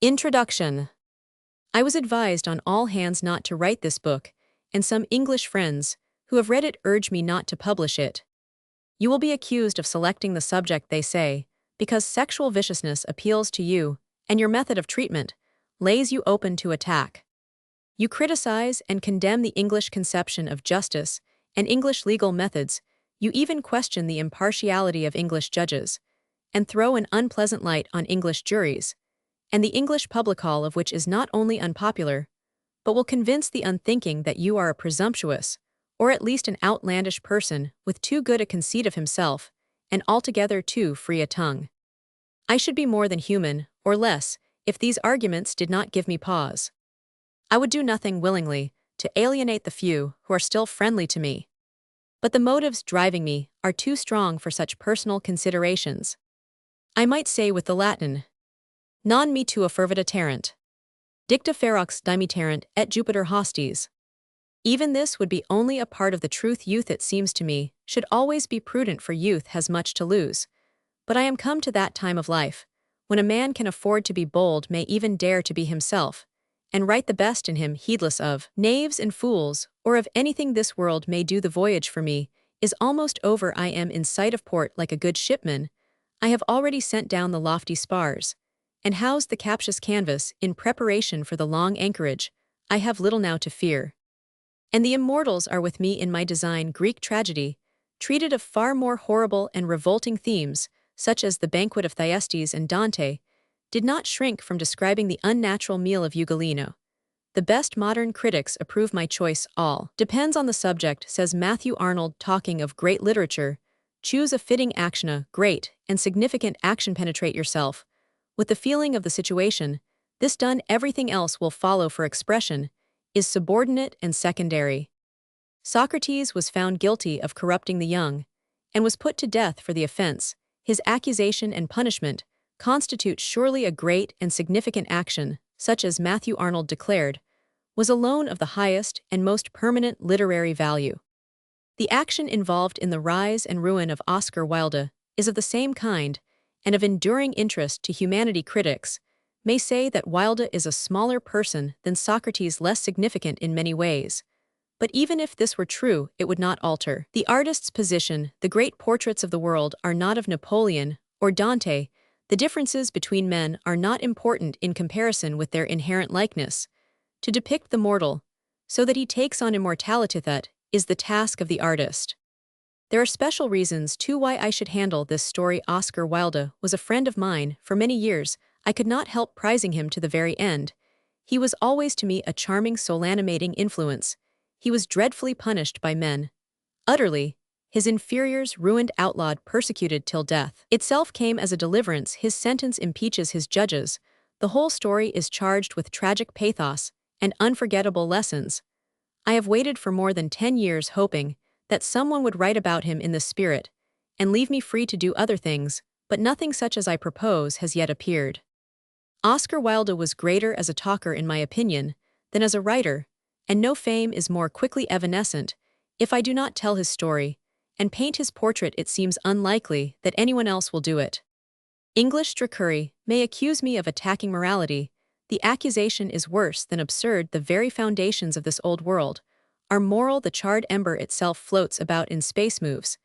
Introduction. I was advised on all hands not to write this book, and some English friends, who have read it, urge me not to publish it. You will be accused of selecting the subject, they say, because sexual viciousness appeals to you, and your method of treatment lays you open to attack. You criticize and condemn the English conception of justice and English legal methods. You even question the impartiality of English judges, and throw an unpleasant light on English juries, and the English public hall of which is not only unpopular, but will convince the unthinking that you are a presumptuous, or at least an outlandish person with too good a conceit of himself, and altogether too free a tongue. I should be more than human, or less, if these arguments did not give me pause. I would do nothing willingly to alienate the few who are still friendly to me. But the motives driving me are too strong for such personal considerations. I might say with the Latin, non me tua fervida terrent, dicta ferox dimiterant et Jupiter hostes. Even this would be only a part of the truth. Youth, it seems to me, should always be prudent, for youth has much to lose. But I am come to that time of life, when a man can afford to be bold, may even dare to be himself, and write the best in him, heedless of knaves and fools, or of anything this world may do. The voyage for me is almost over. I am in sight of port like a good shipman. I have already sent down the lofty spars, and housed the capacious canvas in preparation for the long anchorage. I have little now to fear. And the immortals are with me in my design. Greek tragedy treated of far more horrible and revolting themes, such as the banquet of Thyestes and Dante, did not shrink from describing the unnatural meal of Ugolino. The best modern critics approve my choice. All depends on the subject, says Matthew Arnold, talking of great literature. Choose a fitting action, a great and significant action. Penetrate yourself with the feeling of the situation. This done, everything else will follow, for expression is subordinate and secondary. Socrates was found guilty of corrupting the young, and was put to death for the offense. His accusation and punishment constitute surely a great and significant action, such as Matthew Arnold declared, was alone of the highest and most permanent literary value. The action involved in the rise and ruin of Oscar Wilde is of the same kind, and of enduring interest to humanity. Critics may say that Wilde is a smaller person than Socrates, less significant in many ways. But even if this were true, it would not alter the artist's position. The great portraits of the world are not of Napoleon or Dante. The differences between men are not important in comparison with their inherent likeness. To depict the mortal, so that he takes on immortality, that is the task of the artist. There are special reasons, too, why I should handle this story. Oscar Wilde was a friend of mine for many years. I could not help prizing him to the very end. He was always to me a charming, soul-animating influence. He was dreadfully punished by men. Utterly. His inferiors ruined, outlawed, persecuted till death itself came as a deliverance. His sentence impeaches his judges. The whole story is charged with tragic pathos and unforgettable lessons. I have waited for more than 10 years, hoping that someone would write about him in this spirit, and leave me free to do other things, but nothing such as I propose has yet appeared. Oscar Wilde was greater as a talker, in my opinion, than as a writer, and no fame is more quickly evanescent. If I do not tell his story and paint his portrait, it seems unlikely that anyone else will do it. English trickery may accuse me of attacking morality. The accusation is worse than absurd. The very foundations of this old world are moral. The charred ember itself floats about in space, moves,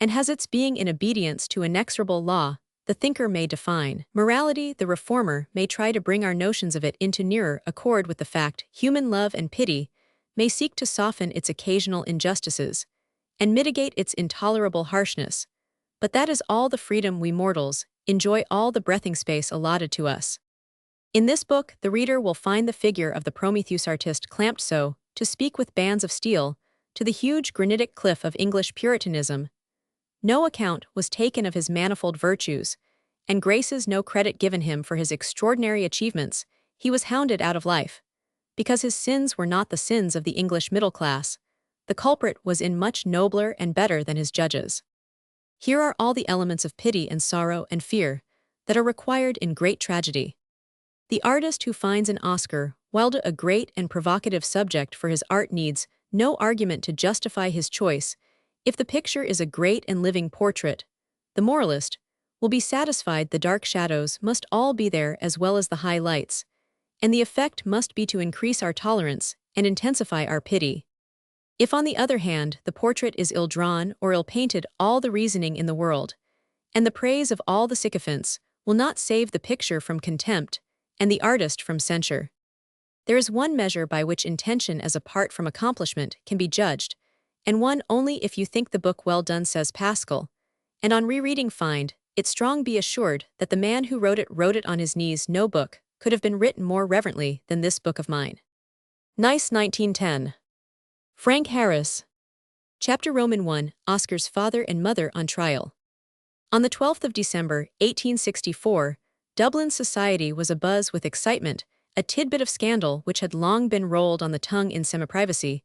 and has its being in obedience to inexorable law. The thinker may define morality, the reformer may try to bring our notions of it into nearer accord with the fact. Human love and pity may seek to soften its occasional injustices and mitigate its intolerable harshness. But that is all the freedom we mortals enjoy, all the breathing space allotted to us. In this book, the reader will find the figure of the Prometheus artist clamped, so to speak, with bands of steel, to the huge granitic cliff of English Puritanism. No account was taken of his manifold virtues and graces, no credit given him for his extraordinary achievements. He was hounded out of life, because his sins were not the sins of the English middle class. The culprit was in much nobler and better than his judges. Here are all the elements of pity and sorrow and fear that are required in great tragedy. The artist who finds in Oscar Wilde a great and provocative subject for his art needs no argument to justify his choice. If the picture is a great and living portrait, the moralist will be satisfied the dark shadows must all be there as well as the high lights, and the effect must be to increase our tolerance and intensify our pity. If on the other hand the portrait is ill-drawn or ill-painted, all the reasoning in the world, and the praise of all the sycophants, will not save the picture from contempt, and the artist from censure. There is one measure by which intention as apart from accomplishment can be judged, and one only if you think the book well done, says Pascal, and on rereading find it strong, be assured that the man who wrote it on his knees. No book could have been written more reverently than this book of mine. Nice 1910. Frank Harris. Chapter Roman 1, Oscar's father and mother on trial. On the 12th of December, 1864, Dublin society was abuzz with excitement. A tidbit of scandal which had long been rolled on the tongue in semi-privacy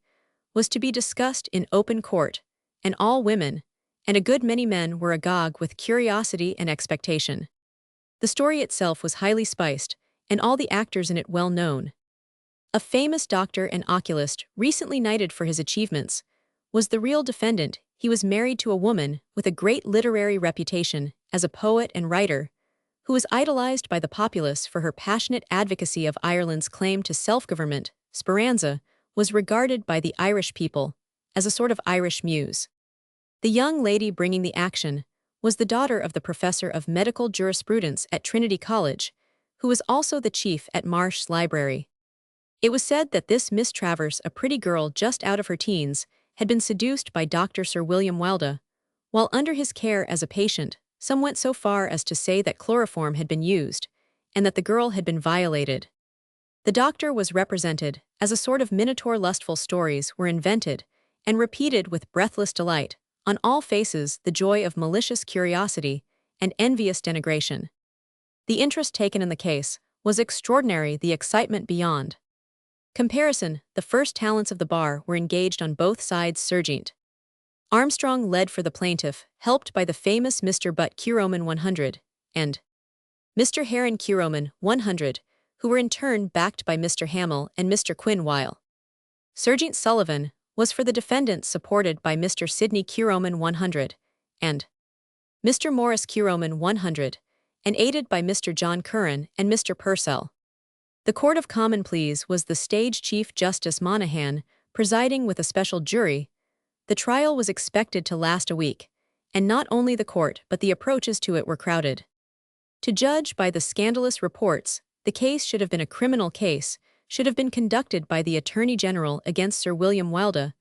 was to be discussed in open court, and all women, and a good many men, were agog with curiosity and expectation. The story itself was highly spiced, and all the actors in it well known. A famous doctor and oculist, recently knighted for his achievements, was the real defendant. He was married to a woman with a great literary reputation as a poet and writer, who was idolized by the populace for her passionate advocacy of Ireland's claim to self-government. Speranza was regarded by the Irish people as a sort of Irish muse. The young lady bringing the action was the daughter of the professor of medical jurisprudence at Trinity College, who was also the chief at Marsh's Library. It was said that this Miss Travers, a pretty girl just out of her teens, had been seduced by Dr. Sir William Wilde. While under his care as a patient, some went so far as to say that chloroform had been used, and that the girl had been violated. The doctor was represented as a sort of minotaur. Lustful stories were invented and repeated with breathless delight, on all faces the joy of malicious curiosity and envious denigration. The interest taken in the case was extraordinary, the excitement beyond comparison. The first talents of the bar were engaged on both sides. Sergeant Armstrong led for the plaintiff, helped by the famous Mr. Butt Curoman 100, and Mr. Heron Curoman 100, who were in turn backed by Mr. Hamill and Mr. Quinn, while Sergeant Sullivan was for the defendant, supported by Mr. Sidney Curoman 100, and Mr. Morris Curoman 100, and aided by Mr. John Curran and Mr. Purcell. The Court of Common Pleas was the stage Chief Justice Monaghan presiding with a special jury. The trial was expected to last a week, and not only the court but the approaches to it were crowded. To judge by the scandalous reports, the case should have been a criminal case, should have been conducted by the Attorney General against Sir William Wilde,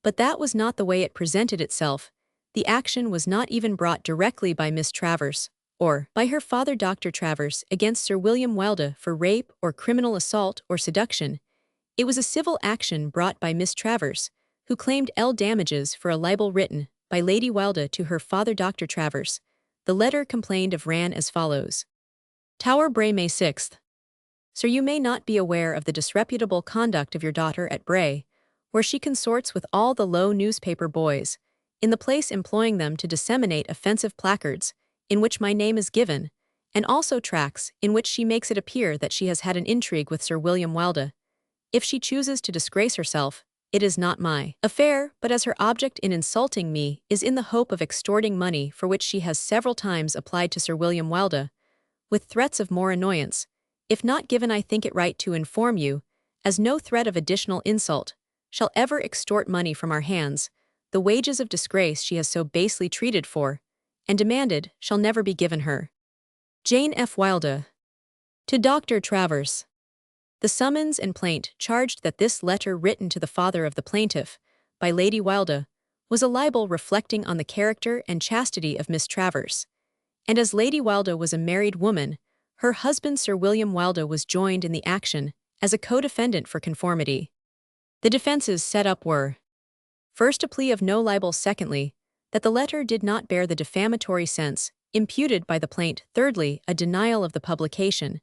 but that was not the way it presented itself. The action was not even brought directly by Miss Travers, or by her father Dr. Travers, against Sir William Wilde for rape or criminal assault or seduction. It was a civil action brought by Miss Travers, who claimed damages for a libel written by Lady Wilde to her father Dr. Travers. The letter complained of ran as follows. Tower Bray, May 6th. Sir, you may not be aware of the disreputable conduct of your daughter at Bray, where she consorts with all the low newspaper boys, in the place employing them to disseminate offensive placards, in which my name is given, and also tracts in which she makes it appear that she has had an intrigue with Sir William Wilde. If she chooses to disgrace herself, it is not my affair, but as her object in insulting me is in the hope of extorting money, for which she has several times applied to Sir William Wilde, with threats of more annoyance. If not given, I think it right to inform you, as no threat of additional insult shall ever extort money from our hands. The wages of disgrace she has so basely treated for, and demanded, shall never be given her. Jane F. Wilde. To Dr. Travers. The summons and plaint charged that this letter written to the father of the plaintiff, by Lady Wilde, was a libel reflecting on the character and chastity of Miss Travers. And as Lady Wilde was a married woman, her husband Sir William Wilde was joined in the action as a co-defendant for conformity. The defenses set up were: first, a plea of no libel; secondly, that the letter did not bear the defamatory sense imputed by the plaint; thirdly, a denial of the publication;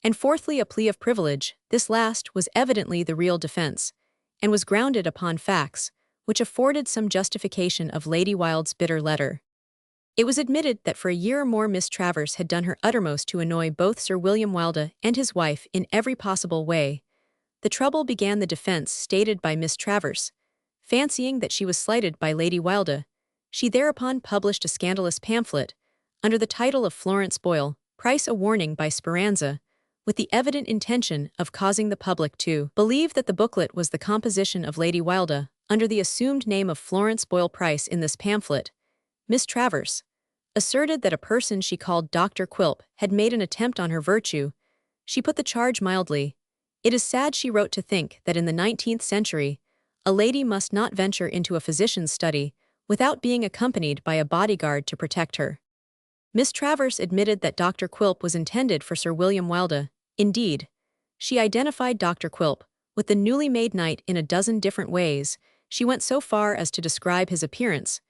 and fourthly, a plea of privilege. This last was evidently the real defense, and was grounded upon facts which afforded some justification of Lady Wilde's bitter letter. It was admitted that for a year or more Miss Travers had done her uttermost to annoy both Sir William Wilde and his wife in every possible way. The trouble began, the defense stated by Miss Travers. Fancying that she was slighted by Lady Wilde, she thereupon published a scandalous pamphlet, under the title of Florence Boyle, Price a Warning by Speranza, with the evident intention of causing the public to believe that the booklet was the composition of Lady Wilde, under the assumed name of Florence Boyle Price. In this pamphlet, Miss Travers asserted that a person she called Dr. Quilp had made an attempt on her virtue. She put the charge mildly. It is sad, she wrote, to think that in the 19th century, a lady must not venture into a physician's study without being accompanied by a bodyguard to protect her. Miss Travers admitted that Dr. Quilp was intended for Sir William Wilde. Indeed, she identified Dr. Quilp with the newly made knight in a dozen different ways. She went so far as to describe his appearance.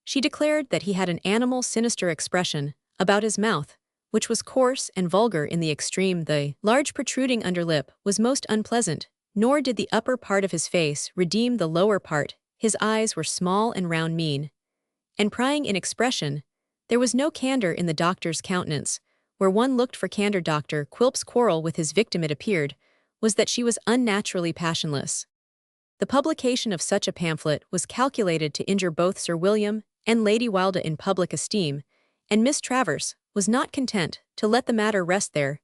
She declared that he had an animal, sinister expression about his mouth, which was coarse and vulgar in the extreme. The large protruding underlip was most unpleasant, nor did the upper part of his face redeem the lower part. His eyes were small and round, mean, and prying in expression. There was no candor in the doctor's countenance. Where one looked for candor, Dr. Quilp's quarrel with his victim, it appeared, was that she was unnaturally passionless. The publication of such a pamphlet was calculated to injure both Sir William and Lady Wilde in public esteem, and Miss Travers was not content to let the matter rest there.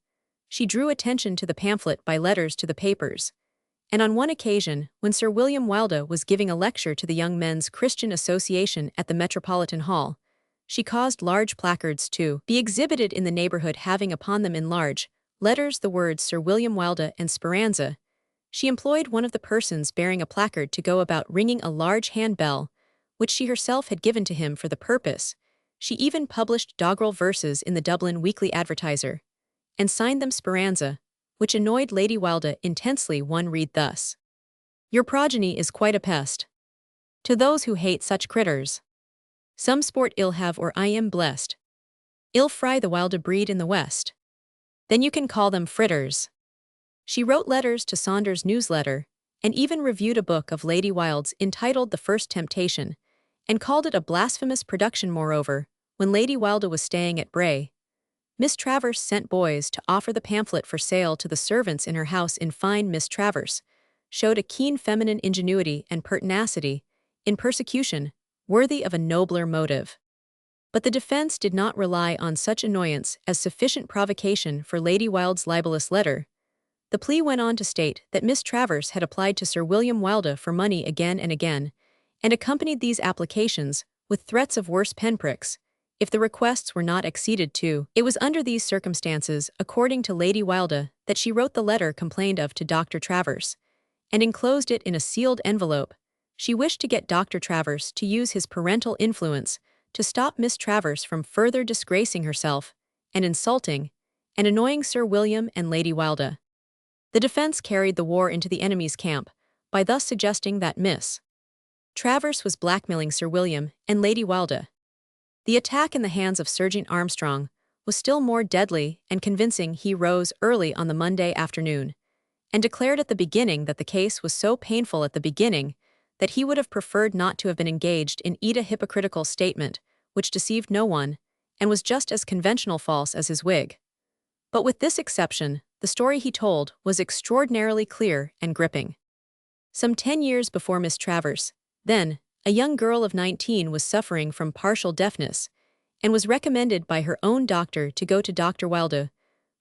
She drew attention to the pamphlet by letters to the papers, and on one occasion, when Sir William Wilde was giving a lecture to the Young Men's Christian Association at the Metropolitan Hall, she caused large placards to be exhibited in the neighborhood, having upon them in large letters the words Sir William Wilde and Speranza. She employed one of the persons bearing a placard to go about ringing a large hand-bell, which she herself had given to him for the purpose. She even published doggerel verses in the Dublin Weekly Advertiser, and signed them Speranza, which annoyed Lady Wilde intensely. One read thus: "Your progeny is quite a pest to those who hate such critters. Some sport ill have, or I am blessed. Ill fry the Wilde breed in the West. Then you can call them fritters." She wrote letters to Saunders' newsletter, and even reviewed a book of Lady Wilde's entitled The First Temptation, and called it a blasphemous production. Moreover, when Lady Wilde was staying at Bray, Miss Travers sent boys to offer the pamphlet for sale to the servants in her house. In fine, Miss Travers showed a keen feminine ingenuity and pertinacity in persecution worthy of a nobler motive. But the defense did not rely on such annoyance as sufficient provocation for Lady Wilde's libelous letter. The plea went on to state that Miss Travers had applied to Sir William Wilde for money again and again, and accompanied these applications with threats of worse pinpricks if the requests were not acceded to. It was under these circumstances, according to Lady Wilde, that she wrote the letter complained of to Dr. Travers, and enclosed it in a sealed envelope. She wished to get Dr. Travers to use his parental influence to stop Miss Travers from further disgracing herself and insulting and annoying Sir William and Lady Wilde. The defense carried the war into the enemy's camp by thus suggesting that Miss Travers was blackmailing Sir William and Lady Wilde. The attack in the hands of Sergeant Armstrong was still more deadly and convincing. He rose early on the Monday afternoon and declared at the beginning that the case was so painful at the beginning that he would have preferred not to have been engaged in a hypocritical statement which deceived no one and was just as conventional false as his wig. But with this exception, the story he told was extraordinarily clear and gripping. Some 10 years before Miss Travers, then a young girl of 19, was suffering from partial deafness and was recommended by her own doctor to go to Dr. Wilde,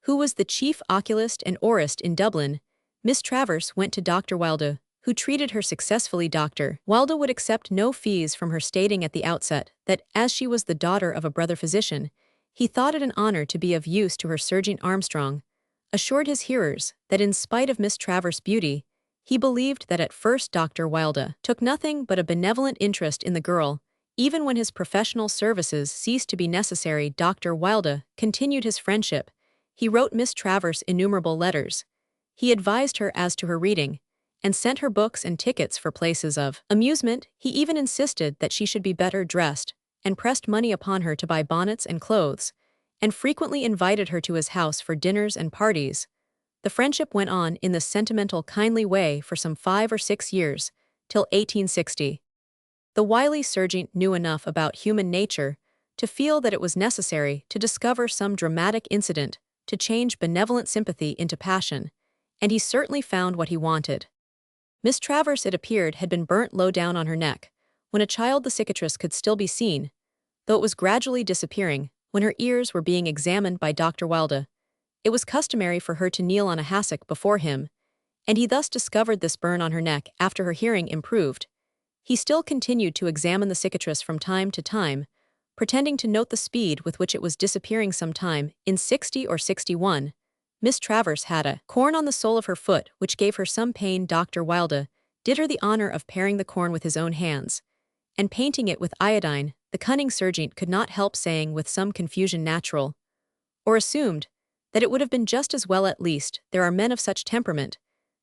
who was the chief oculist and aurist in Dublin. Miss Travers went to Dr. Wilde, who treated her successfully. Dr. Wilde would accept no fees from her, stating at the outset that, as she was the daughter of a brother physician, he thought it an honor to be of use to her. Sergeant Armstrong assured his hearers that in spite of Miss Travers' beauty, he believed that at first Dr. Wilde took nothing but a benevolent interest in the girl. Even when his professional services ceased to be necessary, Dr. Wilde continued his friendship. He wrote Miss Travers innumerable letters. He advised her as to her reading, and sent her books and tickets for places of amusement. He even insisted that she should be better dressed, and pressed money upon her to buy bonnets and clothes, and frequently invited her to his house for dinners and parties. The friendship went on in this sentimental, kindly way for some 5 or 6 years, till 1860. The wily sergeant knew enough about human nature to feel that it was necessary to discover some dramatic incident to change benevolent sympathy into passion, and he certainly found what he wanted. Miss Travers, it appeared, had been burnt low down on her neck. When a child, the cicatrice could still be seen, though it was gradually disappearing. when her ears were being examined by Dr. Wilde. It was customary for her to kneel on a hassock before him, and he thus discovered this burn on her neck after her hearing improved. He still continued to examine the cicatrice from time to time, pretending to note the speed with which it was disappearing. Sometime in 60 or 61, Miss Travers had a corn on the sole of her foot which gave her some pain. Dr. Wilde did her the honor of paring the corn with his own hands, and painting it with iodine. The cunning sergeant could not help saying with some confusion natural, or assumed, that it would have been just as well. At least there are men of such temperament,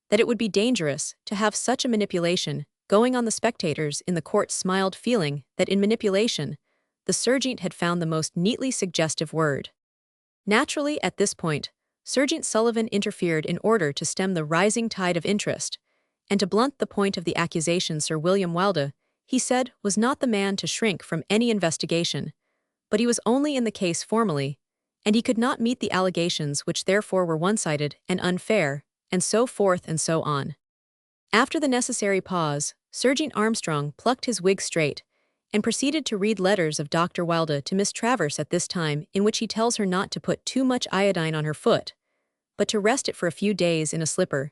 that it would be dangerous to have such a manipulation going on. The spectators in the court smiled, feeling that in manipulation, the sergeant had found the most neatly suggestive word. Naturally, at this point, Sergeant Sullivan interfered in order to stem the rising tide of interest, and to blunt the point of the accusation. Sir William Wilde, he said, was not the man to shrink from any investigation, but he was only in the case formally, and he could not meet the allegations, which therefore were one-sided and unfair, and so forth and so on. After the necessary pause, Sergeant Armstrong plucked his wig straight, and proceeded to read letters of Dr. Wilde to Miss Travers at this time, in which he tells her not to put too much iodine on her foot, but to rest it for a few days in a slipper,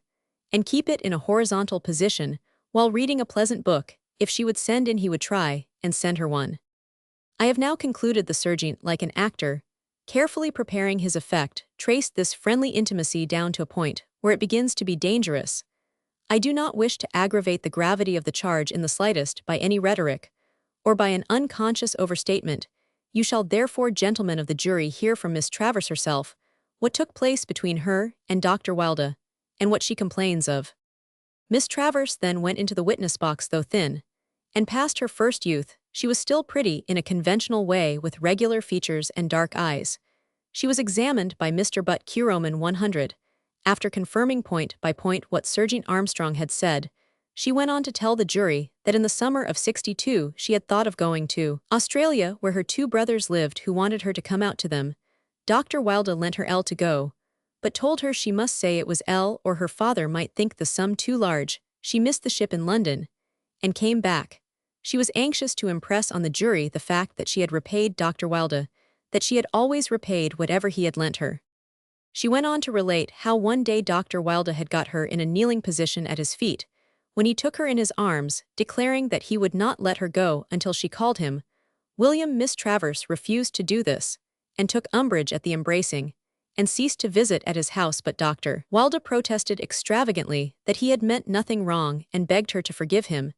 and keep it in a horizontal position while reading a pleasant book. If she would send in, he would try and send her one. I have now concluded. The sergeant, like an actor, carefully preparing his effect, traced this friendly intimacy down to a point where it begins to be dangerous. I do not wish to aggravate the gravity of the charge in the slightest by any rhetoric, or by an unconscious overstatement. You shall therefore, gentlemen of the jury, hear from Miss Travers herself what took place between her and Dr. Wilde, and what she complains of. Miss Travers then went into the witness box. Though thin, and past her first youth, she was still pretty in a conventional way, with regular features and dark eyes. She was examined by Mr. Butt Q. Roman 100. After confirming point by point what Sergeant Armstrong had said, she went on to tell the jury that in the summer of 62 she had thought of going to Australia, where her two brothers lived who wanted her to come out to them. Dr. Wilde lent her L to go, but told her she must say it was L or her father might think the sum too large. She missed the ship in London, and came back. She was anxious to impress on the jury the fact that she had repaid Dr. Wilde, that she had always repaid whatever he had lent her. She went on to relate how one day Dr. Wilde had got her in a kneeling position at his feet, when he took her in his arms, declaring that he would not let her go until she called him William. Miss Travers refused to do this, and took umbrage at the embracing, and ceased to visit at his house. But Dr. Wilde protested extravagantly that he had meant nothing wrong, and begged her to forgive him,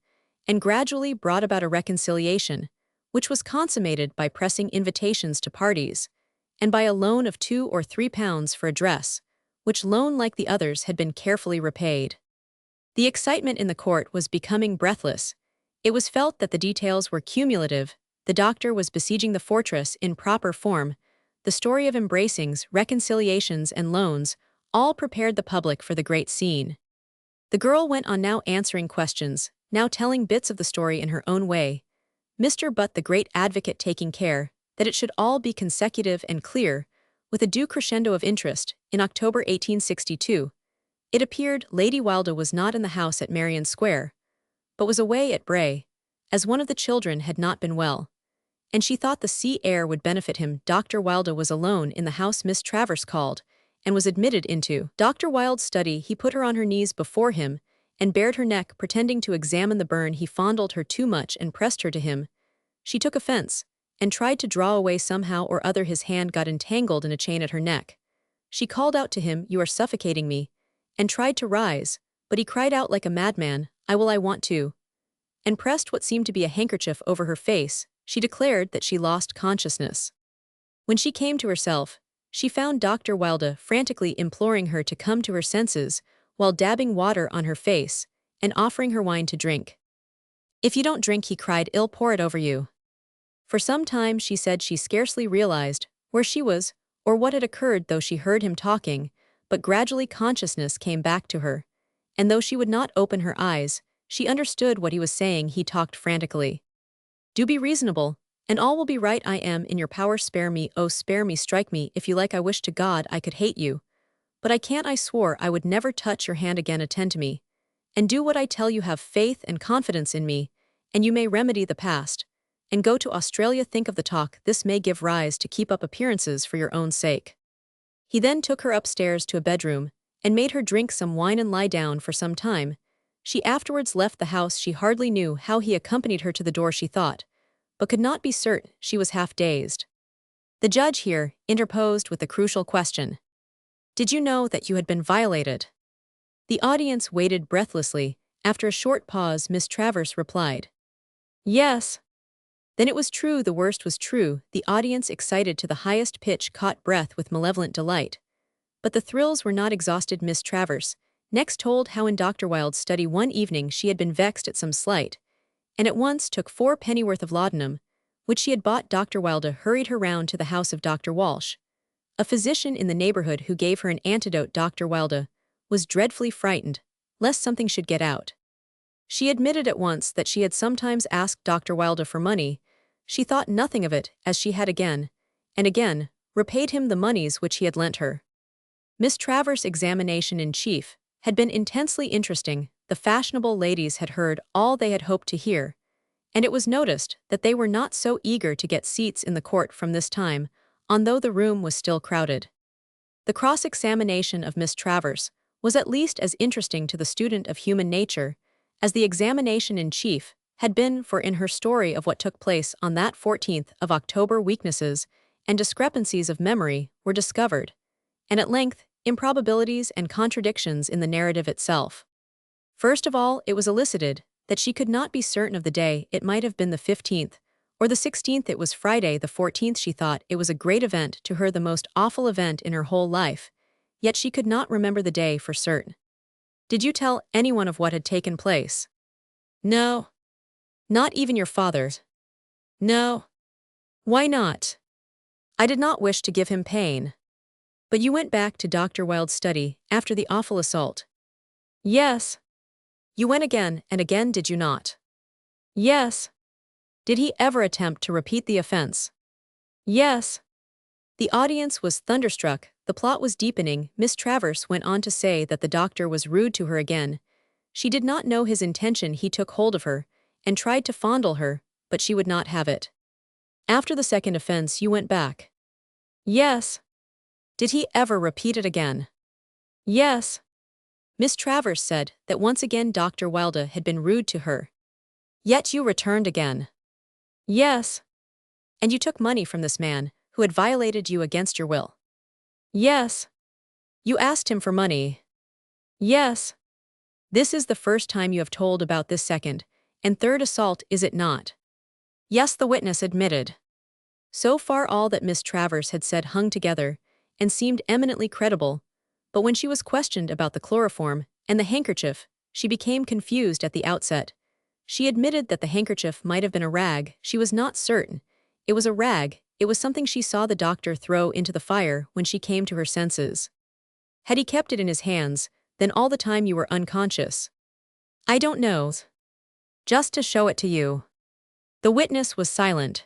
and gradually brought about a reconciliation, which was consummated by pressing invitations to parties, and by a loan of £2 or £3 for a dress, which loan, like the others, had been carefully repaid. The excitement in the court was becoming breathless. It was felt that the details were cumulative. The doctor was besieging the fortress in proper form. The story of embracings, reconciliations, and loans all prepared the public for the great scene. The girl went on, now answering questions, now telling bits of the story in her own way. Mr. Butt, the great advocate, taking care that it should all be consecutive and clear, with a due crescendo of interest. In October 1862, it appeared Lady Wilde was not in the house at Merrion Square, but was away at Bray, as one of the children had not been well, and she thought the sea air would benefit him. Dr. Wilde was alone in the house. Miss Travers called, and was admitted into Dr. Wilde's study. He put her on her knees before him, and bared her neck, pretending to examine the burn. He fondled her too much, and pressed her to him. She took offense, and tried to draw away somehow or other. His hand got entangled in a chain at her neck. She called out to him, "You are suffocating me," and tried to rise, but he cried out like a madman, "I will, I want to," and pressed what seemed to be a handkerchief over her face. She declared that she lost consciousness. When she came to herself, she found Dr. Wilde frantically imploring her to come to her senses, while dabbing water on her face, and offering her wine to drink. "If you don't drink," he cried, "I'll pour it over you." For some time, she said, she scarcely realized where she was, or what had occurred, though she heard him talking, but gradually consciousness came back to her, and though she would not open her eyes, she understood what he was saying. He talked frantically. "Do be reasonable, and all will be right. I am in your power. Spare me, oh spare me, strike me if you like. I wish to God I could hate you, but I can't. I swore I would never touch your hand again. Attend to me, and do what I tell you. Have faith and confidence in me, and you may remedy the past, and go to Australia. Think of the talk this may give rise to. Keep up appearances for your own sake. He then took her upstairs to a bedroom and made her drink some wine and lie down for some time. She afterwards left the house. She hardly knew how he accompanied her to the door, she thought, but could not be certain. She was half dazed. The judge here interposed with the crucial question. Did you know that you had been violated? The audience waited breathlessly. After a short pause, Miss Travers replied, yes. Then it was true. The worst was true. The audience, excited to the highest pitch, caught breath with malevolent delight. But the thrills were not exhausted. Miss Travers next told how in Dr. Wilde's study one evening she had been vexed at some slight, and at once took 4 pennyworth of laudanum, which she had bought. Dr. Wilde hurried her round to the house of Dr. Walsh, a physician in the neighborhood, who gave her an antidote. Dr. Wilde was dreadfully frightened, lest something should get out. She admitted at once that she had sometimes asked Dr. Wilde for money. She thought nothing of it, as she had again and again repaid him the moneys which he had lent her. Miss Travers' examination in chief had been intensely interesting. The fashionable ladies had heard all they had hoped to hear, and it was noticed that they were not so eager to get seats in the court from this time on, though the room was still crowded. The cross-examination of Miss Travers was at least as interesting to the student of human nature as the examination in chief had been, for in her story of what took place on that 14th of October weaknesses and discrepancies of memory were discovered, and at length improbabilities and contradictions in the narrative itself. First of all, it was elicited that she could not be certain of the day. It might have been the 15th or the 16th. It was Friday the 14th. She thought it was a great event to her, the most awful event in her whole life, yet she could not remember the day for certain. Did you tell anyone of what had taken place? No. Not even your father? No. Why not? I did not wish to give him pain. But you went back to Dr. Wilde's study after the awful assault? Yes. You went again and again, did you not? Yes. Did he ever attempt to repeat the offense? Yes. The audience was thunderstruck. The plot was deepening. Miss Travers went on to say that the doctor was rude to her again. She did not know his intention. He took hold of her and tried to fondle her, but she would not have it. After the second offense, you went back? Yes. Did he ever repeat it again? Yes. Miss Travers said that once again Dr. Wilde had been rude to her. Yet you returned again? Yes. And you took money from this man who had violated you against your will? Yes. You asked him for money? Yes. This is the first time you have told about this second and third assault, is it not? Yes, the witness admitted. So far all that Miss Travers had said hung together and seemed eminently credible, but when she was questioned about the chloroform and the handkerchief, she became confused at the outset. She admitted that the handkerchief might have been a rag. She was not certain it was a rag. It was something she saw the doctor throw into the fire when she came to her senses. Had he kept it in his hands, then all the time you were unconscious? I don't know. Just to show it to you. The witness was silent.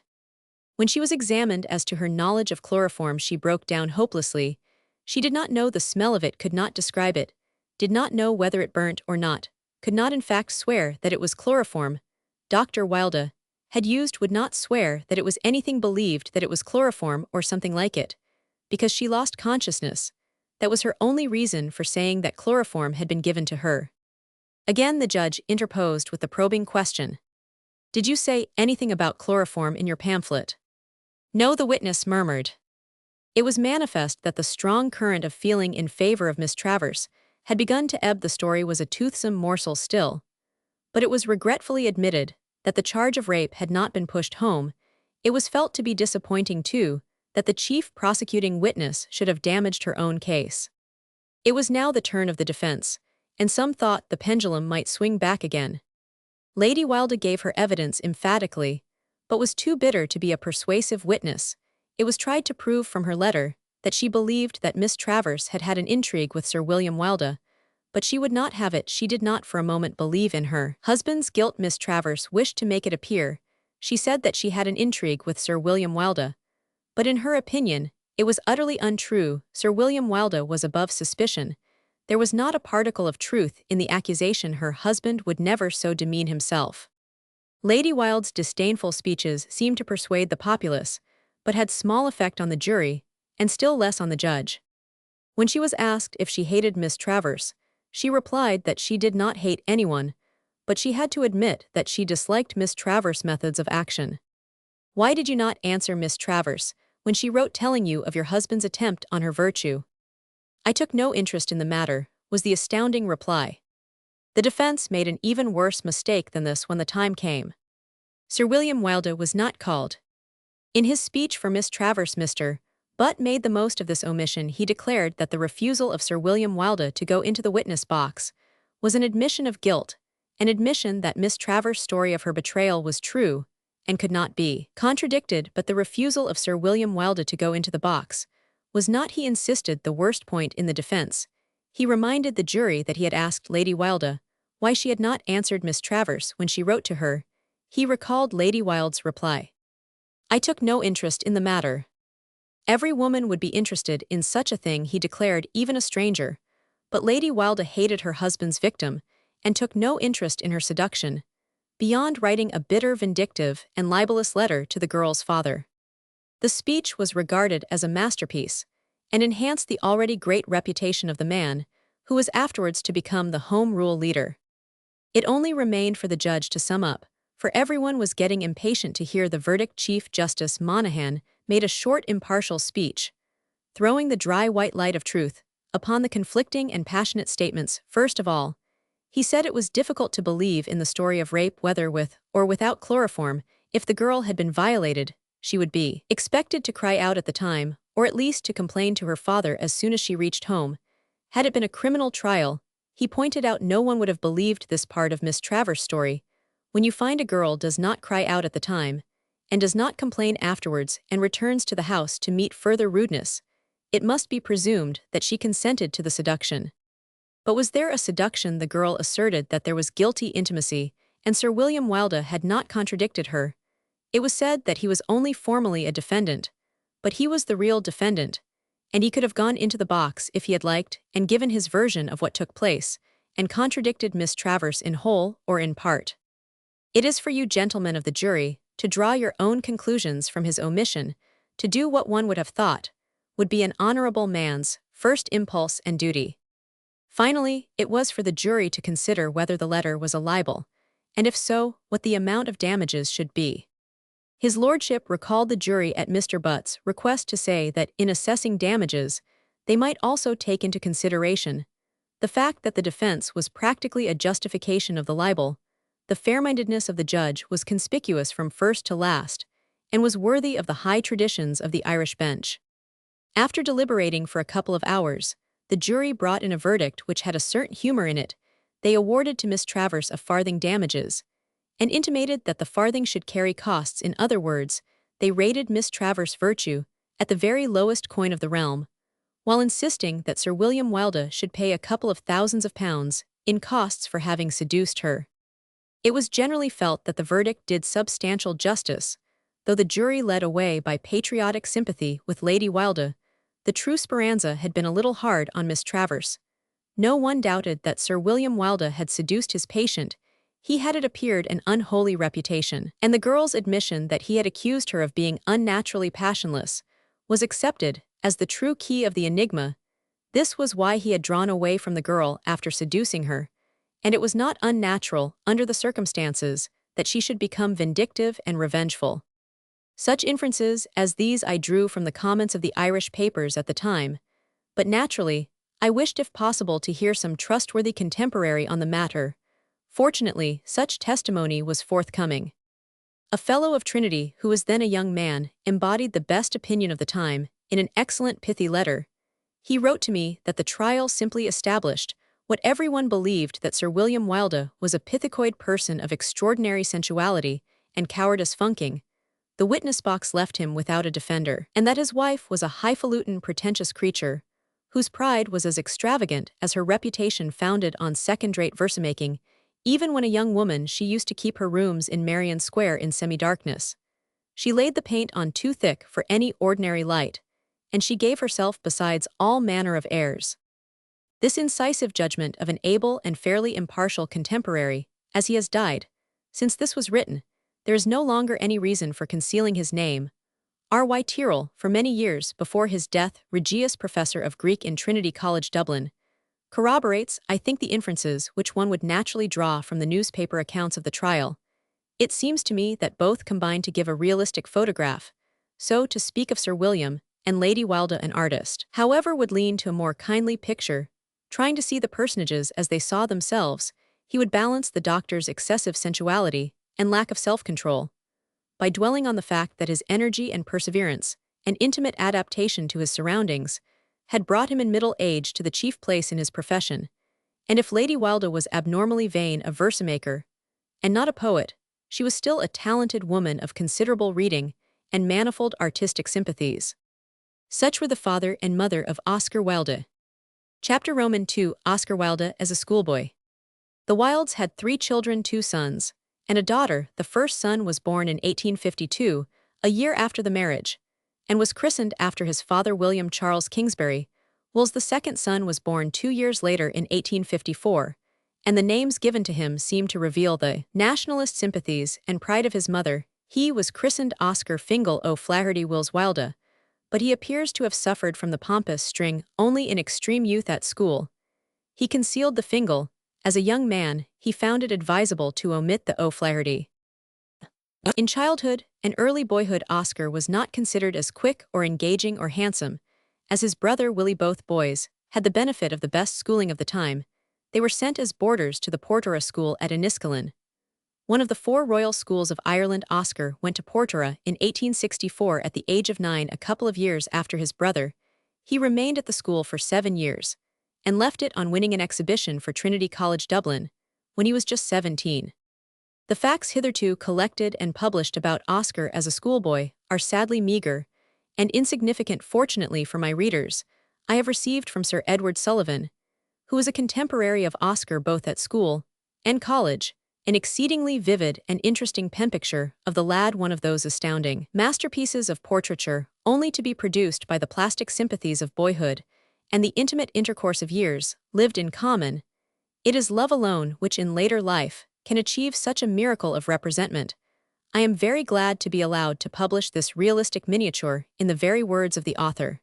When she was examined as to her knowledge of chloroform, she broke down hopelessly. She did not know the smell of it, could not describe it, did not know whether it burnt or not, could not in fact swear that it was chloroform. Dr. Wilde had used would not swear that it was anything, believed that it was chloroform or something like it, because she lost consciousness. That was her only reason for saying that chloroform had been given to her. Again the judge interposed with the probing question. Did you say anything about chloroform in your pamphlet? No, the witness murmured. It was manifest that the strong current of feeling in favor of Miss Travers had begun to ebb. The story was a toothsome morsel still, but it was regretfully admitted that the charge of rape had not been pushed home. It was felt to be disappointing, too, that the chief prosecuting witness should have damaged her own case. It was now the turn of the defense, and some thought the pendulum might swing back again. Lady Wilde gave her evidence emphatically, but was too bitter to be a persuasive witness. It was tried to prove from her letter that she believed that Miss Travers had had an intrigue with Sir William Wilde, but she would not have it. She did not for a moment believe in her husband's guilt. Miss Travers wished to make it appear. She said that she had an intrigue with Sir William Wilde, but in her opinion, it was utterly untrue. Sir William Wilde was above suspicion. There was not a particle of truth in the accusation. Her husband would never so demean himself. Lady Wilde's disdainful speeches seemed to persuade the populace, but had small effect on the jury, and still less on the judge. When she was asked if she hated Miss Travers, she replied that she did not hate anyone, but she had to admit that she disliked Miss Travers' methods of action. "Why did you not answer Miss Travers when she wrote telling you of your husband's attempt on her virtue?" "I took no interest in the matter," was the astounding reply. The defense made an even worse mistake than this when the time came. Sir William Wilde was not called. In his speech for Miss Travers, Mr. Butt made the most of this omission. He declared that the refusal of Sir William Wilde to go into the witness box was an admission of guilt, an admission that Miss Travers' story of her betrayal was true and could not be contradicted. But the refusal of Sir William Wilde to go into the box was not, he insisted, the worst point in the defense. He reminded the jury that he had asked Lady Wilde why she had not answered Miss Travers when she wrote to her. He recalled Lady Wilde's reply. "I took no interest in the matter." Every woman would be interested in such a thing, he declared, even a stranger. But Lady Wilde hated her husband's victim and took no interest in her seduction, beyond writing a bitter, vindictive, and libelous letter to the girl's father. The speech was regarded as a masterpiece and enhanced the already great reputation of the man who was afterwards to become the Home Rule leader. It only remained for the judge to sum up, for everyone was getting impatient to hear the verdict. Chief Justice Monaghan made a short, impartial speech, throwing the dry white light of truth upon the conflicting and passionate statements. First of all, he said it was difficult to believe in the story of rape, whether with or without chloroform. If the girl had been violated, she would be expected to cry out at the time, or at least to complain to her father as soon as she reached home. Had it been a criminal trial, he pointed out, no one would have believed this part of Miss Travers' story. When you find a girl does not cry out at the time, and does not complain afterwards, and returns to the house to meet further rudeness, it must be presumed that she consented to the seduction. But was there a seduction? The girl asserted that there was guilty intimacy, and Sir William Wilde had not contradicted her. It was said that he was only formally a defendant, but he was the real defendant, and he could have gone into the box if he had liked and given his version of what took place, and contradicted Miss Travers in whole or in part. It is for you, gentlemen of the jury, to draw your own conclusions from his omission. To do what one would have thought would be an honorable man's first impulse and duty. Finally, it was for the jury to consider whether the letter was a libel, and if so, what the amount of damages should be. His lordship recalled the jury at Mr. Butt's request to say that in assessing damages, they might also take into consideration the fact that the defense was practically a justification of the libel. The fair-mindedness of the judge was conspicuous from first to last, and was worthy of the high traditions of the Irish bench. After deliberating for a couple of hours, the jury brought in a verdict which had a certain humor in it. They awarded to Miss Travers a farthing damages, and intimated that the farthing should carry costs. In other words, they rated Miss Travers' virtue at the very lowest coin of the realm, while insisting that Sir William Wilde should pay a couple of thousands of pounds in costs for having seduced her. It was generally felt that the verdict did substantial justice, though the jury led away by patriotic sympathy with Lady Wilde. The true Speranza had been a little hard on Miss Travers. No one doubted that Sir William Wilde had seduced his patient. He had, it appeared, an unholy reputation, and the girl's admission that he had accused her of being unnaturally passionless was accepted as the true key of the enigma. This was why he had drawn away from the girl after seducing her, and it was not unnatural, under the circumstances, that she should become vindictive and revengeful. Such inferences as these I drew from the comments of the Irish papers at the time, but naturally, I wished if possible to hear some trustworthy contemporary on the matter. Fortunately, such testimony was forthcoming. A fellow of Trinity, who was then a young man, embodied the best opinion of the time in an excellent pithy letter. He wrote to me that the trial simply established what everyone believed, that Sir William Wilde was a pithecoid person of extraordinary sensuality and cowardice funking. The witness box left him without a defender, and that his wife was a highfalutin, pretentious creature, whose pride was as extravagant as her reputation founded on second-rate versemaking. Even when a young woman, she used to keep her rooms in Marion Square in semi-darkness. She laid the paint on too thick for any ordinary light, and she gave herself besides all manner of airs. This incisive judgment of an able and fairly impartial contemporary, as he has died, since this was written, there is no longer any reason for concealing his name. R.Y. Tyrrell, for many years before his death Regius Professor of Greek in Trinity College Dublin, corroborates, I think, the inferences which one would naturally draw from the newspaper accounts of the trial. It seems to me that both combine to give a realistic photograph, so to speak of Sir William and Lady Wilde an artist, however, would lean to a more kindly picture, trying to see the personages as they saw themselves. He would balance the doctor's excessive sensuality and lack of self-control by dwelling on the fact that his energy and perseverance and intimate adaptation to his surroundings had brought him in middle age to the chief place in his profession. And if Lady Wilde was abnormally vain a versemaker and not a poet, she was still a talented woman of considerable reading and manifold artistic sympathies. Such were the father and mother of Oscar Wilde. Chapter Roman II. Oscar Wilde as a schoolboy. The Wildes had 3 children, 2 sons, and a daughter. The first son was born in 1852, a year after the marriage, and was christened after his father William Charles Kingsbury, whilst the second son was born 2 years later in 1854, and the names given to him seem to reveal the nationalist sympathies and pride of his mother. He was christened Oscar Fingal O'Flaherty Wills Wilde, but he appears to have suffered from the pompous string only in extreme youth at school. He concealed the Fingal. As a young man, he found it advisable to omit the O'Flaherty. In childhood and early boyhood, Oscar was not considered as quick or engaging or handsome as his brother Willie. Both boys had the benefit of the best schooling of the time. They were sent as boarders to the Portora School at Enniskillen, one of the 4 royal schools of Ireland. Oscar went to Portora in 1864 at the age of 9, a couple of years after his brother. He remained at the school for 7 years, and left it on winning an exhibition for Trinity College Dublin, when he was just 17. The facts hitherto collected and published about Oscar as a schoolboy are sadly meager and insignificant. Fortunately for my readers, I have received from Sir Edward Sullivan, who was a contemporary of Oscar both at school and college, an exceedingly vivid and interesting penpicture of the lad, one of those astounding masterpieces of portraiture only to be produced by the plastic sympathies of boyhood and the intimate intercourse of years lived in common. It is love alone which in later life can achieve such a miracle of representment. I am very glad to be allowed to publish this realistic miniature in the very words of the author.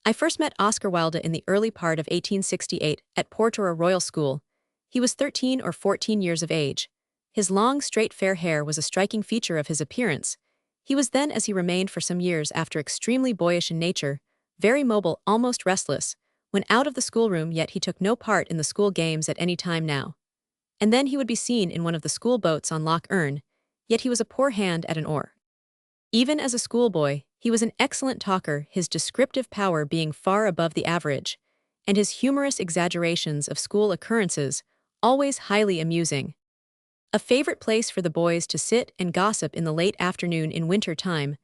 I first met Oscar Wilde in the early part of 1868 at Portora Royal School. He was 13 or 14 years of age. His long, straight, fair hair was a striking feature of his appearance. He was then, as he remained for some years after, extremely boyish in nature, very mobile, almost restless, when out of the schoolroom, yet he took no part in the school games at any time now. And then he would be seen in one of the school boats on Loch Earn, yet he was a poor hand at an oar. Even as a schoolboy, he was an excellent talker, his descriptive power being far above the average, and his humorous exaggerations of school occurrences always highly amusing. A favorite place for the boys to sit and gossip in the late afternoon in winter time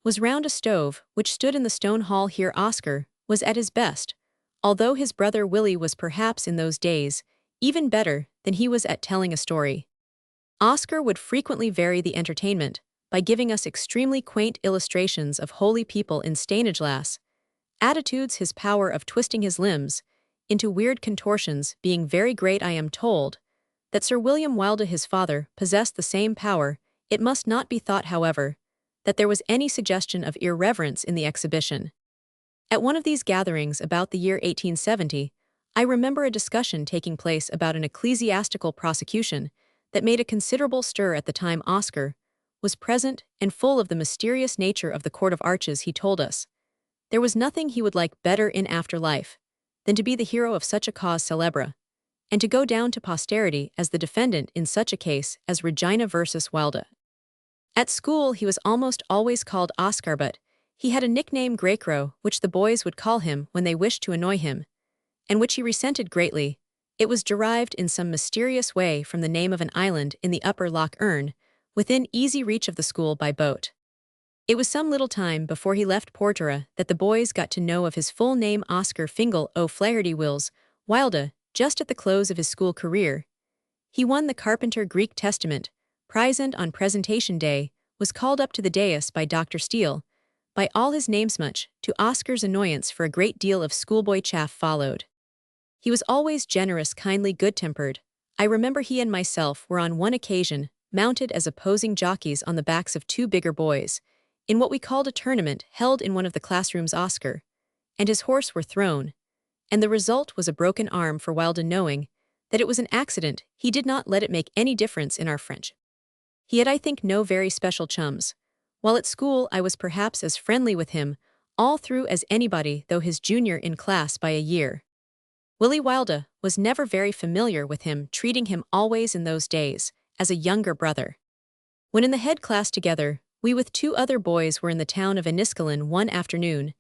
was round a stove which stood in the stone hall. Here Oscar was at his best, although his brother Willie was perhaps in those days even better than he was at telling a story. Oscar would frequently vary the entertainment by giving us extremely quaint illustrations of holy people in Stanislas attitudes, his power of twisting his limbs into weird contortions being very great. I am told that Sir William Wilde, his father, possessed the same power. It must not be thought, however, that there was any suggestion of irreverence in the exhibition. At one of these gatherings about the year 1870, I remember a discussion taking place about an ecclesiastical prosecution that made a considerable stir at the time. Oscar was present and full of the mysterious nature of the Court of Arches. He told us there was nothing he would like better in after life than to be the hero of such a cause célèbre, and to go down to posterity as the defendant in such a case as Regina versus Wilde. At school he was almost always called Oscar, but he had a nickname Greycrow, which the boys would call him when they wished to annoy him, and which he resented greatly. It was derived in some mysterious way from the name of an island in the upper Loch Earn, within easy reach of the school by boat. It was some little time before he left Portora that the boys got to know of his full name, Oscar Fingal O'Flaherty Wills Wilde. Just at the close of his school career, he won the Carpenter Greek Testament prize and on presentation day was called up to the dais by Dr. Steele. By all his names, much to Oscar's annoyance, for a great deal of schoolboy chaff followed. He was always generous, kindly, good-tempered. I remember he and myself were on one occasion mounted as opposing jockeys on the backs of two bigger boys, in what we called a tournament held in one of the classrooms. Oscar and his horse were thrown, and the result was a broken arm. For Wilde, knowing that it was an accident, he did not let it make any difference in our friendship. He had, I think, no very special chums. While at school, I was perhaps as friendly with him all through as anybody, though his junior in class by a year. Wilde was never very familiar with him, treating him always in those days as a younger brother. When in the head class together, we with two other boys were in the town of Enniskillen one afternoon,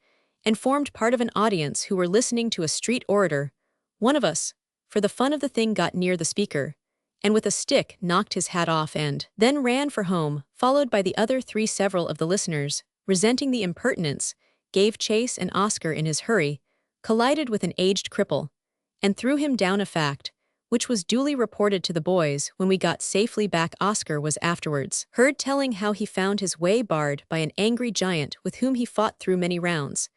and formed part of an audience who were listening to a street orator. One of us, for the fun of the thing, got near the speaker, and with a stick knocked his hat off and then ran for home, followed by the other three. Several of the listeners, resenting the impertinence, gave chase, and Oscar in his hurry collided with an aged cripple and threw him down, a fact which was duly reported to the boys. When we got safely back, Oscar was afterwards heard telling how he found his way barred by an angry giant with whom he fought through many rounds,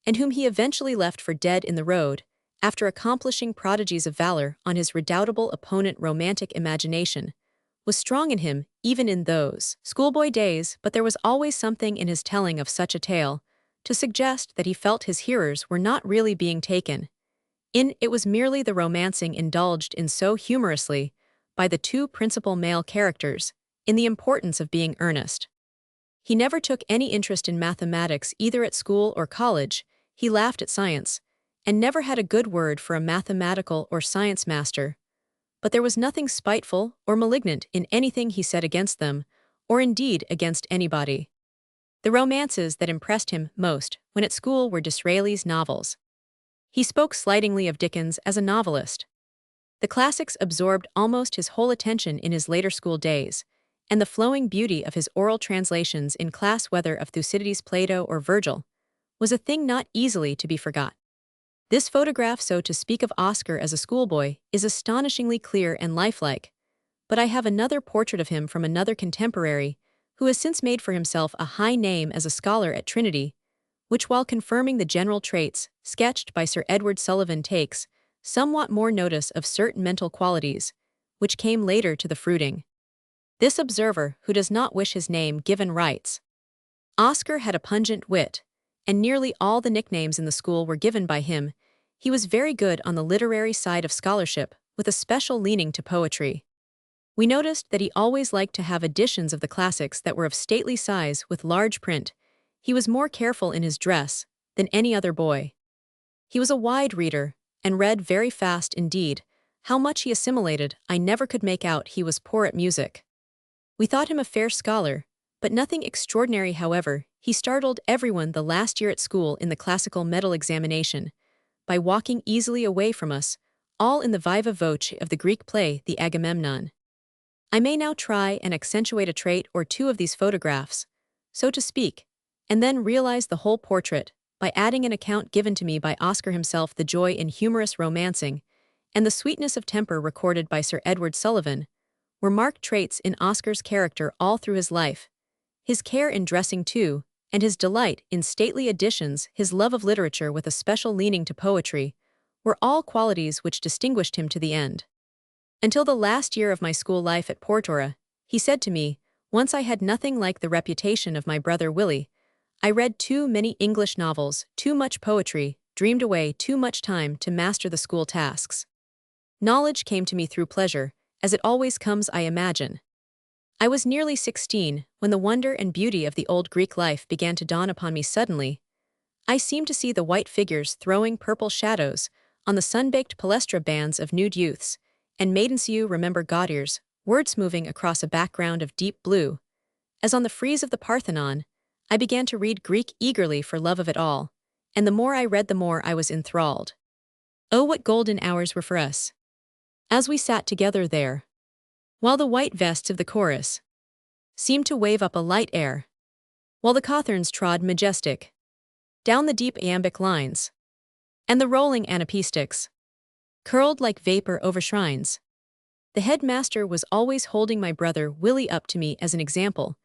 and whom he eventually left for dead in the road, after accomplishing prodigies of valor on his redoubtable opponent. Romantic imagination was strong in him even in those schoolboy days, but there was always something in his telling of such a tale to suggest that he felt his hearers were not really being taken in. It was merely the romancing indulged in so humorously by the two principal male characters, in the importance of being earnest. He never took any interest in mathematics either at school or college. He laughed at science, and never had a good word for a mathematical or science master. But there was nothing spiteful or malignant in anything he said against them, or indeed against anybody. The romances that impressed him most when at school were Disraeli's novels. He spoke slightingly of Dickens as a novelist. The classics absorbed almost his whole attention in his later school days, and the flowing beauty of his oral translations in class, whether of Thucydides, Plato, or Virgil, was a thing not easily to be forgot. This photograph, so to speak, of Oscar as a schoolboy is astonishingly clear and lifelike, but I have another portrait of him from another contemporary who has since made for himself a high name as a scholar at Trinity, which, while confirming the general traits sketched by Sir Edward Sullivan, takes somewhat more notice of certain mental qualities, which came later to the fruiting. This observer, who does not wish his name given, writes, Oscar had a pungent wit, and nearly all the nicknames in the school were given by him. He was very good on the literary side of scholarship, with a special leaning to poetry. We noticed that he always liked to have editions of the classics that were of stately size with large print. He was more careful in his dress than any other boy. He was a wide reader, and read very fast indeed. How much he assimilated, I never could make out. He was poor at music. We thought him a fair scholar, but nothing extraordinary. However, he startled everyone the last year at school in the classical medal examination, by walking easily away from us, all in the viva voce of the Greek play, the Agamemnon. I may now try and accentuate a trait or two of these photographs, so to speak, and then realize the whole portrait, by adding an account given to me by Oscar himself. The joy in humorous romancing, and the sweetness of temper recorded by Sir Edward Sullivan, were marked traits in Oscar's character all through his life. His care in dressing too, and his delight in stately additions, his love of literature with a special leaning to poetry, were all qualities which distinguished him to the end. Until the last year of my school life at Portora, he said to me, once I had nothing like the reputation of my brother Willie. I read too many English novels, too much poetry, dreamed away too much time to master the school tasks. Knowledge came to me through pleasure, as it always comes, I imagine. I was nearly 16 when the wonder and beauty of the old Greek life began to dawn upon me suddenly. I seemed to see the white figures throwing purple shadows on the sun-baked palestra bands of nude youths, and maidens. You remember Gaudier's words moving across a background of deep blue. As on the frieze of the Parthenon, I began to read Greek eagerly for love of it all, and the more I read the more I was enthralled. Oh, what golden hours were for us, as we sat together there, while the white vests of the chorus seemed to wave up a light air, while the cawthorns trod majestic down the deep iambic lines, and the rolling anapaestics curled like vapor over shrines. The headmaster was always holding my brother Willie up to me as an example,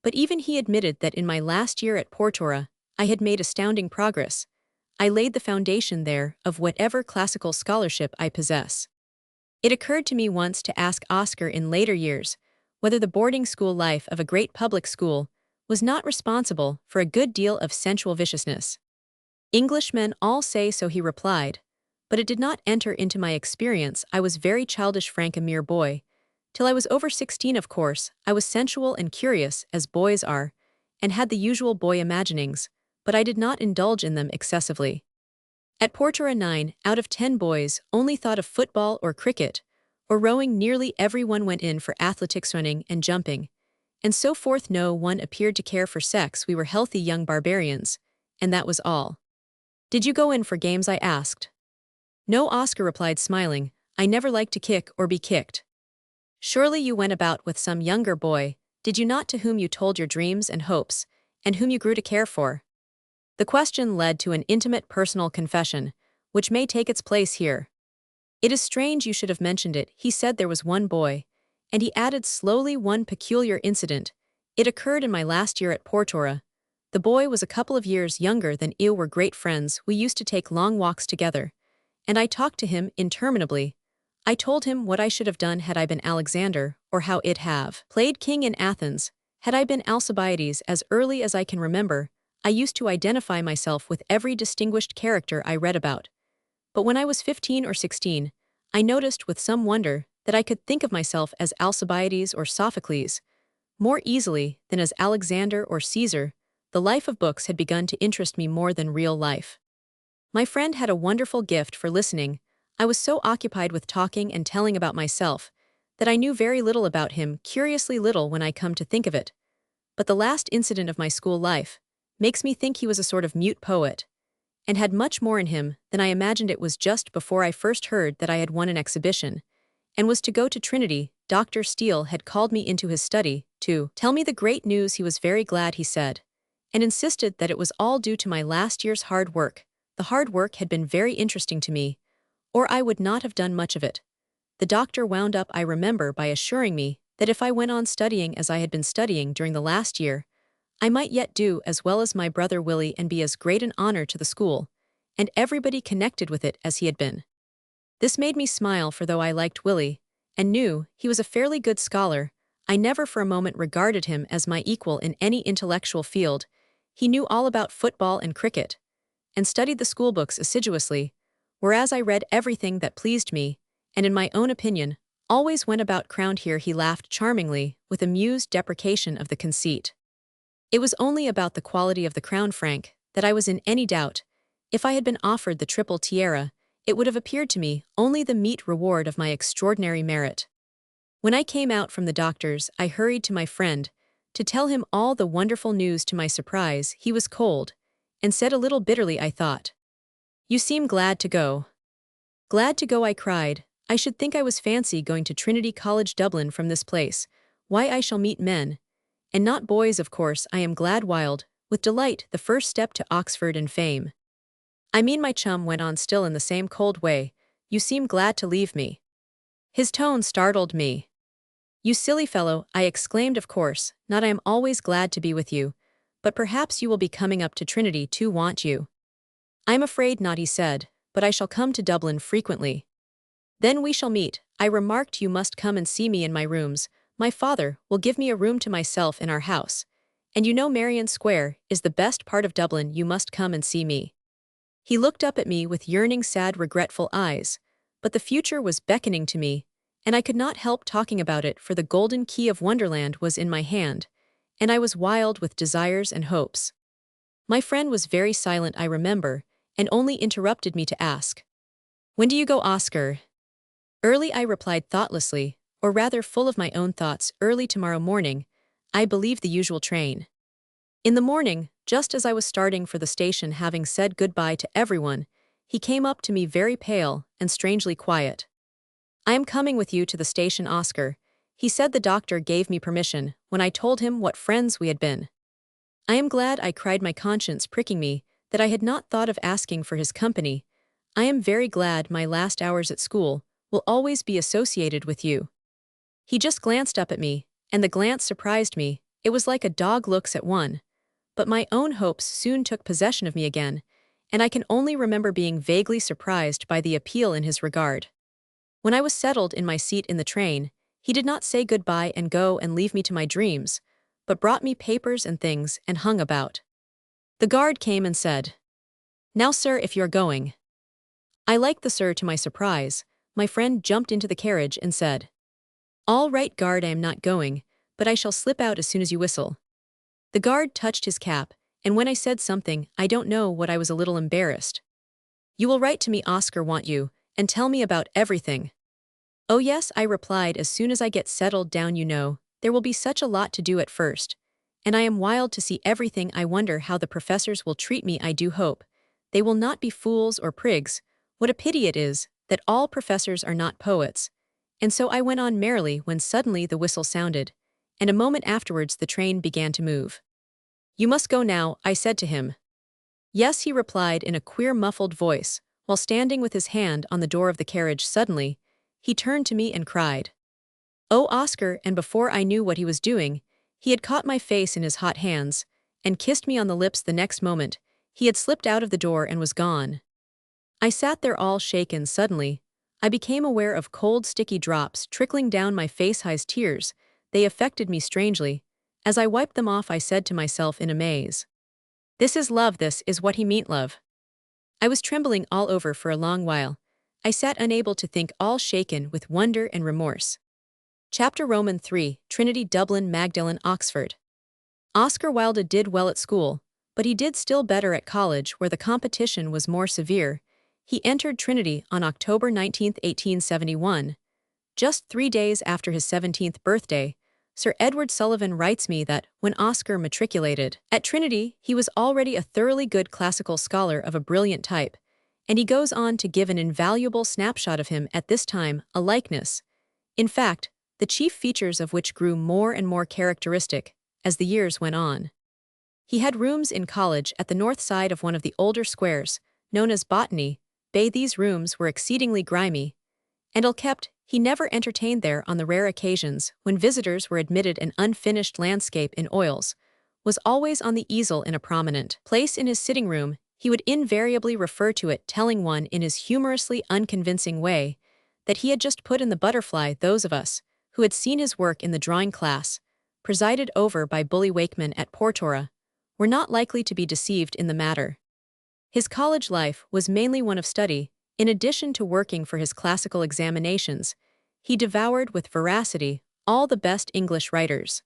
but even he admitted that in my last year at Portora, I had made astounding progress. I laid the foundation there of whatever classical scholarship I possess. It occurred to me once to ask Oscar in later years whether the boarding school life of a great public school was not responsible for a good deal of sensual viciousness. Englishmen all say so, he replied, but it did not enter into my experience. I was very childish, frank, a mere boy. Till I was over 16, of course, I was sensual and curious, as boys are, and had the usual boy imaginings, but I did not indulge in them excessively. At Portora, 9 out of 10 boys only thought of football or cricket, or rowing. Nearly everyone went in for athletics, running and jumping, and so forth. No one appeared to care for sex. We were healthy young barbarians, and that was all. Did you go in for games? I asked. No, Oscar replied, smiling. I never liked to kick or be kicked. Surely you went about with some younger boy, did you not, to whom you told your dreams and hopes, and whom you grew to care for? The question led to an intimate personal confession, which may take its place here. It is strange you should have mentioned it. He said there was one boy, and he added slowly, one peculiar incident. It occurred in my last year at Portora. The boy was a couple of years younger than I. Were great friends. We used to take long walks together, and I talked to him interminably. I told him what I should have done had I been Alexander, or how I'd have played king in Athens. Had I been Alcibiades, as early as I can remember, I used to identify myself with every distinguished character I read about. But when I was 15 or 16, I noticed with some wonder that I could think of myself as Alcibiades or Sophocles more easily than as Alexander or Caesar. The life of books had begun to interest me more than real life. My friend had a wonderful gift for listening. I was so occupied with talking and telling about myself that I knew very little about him, curiously little when I come to think of it. But the last incident of my school life makes me think he was a sort of mute poet, and had much more in him than I imagined. It was just before I first heard that I had won an exhibition, and was to go to Trinity. Dr. Steele had called me into his study to tell me the great news. He was very glad, he said, and insisted that it was all due to my last year's hard work. The hard work had been very interesting to me, or I would not have done much of it. The doctor wound up, I remember, by assuring me that if I went on studying as I had been studying during the last year, I might yet do as well as my brother Willie and be as great an honor to the school, and everybody connected with it, as he had been. This made me smile, for though I liked Willie, and knew he was a fairly good scholar, I never for a moment regarded him as my equal in any intellectual field. He knew all about football and cricket, and studied the schoolbooks assiduously, whereas I read everything that pleased me, and in my own opinion, always went about crowned. Here he laughed charmingly, with amused deprecation of the conceit. It was only about the quality of the crown, Frank, that I was in any doubt. If I had been offered the triple tiara, it would have appeared to me only the meet reward of my extraordinary merit. When I came out from the doctor's, I hurried to my friend to tell him all the wonderful news. To my surprise, he was cold, and said a little bitterly, I thought, "You seem glad to go." "Glad to go," I cried. "I should think I was fancy going to Trinity College, Dublin, from this place. Why, I shall meet men, and not boys, of course. I am glad, Wilde, with delight, the first step to Oxford and fame." "I mean," my chum went on still in the same cold way, "you seem glad to leave me." His tone startled me. "You silly fellow," I exclaimed, "of course not. I am always glad to be with you, but perhaps you will be coming up to Trinity too, won't you?" "I am afraid not," he said, "but I shall come to Dublin frequently." "Then we shall meet," I remarked. "You must come and see me in my rooms. My father will give me a room to myself in our house, and you know Merrion Square is the best part of Dublin. You must come and see me." He looked up at me with yearning, sad, regretful eyes, but the future was beckoning to me, and I could not help talking about it, for the golden key of Wonderland was in my hand, and I was wild with desires and hopes. My friend was very silent, I remember, and only interrupted me to ask, "When do you go, Oscar?" "Early," I replied thoughtlessly, or rather full of my own thoughts. "Early tomorrow morning, I believe, the usual train." In the morning, just as I was starting for the station, having said goodbye to everyone, he came up to me very pale and strangely quiet. "I am coming with you to the station, Oscar," he said. "The doctor gave me permission when I told him what friends we had been." "I am glad," I cried, my conscience pricking me, "that I had not thought of asking for his company. I am very glad. My last hours at school will always be associated with you." He just glanced up at me, and the glance surprised me. It was like a dog looks at one. But my own hopes soon took possession of me again, and I can only remember being vaguely surprised by the appeal in his regard. When I was settled in my seat in the train, He did not say goodbye and go and leave me to my dreams, but brought me papers and things and hung about. The guard came and said, "Now, sir, if you're going." I liked the sir to my surprise. My friend jumped into the carriage and said, "All right, guard, I am not going, but I shall slip out as soon as you whistle." The guard touched his cap, and when I said something, I don't know what, I was a little embarrassed. "You will write to me, Oscar, won't you, and tell me about everything?" "Oh yes," I replied, "as soon as I get settled down, you know. There will be such a lot to do at first. And I am wild to see everything. I wonder how the professors will treat me. I do hope they will not be fools or prigs. What a pity it is that all professors are not poets." And so I went on merrily when suddenly the whistle sounded, and a moment afterwards the train began to move. "You must go now," I said to him. "Yes," he replied in a queer muffled voice, while standing with his hand on the door of the carriage. Suddenly, he turned to me and cried, "Oh, Oscar," and before I knew what he was doing, he had caught my face in his hot hands, and kissed me on the lips. The next moment, he had slipped out of the door and was gone. I sat there all shaken. Suddenly, I became aware of cold sticky drops trickling down my face. His tears, they affected me strangely. As I wiped them off, I said to myself in amaze, "This is love, this is what he meant, love." I was trembling all over for a long while. I sat unable to think, all shaken with wonder and remorse. Chapter Roman 3, Trinity, Dublin, Magdalen, Oxford. Oscar Wilde did well at school, but he did still better at college, where the competition was more severe. He entered Trinity on October 19, 1871. Just 3 days after his 17th birthday, Sir Edward Sullivan writes me that, when Oscar matriculated at Trinity, he was already a thoroughly good classical scholar of a brilliant type, and he goes on to give an invaluable snapshot of him at this time, a likeness, in fact, the chief features of which grew more and more characteristic as the years went on. He had rooms in college at the north side of one of the older squares, known as Botany Bay. These rooms were exceedingly grimy and ill-kept. He never entertained there on the rare occasions when visitors were admitted. An unfinished landscape in oils was always on the easel in a prominent place in his sitting room. He would invariably refer to it, telling one in his humorously unconvincing way that he had just put in the butterfly. Those of us who had seen his work in the drawing class, presided over by Bully Wakeman at Portora, were not likely to be deceived in the matter. His college life was mainly one of study. In addition to working for his classical examinations, he devoured with voracity all the best English writers.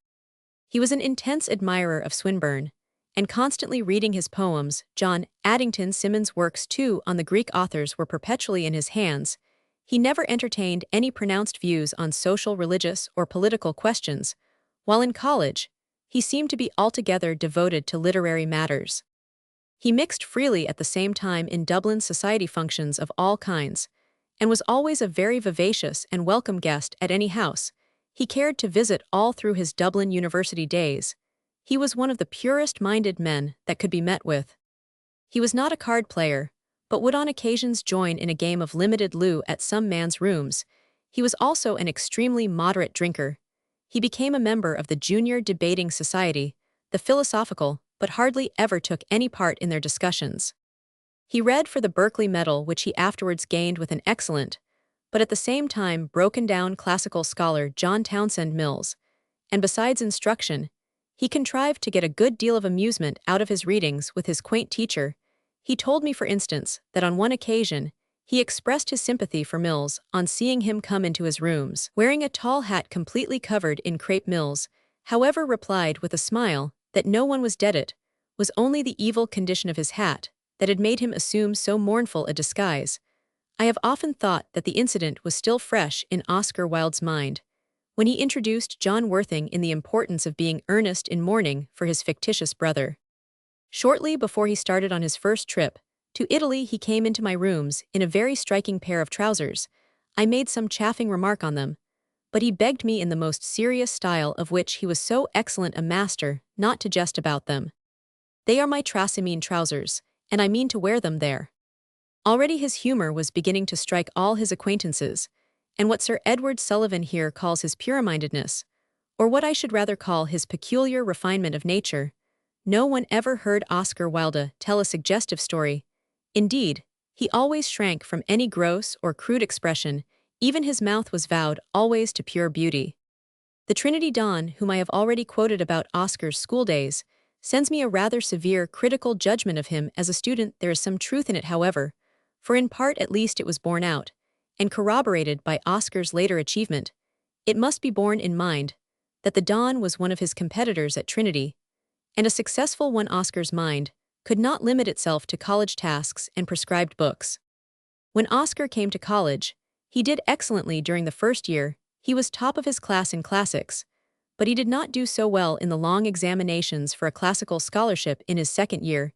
He was an intense admirer of Swinburne, and constantly reading his poems. John Addington Symonds' works, too, on the Greek authors were perpetually in his hands. He never entertained any pronounced views on social, religious, or political questions. While in college, he seemed to be altogether devoted to literary matters. He mixed freely at the same time in Dublin society functions of all kinds, and was always a very vivacious and welcome guest at any house he cared to visit. All through his Dublin University days, he was one of the purest-minded men that could be met with. He was not a card player, but would on occasions join in a game of limited loo at some man's rooms. He was also an extremely moderate drinker. He became a member of the Junior Debating Society, the philosophical, but hardly ever took any part in their discussions. He read for the Berkeley Medal, which he afterwards gained with an excellent, but at the same time broken-down classical scholar, John Townsend Mills, and besides instruction, he contrived to get a good deal of amusement out of his readings with his quaint teacher. He told me, for instance, that on one occasion, he expressed his sympathy for Mills on seeing him come into his rooms wearing a tall hat completely covered in crepe. Mills, however, replied with a smile that no one was dead. It was only the evil condition of his hat that had made him assume so mournful a disguise. I have often thought that the incident was still fresh in Oscar Wilde's mind when he introduced John Worthing in the importance of being earnest in mourning for his fictitious brother. Shortly before he started on his first trip to Italy, he came into my rooms in a very striking pair of trousers. I made some chaffing remark on them, but he begged me in the most serious style, of which he was so excellent a master, not to jest about them. "They are my Trasimene trousers, and I mean to wear them there." Already his humor was beginning to strike all his acquaintances, and what Sir Edward Sullivan here calls his pure-mindedness, or what I should rather call his peculiar refinement of nature. No one ever heard Oscar Wilde tell a suggestive story. Indeed, he always shrank from any gross or crude expression, Even his mouth was vowed always to pure beauty. The Trinity Don, whom I have already quoted about Oscar's school days, sends me a rather severe critical judgment of him as a student. There is some truth in it, however, for in part at least it was borne out, and corroborated by Oscar's later achievement. It must be borne in mind that the Don was one of his competitors at Trinity, and a successful one. Oscar's mind could not limit itself to college tasks and prescribed books. When Oscar came to college, he did excellently during the first year. He was top of his class in classics, but he did not do so well in the long examinations for a classical scholarship in his second year.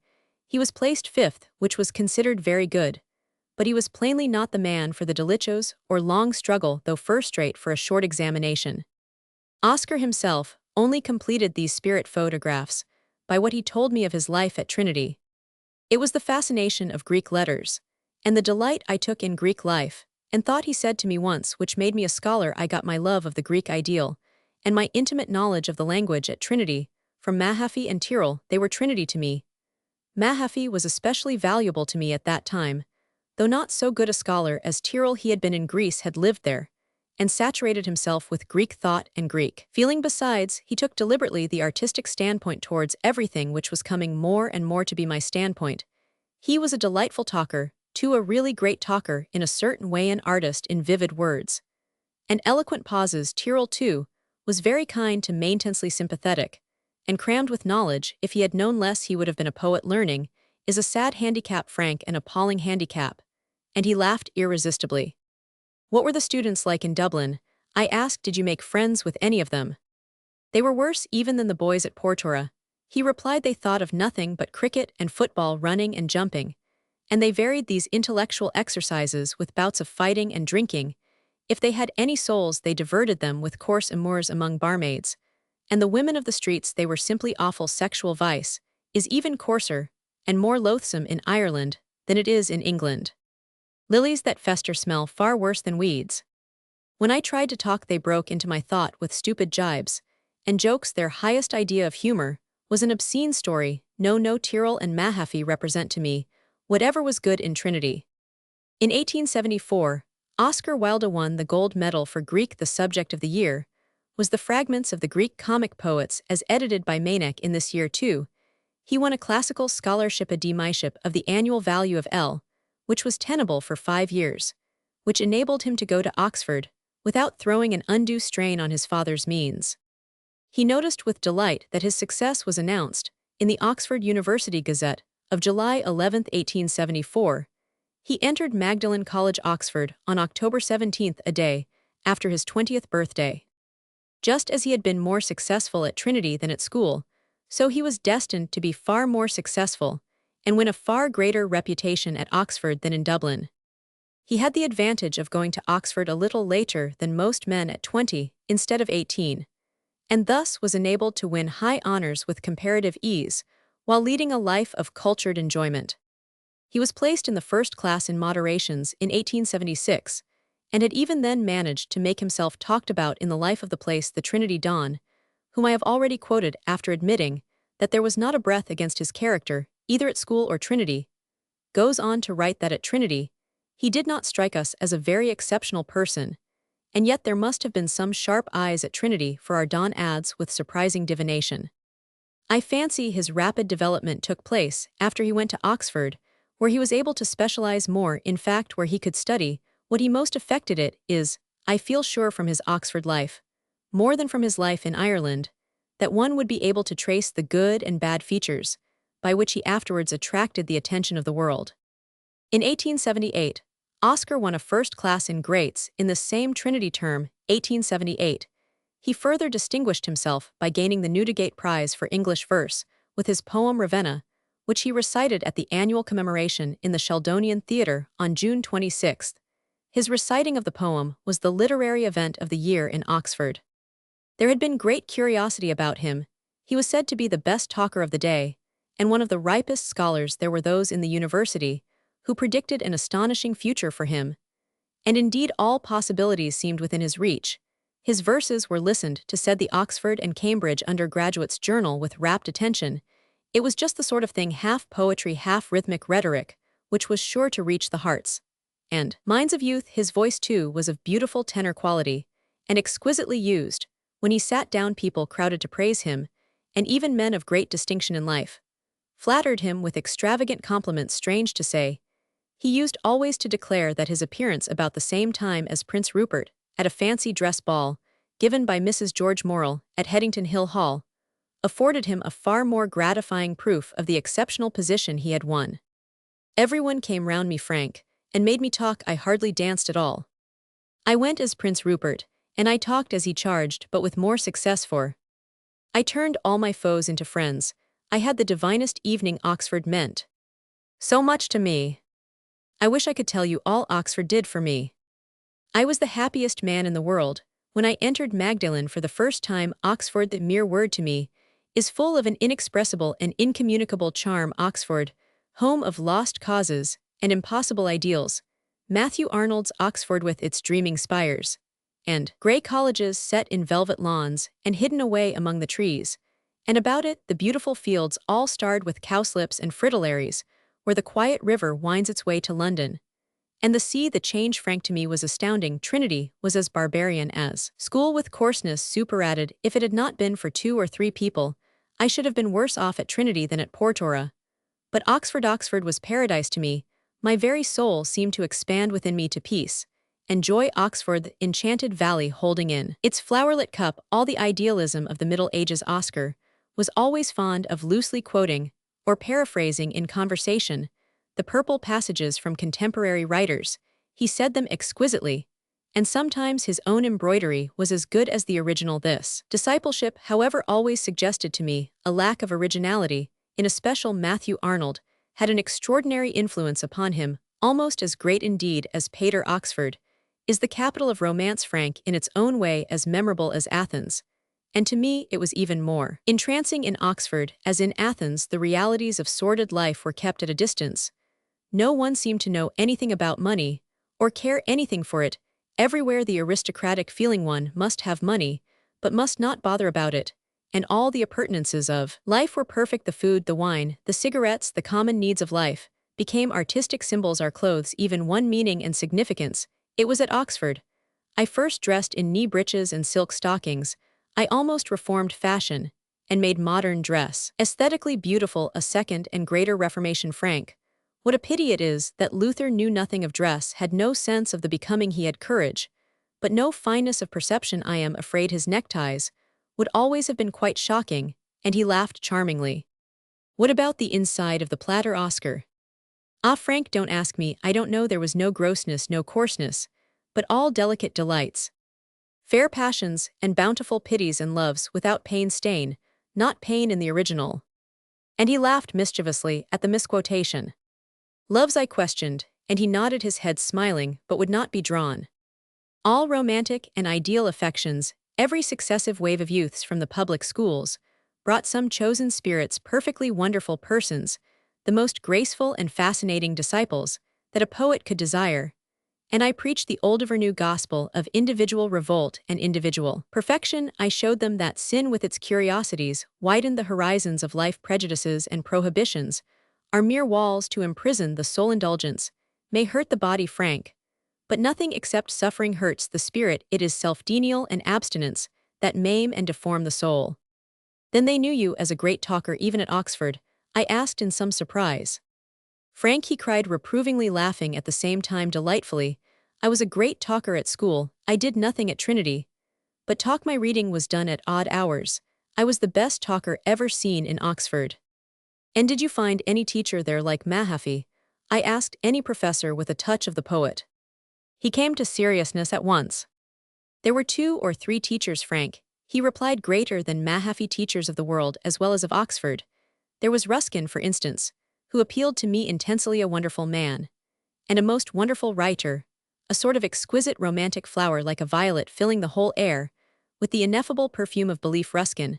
He was placed fifth, which was considered very good, but he was plainly not the man for the delichos or long struggle, though first-rate for a short examination. Oscar himself only completed these spirit photographs by what he told me of his life at Trinity. It was the fascination of Greek letters, and the delight I took in Greek life, and thought he said to me once, which made me a scholar. I got my love of the Greek ideal, and my intimate knowledge of the language at Trinity, from Mahaffy and Tyrrell. They were Trinity to me. Mahaffy was especially valuable to me at that time, though not so good a scholar as Tyrrell. He had been in Greece, had lived there, and saturated himself with Greek thought and Greek feeling. Besides, he took deliberately the artistic standpoint towards everything, which was coming more and more to be my standpoint. He was a delightful talker, too, a really great talker in a certain way, an artist in vivid words and eloquent pauses. Tyrrell, too, was very kind to me, intensely sympathetic, and crammed with knowledge. If he had known less, he would have been a poet. Learning is a sad handicap, frank and appalling handicap, and he laughed irresistibly. What were the students like in Dublin? I asked. Did you make friends with any of them? They were worse even than the boys at Portora. He replied they thought of nothing but cricket and football, running and jumping, and they varied these intellectual exercises with bouts of fighting and drinking. If they had any souls, they diverted them with coarse amours among barmaids, and the women of the streets. They were simply awful. Sexual vice is even coarser and more loathsome in Ireland than it is in England. Lilies that fester smell far worse than weeds. When I tried to talk, they broke into my thought with stupid jibes and jokes. Their highest idea of humor was an obscene story. No, Tyrrell and Mahaffy represent to me whatever was good in Trinity. In 1874, Oscar Wilde won the gold medal for Greek. The subject of the year was the fragments of the Greek comic poets as edited by Manek. In this year, too, he won a classical scholarship, a demyship of the annual value of L, which was tenable for 5 years, which enabled him to go to Oxford without throwing an undue strain on his father's means. He noticed with delight that his success was announced in the Oxford University Gazette of July 11, 1874. He entered Magdalen College, Oxford, on October 17, a day after his 20th birthday. Just as he had been more successful at Trinity than at school, so he was destined to be far more successful and win a far greater reputation at Oxford than in Dublin. He had the advantage of going to Oxford a little later than most men, at 20 instead of 18, and thus was enabled to win high honors with comparative ease while leading a life of cultured enjoyment. He was placed in the first class in moderations in 1876, and had even then managed to make himself talked about in the life of the place. The Trinity Don, whom I have already quoted, after admitting that there was not a breath against his character, either at school or Trinity, goes on to write that at Trinity, he did not strike us as a very exceptional person, and yet there must have been some sharp eyes at Trinity for our Don. Adds with surprising divination. I fancy his rapid development took place after he went to Oxford, where he was able to specialize more. In fact, where he could study what he most affected. It is, I feel sure, from his Oxford life, more than from his life in Ireland, that one would be able to trace the good and bad features by which he afterwards attracted the attention of the world. In 1878, Oscar won a first class in Greats in the same Trinity term, 1878. He further distinguished himself by gaining the Newdigate Prize for English verse with his poem Ravenna, which he recited at the annual commemoration in the Sheldonian Theatre on June 26. His reciting of the poem was the literary event of the year in Oxford. There had been great curiosity about him. He was said to be the best talker of the day, and one of the ripest scholars. There were those in the university who predicted an astonishing future for him, and indeed all possibilities seemed within his reach. His verses were listened to, said the Oxford and Cambridge Undergraduates' Journal, with rapt attention. It was just the sort of thing, half poetry, half rhythmic rhetoric, which was sure to reach the hearts and minds of youth. His voice too was of beautiful tenor quality, and exquisitely used. When he sat down, people crowded to praise him, and even men of great distinction in life flattered him with extravagant compliments. Strange to say, he used always to declare that his appearance about the same time as Prince Rupert, at a fancy dress ball, given by Mrs. George Morrel, at Headington Hill Hall, afforded him a far more gratifying proof of the exceptional position he had won. Everyone came round me frank, and made me talk. I hardly danced at all. I went as Prince Rupert, and I talked as he charged, but with more success, for I turned all my foes into friends. I had the divinest evening. Oxford meant so much to me. I wish I could tell you all Oxford did for me. I was the happiest man in the world when I entered Magdalen for the first time. Oxford, the mere word to me, is full of an inexpressible and incommunicable charm. Oxford, home of lost causes and impossible ideals. Matthew Arnold's Oxford, with its dreaming spires and grey colleges set in velvet lawns and hidden away among the trees, and about it the beautiful fields all starred with cowslips and fritillaries, where the quiet river winds its way to London. And the sea. The change frank to me was astounding. Trinity was as barbarian as school, with coarseness superadded. If it had not been for 2 or 3 people, I should have been worse off at Trinity than at Portora. But Oxford was paradise to me. My very soul seemed to expand within me to peace and joy. Oxford, the enchanted valley, holding in its flowerlit cup all the idealism of the Middle Ages. Oscar was always fond of loosely quoting or paraphrasing in conversation the purple passages from contemporary writers. He said them exquisitely, and sometimes his own embroidery was as good as the original. This discipleship, however, always suggested to me a lack of originality. In especial, Matthew Arnold had an extraordinary influence upon him, almost as great indeed as Pater. Oxford is the capital of romance, frank in its own way, as memorable as Athens. And to me it was even more entrancing in Oxford, as in Athens the realities of sordid life were kept at a distance. No one seemed to know anything about money, or care anything for it. Everywhere the aristocratic feeling: one must have money, but must not bother about it, and all the appurtenances of life were perfect. The food, the wine, the cigarettes, the common needs of life, became artistic symbols. Our clothes even won meaning and significance. It was at Oxford I first dressed in knee breeches and silk stockings. I almost reformed fashion, and made modern dress aesthetically beautiful. A second and greater reformation. Frank, what a pity it is that Luther knew nothing of dress, had no sense of the becoming. He had courage, but no fineness of perception. I am afraid his neckties would always have been quite shocking, and he laughed charmingly. What about the inside of the platter, Oscar? Ah, Frank, don't ask me. I don't know. There was no grossness, no coarseness, but all delicate delights, fair passions, and bountiful pities and loves, without pain stain, not pain in the original. And he laughed mischievously at the misquotation. Loves, I questioned, and he nodded his head, smiling, but would not be drawn. All romantic and ideal affections, every successive wave of youths from the public schools, brought some chosen spirits, perfectly wonderful persons, the most graceful and fascinating disciples that a poet could desire. And I preached the old or new gospel of individual revolt and individual perfection. I showed them that sin with its curiosities widened the horizons of life. Prejudices and prohibitions are mere walls to imprison the soul. Indulgence may hurt the body, Frank, but nothing except suffering hurts the spirit. It is self-denial and abstinence that maim and deform the soul. Then they knew you as a great talker even at Oxford? I asked in some surprise. Frank, he cried reprovingly, laughing at the same time delightfully. I was a great talker at school. I did nothing at Trinity but talk. My reading was done at odd hours. I was the best talker ever seen in Oxford. And did you find any teacher there like Mahaffy? I asked. Any professor with a touch of the poet. He came to seriousness at once. There were 2 or 3 teachers, Frank, he replied, greater than Mahaffy teachers of the world as well as of Oxford. There was Ruskin, for instance, who appealed to me intensely, a wonderful man, and a most wonderful writer, a sort of exquisite romantic flower like a violet filling the whole air with the ineffable perfume of belief. Ruskin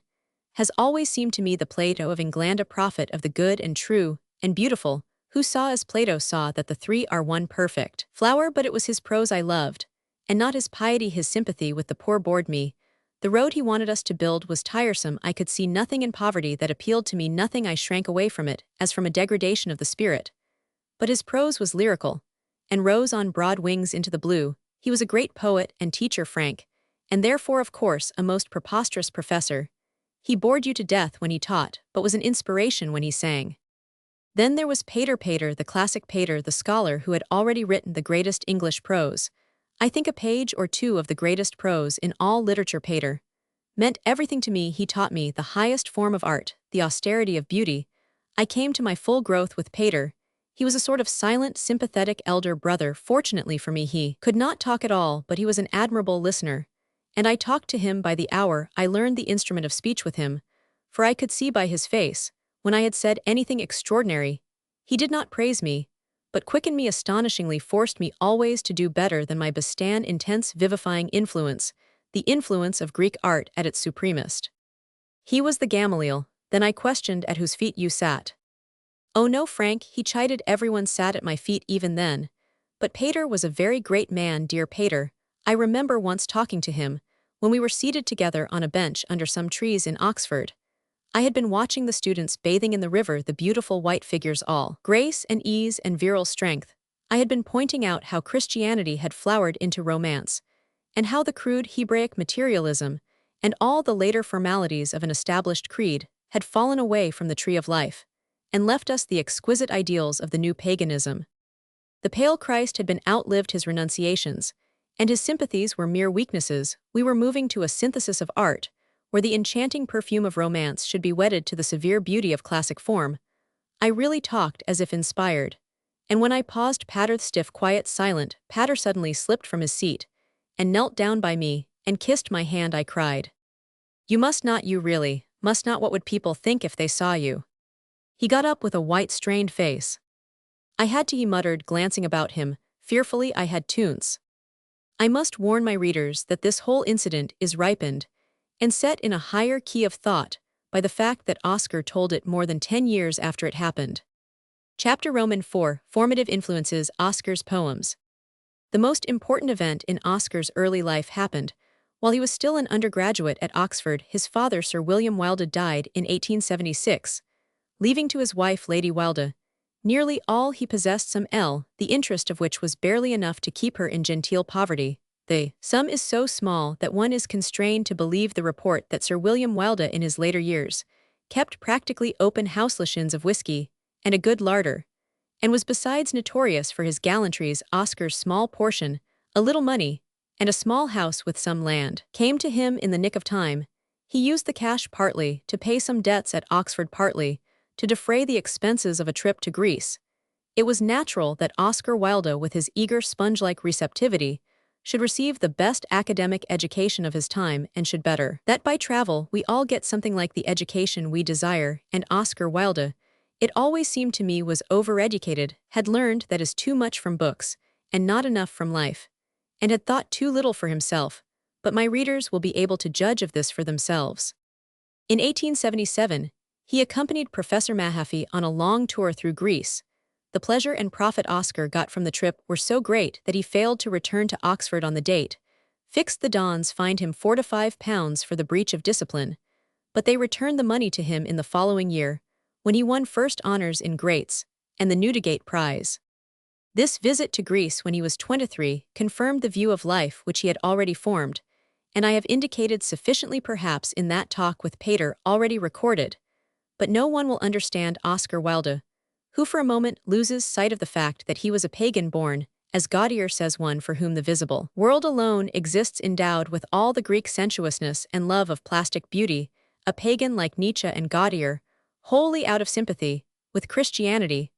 has always seemed to me the Plato of England, a prophet of the good and true and beautiful, who saw as Plato saw that the 3 are one perfect flower. But it was his prose I loved, and not his piety. His sympathy with the poor bored me. The road he wanted us to build was tiresome. I could see nothing in poverty that appealed to me, nothing. I shrank away from it, as from a degradation of the spirit. But his prose was lyrical, and rose on broad wings into the blue. He was a great poet and teacher, Frank, and therefore, of course, a most preposterous professor. He bored you to death when he taught, but was an inspiration when he sang. Then there was Pater, the classic Pater, the scholar who had already written the greatest English prose. I think a page or two of the greatest prose in all literature. Pater meant everything to me. He taught me the highest form of art, the austerity of beauty. I came to my full growth with Pater. He was a sort of silent, sympathetic elder brother. Fortunately for me, he could not talk at all, but he was an admirable listener. And I talked to him by the hour. I learned the instrument of speech with him, for I could see by his face, when I had said anything extraordinary. He did not praise me, but quickened me astonishingly, forced me always to do better than my bestand intense vivifying influence, the influence of Greek art at its supremest. He was the Gamaliel. Then I questioned at whose feet you sat. Oh no, Frank, he chided, everyone sat at my feet even then. But Pater was a very great man, dear Pater. I remember once talking to him, when we were seated together on a bench under some trees in Oxford. I had been watching the students bathing in the river, the beautiful white figures, all grace and ease and virile strength. I had been pointing out how Christianity had flowered into romance, and how the crude Hebraic materialism, and all the later formalities of an established creed, had fallen away from the tree of life, and left us the exquisite ideals of the new paganism. The pale Christ had been outlived his renunciations, and his sympathies were mere weaknesses. We were moving to a synthesis of art, where the enchanting perfume of romance should be wedded to the severe beauty of classic form. I really talked as if inspired. And when I paused, Pater, stiff, quiet, silent, Pater suddenly slipped from his seat, and knelt down by me, and kissed my hand. I cried, "You must not, you really, must not. What would people think if they saw you?" He got up with a white, strained face. "I had to," he muttered, glancing about him, fearfully. "I had to. I must warn my readers that this whole incident is ripened and set in a higher key of thought by the fact that Oscar told it more than 10 years after it happened." Chapter Roman 4, Formative Influences. Oscar's poems. The most important event in Oscar's early life happened while he was still an undergraduate at Oxford. His father, Sir William Wilde, died in 1876, leaving to his wife, Lady Wilde, nearly all he possessed, the interest of which was barely enough to keep her in genteel poverty. The sum is so small that one is constrained to believe the report that Sir William Wilde in his later years kept practically open house-lations of whiskey and a good larder, and was besides notorious for his gallantries. Oscar's small portion, a little money, and a small house with some land, came to him in the nick of time. He used the cash partly to pay some debts at Oxford, partly to defray the expenses of a trip to Greece. It was natural that Oscar Wilde, with his eager sponge-like receptivity, should receive the best academic education of his time, and should better that by travel we all get something like the education we desire. And Oscar Wilde, it always seemed to me, was overeducated, had learned that is too much from books, and not enough from life, and had thought too little for himself. But my readers will be able to judge of this for themselves. In 1877, he accompanied Professor Mahaffy on a long tour through Greece. The pleasure and profit Oscar got from the trip were so great that he failed to return to Oxford on the date fixed. The Dons fined him £4 to £5 for the breach of discipline, but they returned the money to him in the following year, when he won first honours in Greats and the Newdigate Prize. This visit to Greece when he was 23 confirmed the view of life which he had already formed, and I have indicated sufficiently perhaps in that talk with Pater already recorded. But no one will understand Oscar Wilde who for a moment loses sight of the fact that he was a pagan born, as Gaudier says, one for whom the visible world alone exists, endowed with all the Greek sensuousness and love of plastic beauty, a pagan like Nietzsche and Gaudier, wholly out of sympathy with Christianity,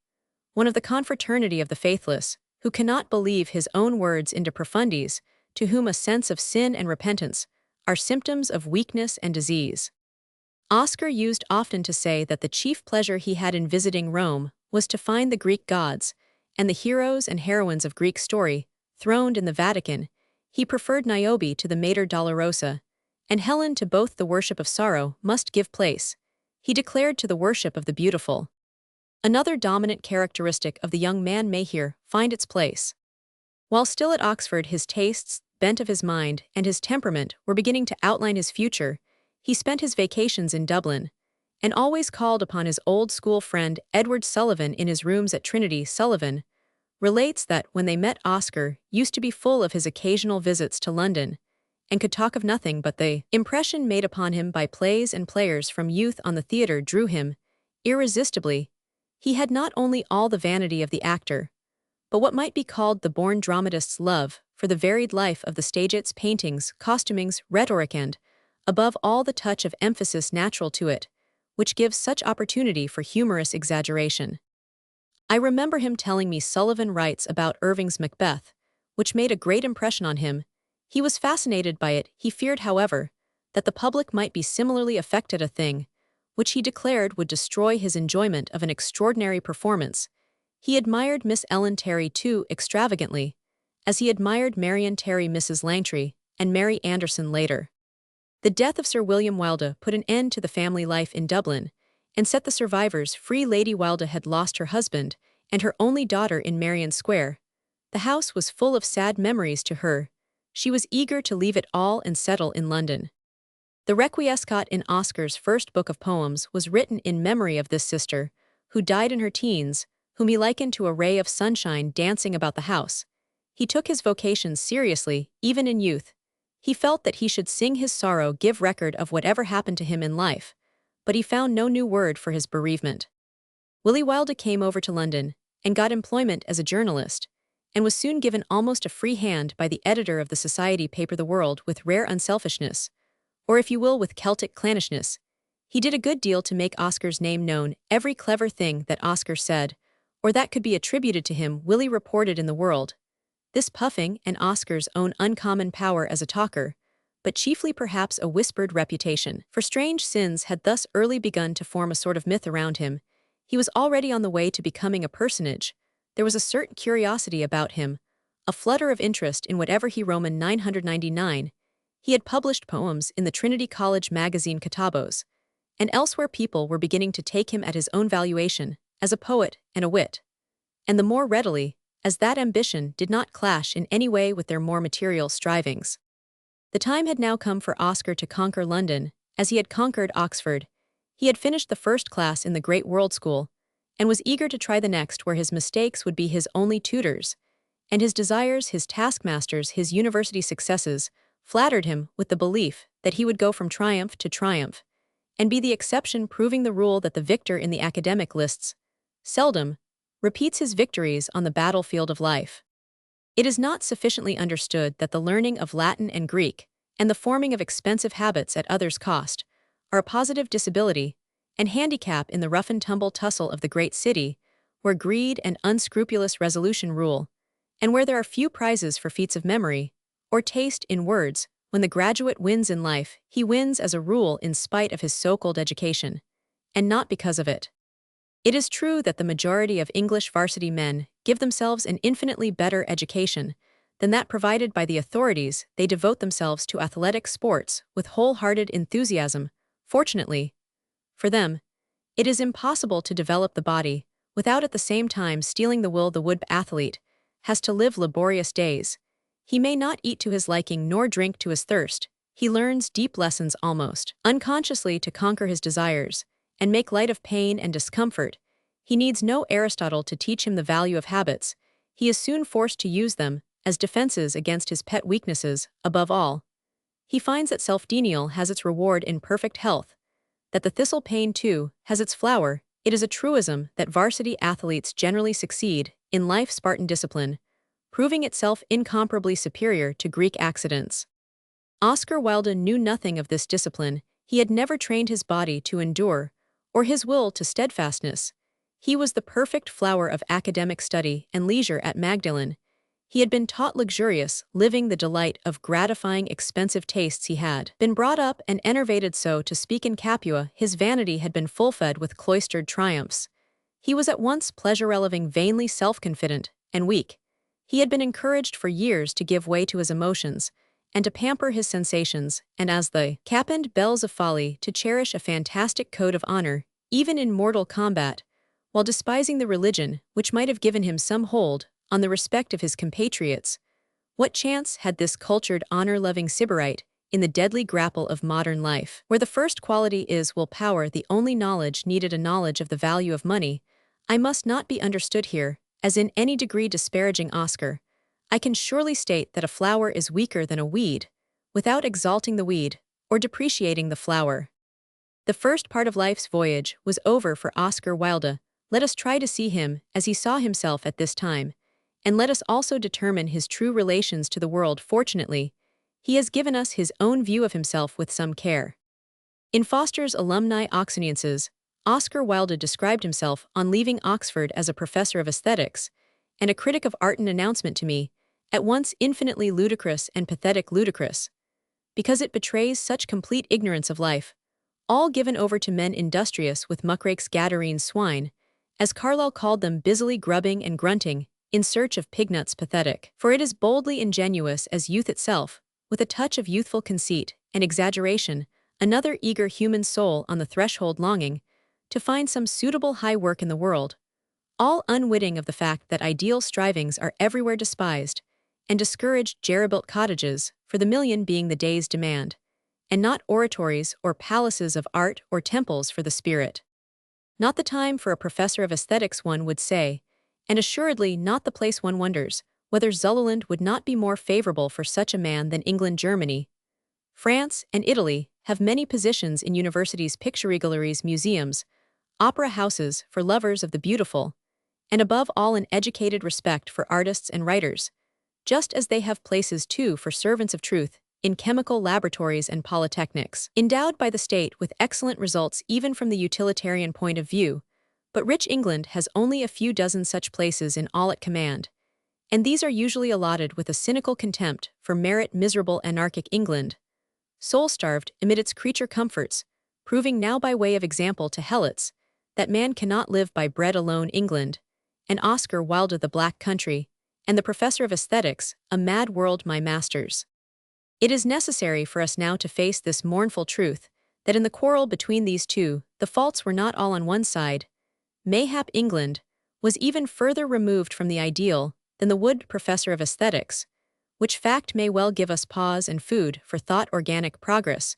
one of the confraternity of the faithless, who cannot believe his own words into profundities, to whom a sense of sin and repentance are symptoms of weakness and disease. Oscar used often to say that the chief pleasure he had in visiting Rome was to find the Greek gods, and the heroes and heroines of Greek story, throned in the Vatican. He preferred Niobe to the Mater Dolorosa, and Helen to both. The worship of sorrow must give place, he declared, to the worship of the beautiful. Another dominant characteristic of the young man may here find its place. While still at Oxford, his tastes, bent of his mind, and his temperament were beginning to outline his future. He spent his vacations in Dublin, and always called upon his old school friend Edward Sullivan in his rooms at Trinity. Sullivan relates that when they met, Oscar used to be full of his occasional visits to London and could talk of nothing but the impression made upon him by plays and players from youth on the theatre drew him irresistibly. He had not only all the vanity of the actor, but what might be called the born dramatist's love for the varied life of the stage, its paintings, costumings, rhetoric, and, above all, the touch of emphasis natural to it, which gives such opportunity for humorous exaggeration. I remember him telling me Sullivan writes about Irving's Macbeth, which made a great impression on him. He was fascinated by it. He feared, however, that the public might be similarly affected, a thing which he declared would destroy his enjoyment of an extraordinary performance. He admired Miss Ellen Terry too extravagantly, as he admired Marion Terry, Mrs. Langtry, and Mary Anderson later. The death of Sir William Wilde put an end to the family life in Dublin and set the survivors free. Lady Wilde had lost her husband and her only daughter in Merrion Square. The house was full of sad memories to her. She was eager to leave it all and settle in London. The Requiescat in Oscar's first book of poems was written in memory of this sister, who died in her teens, whom he likened to a ray of sunshine dancing about the house. He took his vocation seriously, even in youth. He felt that he should sing his sorrow, give record of whatever happened to him in life, but he found no new word for his bereavement. Willie Wilde came over to London and got employment as a journalist, and was soon given almost a free hand by the editor of the society paper The World. With rare unselfishness, or if you will, with Celtic clannishness, he did a good deal to make Oscar's name known. Every clever thing that Oscar said, or that could be attributed to him, Willie reported in The World. This puffing and Oscar's own uncommon power as a talker, but chiefly perhaps a whispered reputation for strange sins, had thus early begun to form a sort of myth around him. He was already on the way to becoming a personage. There was a certain curiosity about him, a flutter of interest in whatever he Roman 999. He had published poems in the Trinity College magazine Catabos, and elsewhere people were beginning to take him at his own valuation, as a poet and a wit. And the more readily, as that ambition did not clash in any way with their more material strivings. The time had now come for Oscar to conquer London, as he had conquered Oxford. He had finished the first class in the great world school, and was eager to try the next, where his mistakes would be his only tutors, and his desires his taskmasters. His university successes flattered him with the belief that he would go from triumph to triumph, and be the exception, proving the rule that the victor in the academic lists seldom repeats his victories on the battlefield of life. It is not sufficiently understood that the learning of Latin and Greek, and the forming of expensive habits at others' cost, are a positive disability and handicap in the rough-and-tumble tussle of the great city, where greed and unscrupulous resolution rule, and where there are few prizes for feats of memory or taste in words. When the graduate wins in life, he wins as a rule in spite of his so-called education, and not because of it. It is true that the majority of English varsity men give themselves an infinitely better education than that provided by the authorities. They devote themselves to athletic sports with wholehearted enthusiasm. Fortunately for them, it is impossible to develop the body without at the same time steeling the will. The wood athlete has to live laborious days. He may not eat to his liking nor drink to his thirst. He learns deep lessons almost unconsciously to conquer his desires and make light of pain and discomfort. He needs no Aristotle to teach him the value of habits. He is soon forced to use them as defenses against his pet weaknesses. Above all, he finds that self-denial has its reward in perfect health, that the thistle pain too has its flower. It is a truism that varsity athletes generally succeed in life. Spartan discipline, proving itself incomparably superior to Greek accidents. Oscar Wilde knew nothing of this discipline. He had never trained his body to endure, or his will to steadfastness. He was the perfect flower of academic study and leisure at Magdalen. He had been taught luxurious living, the delight of gratifying expensive tastes. He had been brought up and enervated, so to speak, in Capua. His vanity had been full-fed with cloistered triumphs. He was at once pleasure-loving, vainly self-confident, and weak. He had been encouraged for years to give way to his emotions, and to pamper his sensations, and as the captained bells of folly, to cherish a fantastic code of honor, even in mortal combat, while despising the religion which might have given him some hold on the respect of his compatriots. What chance had this cultured, honor-loving sybarite in the deadly grapple of modern life, where the first quality is will power, the only knowledge needed a knowledge of the value of money? I must not be understood here as in any degree disparaging Oscar, I can surely state that a flower is weaker than a weed, without exalting the weed or depreciating the flower. The first part of life's voyage was over for Oscar Wilde. Let us try to see him as he saw himself at this time, and let us also determine his true relations to the world. Fortunately, he has given us his own view of himself with some care. In Foster's Alumni Oxoniences, Oscar Wilde described himself on leaving Oxford as a professor of aesthetics and a critic of art. An announcement to me, at once infinitely ludicrous and pathetic. Ludicrous, because it betrays such complete ignorance of life, all given over to men industrious with muckrake's Gadarene swine, as Carlyle called them, busily grubbing and grunting, in search of pignuts. Pathetic, for it is boldly ingenuous as youth itself, with a touch of youthful conceit and exaggeration, another eager human soul on the threshold longing to find some suitable high work in the world, all unwitting of the fact that ideal strivings are everywhere despised and discouraged. Jerry-built cottages, for the million being the day's demand, and not oratories or palaces of art or temples for the spirit. Not the time for a professor of aesthetics, one would say, and assuredly not the place. One wonders whether Zululand would not be more favorable for such a man than England. Germany, France, and Italy have many positions in universities, picture galleries, museums, opera houses for lovers of the beautiful, and above all an educated respect for artists and writers, just as they have places too for servants of truth in chemical laboratories and polytechnics, endowed by the state with excellent results even from the utilitarian point of view. But rich England has only a few dozen such places in all at command, and these are usually allotted with a cynical contempt for merit. Miserable anarchic England, soul-starved amid its creature comforts, proving now by way of example to helots that man cannot live by bread alone. England, and Oscar Wilde, the black country, and the professor of aesthetics, a mad world. My masters, it is necessary for us now to face this mournful truth, that in the quarrel between these two, the faults were not all on one side. Mayhap England was even further removed from the ideal than the would professor of aesthetics, which fact may well give us pause and food for thought. Organic progress,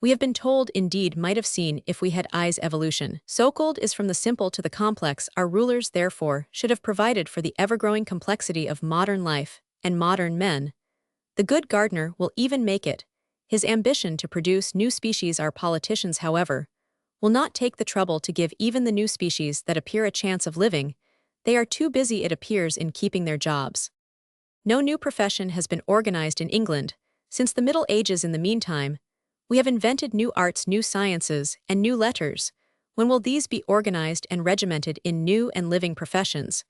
we have been told, indeed might have seen if we had eyes. Evolution, so-called, is from the simple to the complex. Our rulers, therefore, should have provided for the ever-growing complexity of modern life and modern men. The good gardener will even make it his ambition to produce new species. Our politicians, however, will not take the trouble to give even the new species that appear a chance of living. They are too busy, it appears, in keeping their jobs. No new profession has been organized in England since the Middle Ages. In the meantime, we have invented new arts, new sciences, and new letters. When will these be organized and regimented in new and living professions,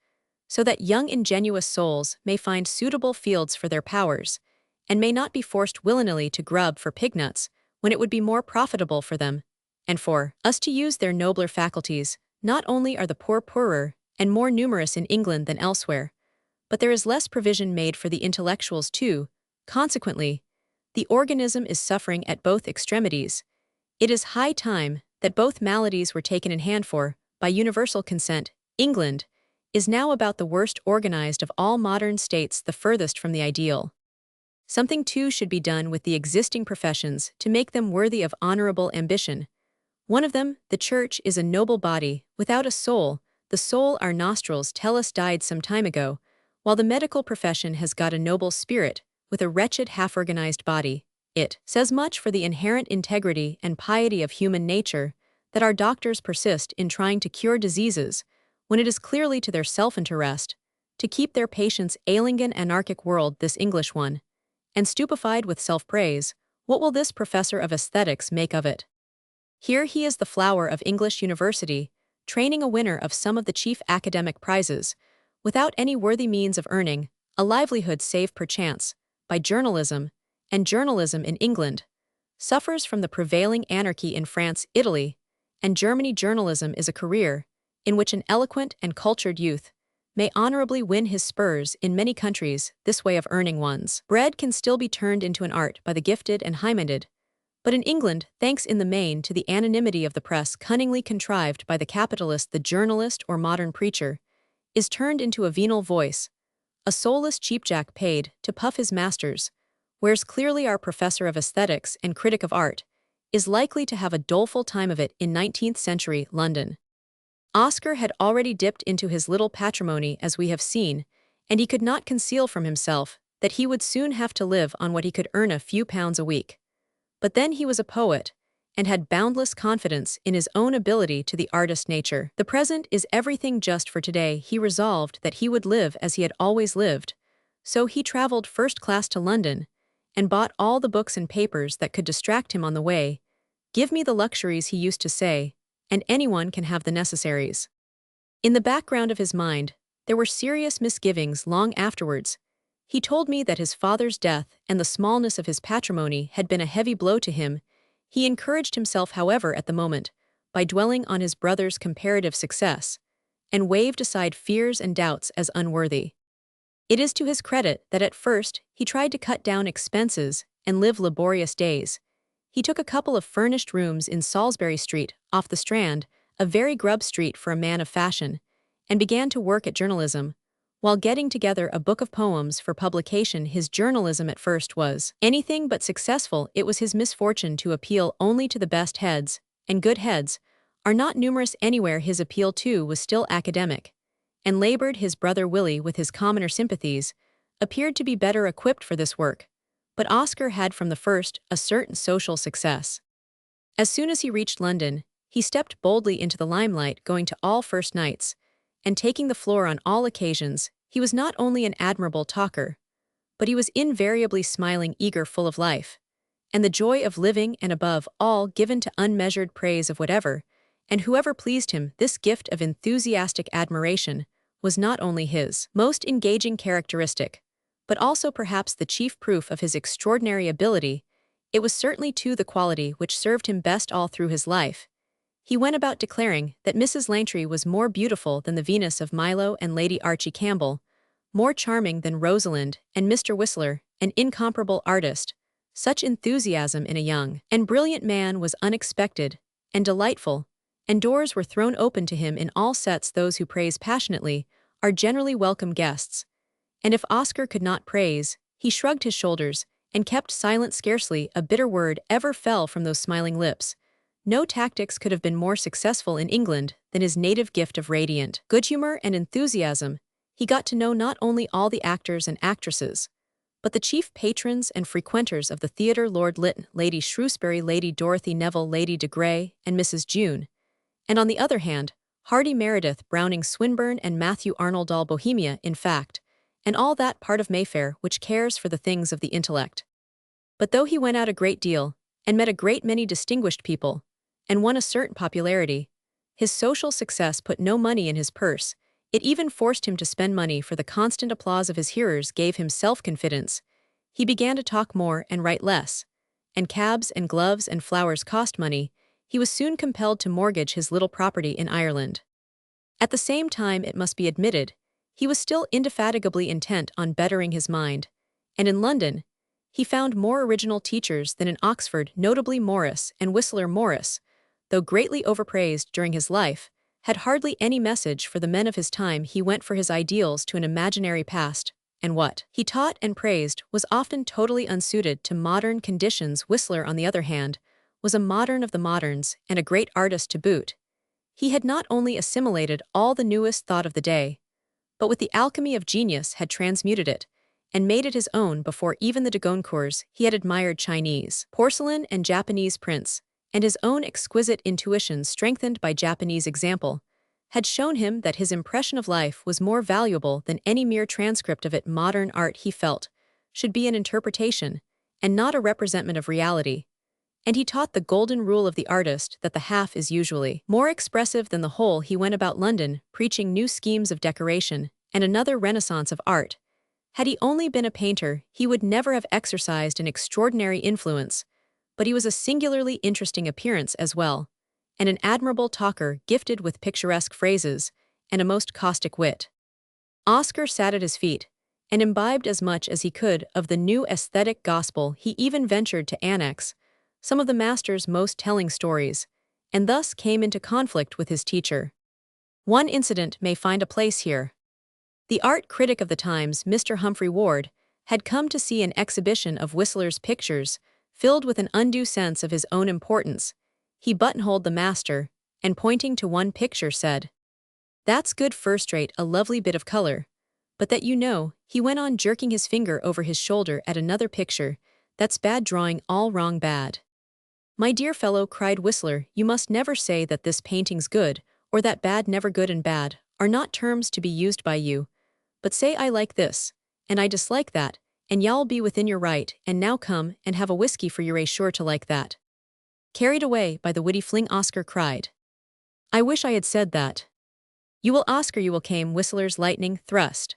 so that young ingenuous souls may find suitable fields for their powers, and may not be forced willy-nilly to grub for pignuts when it would be more profitable for them and for us to use their nobler faculties? Not only are the poor poorer and more numerous in England than elsewhere, but there is less provision made for the intellectuals too. Consequently, the organism is suffering at both extremities. It is high time that both maladies were taken in hand, for, by universal consent, England is now about the worst organized of all modern states, the furthest from the ideal. Something too should be done with the existing professions to make them worthy of honorable ambition. One of them, the Church, is a noble body without a soul. The soul, our nostrils tell us, died some time ago, while the medical profession has got a noble spirit with a wretched half-organized body. It says much for the inherent integrity and piety of human nature that our doctors persist in trying to cure diseases when it is clearly to their self-interest to keep their patients ailing. An anarchic world, this English one, and stupefied with self-praise. What will this professor of aesthetics make of it? Here he is, the flower of English university, training a winner of some of the chief academic prizes, without any worthy means of earning a livelihood save perchance by journalism, and journalism in England suffers from the prevailing anarchy in France, Italy, and Germany. Journalism is a career in which an eloquent and cultured youth may honorably win his spurs. In many countries, this way of earning one's bread can still be turned into an art by the gifted and high-minded. But in England, thanks in the main to the anonymity of the press cunningly contrived by the capitalist, the journalist or modern preacher is turned into a venal voice, a soulless cheapjack paid to puff his masters, whereas clearly our professor of aesthetics and critic of art is likely to have a doleful time of it in 19th century London. Oscar had already dipped into his little patrimony, as we have seen, and he could not conceal from himself that he would soon have to live on what he could earn, a few pounds a week. But then he was a poet, and had boundless confidence in his own ability to the artist nature. The present is everything just for today. He resolved that he would live as he had always lived, so he traveled first class to London, and bought all the books and papers that could distract him on the way. "Give me the luxuries," he used to say, "and anyone can have the necessaries." In the background of his mind, there were serious misgivings long afterwards. He told me that his father's death and the smallness of his patrimony had been a heavy blow to him. He encouraged himself, however, at the moment, by dwelling on his brother's comparative success, and waved aside fears and doubts as unworthy. It is to his credit that at first he tried to cut down expenses and live laborious days. He took a couple of furnished rooms in Salisbury Street, off the Strand, a very grub street for a man of fashion, and began to work at journalism. While getting together a book of poems for publication, his journalism at first was anything but successful. It was his misfortune to appeal only to the best heads, and good heads are not numerous anywhere. His appeal, too, was still academic, and labored. His brother Willie, with his commoner sympathies, appeared to be better equipped for this work. But Oscar had from the first a certain social success. As soon as he reached London, he stepped boldly into the limelight, going to all first nights, and taking the floor on all occasions. He was not only an admirable talker, but he was invariably smiling, eager, full of life, and the joy of living, and above all given to unmeasured praise of whatever and whoever pleased him. This gift of enthusiastic admiration was not only his most engaging characteristic, but also perhaps the chief proof of his extraordinary ability. It was certainly, too, the quality which served him best all through his life. He went about declaring that Mrs. Langtry was more beautiful than the Venus of Milo, and Lady Archie Campbell more charming than Rosalind, and Mr. Whistler an incomparable artist. Such enthusiasm in a young and brilliant man was unexpected and delightful, and doors were thrown open to him in all sets. Those who praise passionately are generally welcome guests, and if Oscar could not praise, he shrugged his shoulders and kept silent. Scarcely a bitter word ever fell from those smiling lips. No tactics could have been more successful in England than his native gift of radiant good humor and enthusiasm. He got to know not only all the actors and actresses, but the chief patrons and frequenters of the theatre: Lord Lytton, Lady Shrewsbury, Lady Dorothy Neville, Lady de Grey, and Mrs. June, and on the other hand, Hardy, Meredith, Browning, Swinburne, and Matthew Arnold, all Bohemia, in fact, and all that part of Mayfair which cares for the things of the intellect. But though he went out a great deal, and met a great many distinguished people, and won a certain popularity, his social success put no money in his purse. It even forced him to spend money, for the constant applause of his hearers gave him self-confidence. He began to talk more and write less, and cabs and gloves and flowers cost money. He was soon compelled to mortgage his little property in Ireland. At the same time, it must be admitted, he was still indefatigably intent on bettering his mind, and in London he found more original teachers than in Oxford, notably Morris and Whistler. Morris, though greatly overpraised during his life, had hardly any message for the men of his time. He went for his ideals to an imaginary past, and what he taught and praised was often totally unsuited to modern conditions. Whistler, on the other hand, was a modern of the moderns, and a great artist to boot. He had not only assimilated all the newest thought of the day, but with the alchemy of genius had transmuted it, and made it his own. Before even the de Goncourts, he had admired Chinese porcelain and Japanese prints, and his own exquisite intuition, strengthened by Japanese example, had shown him that his impression of life was more valuable than any mere transcript of it. Modern art, he felt, should be an interpretation, and not a representment of reality. And he taught the golden rule of the artist, that the half is usually more expressive than the whole. He went about London, preaching new schemes of decoration, and another renaissance of art. Had he only been a painter, he would never have exercised an extraordinary influence, but he was a singularly interesting appearance as well, and an admirable talker, gifted with picturesque phrases and a most caustic wit. Oscar sat at his feet, and imbibed as much as he could of the new aesthetic gospel. He even ventured to annex some of the master's most telling stories, and thus came into conflict with his teacher. One incident may find a place here. The art critic of the Times, Mr. Humphrey Ward, had come to see an exhibition of Whistler's pictures. Filled with an undue sense of his own importance, he buttonholed the master, and pointing to one picture said, That's good first-rate, a lovely bit of color. But that you know, he went on jerking his finger over his shoulder at another picture, that's bad drawing, all wrong bad. My dear fellow, cried Whistler, you must never say that this painting's good, or that bad. Never. Good and bad are not terms to be used by you, but say I like this, and I dislike that, and y'all be within your right, and now come and have a whiskey for you're sure to like that. Carried away by the witty fling, Oscar cried. I wish I had said that. You will, Oscar, you will, came Whistler's lightning thrust.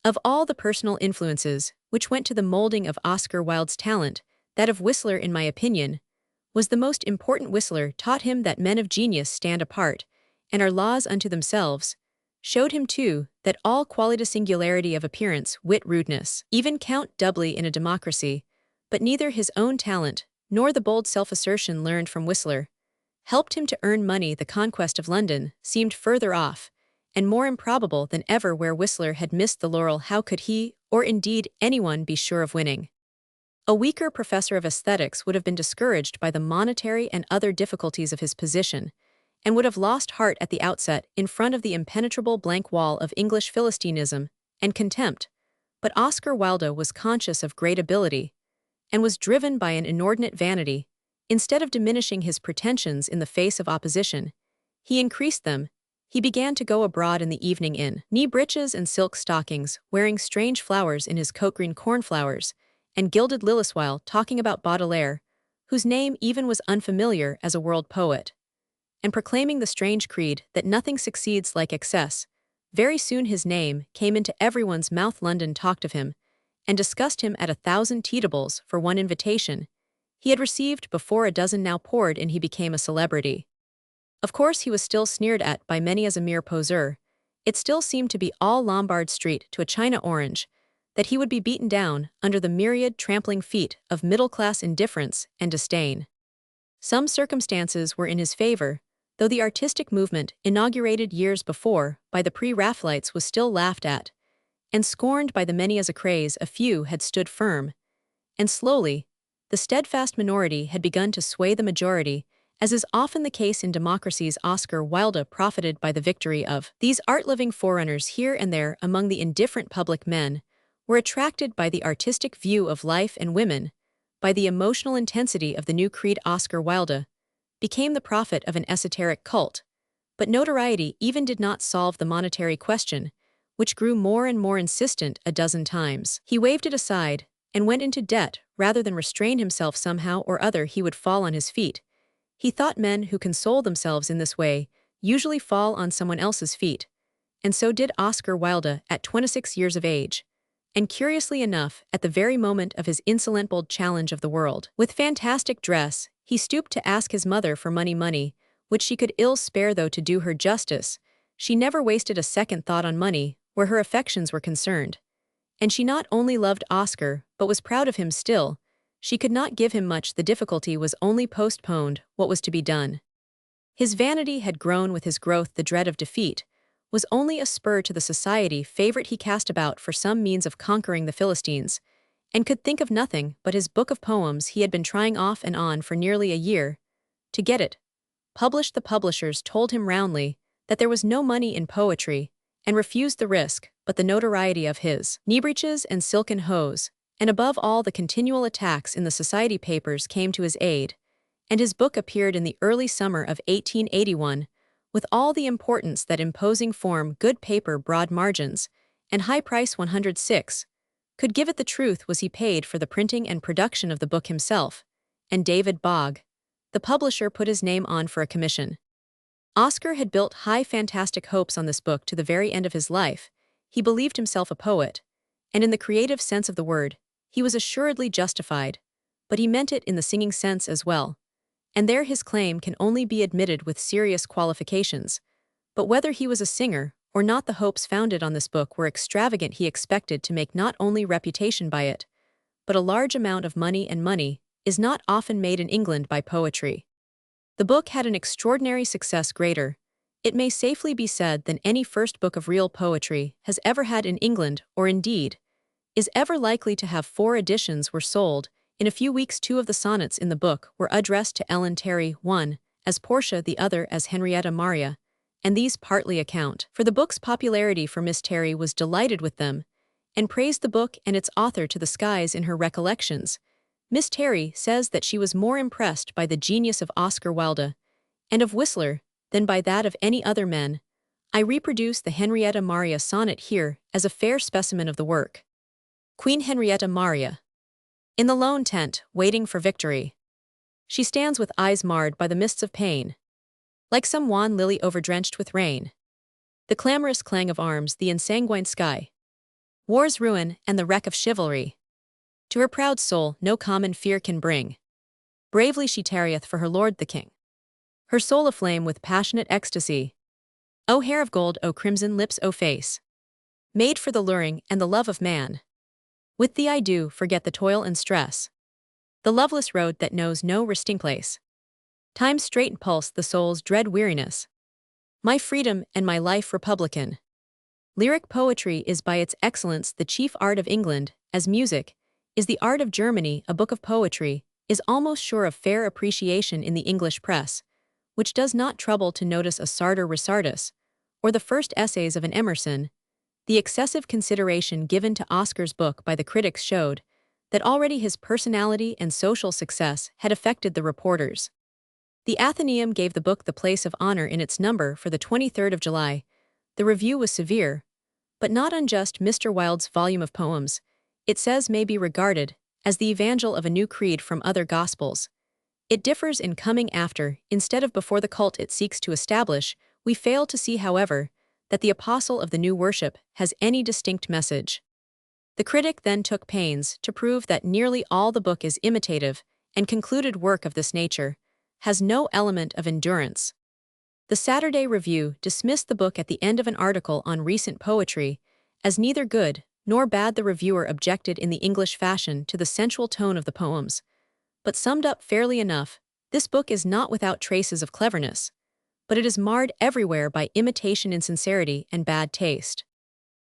Of all the personal influences which went to the molding of Oscar Wilde's talent, that of Whistler, in my opinion, was the most important. Whistler taught him that men of genius stand apart, and are laws unto themselves, showed him too that all quality singularity of appearance, wit, rudeness, even count doubly in a democracy, but neither his own talent, nor the bold self-assertion learned from Whistler, helped him to earn money. The conquest of London seemed further off, and more improbable than ever. Where Whistler had missed the laurel, how could he, or indeed anyone, be sure of winning? A weaker professor of aesthetics would have been discouraged by the monetary and other difficulties of his position, and would have lost heart at the outset in front of the impenetrable blank wall of English philistinism and contempt. But Oscar Wilde was conscious of great ability, and was driven by an inordinate vanity. Instead of diminishing his pretensions in the face of opposition, he increased them. He began to go abroad in the evening in knee breeches and silk stockings, wearing strange flowers in his coat, green cornflowers, and gilded lilies, while talking about Baudelaire, whose name even was unfamiliar as a world poet, and proclaiming the strange creed that nothing succeeds like excess. Very soon his name came into everyone's mouth. London talked of him, and discussed him at 1,000 teetables for one invitation he had received before a dozen now poured in. He became a celebrity. Of course he was still sneered at by many as a mere poseur. It still seemed to be all Lombard Street to a China orange, that he would be beaten down under the myriad trampling feet of middle-class indifference and disdain. Some circumstances were in his favor, though the artistic movement, inaugurated years before by the pre-Raphaelites, was still laughed at and scorned by the many as a craze. A few had stood firm, and slowly, the steadfast minority had begun to sway the majority. As is often the case in democracies, Oscar Wilde profited by the victory of these art-living forerunners. Here and there among the indifferent public, men were attracted by the artistic view of life and women, by the emotional intensity of the new creed. Oscar Wilde became the prophet of an esoteric cult, but notoriety even did not solve the monetary question, which grew more and more insistent. A dozen times he waved it aside and went into debt rather than restrain himself. Somehow or other he would fall on his feet. He thought men who console themselves in this way usually fall on someone else's feet, and so did Oscar Wilde at 26 years of age, and curiously enough, at the very moment of his insolent bold challenge of the world. With fantastic dress, he stooped to ask his mother for money, which she could ill spare. Though to do her justice, she never wasted a second thought on money where her affections were concerned. And she not only loved Oscar, but was proud of him still. She could not give him much. The difficulty was only postponed. What was to be done? His vanity had grown with his growth. The dread of defeat was only a spur to the society favorite. He cast about for some means of conquering the Philistines, and could think of nothing but his book of poems. He had been trying off and on for nearly a year to get it published. The publishers told him roundly that there was no money in poetry, and refused the risk, but the notoriety of his knee-breeches and silken hose, and above all the continual attacks in the society papers, came to his aid, and his book appeared in the early summer of 1881, with all the importance that imposing form, good paper, broad margins, and high price 106 could give it. The truth was he paid for the printing and production of the book himself, and David Bogg, the publisher, put his name on for a commission. Oscar had built high fantastic hopes on this book to the very end of his life. He believed himself a poet, and in the creative sense of the word, he was assuredly justified, but he meant it in the singing sense as well, and there his claim can only be admitted with serious qualifications. But whether he was a singer or not, the hopes founded on this book were extravagant. He expected to make not only reputation by it, but a large amount of money, and money is not often made in England by poetry. The book had an extraordinary success, greater, it may safely be said, than any first book of real poetry has ever had in England, or indeed is ever likely to have. 4 editions were sold in a few weeks. 2 of the sonnets in the book were addressed to Ellen Terry, one as Portia, the other as Henrietta Maria, and these partly account for the book's popularity. For Miss Terry was delighted with them, and praised the book and its author to the skies in her recollections. Miss Terry says that she was more impressed by the genius of Oscar Wilde and of Whistler than by that of any other men. I reproduce the Henrietta Maria sonnet here as a fair specimen of the work. Queen Henrietta Maria. In the lone tent, waiting for victory, she stands with eyes marred by the mists of pain, like some wan lily overdrenched with rain. The clamorous clang of arms, the ensanguined sky, war's ruin and the wreck of chivalry. To her proud soul no common fear can bring. Bravely she tarrieth for her lord the king, her soul aflame with passionate ecstasy. O hair of gold, O crimson lips, O face, made for the luring and the love of man. With thee I do forget the toil and stress, the loveless road that knows no resting place. Time's straight pulse, the soul's dread weariness. My freedom and my life republican. Lyric poetry is by its excellence the chief art of England, as music is the art of Germany. A book of poetry is almost sure of fair appreciation in the English press, which does not trouble to notice a Sartor Resartus, or the first essays of an Emerson. The excessive consideration given to Oscar's book by the critics showed that already his personality and social success had affected the reporters. The Athenaeum gave the book the place of honor in its number for the 23rd of July. The review was severe, but not unjust. Mr. Wilde's volume of poems, it says, may be regarded as the evangel of a new creed from other gospels. It differs in coming after, instead of before, the cult it seeks to establish. We fail to see, however, that the apostle of the new worship has any distinct message. The critic then took pains to prove that nearly all the book is imitative, and concluded work of this nature has no element of endurance. The Saturday Review dismissed the book at the end of an article on recent poetry as neither good nor bad. The reviewer objected in the English fashion to the sensual tone of the poems, but summed up fairly enough: this book is not without traces of cleverness, but it is marred everywhere by imitation, insincerity, and bad taste.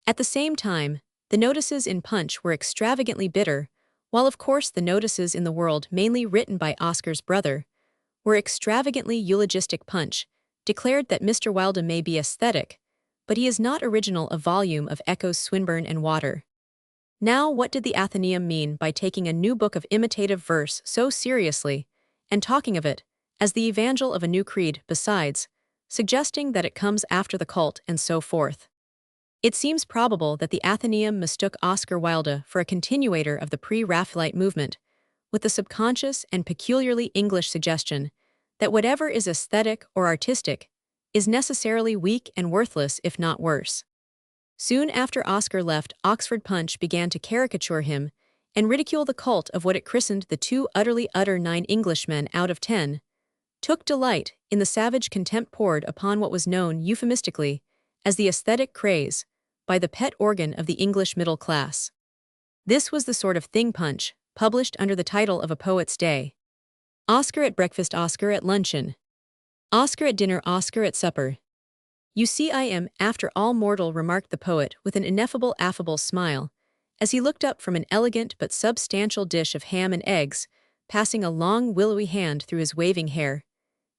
At the same time, the notices in Punch were extravagantly bitter, while of course the notices in the World, mainly written by Oscar's brother, were extravagantly eulogistic. Punch declared that Mr. Wilde may be aesthetic, but he is not original. A volume of echoes, Swinburne and Water. Now, what did the Athenaeum mean by taking a new book of imitative verse so seriously, and talking of it as the evangel of a new creed, besides suggesting that it comes after the cult and so forth? It seems probable that the Athenaeum mistook Oscar Wilde for a continuator of the pre-Raphaelite movement, with the subconscious and peculiarly English suggestion that whatever is aesthetic or artistic is necessarily weak and worthless, if not worse. Soon after Oscar left Oxford, Punch began to caricature him and ridicule the cult of what it christened the two utterly utter 9 Englishmen out of 10, took delight in the savage contempt poured upon what was known euphemistically as the aesthetic craze by the pet organ of the English middle class. This was the sort of thing Punch published under the title of A Poet's Day. Oscar at breakfast, Oscar at luncheon, Oscar at dinner, Oscar at supper. You see, I am, after all, mortal, remarked the poet with an ineffable affable smile, as he looked up from an elegant but substantial dish of ham and eggs, passing a long willowy hand through his waving hair.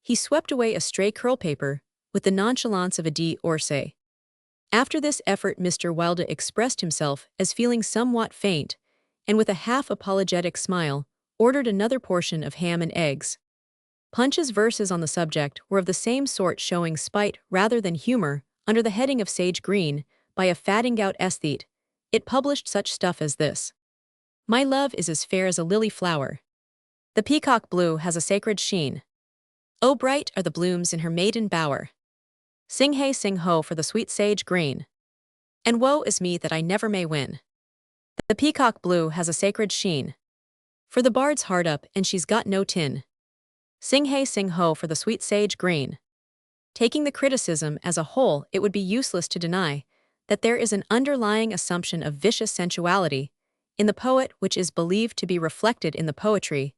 He swept away a stray curl paper with the nonchalance of a divorcee. After this effort, Mr. Wilde expressed himself as feeling somewhat faint, and with a half-apologetic smile, ordered another portion of ham and eggs. Punch's verses on the subject were of the same sort, showing spite rather than humor. Under the heading of Sage Green, by a fadding out aesthete, it published such stuff as this: My love is as fair as a lily flower. The peacock blue has a sacred sheen. Oh, bright are the blooms in her maiden bower. Sing hey, sing ho for the sweet sage green. And woe is me that I never may win. The peacock blue has a sacred sheen. For the bard's hard up and she's got no tin. Sing hey, sing ho for the sweet sage green. Taking the criticism as a whole, it would be useless to deny that there is an underlying assumption of vicious sensuality in the poet which is believed to be reflected in the poetry.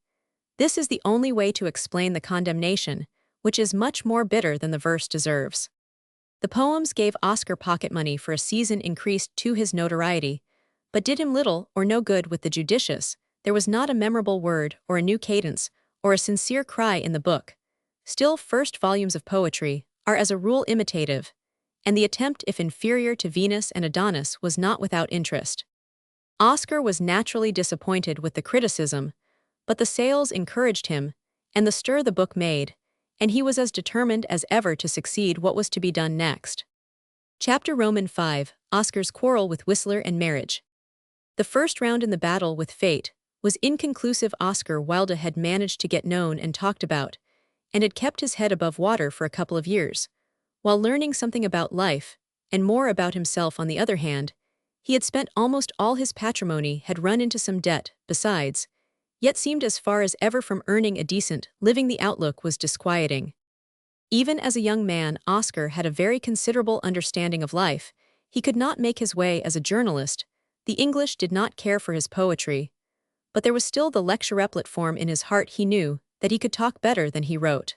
This is the only way to explain the condemnation, which is much more bitter than the verse deserves. The poems gave Oscar pocket money for a season, increased to his notoriety, but did him little or no good with the judicious. There was not a memorable word or a new cadence or a sincere cry in the book. Still, first volumes of poetry are as a rule imitative, and the attempt, if inferior to Venus and Adonis, was not without interest. Oscar was naturally disappointed with the criticism, but the sales encouraged him, and the stir the book made, and he was as determined as ever to succeed. What was to be done next? Chapter Roman 5, Oscar's quarrel with Whistler and marriage. The first round in the battle with fate was inconclusive. Oscar Wilde had managed to get known and talked about, and had kept his head above water for a couple of years. While learning something about life, and more about himself on the other hand, he had spent almost all his patrimony, had run into some debt, besides, yet seemed as far as ever from earning a decent living. The outlook was disquieting. Even as a young man, Oscar had a very considerable understanding of life. He could not make his way as a journalist. The English did not care for his poetry, but there was still the lectureplet form in his heart. He knew that he could talk better than he wrote.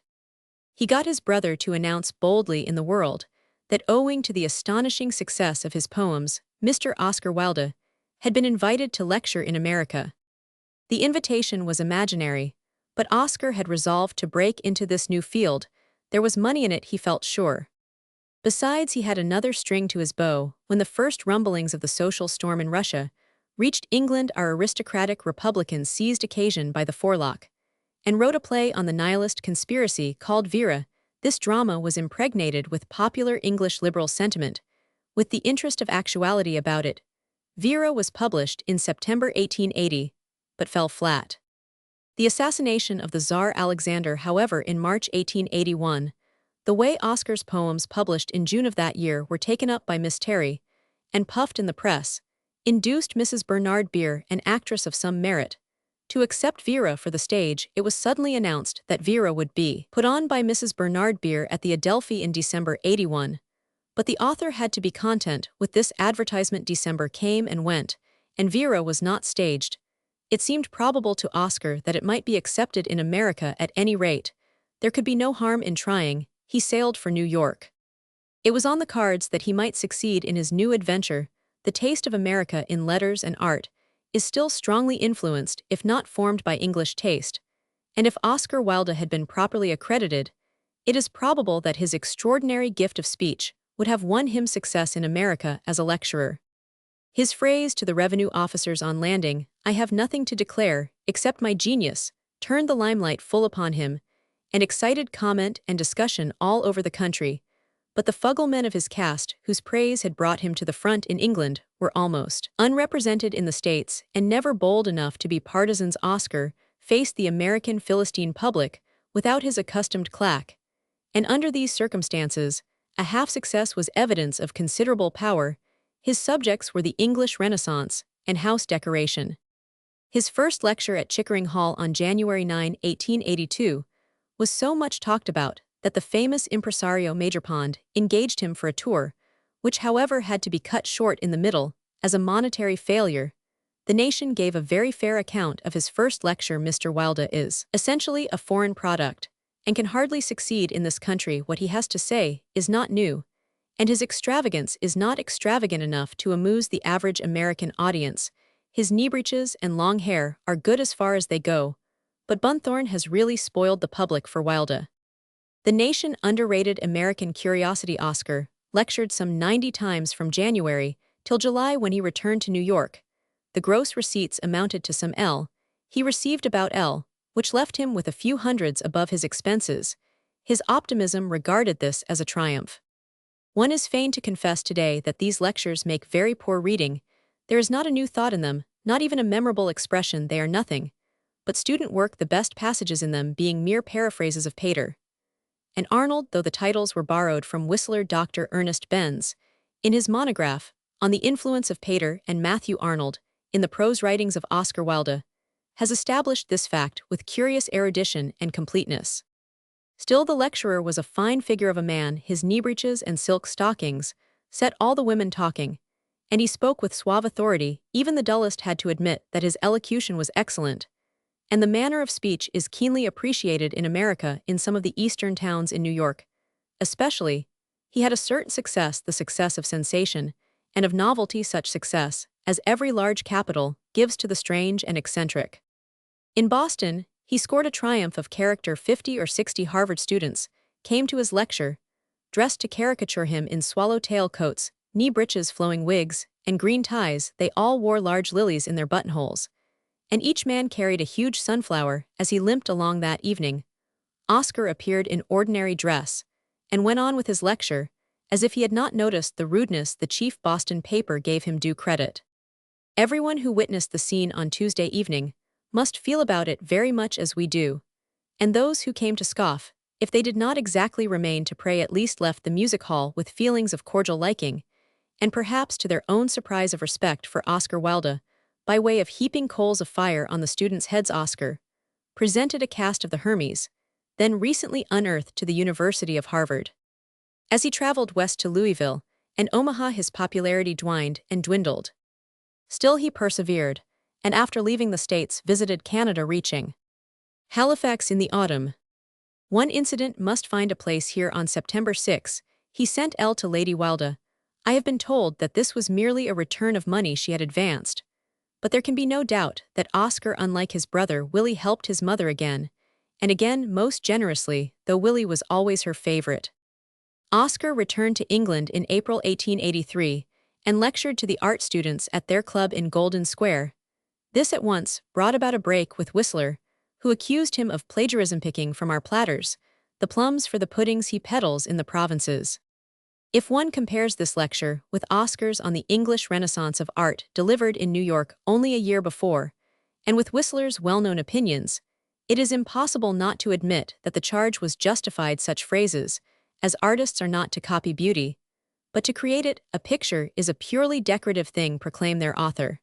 He got his brother to announce boldly in the world that, owing to the astonishing success of his poems, Mr. Oscar Wilde had been invited to lecture in America. The invitation was imaginary, but Oscar had resolved to break into this new field. There was money in it, he felt sure. Besides, he had another string to his bow. When the first rumblings of the social storm in Russia reached England, our aristocratic Republicans seized occasion by the forelock and wrote a play on the nihilist conspiracy called Vera. This drama was impregnated with popular English liberal sentiment, with the interest of actuality about it. Vera was published in September 1880, but fell flat. The assassination of the Tsar Alexander, however, in March 1881, the way Oscar's poems published in June of that year were taken up by Miss Terry and puffed in the press, induced Mrs. Bernard Beer, an actress of some merit, to accept Vera for the stage. It was suddenly announced that Vera would be put on by Mrs. Bernard Beer at the Adelphi in December 81, but the author had to be content with this advertisement. December came and went, and Vera was not staged. It seemed probable to Oscar that it might be accepted in America at any rate. There could be no harm in trying. He sailed for New York. It was on the cards that he might succeed in his new adventure. The taste of America in letters and art is still strongly influenced, if not formed, by English taste, and if Oscar Wilde had been properly accredited, it is probable that his extraordinary gift of speech would have won him success in America as a lecturer. His phrase to the revenue officers on landing, "I have nothing to declare, except my genius," turned the limelight full upon him, and excited comment and discussion all over the country. But the fuglemen of his caste, whose praise had brought him to the front in England, were almost unrepresented in the States, and never bold enough to be partisans. Oscar faced the American Philistine public without his accustomed claque, and under these circumstances, a half-success was evidence of considerable power. His subjects were the English Renaissance and house decoration. His first lecture at Chickering Hall on January 9, 1882, was so much talked about that the famous impresario Majorpond engaged him for a tour, which however had to be cut short in the middle, as a monetary failure. The Nation gave a very fair account of his first lecture. Mr. Wilde is essentially a foreign product, and can hardly succeed in this country. What he has to say is not new, and his extravagance is not extravagant enough to amuse the average American audience. His knee breeches and long hair are good as far as they go, but Bunthorne has really spoiled the public for Wilde. The Nation underrated American curiosity. Oscar lectured some 90 times from January till July, when he returned to New York. The gross receipts amounted to some L. He received about L, which left him with a few hundreds above his expenses. His optimism regarded this as a triumph. One is fain to confess today that these lectures make very poor reading. There is not a new thought in them, not even a memorable expression. They are nothing but student work, the best passages in them being mere paraphrases of Pater and Arnold, though the titles were borrowed from Whistler. Dr. Ernest Benz, in his monograph on the influence of Pater and Matthew Arnold in the prose writings of Oscar Wilde, has established this fact with curious erudition and completeness. Still, the lecturer was a fine figure of a man. His knee breeches and silk stockings set all the women talking, and he spoke with suave authority. Even the dullest had to admit that his elocution was excellent, and the manner of speech is keenly appreciated in America. In some of the eastern towns, in New York especially, he had a certain success, the success of sensation and of novelty, such success as every large capital gives to the strange and eccentric. In Boston, he scored a triumph of character. 50 or 60 Harvard students came to his lecture. dressed to caricature him in swallowtail coats, knee breeches, flowing wigs, and green ties. They all wore large lilies in their buttonholes, and each man carried a huge sunflower as he limped along that evening. Oscar appeared in ordinary dress and went on with his lecture, as if he had not noticed the rudeness. The chief Boston paper gave him due credit. Everyone who witnessed the scene on Tuesday evening must feel about it very much as we do, and those who came to scoff, if they did not exactly remain to pray, at least left the music hall with feelings of cordial liking, and perhaps to their own surprise of respect for Oscar Wilde, by way of heaping coals of fire on the students' heads. Oscar presented a cast of the Hermes, then recently unearthed to the University of Harvard. As he traveled west to Louisville and Omaha, his popularity dwindled and dwindled. Still he persevered, and after leaving the States visited Canada, reaching Halifax in the autumn. One incident must find a place here. On September 6, he sent to Lady Wilde. I have been told that this was merely a return of money she had advanced, but there can be no doubt that Oscar, unlike his brother Willie, helped his mother again, and again most generously, though Willie was always her favorite. Oscar returned to England in April 1883 and lectured to the art students at their club in Golden Square. This at once brought about a break with Whistler, who accused him of plagiarism, picking from our platters the plums for the puddings he peddles in the provinces. If one compares this lecture with Oscar's on the English Renaissance of art delivered in New York only a year before, and with Whistler's well-known opinions, it is impossible not to admit that the charge was justified. Such phrases as artists are not to copy beauty, but to create it, a picture is a purely decorative thing, proclaim their author.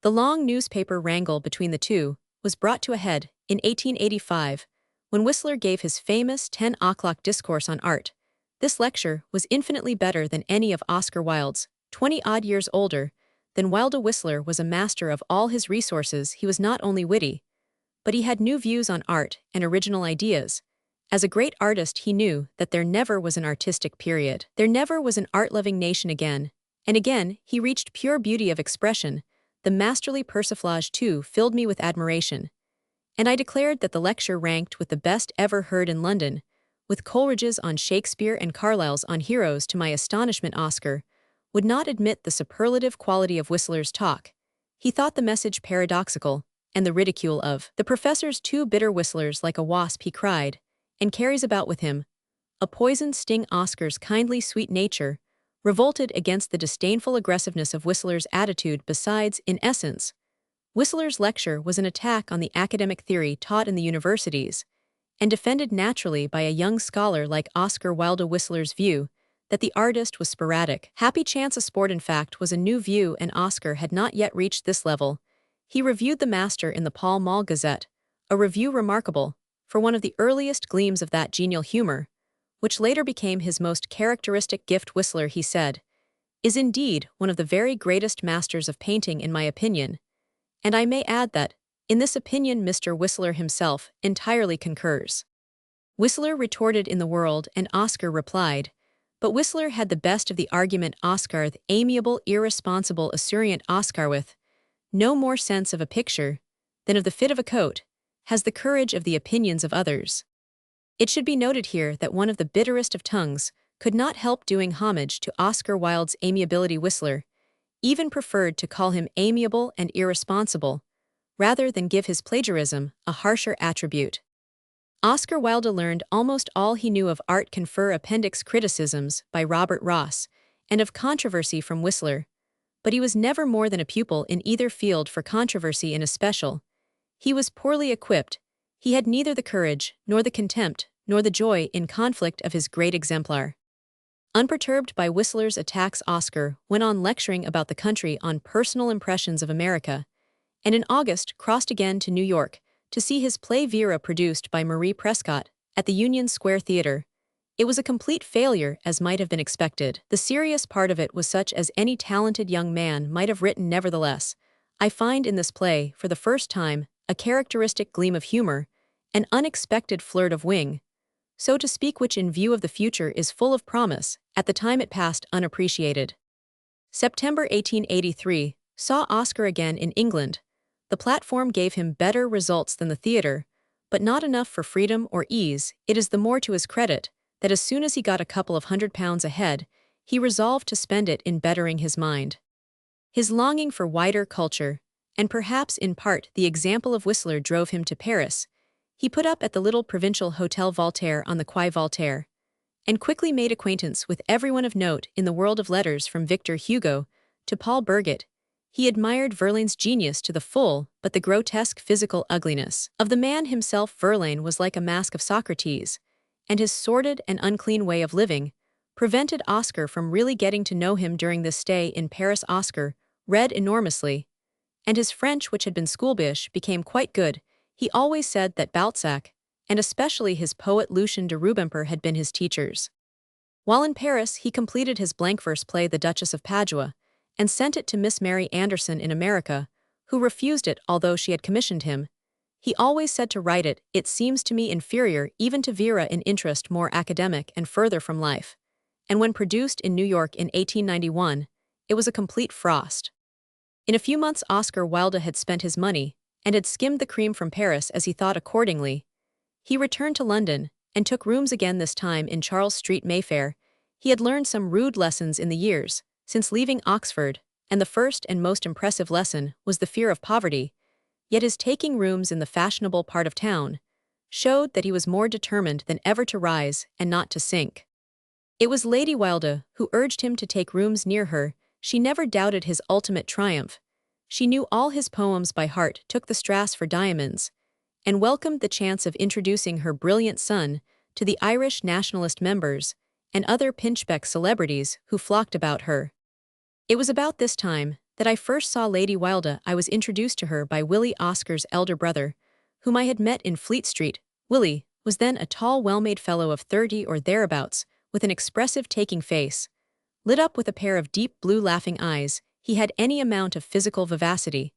The long newspaper wrangle between the two was brought to a head in 1885, when Whistler gave his famous 10 o'clock discourse on art. This lecture was infinitely better than any of Oscar Wilde's. 20-odd years older than Wilde, Whistler was a master of all his resources. He was not only witty, but he had new views on art and original ideas. As a great artist, he knew that there never was an artistic period. There never was an art-loving nation again. And again, he reached pure beauty of expression. The masterly persiflage, too, filled me with admiration, and I declared that the lecture ranked with the best ever heard in London, with Coleridge's on Shakespeare and Carlyle's on heroes. To my astonishment, Oscar would not admit the superlative quality of Whistler's talk. He thought the message paradoxical, and the ridicule of the professors too bitter. Whistler's like a wasp, he cried, and carries about with him a poisoned sting. Oscar's kindly sweet nature revolted against the disdainful aggressiveness of Whistler's attitude. Besides, in essence, Whistler's lecture was an attack on the academic theory taught in the universities, and defended naturally by a young scholar like Oscar Wilde. Whistler's view that the artist was sporadic, happy chance, a sport, in fact, was a new view, and Oscar had not yet reached this level. He reviewed the master in the Pall Mall Gazette, a review remarkable for one of the earliest gleams of that genial humor, which later became his most characteristic gift. Whistler, he said, is indeed one of the very greatest masters of painting in my opinion, and I may add that, in this opinion, Mr. Whistler himself entirely concurs. Whistler retorted in the World, and Oscar replied, but Whistler had the best of the argument. Oscar, the amiable, irresponsible, esurient Oscar, with no more sense of a picture than of the fit of a coat, has the courage of the opinions of others. It should be noted here that one of the bitterest of tongues could not help doing homage to Oscar Wilde's amiability. Whistler even preferred to call him amiable and irresponsible, rather than give his plagiarism a harsher attribute. Oscar Wilde learned almost all he knew of art. Confer Appendix Criticisms by Robert Ross, and of controversy from Whistler, but he was never more than a pupil in either field. For controversy in especial, he was poorly equipped. He had neither the courage, nor the contempt, nor the joy in conflict of his great exemplar. Unperturbed by Whistler's attacks, Oscar went on lecturing about the country on personal impressions of America, and in August crossed again to New York to see his play Vera produced by Marie Prescott at the Union Square Theater. It was a complete failure, as might have been expected. The serious part of it was such as any talented young man might have written. Nevertheless, I find in this play, for the first time, a characteristic gleam of humor, an unexpected flirt of wing, so to speak, which in view of the future is full of promise. At the time it passed unappreciated. September 1883 saw Oscar again in England. The platform gave him better results than the theater, but not enough for freedom or ease. It is the more to his credit that as soon as he got a couple of £100 ahead, he resolved to spend it in bettering his mind. His longing for wider culture, and perhaps in part the example of Whistler, drove him to Paris. He put up at the little provincial Hotel Voltaire on the Quai Voltaire, and quickly made acquaintance with everyone of note in the world of letters, from Victor Hugo to Paul Birgit. He admired Verlaine's genius to the full, but the grotesque physical ugliness of the man himself. Verlaine was like a mask of Socrates, and his sordid and unclean way of living prevented Oscar from really getting to know him during this stay in Paris. Oscar read enormously, and his French, which had been schoolboyish, became quite good. He always said that Balzac, and especially his poet Lucien de Rubempré, had been his teachers. While in Paris, he completed his blank verse play The Duchess of Padua, and sent it to Miss Mary Anderson in America, who refused it although she had commissioned him. He always said to write it, "It seems to me inferior even to Vera in interest, more academic and further from life." And when produced in New York in 1891, it was a complete frost. In a few months Oscar Wilde had spent his money, and had skimmed the cream from Paris as he thought. Accordingly, he returned to London, and took rooms again, this time in Charles Street, Mayfair. He had learned some rude lessons in the years since leaving Oxford, and the first and most impressive lesson was the fear of poverty. Yet his taking rooms in the fashionable part of town showed that he was more determined than ever to rise and not to sink. It was Lady Wilde who urged him to take rooms near her. She never doubted his ultimate triumph. She knew all his poems by heart, took the strass for diamonds, and welcomed the chance of introducing her brilliant son to the Irish nationalist members and other pinchbeck celebrities who flocked about her. It was about this time that I first saw Lady Wilde. I was introduced to her by Willie, Oscar's elder brother, whom I had met in Fleet Street. Willie was then a tall, well-made fellow of 30 or thereabouts, with an expressive, taking face, lit up with a pair of deep blue laughing eyes. He had any amount of physical vivacity,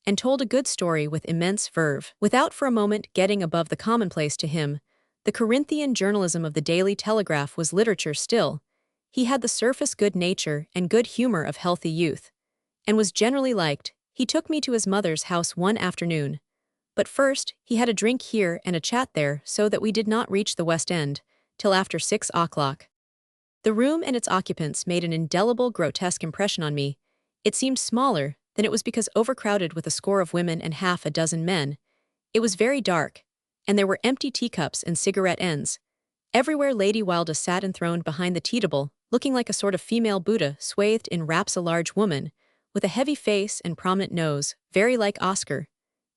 and told a good story with immense verve, without for a moment getting above the commonplace. To him, the Corinthian journalism of the Daily Telegraph was literature still. He had the surface good nature and good humor of healthy youth, and was generally liked. He took me to his mother's house one afternoon, but first he had a drink here and a chat there, so that we did not reach the West End till after 6 o'clock. The room and its occupants made an indelible, grotesque impression on me. It seemed smaller than it was because overcrowded with a score of women and half a dozen men. It was very dark, and there were empty teacups and cigarette ends everywhere. Lady Wilde sat enthroned behind the tea table, looking like a sort of female Buddha swathed in wraps, a large woman, with a heavy face and prominent nose, very like Oscar.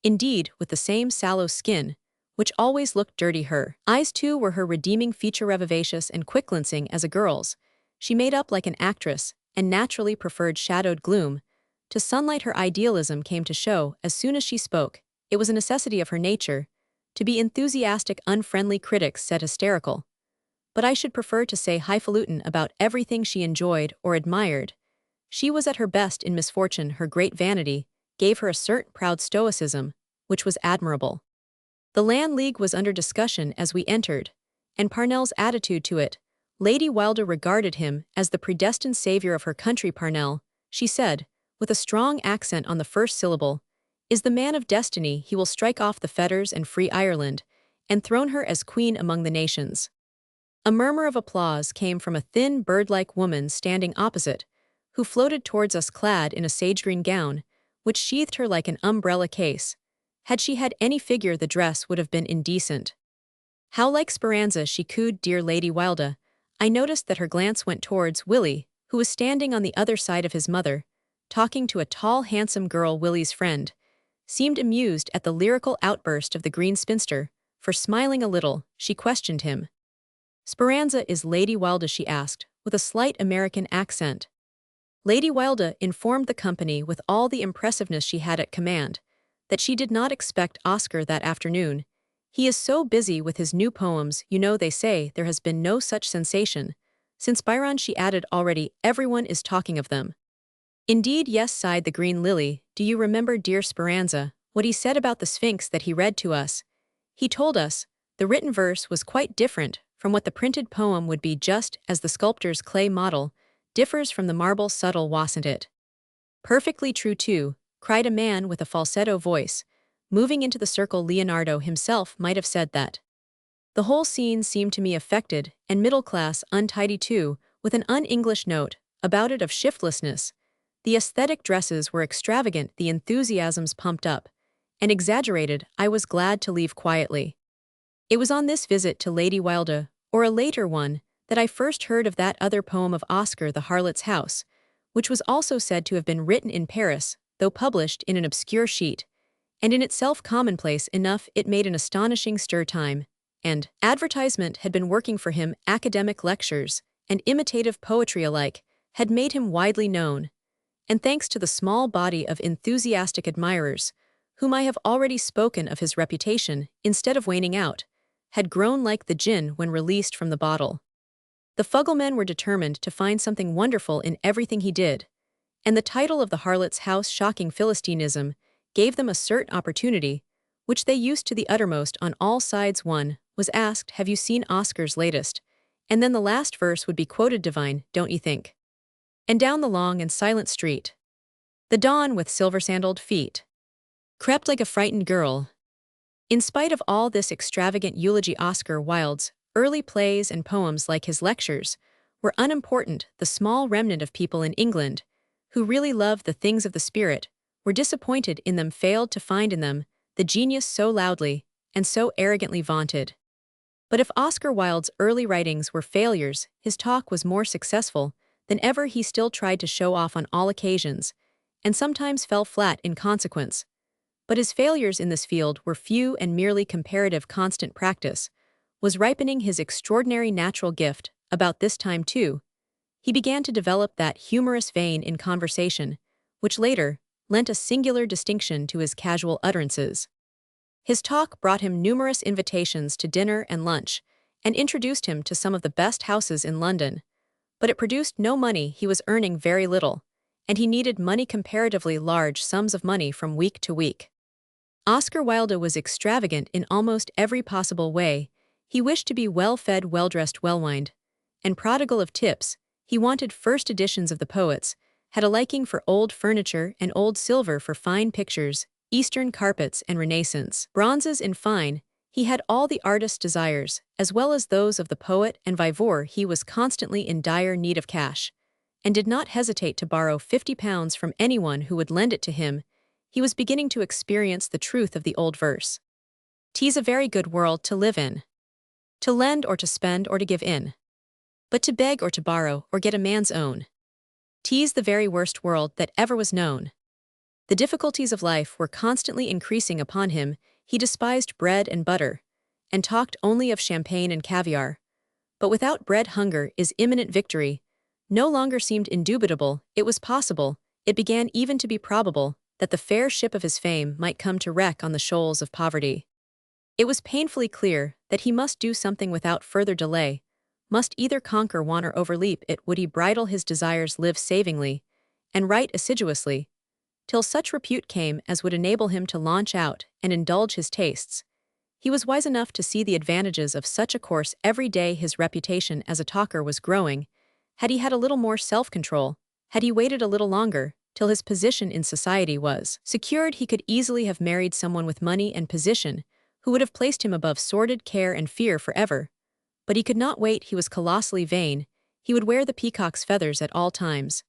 Indeed, with the same sallow skin, which always looked dirty. Her eyes, too, were her redeeming feature, vivacious and quick-glancing as a girl's. She made up like an actress, and naturally preferred shadowed gloom to sunlight. Her idealism came to show as soon as she spoke. It was a necessity of her nature to be enthusiastic. Unfriendly critics said hysterical, but I should prefer to say highfalutin about everything she enjoyed or admired. She was at her best in misfortune. Her great vanity gave her a certain proud stoicism, which was admirable. The Land League was under discussion as we entered, and Parnell's attitude to it. Lady Wilde regarded him as the predestined savior of her country. Parnell, she said, with a strong accent on the first syllable, is the man of destiny. He will strike off the fetters and free Ireland, and throne her as queen among the nations. A murmur of applause came from a thin, bird-like woman standing opposite, who floated towards us clad in a sage-green gown, which sheathed her like an umbrella case. Had she had any figure, the dress would have been indecent. How like Speranza, she cooed, dear Lady Wilde. I noticed that her glance went towards Willie, who was standing on the other side of his mother, talking to a tall, handsome girl. Willie's friend seemed amused at the lyrical outburst of the green spinster, for smiling a little, she questioned him. Speranza is Lady Wilde, she asked, with a slight American accent. Lady Wilde informed the company with all the impressiveness she had at command that she did not expect Oscar that afternoon. He is so busy with his new poems. You know, they say there has been no such sensation since Byron. She added, already everyone is talking of them. Indeed, yes, sighed the green lily. Do you remember, dear Speranza, what he said about the Sphinx that he read to us? He told us the written verse was quite different from what the printed poem would be, just as the sculptor's clay model differs from the marble subtle, wasn't it? Perfectly true, too, cried a man with a falsetto voice, moving into the circle. Leonardo himself might have said that. The whole scene seemed to me affected and middle-class, untidy too, with an un-English note about it of shiftlessness. The aesthetic dresses were extravagant, the enthusiasms pumped up, and exaggerated. I was glad to leave quietly. It was on this visit to Lady Wilde, or a later one, that I first heard of that other poem of Oscar the Harlot's House, which was also said to have been written in Paris, though published in an obscure sheet, and in itself commonplace enough. It made an astonishing stir time, and advertisement had been working for him. Academic lectures and imitative poetry alike had made him widely known, and thanks to the small body of enthusiastic admirers, whom I have already spoken of, his reputation, instead of waning out, had grown like the gin when released from the bottle. The Fugglemen were determined to find something wonderful in everything he did, and the title of the Harlot's House, shocking Philistinism, gave them a certain opportunity, which they used to the uttermost on all sides. One was asked, "Have you seen Oscar's latest?" And then the last verse would be quoted, "Divine, don't you think?" And down the long and silent street, the dawn with silver-sandaled feet crept like a frightened girl. In spite of all this extravagant eulogy, Oscar Wilde's early plays and poems, like his lectures, were unimportant. The small remnant of people in England, who really loved the things of the spirit, were disappointed in them, failed to find in them the genius so loudly and so arrogantly vaunted. But if Oscar Wilde's early writings were failures, his talk was more successful than ever. He still tried to show off on all occasions, and sometimes fell flat in consequence. But his failures in this field were few, and merely comparative. Constant practice was ripening his extraordinary natural gift. About this time, too, he began to develop that humorous vein in conversation, which later lent a singular distinction to his casual utterances. His talk brought him numerous invitations to dinner and lunch, and introduced him to some of the best houses in London. But it produced no money. He was earning very little, and he needed money, comparatively large sums of money, from week to week. Oscar Wilde was extravagant in almost every possible way. He wished to be well-fed, well-dressed, well-wined, and prodigal of tips. He wanted first editions of the poets, had a liking for old furniture and old silver, for fine pictures, Eastern carpets and Renaissance bronzes. In fine, he had all the artist's desires, as well as those of the poet and viveur. He was constantly in dire need of cash, and did not hesitate to borrow £50 from anyone who would lend it to him. He was beginning to experience the truth of the old verse: "'Tis a very good world to live in, to lend or to spend or to give in, but to beg or to borrow or get a man's own, 'tis the very worst world that ever was known." The difficulties of life were constantly increasing upon him. He despised bread and butter, and talked only of champagne and caviar. But without bread, hunger is imminent. Victory no longer seemed indubitable. It was possible, it began even to be probable, that the fair ship of his fame might come to wreck on the shoals of poverty. It was painfully clear that he must do something without further delay, must either conquer want or overleap it. Would he bridle his desires, live savingly, and write assiduously, till such repute came as would enable him to launch out and indulge his tastes? He was wise enough to see the advantages of such a course. Every day his reputation as a talker was growing. Had he had a little more self-control, had he waited a little longer, till his position in society was secured, he could easily have married someone with money and position, who would have placed him above sordid care and fear forever. But he could not wait. He was colossally vain. He would wear the peacock's feathers at all times,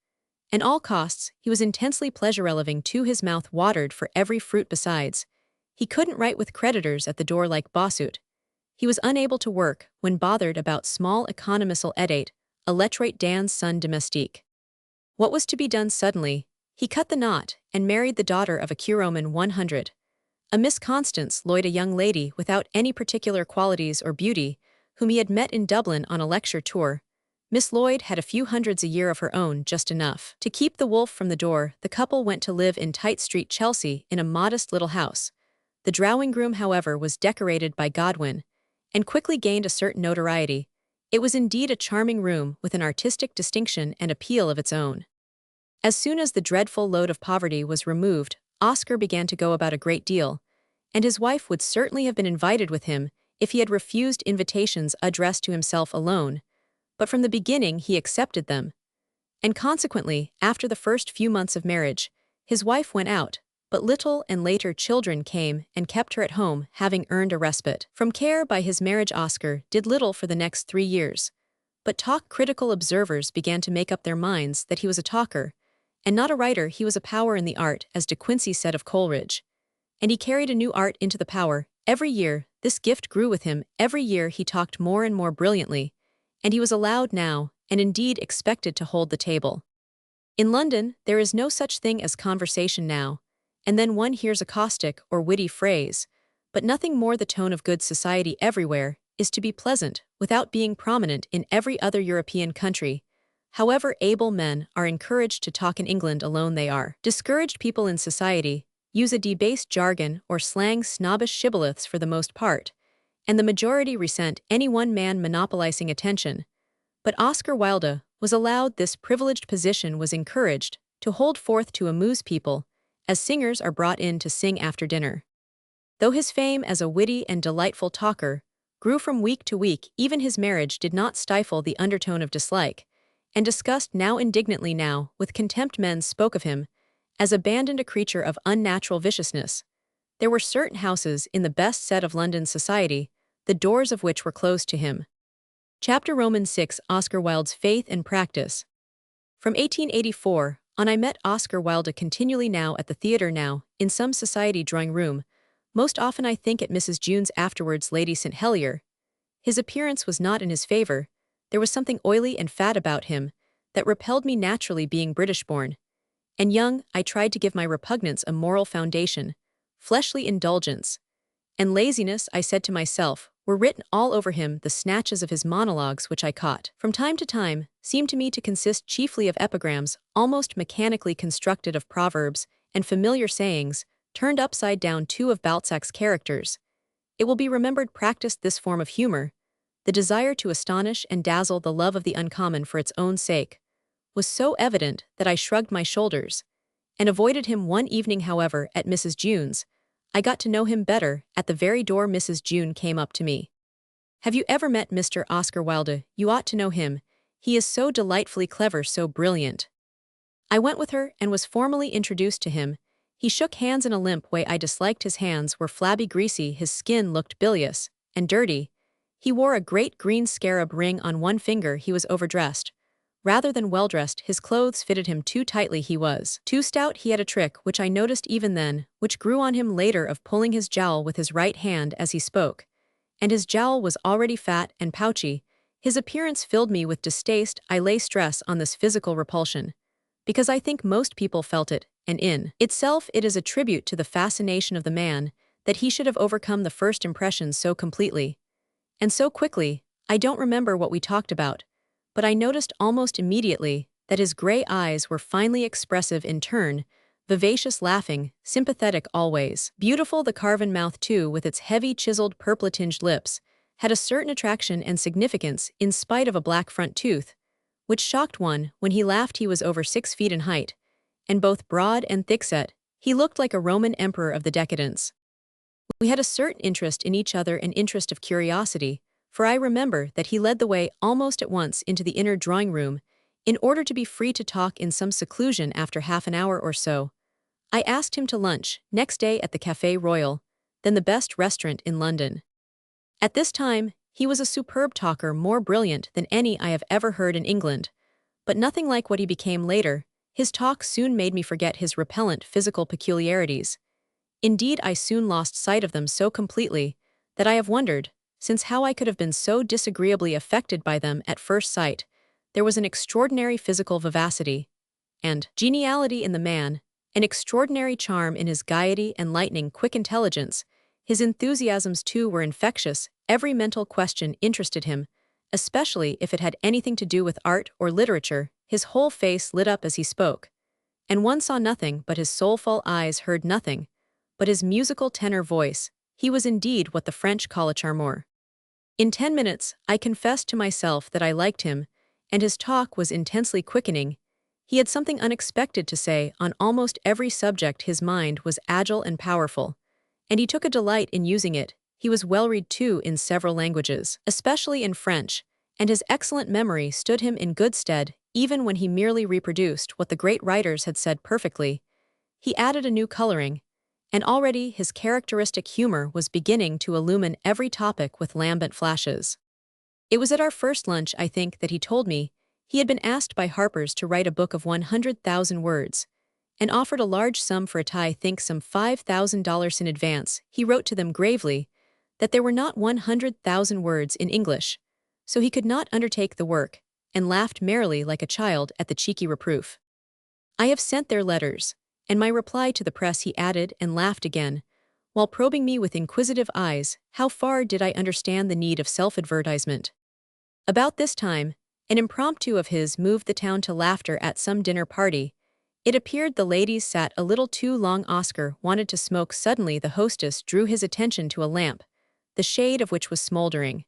and all costs. He was intensely pleasure-loving too. His mouth watered for every fruit. Besides, he couldn't write with creditors at the door like Bossuet. He was unable to work when bothered about small economisal état, a lettrate dans son domestique. What was to be done? Suddenly he cut the knot and married the daughter of a curoman 100, a Miss Constance Lloyd, a young lady without any particular qualities or beauty, whom he had met in Dublin on a lecture tour. Miss Lloyd had a few hundreds a year of her own, just enough to keep the wolf from the door. The couple went to live in Tite Street, Chelsea, in a modest little house. The drawing-room, however, was decorated by Godwin, and quickly gained a certain notoriety. It was indeed a charming room, with an artistic distinction and appeal of its own. As soon as the dreadful load of poverty was removed, Oscar began to go about a great deal, and his wife would certainly have been invited with him if he had refused invitations addressed to himself alone. But from the beginning he accepted them, and consequently, after the first few months of marriage, his wife went out, but little and later children came and kept her at home, having earned a respite from care by his marriage. Oscar did little for the next 3 years, but critical observers began to make up their minds that he was a talker, and not a writer. He was a power in the art, as De Quincey said of Coleridge. And he carried a new art into the power. Every year, this gift grew with him. Every year he talked more and more brilliantly, and he was allowed now, and indeed expected to hold the table. In London, there is no such thing as conversation now, and then one hears a caustic or witty phrase, but nothing more. The tone of good society everywhere is to be pleasant, without being prominent in every other European country. However able men are encouraged to talk in England alone, they are discouraged. People in society use a debased jargon or slang, snobbish shibboleths for the most part, and the majority resent any one man monopolizing attention. But Oscar Wilde was allowed this privileged position, was encouraged to hold forth to amuse people, as singers are brought in to sing after dinner. Though his fame as a witty and delightful talker grew from week to week, even his marriage did not stifle the undertone of dislike, and disgust now indignantly. Now, with contempt, men spoke of him as abandoned, a creature of unnatural viciousness. There were certain houses in the best set of London society, the doors of which were closed to him. Chapter Romans 6. Oscar Wilde's faith and practice. From 1884 on, I met Oscar Wilde continually, now at the theatre, now in some society drawing room, most often I think at Mrs. June's, afterwards Lady St. Helier. His appearance was not in his favor. There was something oily and fat about him that repelled me naturally. Being British-born and young, I tried to give my repugnance a moral foundation. Fleshly indulgence and laziness, I said to myself, were written all over him. The snatches of his monologues which I caught from time to time seemed to me to consist chiefly of epigrams, almost mechanically constructed of proverbs and familiar sayings, turned upside down. Two of Balzac's characters, it will be remembered, practiced this form of humor. The desire to astonish and dazzle, the love of the uncommon for its own sake, was so evident that I shrugged my shoulders and avoided him. One evening, however, at Mrs. June's, I got to know him better. At the very door, Mrs. June came up to me. "Have you ever met Mr. Oscar Wilde? You ought to know him. He is so delightfully clever, so brilliant." I went with her and was formally introduced to him. He shook hands in a limp way. I disliked his hands, were flabby, greasy, his skin looked bilious and dirty. He wore a great green scarab ring on one finger. He was overdressed rather than well-dressed. His clothes fitted him too tightly. He was too stout. He had a trick, which I noticed even then, which grew on him later, of pulling his jowl with his right hand as he spoke, and his jowl was already fat and pouchy. His appearance filled me with distaste. I lay stress on this physical repulsion, because I think most people felt it, and in itself it is a tribute to the fascination of the man that he should have overcome the first impressions so completely and so quickly. I don't remember what we talked about, but I noticed almost immediately that his gray eyes were finely expressive in turn, vivacious, laughing, sympathetic, always beautiful. The carven mouth, too, with its heavy, chiseled, purple-tinged lips, had a certain attraction and significance in spite of a black front tooth, which shocked one. When he laughed, he was over 6 feet in height, and both broad and thickset. He looked like a Roman emperor of the decadence. We had a certain interest in each other, an interest of curiosity, for I remember that he led the way almost at once into the inner drawing-room, in order to be free to talk in some seclusion. After half an hour or so, I asked him to lunch next day at the Café Royal, then the best restaurant in London. At this time, he was a superb talker, more brilliant than any I have ever heard in England, but nothing like what he became later. His talk soon made me forget his repellent physical peculiarities. Indeed, I soon lost sight of them so completely that I have wondered since how I could have been so disagreeably affected by them at first sight. There was an extraordinary physical vivacity and geniality in the man, an extraordinary charm in his gaiety and lightning quick intelligence. His enthusiasms, too, were infectious. Every mental question interested him, especially if it had anything to do with art or literature. His whole face lit up as he spoke, and one saw nothing but his soulful eyes, heard nothing but his musical tenor voice. He was indeed what the French call a charmeur. In 10 minutes, I confessed to myself that I liked him, and his talk was intensely quickening. He had something unexpected to say on almost every subject. His mind was agile and powerful, and he took a delight in using it. He was well-read, too, in several languages, especially in French, and his excellent memory stood him in good stead, even when he merely reproduced what the great writers had said perfectly. He added a new coloring and already his characteristic humor was beginning to illumine every topic with lambent flashes. It was at our first lunch, I think, that he told me he had been asked by Harper's to write a book of 100,000 words, and offered a large sum for it. I think some $5,000 in advance. He wrote to them gravely that there were not 100,000 words in English, so he could not undertake the work, and laughed merrily like a child at the cheeky reproof. I have sent their letters, and my reply to the press, he added, and laughed again, while probing me with inquisitive eyes. How far did I understand the need of self-advertisement? About this time, an impromptu of his moved the town to laughter at some dinner party. It appeared the ladies sat a little too long. Oscar wanted to smoke. Suddenly the hostess drew his attention to a lamp, the shade of which was smoldering.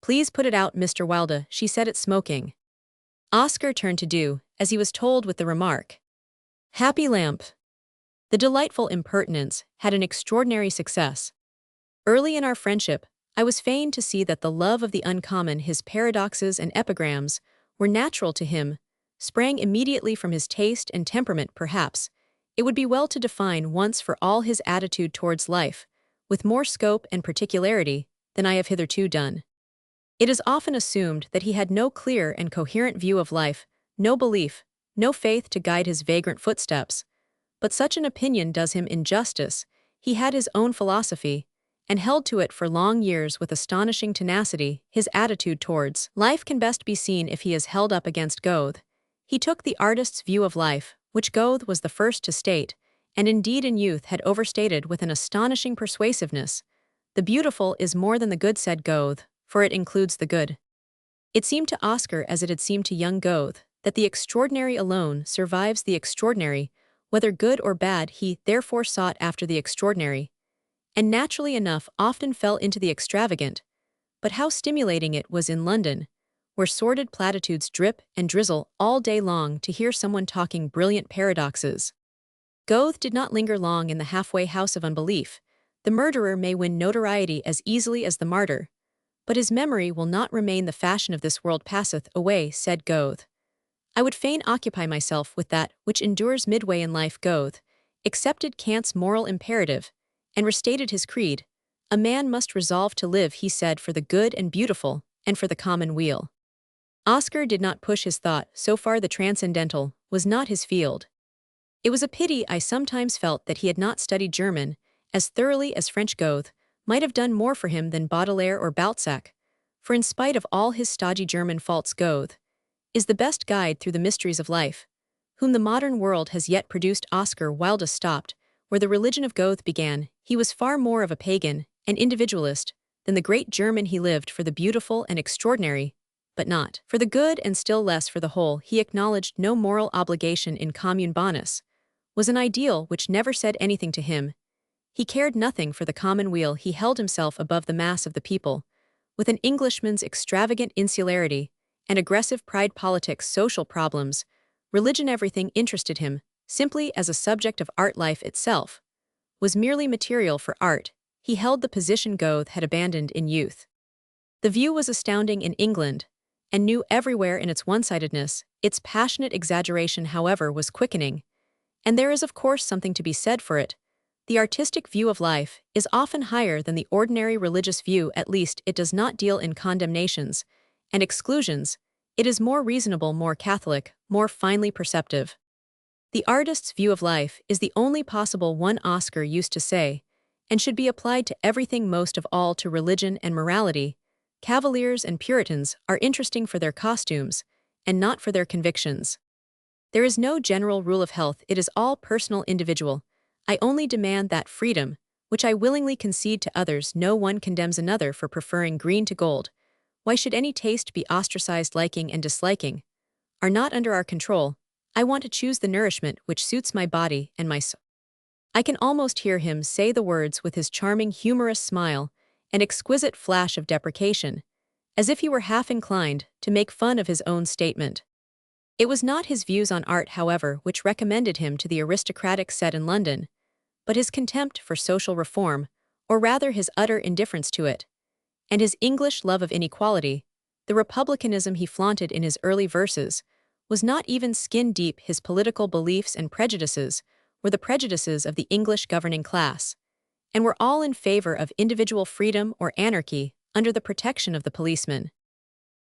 "Please put it out, Mr. Wilde," she said. "It's smoking." Oscar turned to do as he was told with the remark, "Happy lamp." The delightful impertinence had an extraordinary success. Early in our friendship, I was fain to see that the love of the uncommon, his paradoxes and epigrams, were natural to him, sprang immediately from his taste and temperament. Perhaps it would be well to define once for all his attitude towards life, with more scope and particularity than I have hitherto done. It is often assumed that he had no clear and coherent view of life, no belief, no faith to guide his vagrant footsteps. But such an opinion does him injustice. He had his own philosophy, and held to it for long years with astonishing tenacity. His attitude towards life can best be seen if he is held up against Goethe. He took the artist's view of life, which Goethe was the first to state, and indeed in youth had overstated with an astonishing persuasiveness. "The beautiful is more than the good," said Goethe, "for it includes the good." It seemed to Oscar, as it had seemed to young Goethe, that the extraordinary alone survives the extraordinary, whether good or bad. He, therefore, sought after the extraordinary, and naturally enough often fell into the extravagant. But how stimulating it was in London, where sordid platitudes drip and drizzle all day long, to hear someone talking brilliant paradoxes. Goethe did not linger long in the halfway house of unbelief. The murderer may win notoriety as easily as the martyr, but his memory will not remain. "The fashion of this world passeth away," said Goethe. "I would fain occupy myself with that which endures midway in life." Goethe accepted Kant's moral imperative, and restated his creed. "A man must resolve to live," he said, "for the good and beautiful, and for the common weal." Oscar did not push his thought so far. The transcendental was not his field. It was a pity, I sometimes felt, that he had not studied German as thoroughly as French. Goethe might have done more for him than Baudelaire or Balzac, for in spite of all his stodgy German faults, Goethe is the best guide through the mysteries of life, whom the modern world has yet produced. Oscar Wilde stopped where the religion of Goethe began. He was far more of a pagan and individualist than the great German. He lived for the beautiful and extraordinary, but not for the good, and still less for the whole. He acknowledged no moral obligation. In commune bonus was an ideal which never said anything to him. He cared nothing for the common weal. He held himself above the mass of the people, with an Englishman's extravagant insularity and aggressive pride. Politics, social problems, religion, everything interested him simply as a subject of art. Life itself was merely material for art. He held the position Goethe had abandoned in youth. The view was astounding in England, and new everywhere in its one-sidedness. Its passionate exaggeration, however, was quickening, and there is of course something to be said for it. The artistic view of life is often higher than the ordinary religious view. At least it does not deal in condemnations and exclusions. It is more reasonable, more catholic, more finely perceptive. The artist's view of life is the only possible one, Oscar used to say, and should be applied to everything, most of all to religion and morality. Cavaliers and Puritans are interesting for their costumes, and not for their convictions. There is no general rule of health. It is all personal, individual. I only demand that freedom, which I willingly concede to others. No one condemns another for preferring green to gold. Why should any taste be ostracized? Liking and disliking are not under our control. I want to choose the nourishment which suits my body and my soul. I can almost hear him say the words with his charming, humorous smile and exquisite flash of deprecation, as if he were half inclined to make fun of his own statement. It was not his views on art, however, which recommended him to the aristocratic set in London, but his contempt for social reform, or rather his utter indifference to it, and his English love of inequality. The republicanism he flaunted in his early verses was not even skin-deep. His political beliefs and prejudices were the prejudices of the English governing class, and were all in favor of individual freedom or anarchy under the protection of the policeman.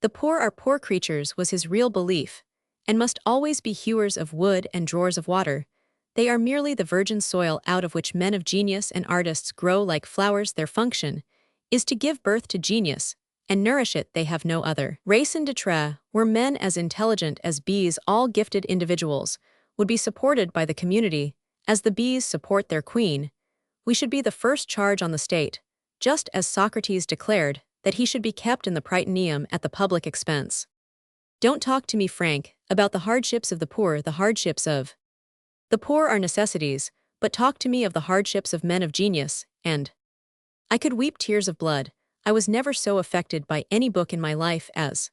The poor are poor creatures was his real belief, and must always be hewers of wood and drawers of water. They are merely the virgin soil out of which men of genius and artists grow like flowers. Their function is to give birth to genius, and nourish it. They have no other. Racine de Tre were men as intelligent as bees. All gifted individuals would be supported by the community, as the bees support their queen. We should be the first charge on the state, just as Socrates declared that he should be kept in the Prytaneum at the public expense. Don't talk to me, Frank, about the hardships of the poor. The hardships of the poor are necessities, but talk to me of the hardships of men of genius, and I could weep tears of blood. I was never so affected by any book in my life as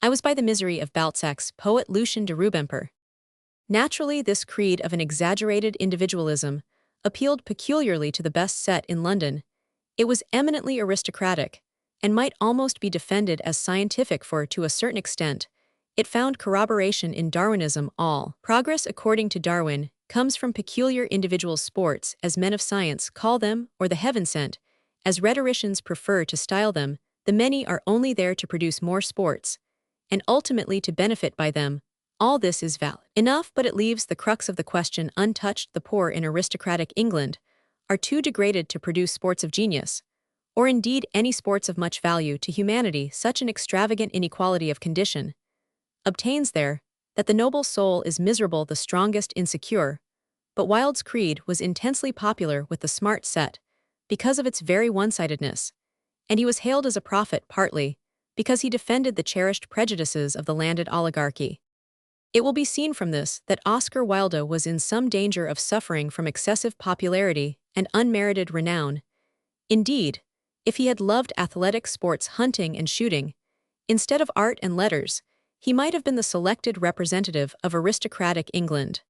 I was by the misery of Balzac's poet Lucien de Rubempré. Naturally, this creed of an exaggerated individualism appealed peculiarly to the best set in London. It was eminently aristocratic, and might almost be defended as scientific, for, to a certain extent, it found corroboration in Darwinism. All progress, according to Darwin, comes from peculiar individual sports, as men of science call them, or the heaven-sent, as rhetoricians prefer to style them. The many are only there to produce more sports, and ultimately to benefit by them. All this is valid enough, but it leaves the crux of the question untouched. The poor in aristocratic England are too degraded to produce sports of genius, or indeed any sports of much value to humanity. Such an extravagant inequality of condition obtains there, that the noble soul is miserable, the strongest insecure. But Wilde's creed was intensely popular with the smart set, because of its very one-sidedness, and he was hailed as a prophet partly because he defended the cherished prejudices of the landed oligarchy. It will be seen from this that Oscar Wilde was in some danger of suffering from excessive popularity and unmerited renown. Indeed, if he had loved athletic sports, hunting and shooting, instead of art and letters, he might have been the selected representative of aristocratic England.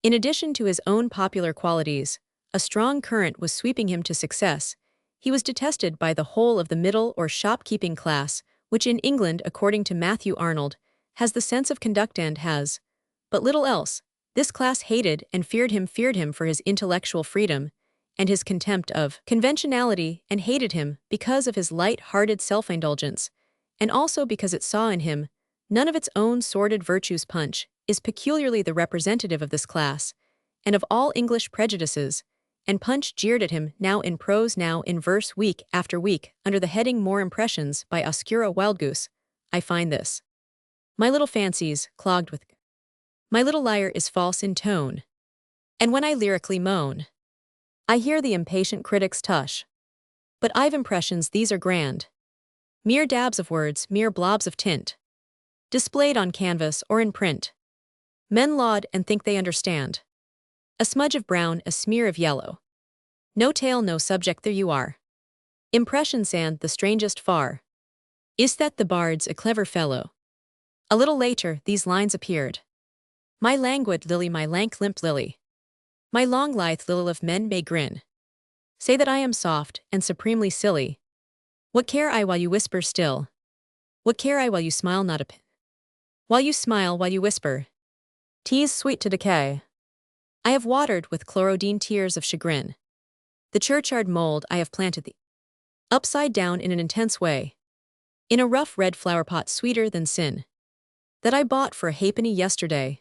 In addition to his own popular qualities, a strong current was sweeping him to success. He was detested by the whole of the middle or shopkeeping class, which in England, according to Matthew Arnold, has the sense of conduct and has but little else. This class hated and feared him for his intellectual freedom and his contempt of conventionality, and hated him because of his light-hearted self-indulgence, and also because it saw in him none of its own sordid virtues. Punch is peculiarly the representative of this class, and of all English prejudices, and Punch jeered at him, now in prose, now in verse, week after week, under the heading More Impressions by Oscura Wildgoose. I find this my little fancies clogged with my little lyre is false in tone, and when I lyrically moan, I hear the impatient critic's tush. But I've impressions, these are grand, mere dabs of words, mere blobs of tint, displayed on canvas or in print. Men laud and think they understand. A smudge of brown, a smear of yellow. No tale, no subject, there you are. Impressions, and the strangest far is that the bard's a clever fellow. A little later, these lines appeared. My languid lily, my lank limp lily, my long lithe lily of men may grin, say that I am soft and supremely silly. What care I while you whisper still? What care I while you smile not a pin? While you smile, while you whisper, tease sweet to decay. I have watered with chlorodine tears of chagrin the churchyard mold. I have planted thee upside down in an intense way, in a rough red flower pot sweeter than sin, that I bought for a halfpenny yesterday.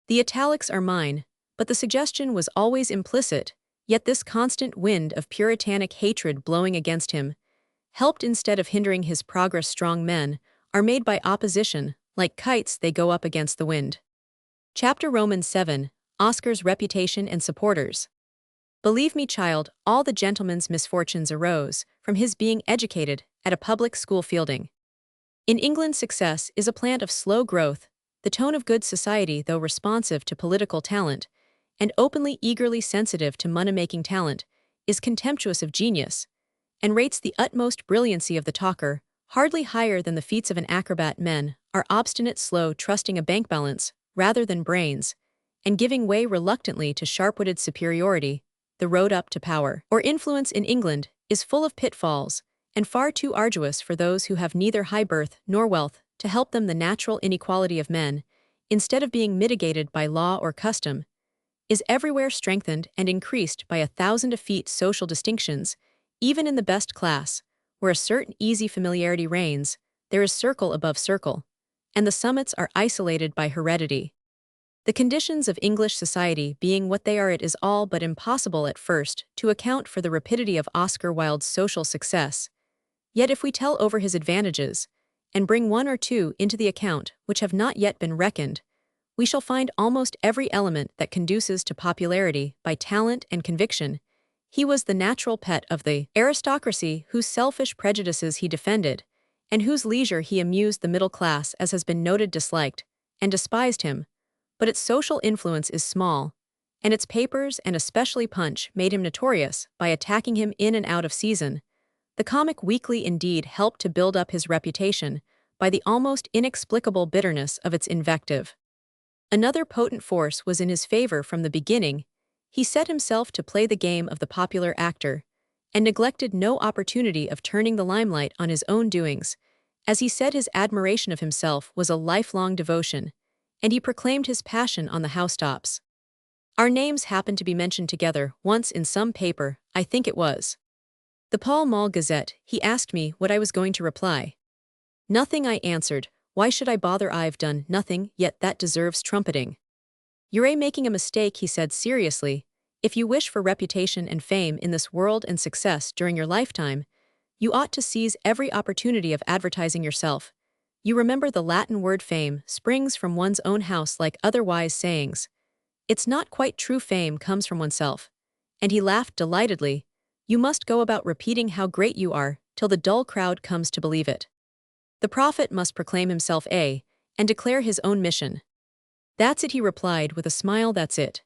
The italics are mine, but the suggestion was always implicit, yet this constant wind of puritanic hatred blowing against him helped instead of hindering his progress. Strong men are made by opposition, like kites they go up against the wind. Chapter Romans 7, Oscar's reputation and supporters. Believe me, child, all the gentleman's misfortunes arose from his being educated at a public school. Fielding. In England, success is a plant of slow growth, the tone of good society, though responsive to political talent, and openly eagerly sensitive to money-making talent, is contemptuous of genius, and rates the utmost brilliancy of the talker hardly higher than the feats of an acrobat. Men are obstinate, slow, trusting a bank balance rather than brains, and giving way reluctantly to sharp-witted superiority. The road up to power or influence in England is full of pitfalls, and far too arduous for those who have neither high birth nor wealth to help them. The natural inequality of men, instead of being mitigated by law or custom, is everywhere strengthened and increased by 1,000 social distinctions, even in the best class, where a certain easy familiarity reigns, there is circle above circle, and the summits are isolated by heredity. The conditions of English society being what they are, it is all but impossible at first to account for the rapidity of Oscar Wilde's social success. Yet if we tell over his advantages, and bring one or two into the account which have not yet been reckoned, we shall find almost every element that conduces to popularity by talent and conviction. He was the natural pet of the aristocracy whose selfish prejudices he defended, and whose leisure he amused the middle class, as has been noted, disliked and despised him. But its social influence is small, and its papers, and especially Punch, made him notorious by attacking him in and out of season. The comic weekly indeed helped to build up his reputation by the almost inexplicable bitterness of its invective. Another potent force was in his favor from the beginning. He set himself to play the game of the popular actor, and neglected no opportunity of turning the limelight on his own doings. As he said, his admiration of himself was a lifelong devotion, and he proclaimed his passion on the housetops. Our names happened to be mentioned together once in some paper, I think it was the Pall Mall Gazette. He asked me what I was going to reply. Nothing, I answered. Why should I bother? I've done nothing yet that deserves trumpeting. You're making a mistake, he said seriously. If you wish for reputation and fame in this world and success during your lifetime, you ought to seize every opportunity of advertising yourself. You remember the Latin word fame springs from one's own house, like other wise sayings. It's not quite true. Fame comes from oneself. And he laughed delightedly. You must go about repeating how great you are till the dull crowd comes to believe it. The prophet must proclaim himself and declare his own mission. That's it, he replied with a smile, that's it.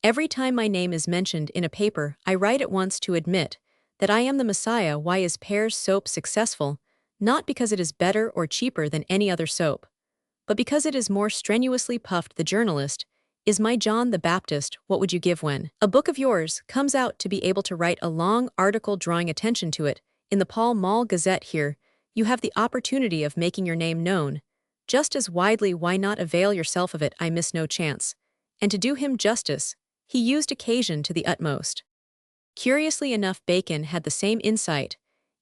Every time my name is mentioned in a paper, I write at once to admit that I am the Messiah. Why is Pear's soap successful? Not because it is better or cheaper than any other soap, but because it is more strenuously puffed. The journalist is my John the Baptist. What would you give when a book of yours comes out to be able to write a long article drawing attention to it in the Pall Mall Gazette? Here, you have the opportunity of making your name known just as widely. Why not avail yourself of it? I miss no chance. And to do him justice, he used occasion to the utmost. Curiously enough, Bacon had the same insight,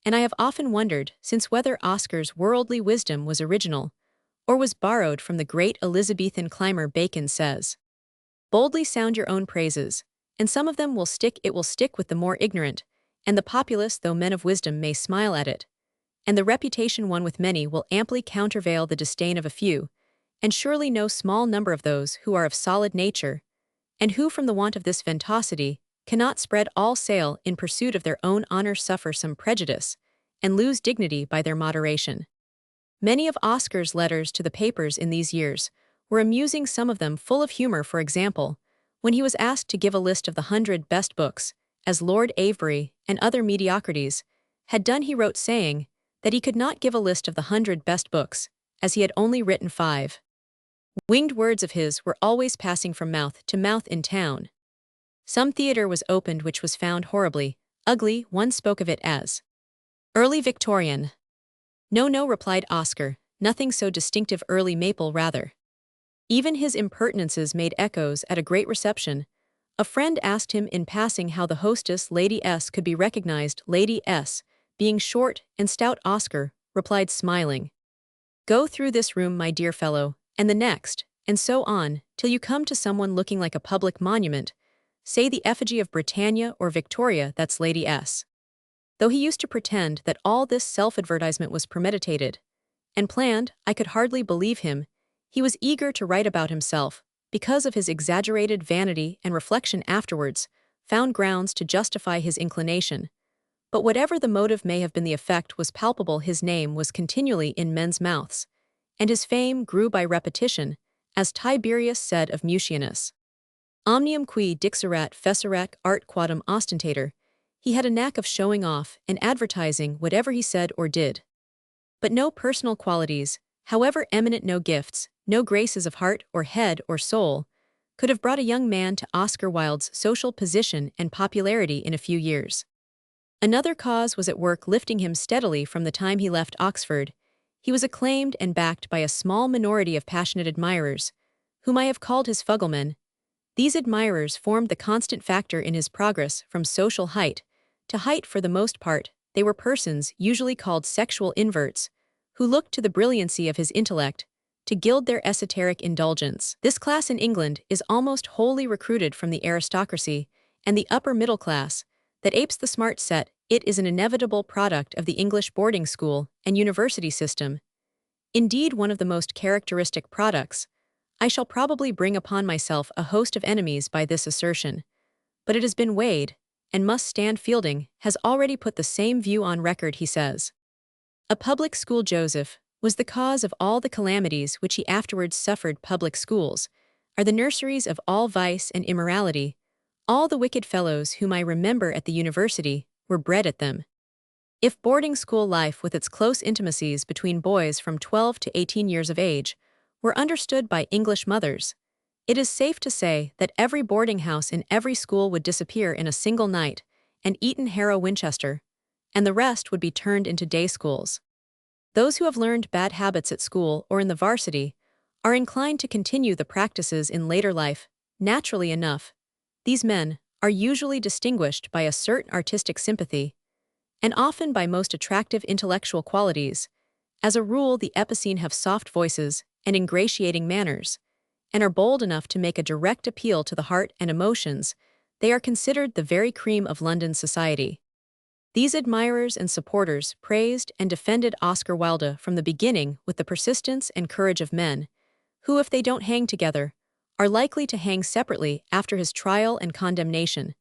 and I have often wondered since whether Oscar's worldly wisdom was original or was borrowed from the great Elizabethan climber. Bacon says, "Boldly sound your own praises, and some of them will stick. It will stick with the more ignorant, and the populace, though men of wisdom, may smile at it. And the reputation won with many will amply countervail the disdain of a few, and surely no small number of those who are of solid nature, and who from the want of this ventosity cannot spread all sail in pursuit of their own honor, suffer some prejudice, and lose dignity by their moderation." Many of Oscar's letters to the papers in these years were amusing, some of them full of humor. For example, when he was asked to give a list of the 100 best books, as Lord Avebury and other mediocrities had done, he wrote saying that he could not give a list of the 100 best books, as he had only written 5. Winged words of his were always passing from mouth to mouth in town. Some theater was opened which was found horribly ugly. One spoke of it as early Victorian. No, no, replied Oscar, nothing so distinctive. Early maple, rather. Even his impertinences made echoes at a great reception. A friend asked him in passing how the hostess, Lady S, could be recognized. Lady S, being short and stout. Oscar replied, smiling, "Go through this room, my dear fellow, and the next, and so on, till you come to someone looking like a public monument. Say the effigy of Britannia or Victoria, that's Lady S." Though he used to pretend that all this self-advertisement was premeditated and planned, I could hardly believe him. He was eager to write about himself, because of his exaggerated vanity, and reflection afterwards found grounds to justify his inclination. But whatever the motive may have been, the effect was palpable. His name was continually in men's mouths, and his fame grew by repetition, as Tiberius said of Mucianus, "Omnium qui dixerat fecerat art quadam ostentator." He had a knack of showing off and advertising whatever he said or did. But no personal qualities, however eminent, no gifts, no graces of heart or head or soul, could have brought a young man to Oscar Wilde's social position and popularity in a few years. Another cause was at work, lifting him steadily from the time he left Oxford. He was acclaimed and backed by a small minority of passionate admirers, whom I have called his fuglemen. These admirers formed the constant factor in his progress from social height to height. For the most part, they were persons usually called sexual inverts, who looked to the brilliancy of his intellect to gild their esoteric indulgence. This class in England is almost wholly recruited from the aristocracy and the upper middle class that apes the smart set. It is an inevitable product of the English boarding school and university system. Indeed, one of the most characteristic products. I shall probably bring upon myself a host of enemies by this assertion, but it has been weighed, and must stand. Fielding has already put the same view on record. He says, "A public school Joseph was the cause of all the calamities which he afterwards suffered. Public schools are the nurseries of all vice and immorality. All the wicked fellows whom I remember at the university were bred at them." If boarding school life with its close intimacies between boys from 12 to 18 years of age were understood by English mothers, it is safe to say that every boarding house in every school would disappear in a single night, and Eton, Harrow, Winchester, and the rest would be turned into day schools. Those who have learned bad habits at school or in the varsity are inclined to continue the practices in later life. Naturally enough, these men are usually distinguished by a certain artistic sympathy, and often by most attractive intellectual qualities. As a rule, the epicene have soft voices and ingratiating manners, and are bold enough to make a direct appeal to the heart and emotions. They are considered the very cream of London society. These admirers and supporters praised and defended Oscar Wilde from the beginning with the persistence and courage of men who, if they don't hang together, are likely to hang separately after his trial and condemnation.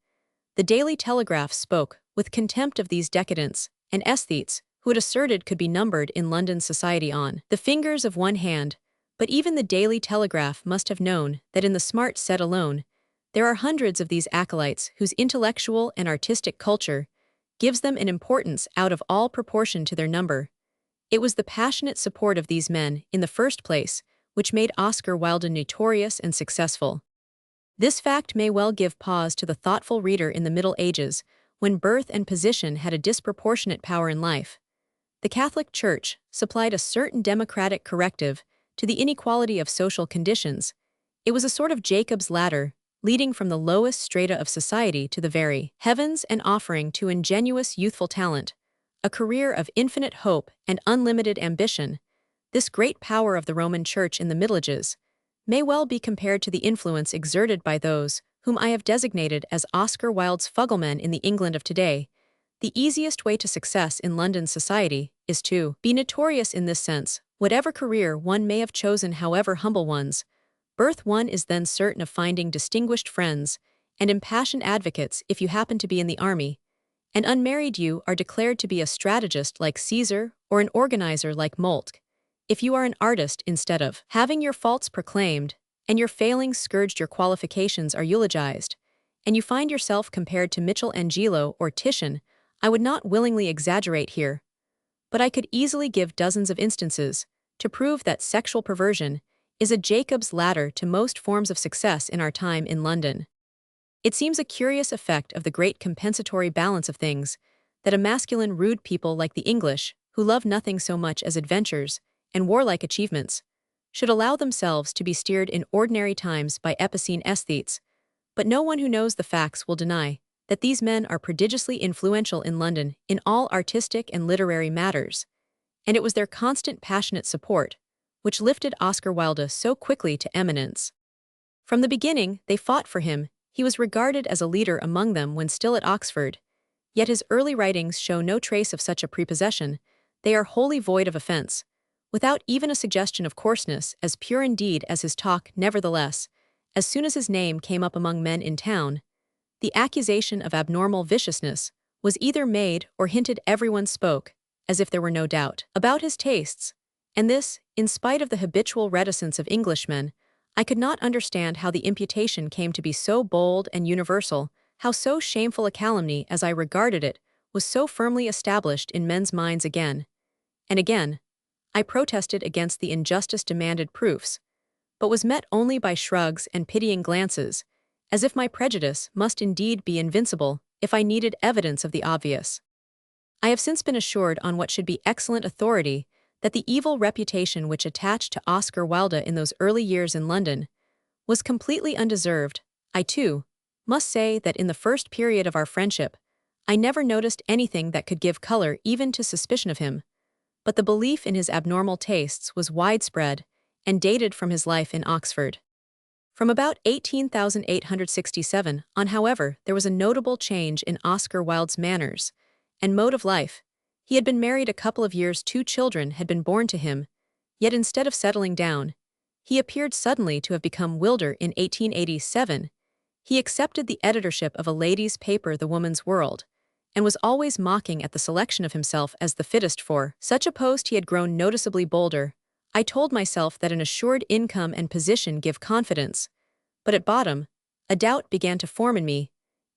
The Daily Telegraph spoke with contempt of these decadents and aesthetes who it asserted could be numbered in London society on the fingers of one hand. But even the Daily Telegraph must have known that in the smart set alone, there are hundreds of these acolytes whose intellectual and artistic culture gives them an importance out of all proportion to their number. It was the passionate support of these men, in the first place, which made Oscar Wilde notorious and successful. This fact may well give pause to the thoughtful reader. In the Middle Ages, when birth and position had a disproportionate power in life, the Catholic Church supplied a certain democratic corrective to the inequality of social conditions. It was a sort of Jacob's ladder, leading from the lowest strata of society to the very heavens and offering to ingenuous youthful talent a career of infinite hope and unlimited ambition. This great power of the Roman Church in the Middle Ages may well be compared to the influence exerted by those whom I have designated as Oscar Wilde's fuglemen in the England of today. The easiest way to success in London society is to be notorious in this sense. Whatever career one may have chosen, however humble one's birth, one is then certain of finding distinguished friends and impassioned advocates. If you happen to be in the army, and unmarried, you are declared to be a strategist like Caesar or an organizer like Moltke. If you are an artist, instead of having your faults proclaimed and your failings scourged, your qualifications are eulogized, and you find yourself compared to Michelangelo or Titian. I would not willingly exaggerate here, but I could easily give dozens of instances to prove that sexual perversion is a Jacob's ladder to most forms of success in our time in London. It seems a curious effect of the great compensatory balance of things that a masculine, rude people like the English, who love nothing so much as adventures and warlike achievements, should allow themselves to be steered in ordinary times by epicene aesthetes. But no one who knows the facts will deny that these men are prodigiously influential in London in all artistic and literary matters, and it was their constant passionate support which lifted Oscar Wilde so quickly to eminence. From the beginning, they fought for him. He was regarded as a leader among them when still at Oxford, yet his early writings show no trace of such a prepossession. They are wholly void of offense, without even a suggestion of coarseness, as pure indeed as his talk. Nevertheless, as soon as his name came up among men in town, the accusation of abnormal viciousness was either made or hinted. Everyone spoke, as if there were no doubt about his tastes, and this, in spite of the habitual reticence of Englishmen. I could not understand how the imputation came to be so bold and universal, how so shameful a calumny, as I regarded it, was so firmly established in men's minds. Again and again, I protested against the injustice, demanded proofs, but was met only by shrugs and pitying glances, as if my prejudice must indeed be invincible if I needed evidence of the obvious. I have since been assured on what should be excellent authority that the evil reputation which attached to Oscar Wilde in those early years in London was completely undeserved. I too must say that in the first period of our friendship, I never noticed anything that could give color even to suspicion of him, but the belief in his abnormal tastes was widespread and dated from his life in Oxford. From about 18,867 on, however, there was a notable change in Oscar Wilde's manners and mode of life. He had been married a couple of years, 2 children had been born to him, yet instead of settling down, he appeared suddenly to have become Wilder in 1887. He accepted the editorship of a ladies' paper, The Woman's World, and was always mocking at the selection of himself as the fittest for such a post. He had grown noticeably bolder. I told myself that an assured income and position give confidence, but at bottom, a doubt began to form in me.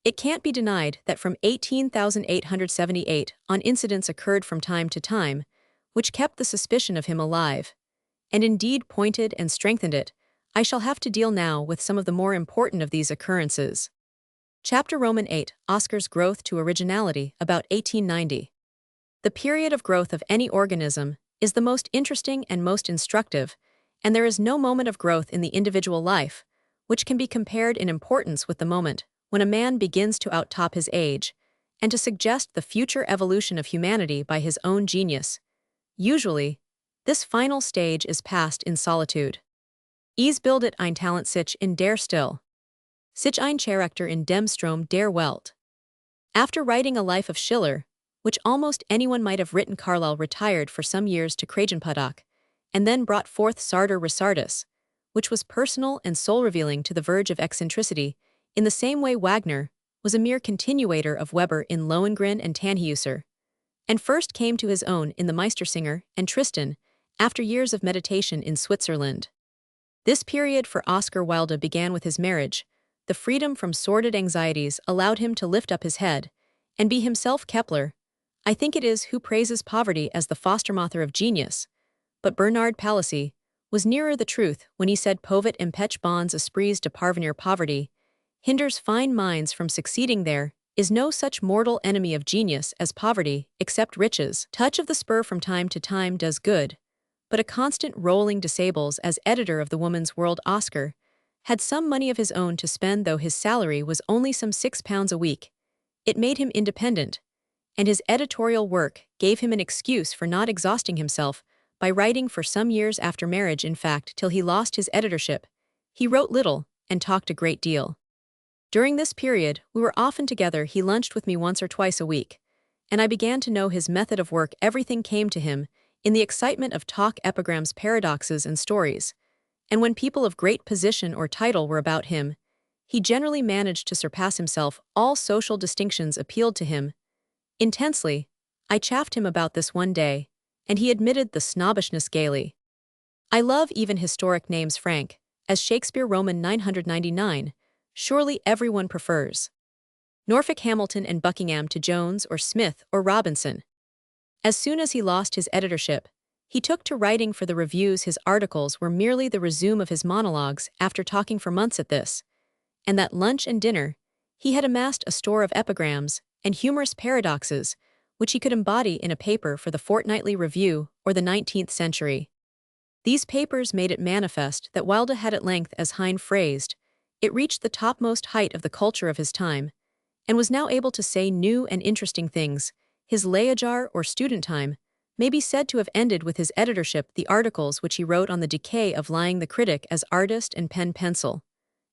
It can't be denied that from 18,878 on incidents occurred from time to time, which kept the suspicion of him alive, and indeed pointed and strengthened it. I shall have to deal now with some of the more important of these occurrences. Chapter VIII, Oscar's growth to originality, about 1890. The period of growth of any organism is the most interesting and most instructive, and there is no moment of growth in the individual life which can be compared in importance with the moment when a man begins to outtop his age and to suggest the future evolution of humanity by his own genius. Usually, this final stage is passed in solitude. Is bildet ein Talent sich in der Still. Sich ein Charakter in dem Strom der Welt. After writing a life of Schiller, which almost anyone might have written, Carlyle retired for some years to Kragenputtock, and then brought forth Sartor Resartus, which was personal and soul-revealing to the verge of eccentricity. In the same way, Wagner was a mere continuator of Weber in Lohengrin and Tannhäuser, and first came to his own in the Meistersinger and Tristan, after years of meditation in Switzerland. This period for Oscar Wilde began with his marriage. The freedom from sordid anxieties allowed him to lift up his head and be himself. Kepler, I think it is, who praises poverty as the fostermother of genius, but Bernard Palissy was nearer the truth when he said, Povet empêche bons esprits de parvenir. Poverty hinders fine minds from succeeding. There is no such mortal enemy of genius as poverty, except riches. Touch of the spur from time to time does good, but a constant rolling disables. As editor of The Woman's World, Oscar had some money of his own to spend, though his salary was only some £6 a week. It made him independent, and his editorial work gave him an excuse for not exhausting himself by writing for some years after marriage. In fact, till he lost his editorship, he wrote little and talked a great deal. During this period, we were often together. He lunched with me once or twice a week, and I began to know his method of work. Everything came to him in the excitement of talk, epigrams, paradoxes, and stories, and when people of great position or title were about him, he generally managed to surpass himself. All social distinctions appealed to him intensely. I chaffed him about this one day, and he admitted the snobbishness gaily. I love even historic names. Frank, as Shakespeare, Roman 999, surely everyone prefers Norfolk, Hamilton, and Buckingham to Jones or Smith or Robinson. As soon as he lost his editorship, he took to writing for the reviews. His articles were merely the resume of his monologues after talking for months at this and that lunch and dinner. He had amassed a store of epigrams and humorous paradoxes, which he could embody in a paper for the Fortnightly Review or the 19th Century. These papers made it manifest that Wilde had at length, as Heine phrased, it reached the topmost height of the culture of his time, and was now able to say new and interesting things. His Leyajar or student time may be said to have ended with his editorship. The articles which he wrote on the decay of lying, the critic as artist and pen pencil,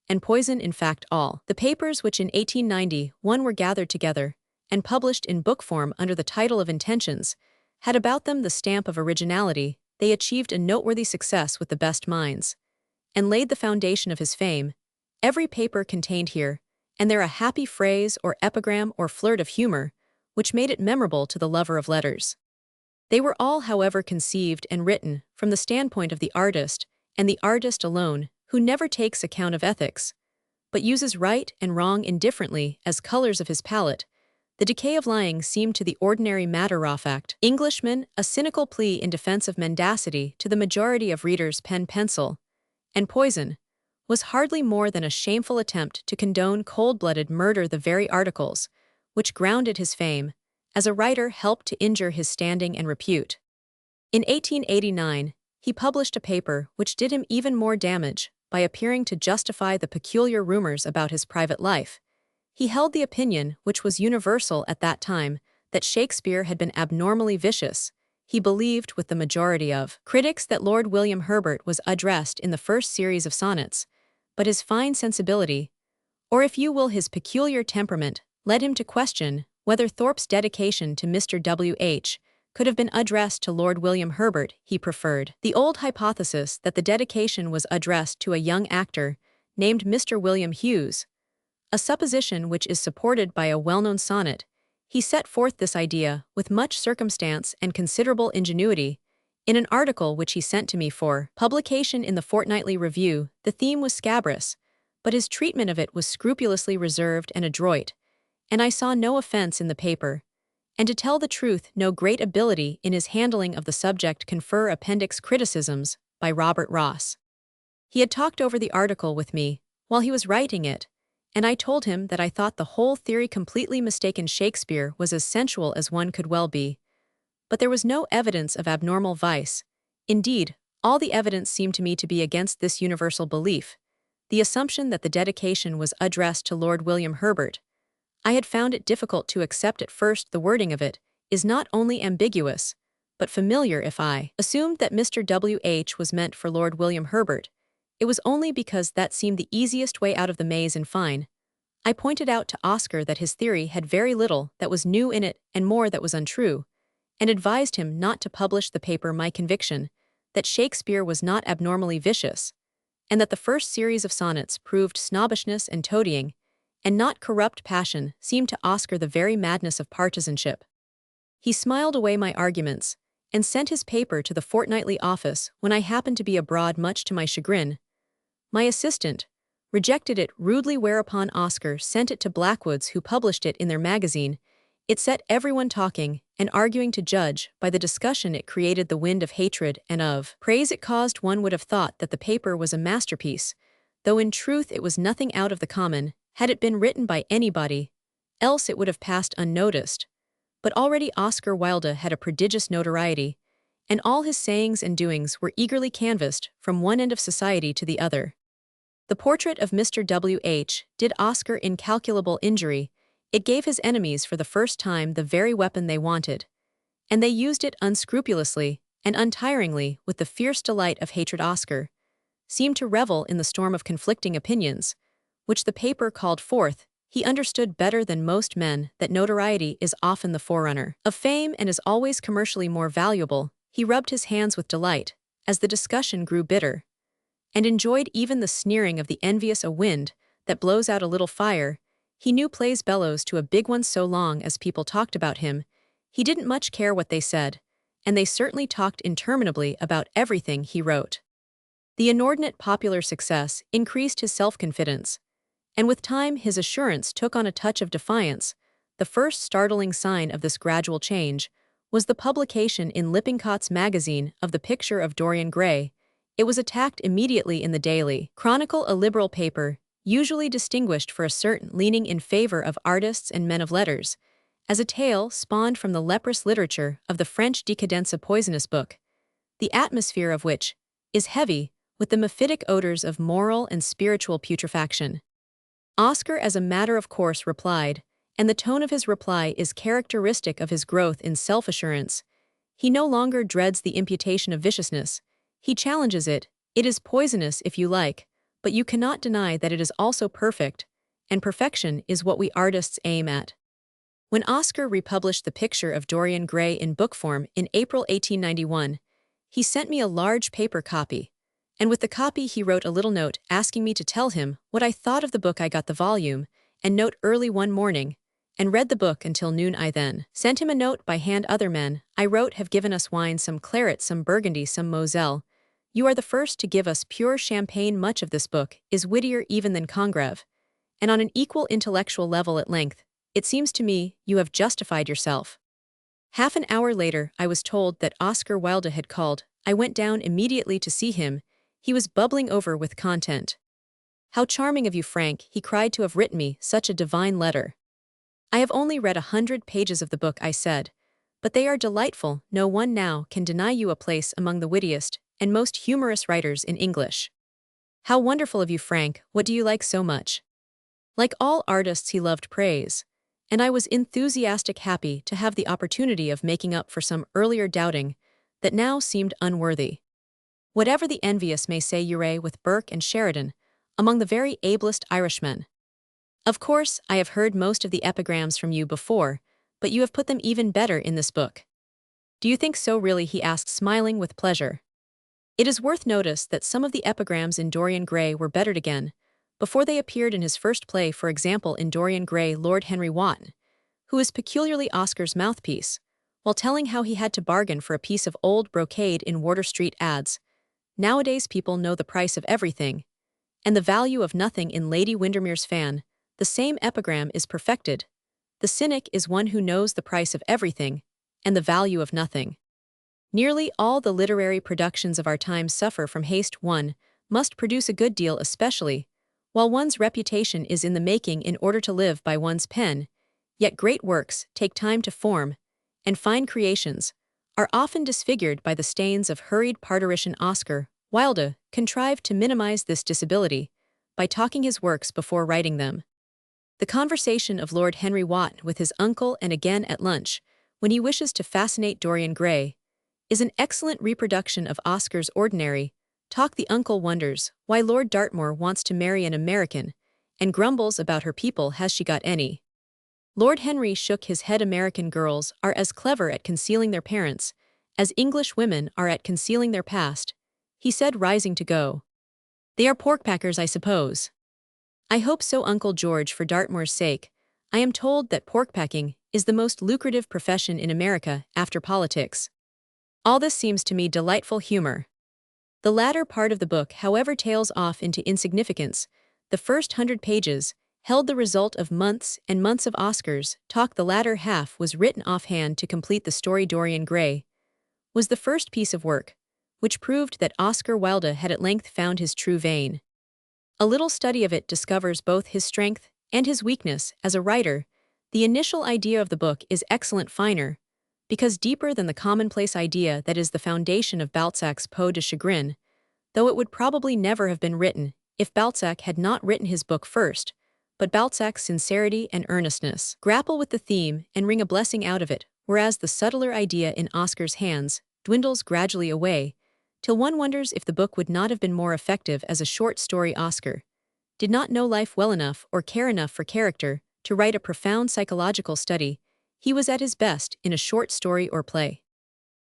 and poison, in fact all. The papers which in 1891 were gathered together and published in book form under the title of Intentions, had about them the stamp of originality. They achieved a noteworthy success with the best minds, and laid the foundation of his fame. Every paper contained here and there a happy phrase or epigram or flirt of humor, which made it memorable to the lover of letters. They were all, however, conceived and written from the standpoint of the artist, and the artist alone, who never takes account of ethics, but uses right and wrong indifferently as colors of his palette. The decay of lying seemed to the ordinary matter-of-fact Englishman a cynical plea in defense of mendacity. To the majority of readers, pen pencil and poison was hardly more than a shameful attempt to condone cold-blooded murder. The very articles which grounded his fame as a writer helped to injure his standing and repute. In 1889, he published a paper which did him even more damage, by appearing to justify the peculiar rumors about his private life. He held the opinion, which was universal at that time, that Shakespeare had been abnormally vicious. He believed, with the majority of critics, that Lord William Herbert was addressed in the first series of sonnets, but his fine sensibility, or if you will his peculiar temperament, led him to question whether Thorpe's dedication to Mr. W.H. could have been addressed to Lord William Herbert. He preferred the old hypothesis that the dedication was addressed to a young actor named Mr. William Hughes, a supposition which is supported by a well-known sonnet. He set forth this idea with much circumstance and considerable ingenuity in an article which he sent to me for publication in the Fortnightly Review. The theme was scabrous, but his treatment of it was scrupulously reserved and adroit, and I saw no offense in the paper, and to tell the truth, no great ability in his handling of the subject. Confer Appendix Criticisms by Robert Ross. He had talked over the article with me while he was writing it, and I told him that I thought the whole theory completely mistaken. Shakespeare was as sensual as one could well be, but there was no evidence of abnormal vice. Indeed, all the evidence seemed to me to be against this universal belief, the assumption that the dedication was addressed to Lord William Herbert. I had found it difficult to accept at first. The wording of it is not only ambiguous, but familiar. If I assumed that Mr. W.H. was meant for Lord William Herbert, it was only because that seemed the easiest way out of the maze. In fine, I pointed out to Oscar that his theory had very little that was new in it and more that was untrue, and advised him not to publish the paper. My conviction that Shakespeare was not abnormally vicious, and that the first series of sonnets proved snobbishness and toadying, and not corrupt passion, seemed to Oscar the very madness of partisanship. He smiled away my arguments, and sent his paper to the fortnightly office when I happened to be abroad, much to my chagrin. My assistant rejected it rudely, whereupon Oscar sent it to Blackwood's, who published it in their magazine. It set everyone talking and arguing. To judge by the discussion it created, the wind of hatred and of praise it caused, one would have thought that the paper was a masterpiece, though in truth it was nothing out of the common. Had it been written by anybody else it would have passed unnoticed, but already Oscar Wilde had a prodigious notoriety, and all his sayings and doings were eagerly canvassed from one end of society to the other. The portrait of Mr. W.H. did Oscar incalculable injury. It gave his enemies for the first time the very weapon they wanted, and they used it unscrupulously and untiringly with the fierce delight of hatred. Oscar seemed to revel in the storm of conflicting opinions which the paper called forth. He understood better than most men that notoriety is often the forerunner of fame and is always commercially more valuable. He rubbed his hands with delight as the discussion grew bitter, and enjoyed even the sneering of the envious. A wind that blows out a little fire, he knew plays bellows to a big one. So long as people talked about him, he didn't much care what they said, and they certainly talked interminably about everything he wrote. The inordinate popular success increased his self-confidence, and with time his assurance took on a touch of defiance. The first startling sign of this gradual change was the publication in Lippincott's magazine of the picture of Dorian Gray. It was attacked immediately in the Daily Chronicle, a liberal paper, usually distinguished for a certain leaning in favor of artists and men of letters, as a tale spawned from the leprous literature of the French decadence, a poisonous book, the atmosphere of which is heavy with the mephitic odors of moral and spiritual putrefaction. Oscar, as a matter of course, replied, and the tone of his reply is characteristic of his growth in self-assurance. He no longer dreads the imputation of viciousness. He challenges it. It is poisonous if you like, but you cannot deny that it is also perfect, and perfection is what we artists aim at. When Oscar republished the picture of Dorian Gray in book form in April 1891, he sent me a large paper copy, and with the copy he wrote a little note asking me to tell him what I thought of the book. I got the volume and note early one morning, and read the book until noon. I then sent him a note by hand. Other men, I wrote, have given us wine, some claret, some burgundy, some moselle. You are the first to give us pure champagne. Much of this book is wittier even than Congreve, and on an equal intellectual level. At length, it seems to me, you have justified yourself. Half an hour later I was told that Oscar Wilde had called. I went down immediately to see him. He was bubbling over with content. How charming of you, Frank, he cried, to have written me such a divine letter. I have only read 100 pages of the book, I said, but they are delightful. No one now can deny you a place among the wittiest and most humorous writers in English. How wonderful of you, Frank. What do you like so much? Like all artists, he loved praise, and I was enthusiastic happy to have the opportunity of making up for some earlier doubting that now seemed unworthy. Whatever the envious may say, you're with Burke and Sheridan, among the very ablest Irishmen. Of course, I have heard most of the epigrams from you before, but you have put them even better in this book. Do you think so really? He asked, smiling with pleasure. It is worth notice that some of the epigrams in Dorian Gray were bettered again, before they appeared in his first play, for example in Dorian Gray, Lord Henry Wotton, who is peculiarly Oscar's mouthpiece, while telling how he had to bargain for a piece of old brocade in Wardour Street adds, "Nowadays people know the price of everything, and the value of nothing." In Lady Windermere's Fan, the same epigram is perfected. The cynic is one who knows the price of everything, and the value of nothing. Nearly all the literary productions of our time suffer from haste. One must produce a good deal, especially while one's reputation is in the making, in order to live by one's pen, yet great works take time to form, and fine creations are often disfigured by the stains of hurried parturition. Oscar Wilde contrived to minimize this disability by talking his works before writing them. The conversation of Lord Henry Wotton with his uncle, and again at lunch, when he wishes to fascinate Dorian Gray, is an excellent reproduction of Oscar's ordinary talk. The uncle wonders why Lord Dartmoor wants to marry an American, and grumbles about her people. Has she got any? Lord Henry shook his head. American girls are as clever at concealing their parents as English women are at concealing their past, he said, rising to go. They are porkpackers, I suppose. I hope so, Uncle George, for Dartmoor's sake. I am told that porkpacking is the most lucrative profession in America after politics. All this seems to me delightful humor. The latter part of the book, however, tails off into insignificance. The first 100 pages held the result of months and months of Oscar's talk. The latter half was written offhand to complete the story. Dorian Gray was the first piece of work which proved that Oscar Wilde had at length found his true vein. A little study of it discovers both his strength and his weakness as a writer. The initial idea of the book is excellent, finer, because deeper than the commonplace idea that is the foundation of Balzac's Peau de Chagrin, though it would probably never have been written if Balzac had not written his book first. But Balzac's sincerity and earnestness grapple with the theme and wring a blessing out of it, whereas the subtler idea in Oscar's hands dwindles gradually away, till one wonders if the book would not have been more effective as a short story. Oscar did not know life well enough or care enough for character to write a profound psychological study. He was at his best in a short story or play.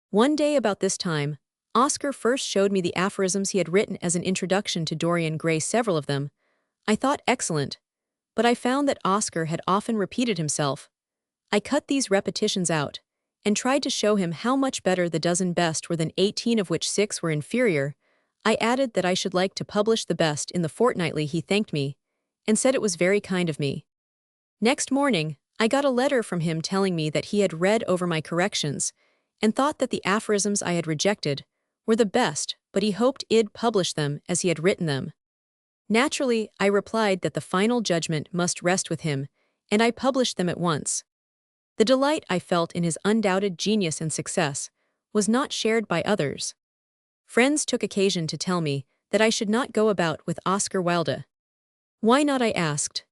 One day about this time, Oscar first showed me the aphorisms he had written as an introduction to Dorian Gray. Several of them I thought excellent, but I found that Oscar had often repeated himself. I cut these repetitions out and tried to show him how much better the dozen best were than 18, of which 6 were inferior. I added that I should like to publish the best in the Fortnightly. He thanked me and said it was very kind of me. Next morning, I got a letter from him telling me that he had read over my corrections and thought that the aphorisms I had rejected were the best, but he hoped I'd publish them as he had written them. Naturally, I replied that the final judgment must rest with him, and I published them at once. The delight I felt in his undoubted genius and success was not shared by others. Friends took occasion to tell me that I should not go about with Oscar Wilde. Why not? I asked.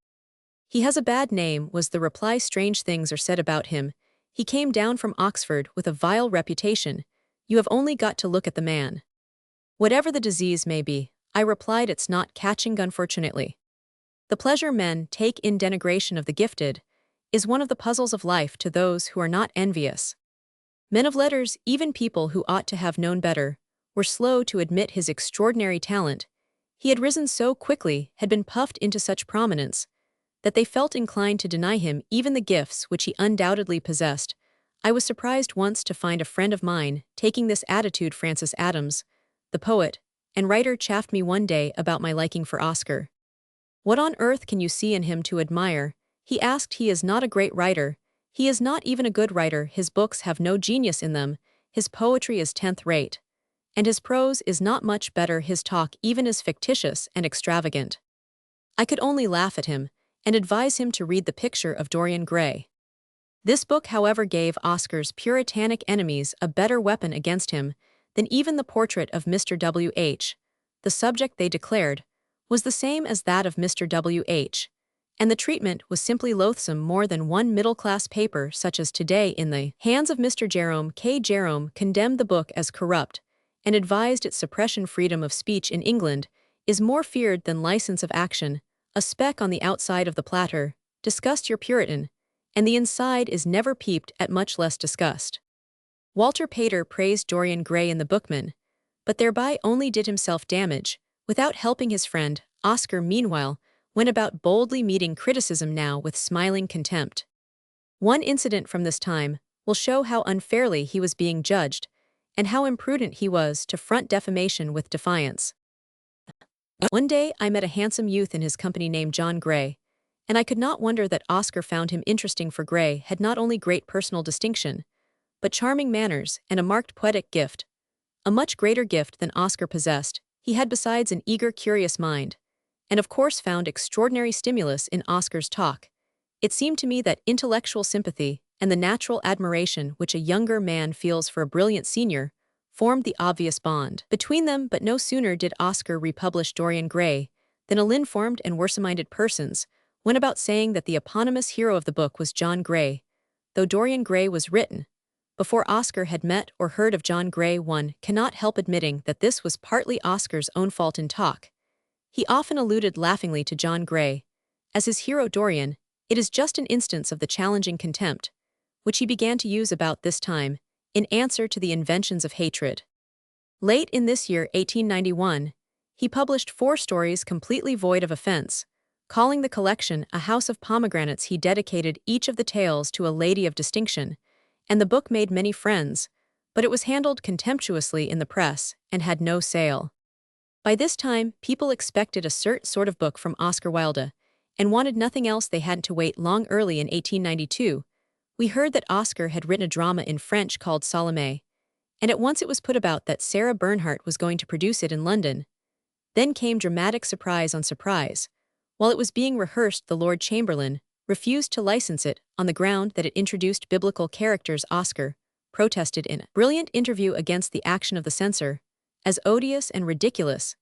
He has a bad name, was the reply. Strange things are said about him. He came down from Oxford with a vile reputation. You have only got to look at the man. Whatever the disease may be, I replied, it's not catching. Unfortunately, the pleasure men take in denigration of the gifted is one of the puzzles of life to those who are not envious. Men of letters, even people who ought to have known better, were slow to admit his extraordinary talent. He had risen so quickly, had been puffed into such prominence, that they felt inclined to deny him even the gifts which he undoubtedly possessed. I was surprised once to find a friend of mine taking this attitude. Francis Adams, the poet and writer, chaffed me one day about my liking for Oscar. What on earth can you see in him to admire? He asked. He is not a great writer. He is not even a good writer. His books have no genius in them. His poetry is 10th rate. And his prose is not much better. His talk even is fictitious and extravagant. I could only laugh at him and advise him to read The Picture of Dorian Gray. This book, however, gave Oscar's puritanic enemies a better weapon against him than even the portrait of Mr. W.H. The subject, they declared, was the same as that of Mr. W.H., and the treatment was simply loathsome. More than one middle-class paper such as Today in the hands of Mr. Jerome K. Jerome condemned the book as corrupt and advised its suppression. Freedom of speech in England is more feared than license of action. A speck on the outside of the platter disgust your Puritan, and the inside is never peeped at, much less discussed. Walter Pater praised Dorian Gray in The Bookman, but thereby only did himself damage, without helping his friend. Oscar, meanwhile, went about boldly meeting criticism now with smiling contempt. One incident from this time will show how unfairly he was being judged, and how imprudent he was to front defamation with defiance. One day I met a handsome youth in his company named John Gray, and I could not wonder that Oscar found him interesting, for Gray had not only great personal distinction, but charming manners and a marked poetic gift. A much greater gift than Oscar possessed, he had besides an eager, curious mind, and of course found extraordinary stimulus in Oscar's talk. It seemed to me that intellectual sympathy and the natural admiration which a younger man feels for a brilliant senior formed the obvious bond between them. But no sooner did Oscar republish Dorian Gray than ill-informed and worse-minded persons went about saying that the eponymous hero of the book was John Gray, though Dorian Gray was written before Oscar had met or heard of John Gray. One cannot help admitting that this was partly Oscar's own fault in talk. He often alluded laughingly to John Gray as his hero Dorian. It is just an instance of the challenging contempt which he began to use about this time in answer to the inventions of hatred. Late in this year 1891, he published 4 stories completely void of offense, calling the collection A House of Pomegranates. He dedicated each of the tales to a lady of distinction, and the book made many friends, but it was handled contemptuously in the press and had no sale. By this time, people expected a certain sort of book from Oscar Wilde, and wanted nothing else. They hadn't to wait long. Early in 1892, we heard that Oscar had written a drama in French called Salome, and at once it was put about that Sarah Bernhardt was going to produce it in London. Then came dramatic surprise on surprise. While it was being rehearsed, the Lord Chamberlain refused to license it on the ground that it introduced biblical characters. Oscar protested in a brilliant interview against the action of the censor as odious and ridiculous.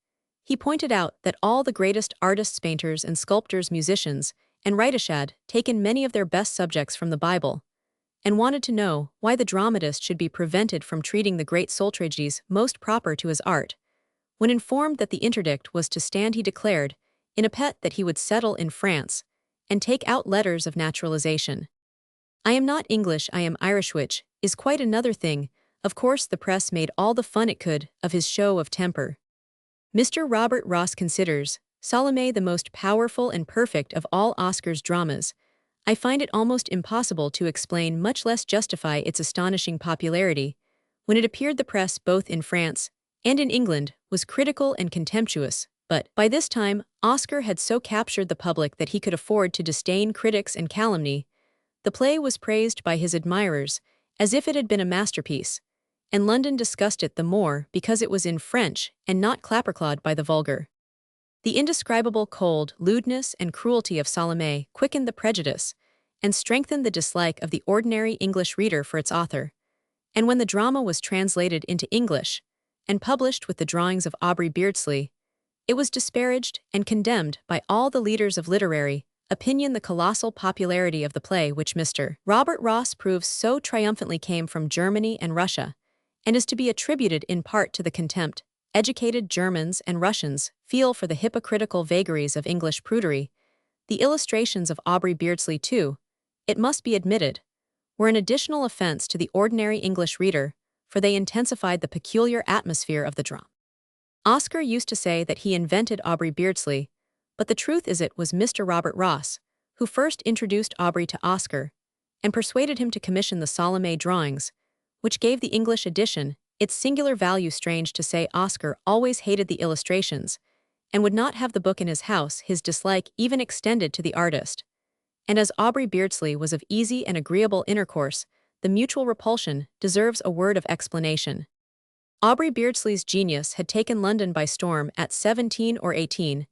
He pointed out that all the greatest artists, painters and sculptors, musicians, and writers had taken many of their best subjects from the Bible, and wanted to know why the dramatist should be prevented from treating the great soul tragedies most proper to his art. When informed that the interdict was to stand, he declared, in a pet, that he would settle in France and take out letters of naturalization. I am not English, I am Irish, which is quite another thing. Of course, the press made all the fun it could of his show of temper. Mr. Robert Ross considers Salome the most powerful and perfect of all Oscar's dramas. I find it almost impossible to explain, much less justify, its astonishing popularity. When it appeared, the press, both in France and in England, was critical and contemptuous, but by this time, Oscar had so captured the public that he could afford to disdain critics and calumny. The play was praised by his admirers as if it had been a masterpiece, and London discussed it the more because it was in French and not clapperclawed by the vulgar. The indescribable cold lewdness and cruelty of Salome quickened the prejudice and strengthened the dislike of the ordinary English reader for its author. And when the drama was translated into English and published with the drawings of Aubrey Beardsley, it was disparaged and condemned by all the leaders of literary opinion. The colossal popularity of the play, which Mr. Robert Ross proves so triumphantly, came from Germany and Russia, and is to be attributed in part to the contempt educated Germans and Russians feel for the hypocritical vagaries of English prudery. The illustrations of Aubrey Beardsley, too, it must be admitted, were an additional offense to the ordinary English reader, for they intensified the peculiar atmosphere of the drama. Oscar used to say that he invented Aubrey Beardsley, but the truth is it was Mr. Robert Ross who first introduced Aubrey to Oscar and persuaded him to commission the Salome drawings, which gave the English edition its singular value. Strange to say, Oscar always hated the illustrations and would not have the book in his house. His dislike even extended to the artist. And as Aubrey Beardsley was of easy and agreeable intercourse, the mutual repulsion deserves a word of explanation. Aubrey Beardsley's genius had taken London by storm at 17 or 18.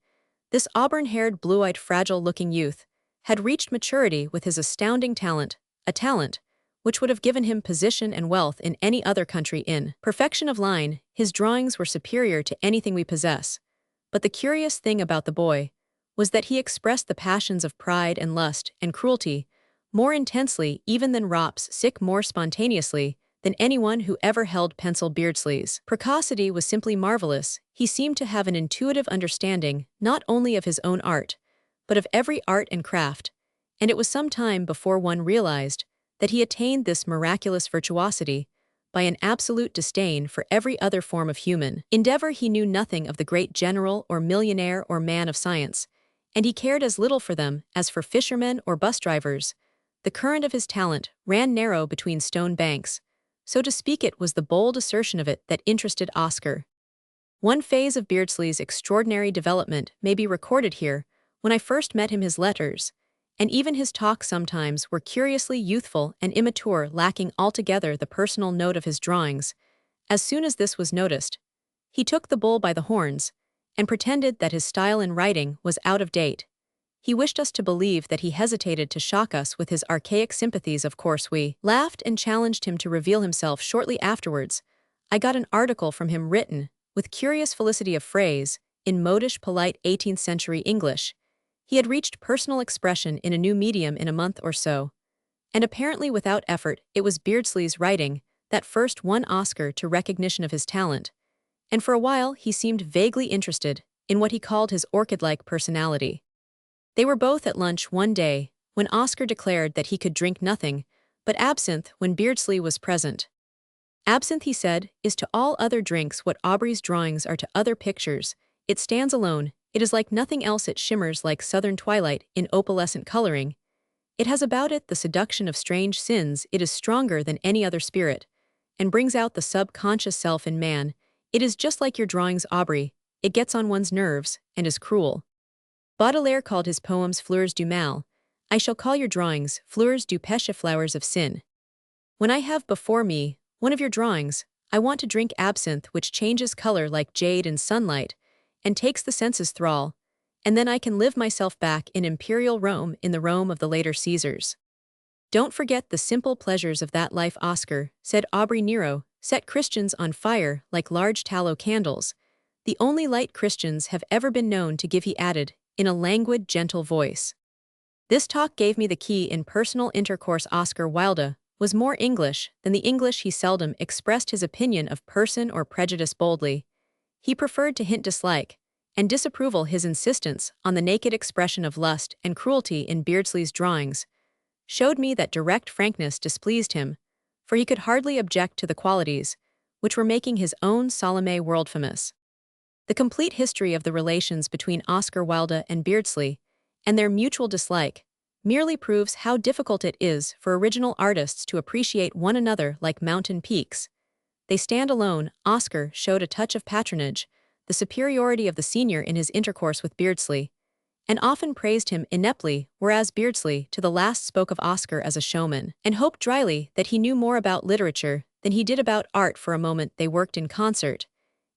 This auburn-haired, blue-eyed, fragile-looking youth had reached maturity with his astounding talent, a talent which would have given him position and wealth in any other country. In perfection of line, his drawings were superior to anything we possess. But the curious thing about the boy was that he expressed the passions of pride and lust and cruelty more intensely even than Rops, sick more spontaneously than anyone who ever held pencil Beardsley's precocity was simply marvelous. He seemed to have an intuitive understanding not only of his own art, but of every art and craft, and it was some time before one realized that he attained this miraculous virtuosity by an absolute disdain for every other form of human endeavor. He knew nothing of the great general or millionaire or man of science, and he cared as little for them as for fishermen or bus drivers. The current of his talent ran narrow between stone banks. So to speak, it was the bold assertion of it that interested Oscar. One phase of Beardsley's extraordinary development may be recorded here. When I first met him, his letters, and even his talk sometimes, were curiously youthful and immature, lacking altogether the personal note of his drawings. As soon as this was noticed, he took the bull by the horns and pretended that his style in writing was out of date. He wished us to believe that he hesitated to shock us with his archaic sympathies. Of course, we laughed and challenged him to reveal himself. Shortly afterwards, I got an article from him written, with curious felicity of phrase, in modish, polite 18th-century English. He had reached personal expression in a new medium in a month or so, and apparently without effort. It was Beardsley's writing that first won Oscar to recognition of his talent, and for a while he seemed vaguely interested in what he called his orchid-like personality. They were both at lunch one day, when Oscar declared that he could drink nothing but absinthe when Beardsley was present. Absinthe, he said, is to all other drinks what Aubrey's drawings are to other pictures. It stands alone, it is like nothing else, it shimmers like southern twilight in opalescent coloring. It has about it the seduction of strange sins. It is stronger than any other spirit, and brings out the subconscious self in man. It is just like your drawings, Aubrey. It gets on one's nerves, and is cruel. Baudelaire called his poems fleurs du mal. I shall call your drawings fleurs du péché, flowers of sin. When I have before me one of your drawings, I want to drink absinthe, which changes color like jade in sunlight, and takes the senses thrall, and then I can live myself back in imperial Rome, in the Rome of the later Caesars. Don't forget the simple pleasures of that life, Oscar, said Aubrey. Nero set Christians on fire like large tallow candles, the only light Christians have ever been known to give, he added, in a languid, gentle voice. This talk gave me the key in personal intercourse. Oscar Wilde was more English than the English. He seldom expressed his opinion of person or prejudice boldly. He preferred to hint dislike and disapproval. His insistence on the naked expression of lust and cruelty in Beardsley's drawings showed me that direct frankness displeased him, for he could hardly object to the qualities which were making his own Salome world famous. The complete history of the relations between Oscar Wilde and Beardsley, and their mutual dislike, merely proves how difficult it is for original artists to appreciate one another like mountain peaks. They stand alone. Oscar showed a touch of patronage, the superiority of the senior in his intercourse with Beardsley, and often praised him ineptly, whereas Beardsley to the last spoke of Oscar as a showman, and hoped dryly that he knew more about literature than he did about art. For a moment they worked in concert,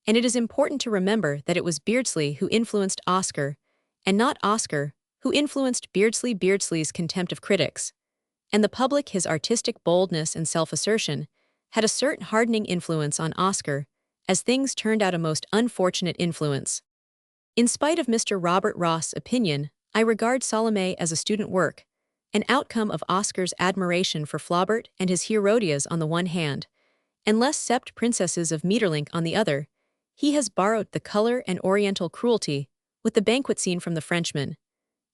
and it is important to remember that it was Beardsley who influenced Oscar, and not Oscar who influenced Beardsley. Beardsley's contempt of critics, and the public, his artistic boldness and self-assertion, had a certain hardening influence on Oscar, as things turned out a most unfortunate influence. In spite of Mr. Robert Ross's opinion, I regard Salome as a student work, an outcome of Oscar's admiration for Flaubert and his Herodias on the one hand, and less sept princesses of Meteoric on the other. He has borrowed the color and oriental cruelty, with the banquet scene from the Frenchman,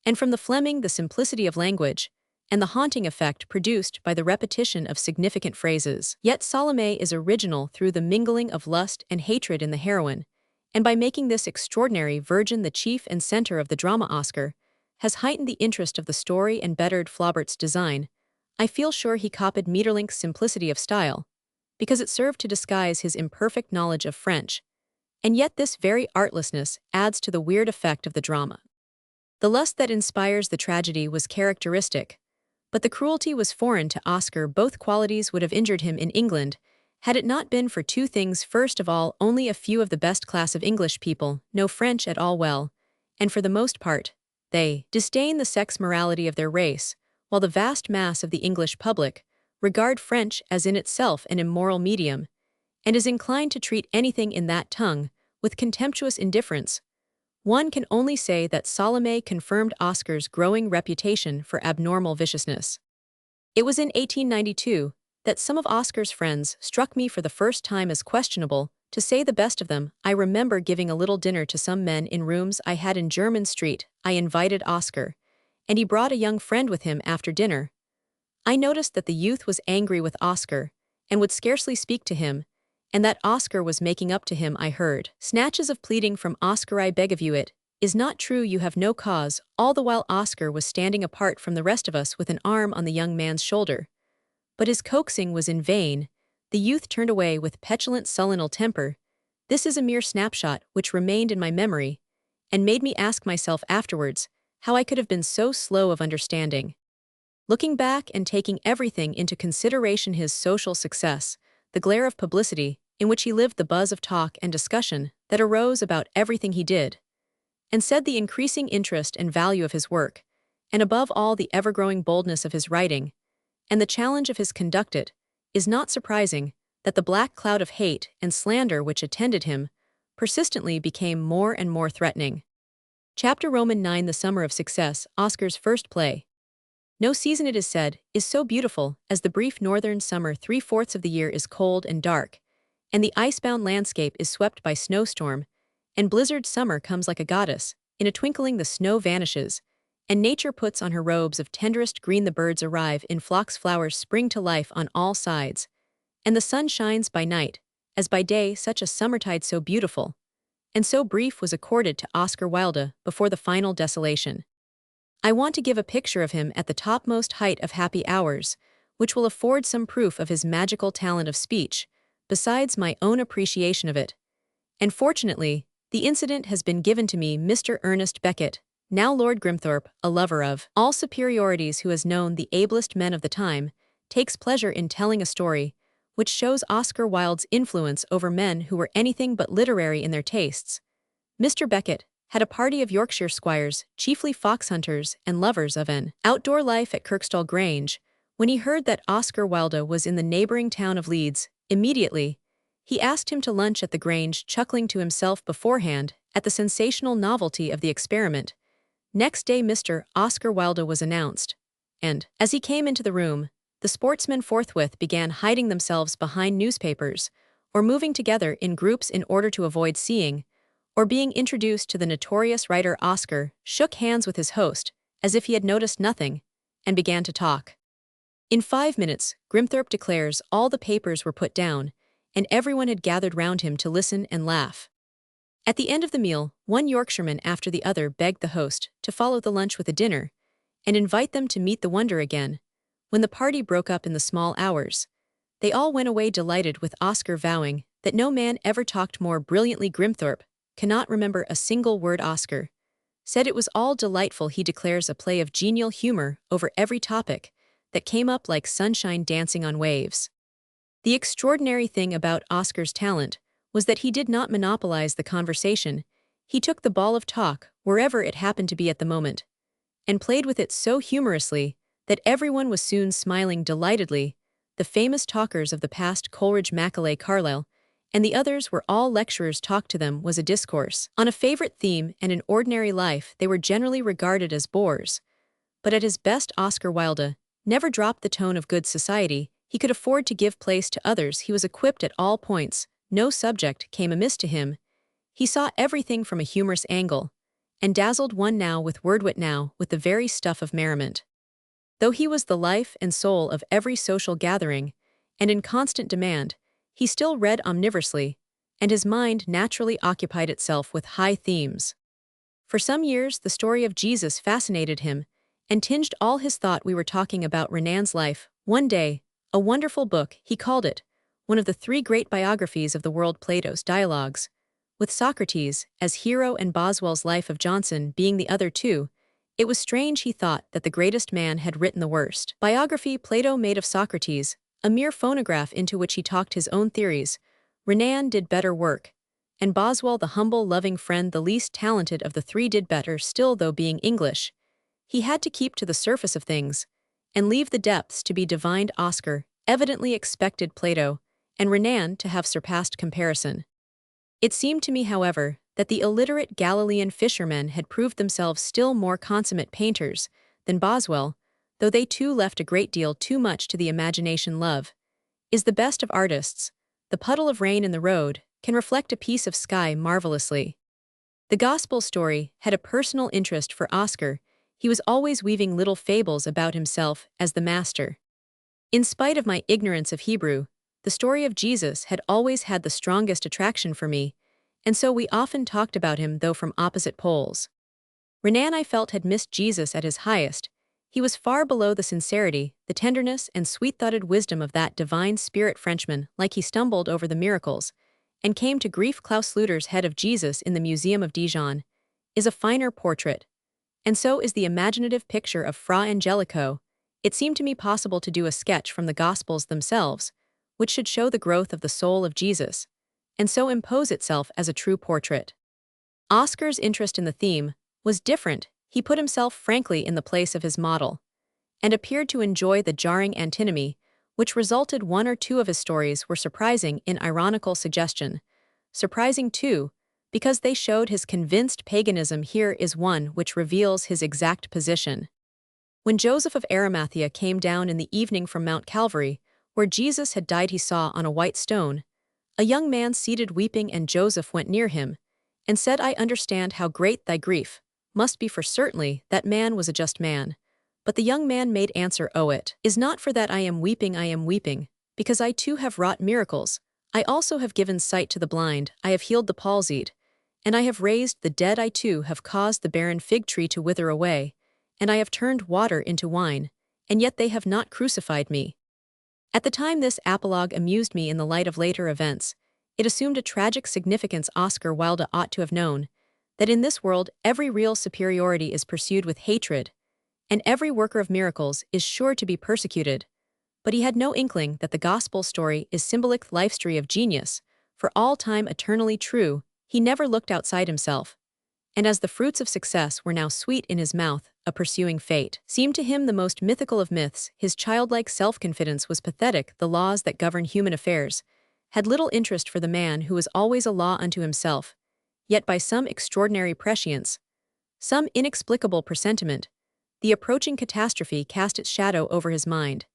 and from the Fleming the simplicity of language, and the haunting effect produced by the repetition of significant phrases. Yet Salome is original through the mingling of lust and hatred in the heroine, and by making this extraordinary virgin the chief and center of the drama. Oscar has heightened the interest of the story and bettered Flaubert's design. I feel sure he copied Meterlinc's simplicity of style, because it served to disguise his imperfect knowledge of French, and yet this very artlessness adds to the weird effect of the drama. The lust that inspires the tragedy was characteristic, but the cruelty was foreign to Oscar. Both qualities would have injured him in England, had it not been for two things. First of all, only a few of the best class of English people know French at all well, and for the most part, they disdain the sex morality of their race, while the vast mass of the English public regard French as in itself an immoral medium, and is inclined to treat anything in that tongue with contemptuous indifference, One can only say that Salome confirmed Oscar's growing reputation for abnormal viciousness. It was in 1892 that some of Oscar's friends struck me for the first time as questionable. To say the best of them, I remember giving a little dinner to some men in rooms I had in Jermyn Street. I invited Oscar, and he brought a young friend with him after dinner. I noticed that the youth was angry with Oscar and would scarcely speak to him, and that Oscar was making up to him. I heard snatches of pleading from Oscar. I beg of you, it is not true, you have no cause, all the while Oscar was standing apart from the rest of us with an arm on the young man's shoulder. But his coaxing was in vain. The youth turned away with petulant sullen ill temper. This is a mere snapshot which remained in my memory, and made me ask myself afterwards how I could have been so slow of understanding. Looking back and taking everything into consideration, his social success, the glare of publicity, in which he lived, the buzz of talk and discussion that arose about everything he did and said, the increasing interest and value of his work, and above all the ever-growing boldness of his writing, and the challenge of his conduct, it is not surprising that the black cloud of hate and slander which attended him persistently became more and more threatening. Chapter Roman 9. The Summer of Success, Oscar's first play. No season, it is said, is so beautiful as the brief northern summer. 3/4 of the year is cold and dark, and the icebound landscape is swept by snowstorm, and blizzard. Summer comes like a goddess. In a twinkling the snow vanishes, and nature puts on her robes of tenderest green. The birds arrive in flocks, flowers spring to life on all sides, and the sun shines by night, as by day. Such a summertide, so beautiful and so brief, was accorded to Oscar Wilde before the final desolation. I want to give a picture of him at the topmost height of happy hours, which will afford some proof of his magical talent of speech, besides my own appreciation of it. And fortunately, the incident has been given to me. Mr. Ernest Beckett, now Lord Grimthorpe, a lover of all superiorities who has known the ablest men of the time, takes pleasure in telling a story which shows Oscar Wilde's influence over men who were anything but literary in their tastes. Mr. Beckett had a party of Yorkshire squires, chiefly fox hunters and lovers of an outdoor life at Kirkstall Grange, when he heard that Oscar Wilde was in the neighboring town of Leeds. Immediately, he asked him to lunch at the Grange, chuckling to himself beforehand at the sensational novelty of the experiment. Next day Mr. Oscar Wilde was announced, and, as he came into the room, the sportsmen forthwith began hiding themselves behind newspapers, or moving together in groups in order to avoid seeing or being introduced to the notorious writer. Oscar shook hands with his host, as if he had noticed nothing, and began to talk. In 5 minutes, Grimthorpe declares, all the papers were put down, and everyone had gathered round him to listen and laugh. At the end of the meal, one Yorkshireman after the other begged the host to follow the lunch with a dinner, and invite them to meet the wonder again. When the party broke up in the small hours, they all went away delighted, with Oscar vowing that no man ever talked more brilliantly. Grimthorpe cannot remember a single word Oscar said. It was all delightful. He declares a play of genial humor over every topic that came up like sunshine dancing on waves. The extraordinary thing about Oscar's talent was that he did not monopolize the conversation. He took the ball of talk wherever it happened to be at the moment, and played with it so humorously that everyone was soon smiling delightedly. The famous talkers of the past, Coleridge, Macaulay, Carlyle, and the others, were all lecturers. Talk to them was a discourse on a favorite theme, and in ordinary life they were generally regarded as bores. But at his best Oscar Wilde never dropped the tone of good society. He could afford to give place to others. He was equipped at all points. No subject came amiss to him. He saw everything from a humorous angle, and dazzled one now with wordwit, now with the very stuff of merriment. Though he was the life and soul of every social gathering, and in constant demand, he still read omnivorously, and his mind naturally occupied itself with high themes. For some years the story of Jesus fascinated him, and tinged all his thought. We were talking about Renan's life one day, a wonderful book, he called it, one of the 3 great biographies of the world, Plato's Dialogues, with Socrates as hero and Boswell's Life of Johnson being the other 2. It was strange, he thought, that the greatest man had written the worst biography Plato made of Socrates, a mere phonograph into which he talked his own theories. Renan did better work, and Boswell, the humble, loving friend, the least talented of the 3, did better still. Though being English, he had to keep to the surface of things, and leave the depths to be divined. Oscar evidently expected Plato and Renan to have surpassed comparison. It seemed to me, however, that the illiterate Galilean fishermen had proved themselves still more consummate painters than Boswell, though they too left a great deal too much to the imagination. Love is the best of artists. The puddle of rain in the road can reflect a piece of sky marvelously. The gospel story had a personal interest for Oscar. He was always weaving little fables about himself as the master. In spite of my ignorance of Hebrew, the story of Jesus had always had the strongest attraction for me, and so we often talked about him though from opposite poles. Renan, I felt, had missed Jesus at his highest. He was far below the sincerity, the tenderness, and sweet-thoughted wisdom of that divine spirit Frenchman, like he stumbled over the miracles, and came to grief. Klaus Luter's head of Jesus in the Museum of Dijon is a finer portrait, and so is the imaginative picture of Fra Angelico. It seemed to me possible to do a sketch from the Gospels themselves, which should show the growth of the soul of Jesus, and so impose itself as a true portrait. Oscar's interest in the theme was different. He put himself frankly in the place of his model, and appeared to enjoy the jarring antinomy, which resulted. One or two of his stories were surprising in ironical suggestion. Surprising, too, because they showed his convinced paganism. Here is one which reveals his exact position. When Joseph of Arimathea came down in the evening from Mount Calvary, where Jesus had died, he saw on a white stone a young man seated weeping, and Joseph went near him, and said, I understand how great thy grief must be, for certainly that man was a just man. But the young man made answer, Oh, it is not for that I am weeping, because I too have wrought miracles. I also have given sight to the blind, I have healed the palsied, and I have raised the dead. I too have caused the barren fig tree to wither away, and I have turned water into wine, and yet they have not crucified me. At the time this apologue amused me. In the light of later events, it assumed a tragic significance. Oscar Wilde ought to have known that in this world every real superiority is pursued with hatred, and every worker of miracles is sure to be persecuted. But he had no inkling that the gospel story is symbolic lifestory of genius, for all time eternally true. He never looked outside himself, and as the fruits of success were now sweet in his mouth, a pursuing fate seemed to him the most mythical of myths. His childlike self-confidence was pathetic. The laws that govern human affairs had little interest for the man who was always a law unto himself. Yet by some extraordinary prescience, some inexplicable presentiment, the approaching catastrophe cast its shadow over his mind,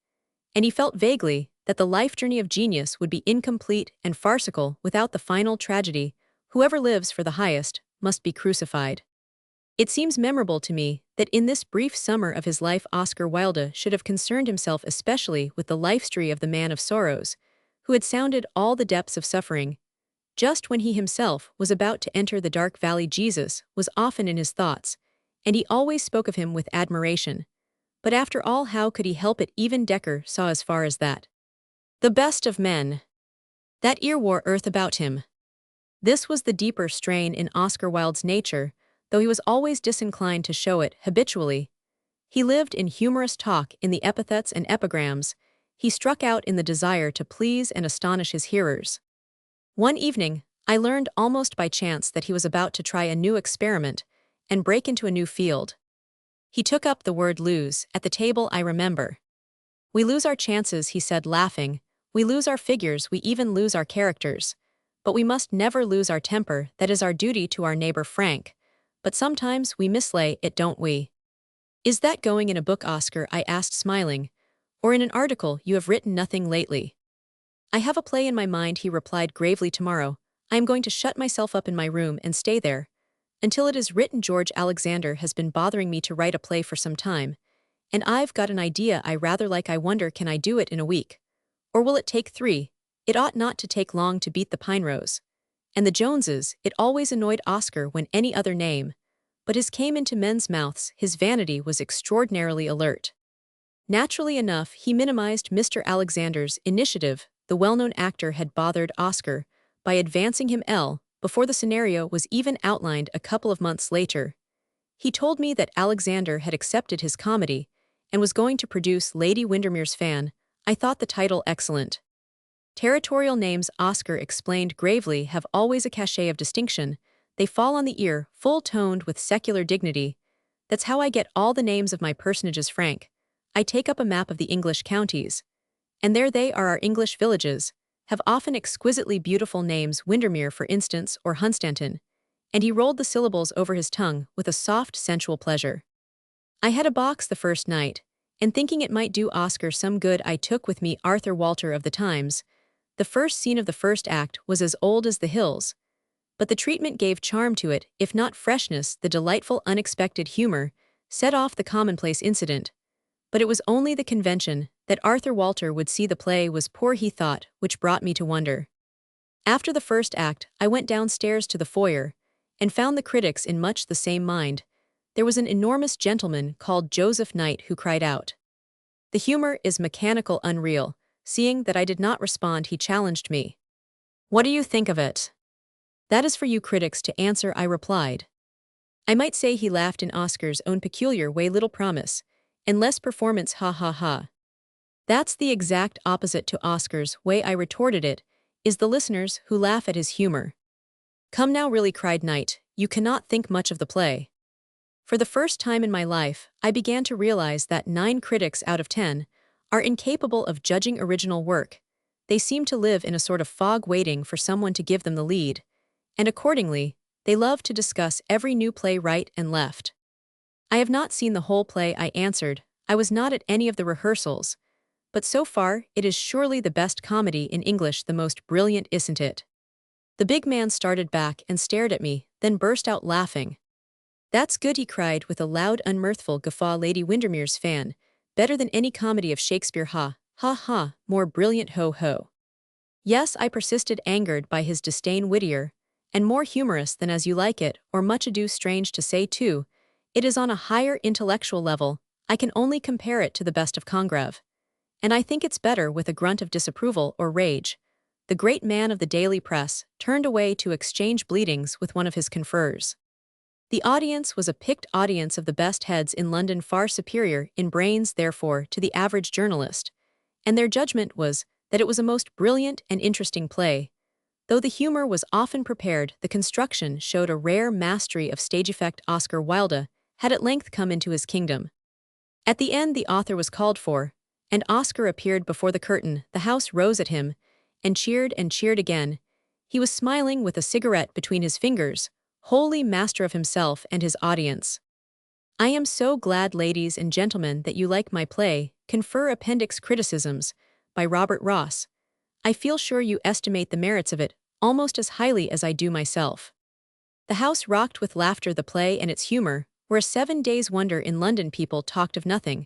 and he felt vaguely that the life journey of genius would be incomplete and farcical without the final tragedy. Whoever lives for the highest must be crucified. It seems memorable to me that in this brief summer of his life Oscar Wilde should have concerned himself especially with the life story of the man of sorrows, who had sounded all the depths of suffering. Just when he himself was about to enter the dark valley, Jesus was often in his thoughts, and he always spoke of him with admiration. But after all, how could he help it? Even Decker saw as far as that. The best of men. That ear wore earth about him. This was the deeper strain in Oscar Wilde's nature, though he was always disinclined to show it habitually. He lived in humorous talk, in the epithets and epigrams. He struck out in the desire to please and astonish his hearers. One evening, I learned almost by chance that he was about to try a new experiment and break into a new field. He took up the word lose at the table, I remember. We lose our chances, he said, laughing. We lose our figures, we even lose our characters. But we must never lose our temper. That is our duty to our neighbor Frank. But sometimes we mislay it, don't we? Is that going in a book, Oscar? I asked, smiling. Or in an article you have written? Nothing lately. I have a play in my mind, he replied gravely. Tomorrow, I am going to shut myself up in my room and stay there until it is written. George Alexander has been bothering me to write a play for some time, and I've got an idea I rather like. I wonder, can I do it in a week? Or will it take 3? It ought not to take long to beat the Pinrose and the Joneses. It always annoyed Oscar when any other name but his came into men's mouths. His vanity was extraordinarily alert. Naturally enough, he minimized Mr. Alexander's initiative. The well-known actor had bothered Oscar by advancing him before the scenario was even outlined. A couple of months later, he told me that Alexander had accepted his comedy and was going to produce Lady Windermere's Fan. I thought the title excellent. Territorial names, Oscar explained gravely, have always a cachet of distinction. They fall on the ear, full-toned with secular dignity. That's how I get all the names of my personages. Frank. I take up a map of the English counties, and there they are. Our English villages have often exquisitely beautiful names, Windermere, for instance, or Hunstanton. and he rolled the syllables over his tongue with a soft, sensual pleasure. I had a box the first night, and thinking it might do Oscar some good, I took with me Arthur Walter of the Times. The first scene of the first act was as old as the hills, but the treatment gave charm to it, if not freshness. The delightful, unexpected humor set off the commonplace incident. But it was only the convention that Arthur Walter would see the play was poor, he thought, which brought me to wonder. After the first act, I went downstairs to the foyer, and found the critics in much the same mind. There was an enormous gentleman called Joseph Knight who cried out, "The humor is mechanical, unreal." Seeing that I did not respond, he challenged me. "What do you think of it?" "That is for you critics to answer," I replied. I might say he laughed in Oscar's own peculiar way, little promise, and less performance, ha ha ha. "That's the exact opposite to Oscar's way," I retorted. "It is the listeners who laugh at his humor." "Come now, really," cried Knight, "you cannot think much of the play." For the first time in my life, I began to realize that 9 critics out of 10 are incapable of judging original work. They seem to live in a sort of fog, waiting for someone to give them the lead, and accordingly, they love to discuss every new play right and left. "I have not seen the whole play," I answered. "I was not at any of the rehearsals. But so far, it is surely the best comedy in English, the most brilliant, isn't it?" The big man started back and stared at me, then burst out laughing. "That's good," he cried with a loud, unmirthful guffaw. "Lady Windermere's fan. Better than any comedy of Shakespeare, ha, ha, ha, more brilliant, ho, ho." "Yes," I persisted, angered by his disdain, "wittier, and more humorous than As You Like It, or Much Ado." Strange to say, too, it is on a higher intellectual level. I can only compare it to the best of Congreve. And I think it's better." With a grunt of disapproval or rage, the great man of the daily press turned away to exchange bleatings with one of his conferers. The audience was a picked audience of the best heads in London, far superior in brains, therefore, to the average journalist, and their judgment was that it was a most brilliant and interesting play. Though the humor was often prepared, the construction showed a rare mastery of stage effect. Oscar Wilde had at length come into his kingdom. At the end, the author was called for, and Oscar appeared before the curtain. The house rose at him, and cheered again. He was smiling with a cigarette between his fingers, wholly master of himself and his audience. "I am so glad, ladies and gentlemen, that you like my play, Confer Appendix Criticisms, by Robert Ross. I feel sure you estimate the merits of it almost as highly as I do myself." The house rocked with laughter. The play and its humor were a 7 days' wonder in London. People talked of nothing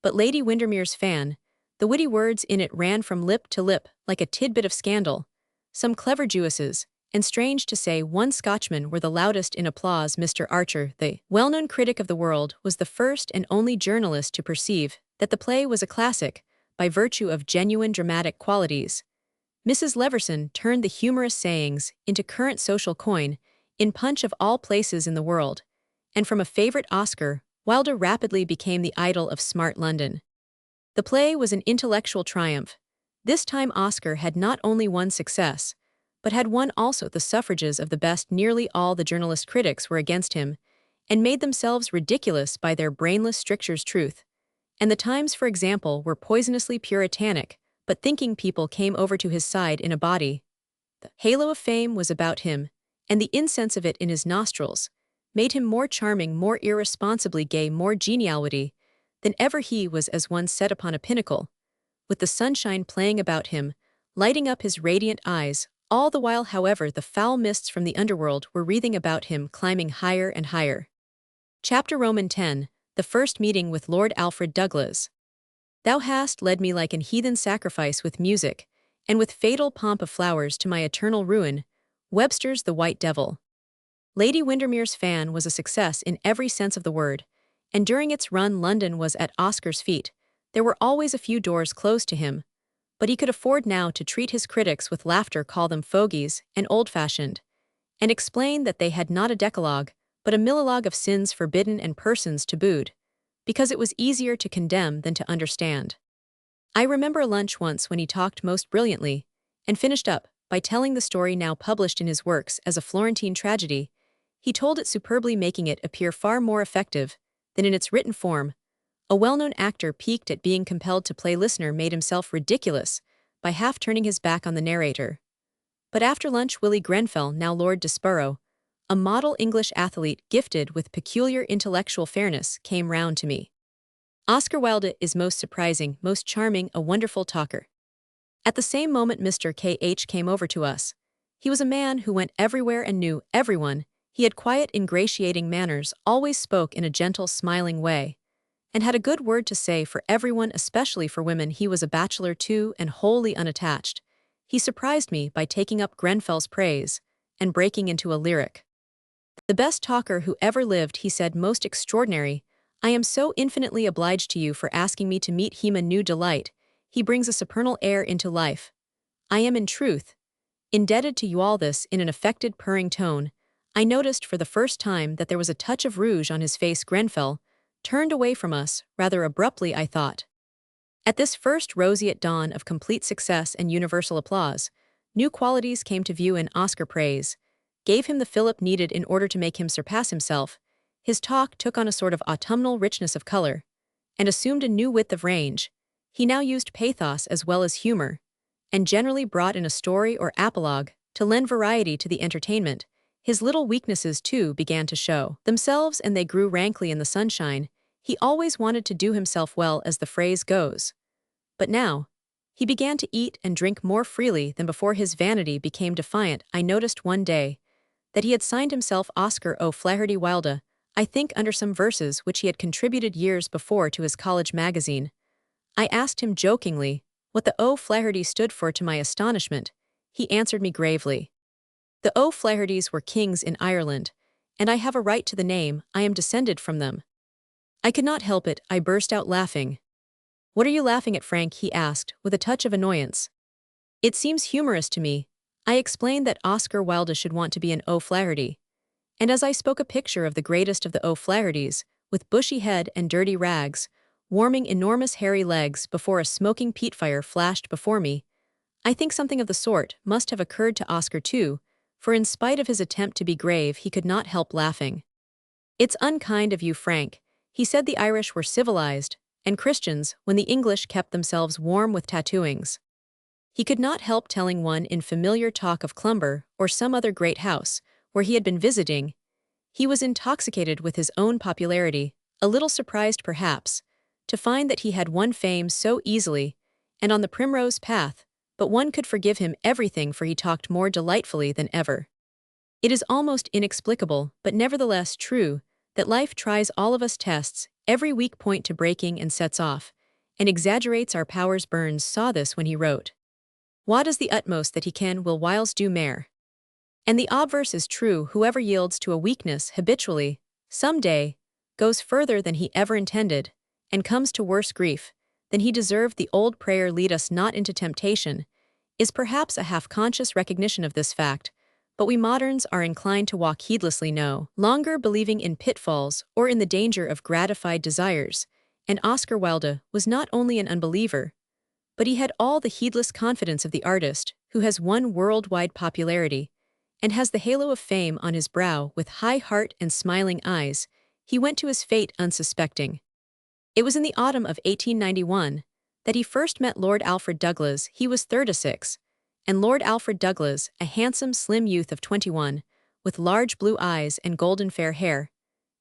but Lady Windermere's fan. The witty words in it ran from lip to lip like a tidbit of scandal. Some clever Jewesses, and strange to say, one Scotchman, were the loudest in applause. Mr. Archer, the well-known critic of the World, was the first and only journalist to perceive that the play was a classic by virtue of genuine dramatic qualities. Mrs. Leverson turned the humorous sayings into current social coin in Punch, of all places in the world, and from a favorite Oscar, Wilde rapidly became the idol of smart London. The play was an intellectual triumph. This time Oscar had not only won success, but had won also the suffrages of the best. Nearly all the journalist critics were against him, and made themselves ridiculous by their brainless strictures. Truth and the Times, for example, were poisonously puritanic, but thinking people came over to his side in a body. The halo of fame was about him, and the incense of it in his nostrils made him more charming, more irresponsibly gay, more geniality than ever he was, as one set upon a pinnacle, with the sunshine playing about him, lighting up his radiant eyes. All the while, however, the foul mists from the underworld were wreathing about him, climbing higher and higher. Chapter Roman 10, The First Meeting with Lord Alfred Douglas. "Thou hast led me like an heathen sacrifice, with music, and with fatal pomp of flowers, to my eternal ruin." Webster's The White Devil. Lady Windermere's fan was a success in every sense of the word, and during its run London was at Oscar's feet. There were always a few doors closed to him, but he could afford now to treat his critics with laughter, call them fogies and old-fashioned, and explain that they had not a decalogue, but a millilogue of sins forbidden and persons tabooed, because it was easier to condemn than to understand. I remember a lunch once when he talked most brilliantly, and finished up by telling the story now published in his works as a Florentine tragedy. He told it superbly, making it appear far more effective than in its written form. A well-known actor, piqued at being compelled to play listener, made himself ridiculous by half turning his back on the narrator. But after lunch Willie Grenfell, now Lord Desborough, a model English athlete gifted with peculiar intellectual fairness, came round to me. Oscar Wilde is most surprising, most charming, a wonderful talker. At the same moment Mr. K.H. came over to us. He was a man who went everywhere and knew everyone. He had quiet, ingratiating manners, always spoke in a gentle, smiling way, and had a good word to say for everyone, especially for women. He was a bachelor too, and wholly unattached. He surprised me by taking up Grenfell's praise and breaking into a lyric. "The best talker who ever lived," he said, "most extraordinary. I am so infinitely obliged to you for asking me to meet him, a new delight. He brings a supernal air into life. I am in truth indebted to you." All this in an affected, purring tone. I noticed for the first time that there was a touch of rouge on his face. Grenfell turned away from us, rather abruptly, I thought. At this first roseate dawn of complete success and universal applause, new qualities came to view in Oscar. Praise gave him the fillip needed in order to make him surpass himself. His talk took on a sort of autumnal richness of color, and assumed a new width of range. He now used pathos as well as humor, and generally brought in a story or apologue to lend variety to the entertainment. His little weaknesses, too, began to show themselves, and they grew rankly in the sunshine. He always wanted to do himself well, as the phrase goes. But now, he began to eat and drink more freely than before. His vanity became defiant. I noticed one day that he had signed himself Oscar O'Flaherty Wilde, I think under some verses which he had contributed years before to his college magazine. I asked him jokingly what the O'Flaherty stood for. To my astonishment, he answered me gravely. "The O'Flahertys were kings in Ireland, and I have a right to the name. I am descended from them." I could not help it. I burst out laughing. "What are you laughing at, Frank?" he asked, with a touch of annoyance. "It seems humorous to me." I explained that Oscar Wilde should want to be an O'Flaherty, and as I spoke a picture of the greatest of the O'Flahertys, with bushy head and dirty rags, warming enormous hairy legs before a smoking peat fire, flashed before me. I think something of the sort must have occurred to Oscar too, for in spite of his attempt to be grave, he could not help laughing. "It's unkind of you, Frank." He said the Irish were civilized, and Christians, when the English kept themselves warm with tattooings. He could not help telling one in familiar talk of Clumber or some other great house where he had been visiting. He was intoxicated with his own popularity, a little surprised perhaps, to find that he had won fame so easily, and on the primrose path, but one could forgive him everything, for he talked more delightfully than ever. It is almost inexplicable, but nevertheless true, that life tries all of us tests, every weak point to breaking, and sets off, and exaggerates our powers. Burns saw this when he wrote, "What is the utmost that he can will whiles do mair." And the obverse is true. Whoever yields to a weakness habitually, some day, goes further than he ever intended, and comes to worse grief than he deserved. The old prayer, "Lead us not into temptation," is perhaps a half-conscious recognition of this fact, but we moderns are inclined to walk heedlessly, no longer believing in pitfalls or in the danger of gratified desires, and Oscar Wilde was not only an unbeliever, but he had all the heedless confidence of the artist who has won worldwide popularity and has the halo of fame on his brow. With high heart and smiling eyes, he went to his fate unsuspecting. It was in the autumn of 1891 that he first met Lord Alfred Douglas. He was 36, and Lord Alfred Douglas, a handsome, slim youth of 21, with large blue eyes and golden fair hair.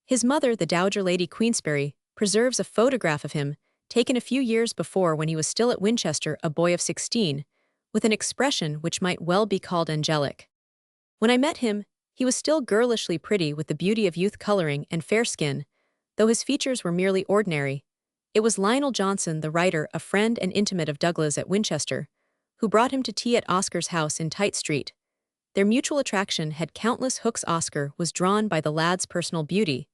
His mother, the Dowager Lady Queensberry, preserves a photograph of him, taken a few years before when he was still at Winchester, a boy of 16, with an expression which might well be called angelic. When I met him, he was still girlishly pretty, with the beauty of youth, coloring, and fair skin, though his features were merely ordinary. It was Lionel Johnson, the writer, a friend and intimate of Douglas at Winchester, who brought him to tea at Oscar's house in Tite Street. Their mutual attraction had countless hooks. Oscar was drawn by the lad's personal beauty,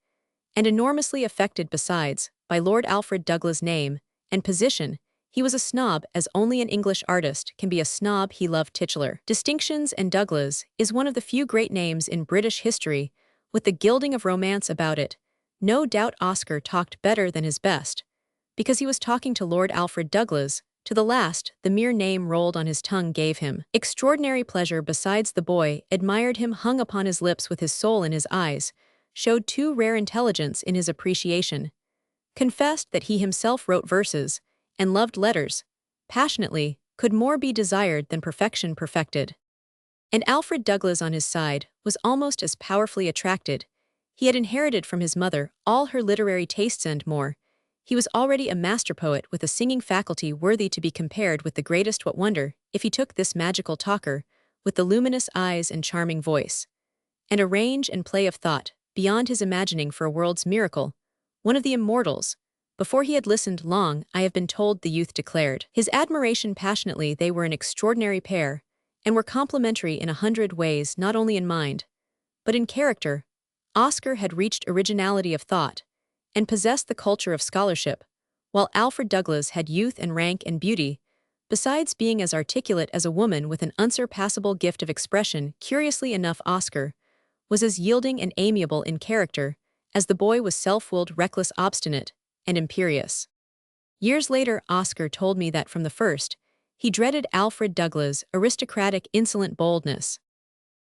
and enormously affected besides by Lord Alfred Douglas' name and position. He was a snob, as only an English artist can be a snob. He loved titular distinctions, and Douglas is one of the few great names in British history with the gilding of romance about it. No doubt Oscar talked better than his best, because he was talking to Lord Alfred Douglas. To the last, the mere name rolled on his tongue gave him extraordinary pleasure. Besides, the boy admired him, hung upon his lips with his soul in his eyes, showed too rare intelligence in his appreciation, confessed that he himself wrote verses, and loved letters passionately. Could more be desired than perfection perfected? And Alfred Douglas on his side was almost as powerfully attracted. He had inherited from his mother all her literary tastes and more. He was already a master poet with a singing faculty worthy to be compared with the greatest. What wonder if he took this magical talker, with the luminous eyes and charming voice, and a range and play of thought beyond his imagining for a world's miracle, one of the immortals. Before he had listened long, I have been told, the youth declared his admiration passionately. They were an extraordinary pair, and were complementary in 100 ways, not only in mind, but in character. Oscar had reached originality of thought, and possessed the culture of scholarship, while Alfred Douglas had youth and rank and beauty, besides being as articulate as a woman with an unsurpassable gift of expression. Curiously enough, Oscar was as yielding and amiable in character as the boy was self-willed, reckless, obstinate, and imperious. Years later, Oscar told me that from the first, he dreaded Alfred Douglas' aristocratic, insolent boldness.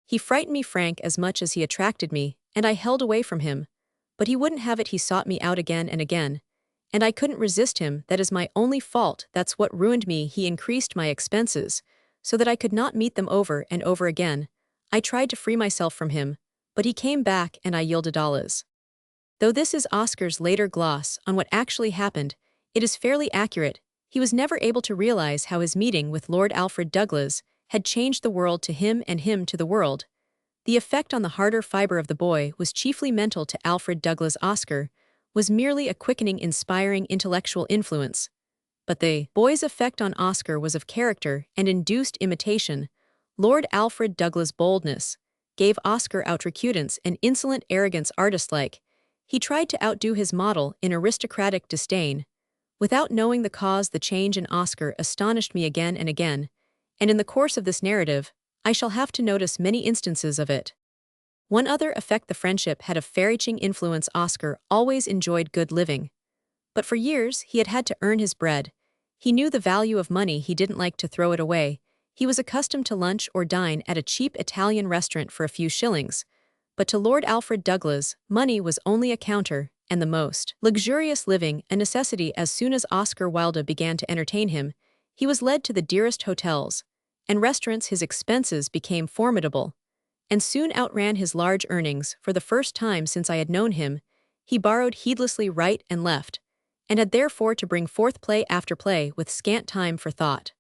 He frightened me frank as much as he attracted me, and I held away from him. But he wouldn't have it. He sought me out again and again, and I couldn't resist him. That is my only fault. That's what ruined me. He increased my expenses, so that I could not meet them over and over again. I tried to free myself from him, but he came back and I yielded alles. Though this is Oscar's later gloss on what actually happened, it is fairly accurate. He was never able to realize how his meeting with Lord Alfred Douglas had changed the world to him and him to the world. The effect on the harder fiber of the boy was chiefly mental. To Alfred Douglas, Oscar was merely a quickening, inspiring intellectual influence. But the boy's effect on Oscar was of character and induced imitation. Lord Alfred Douglas' boldness gave Oscar outrecudence and insolent arrogance. Artist-like, he tried to outdo his model in aristocratic disdain. Without knowing the cause, the change in Oscar astonished me again and again, and in the course of this narrative, I shall have to notice many instances of it. One other effect the friendship had of far-reaching influence. Oscar always enjoyed good living, but for years he had had to earn his bread. He knew the value of money. He didn't like to throw it away. He was accustomed to lunch or dine at a cheap Italian restaurant for a few shillings, but to Lord Alfred Douglas, money was only a counter, and the most luxurious living a necessity. As soon as Oscar Wilde began to entertain him, he was led to the dearest hotels and restaurants. His expenses became formidable, and soon outran his large earnings. For the first time since I had known him, he borrowed heedlessly right and left, and had therefore to bring forth play after play with scant time for thought.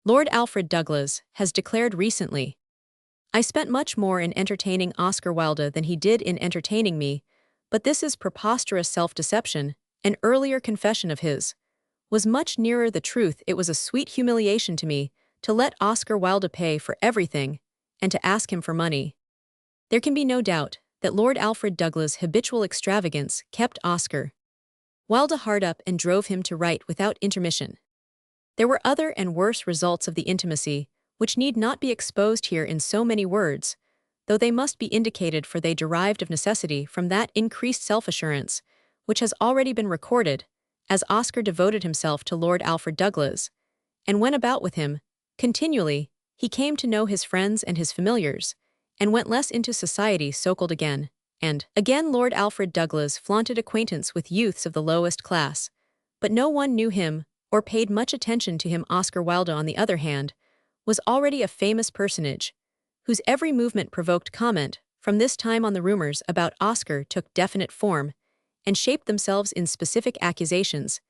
Lord Alfred Douglas has declared recently, "I spent much more in entertaining Oscar Wilde than he did in entertaining me," but this is preposterous self-deception. An earlier confession of his was much nearer the truth. "It was a sweet humiliation to me to let Oscar Wilde pay for everything, and to ask him for money." There can be no doubt that Lord Alfred Douglas' habitual extravagance kept Oscar Wilde hard up and drove him to write without intermission. There were other and worse results of the intimacy, which need not be exposed here in so many words, though they must be indicated, for they derived of necessity from that increased self-assurance which has already been recorded. As Oscar devoted himself to Lord Alfred Douglas, and went about with him continually, he came to know his friends and his familiars, and went less into society. So-called again and again, Lord Alfred Douglas flaunted acquaintance with youths of the lowest class, but no one knew him or paid much attention to him. Oscar Wilde, on the other hand, was already a famous personage, whose every movement provoked comment. From this time on, the rumors about Oscar took definite form, and shaped themselves in specific accusations.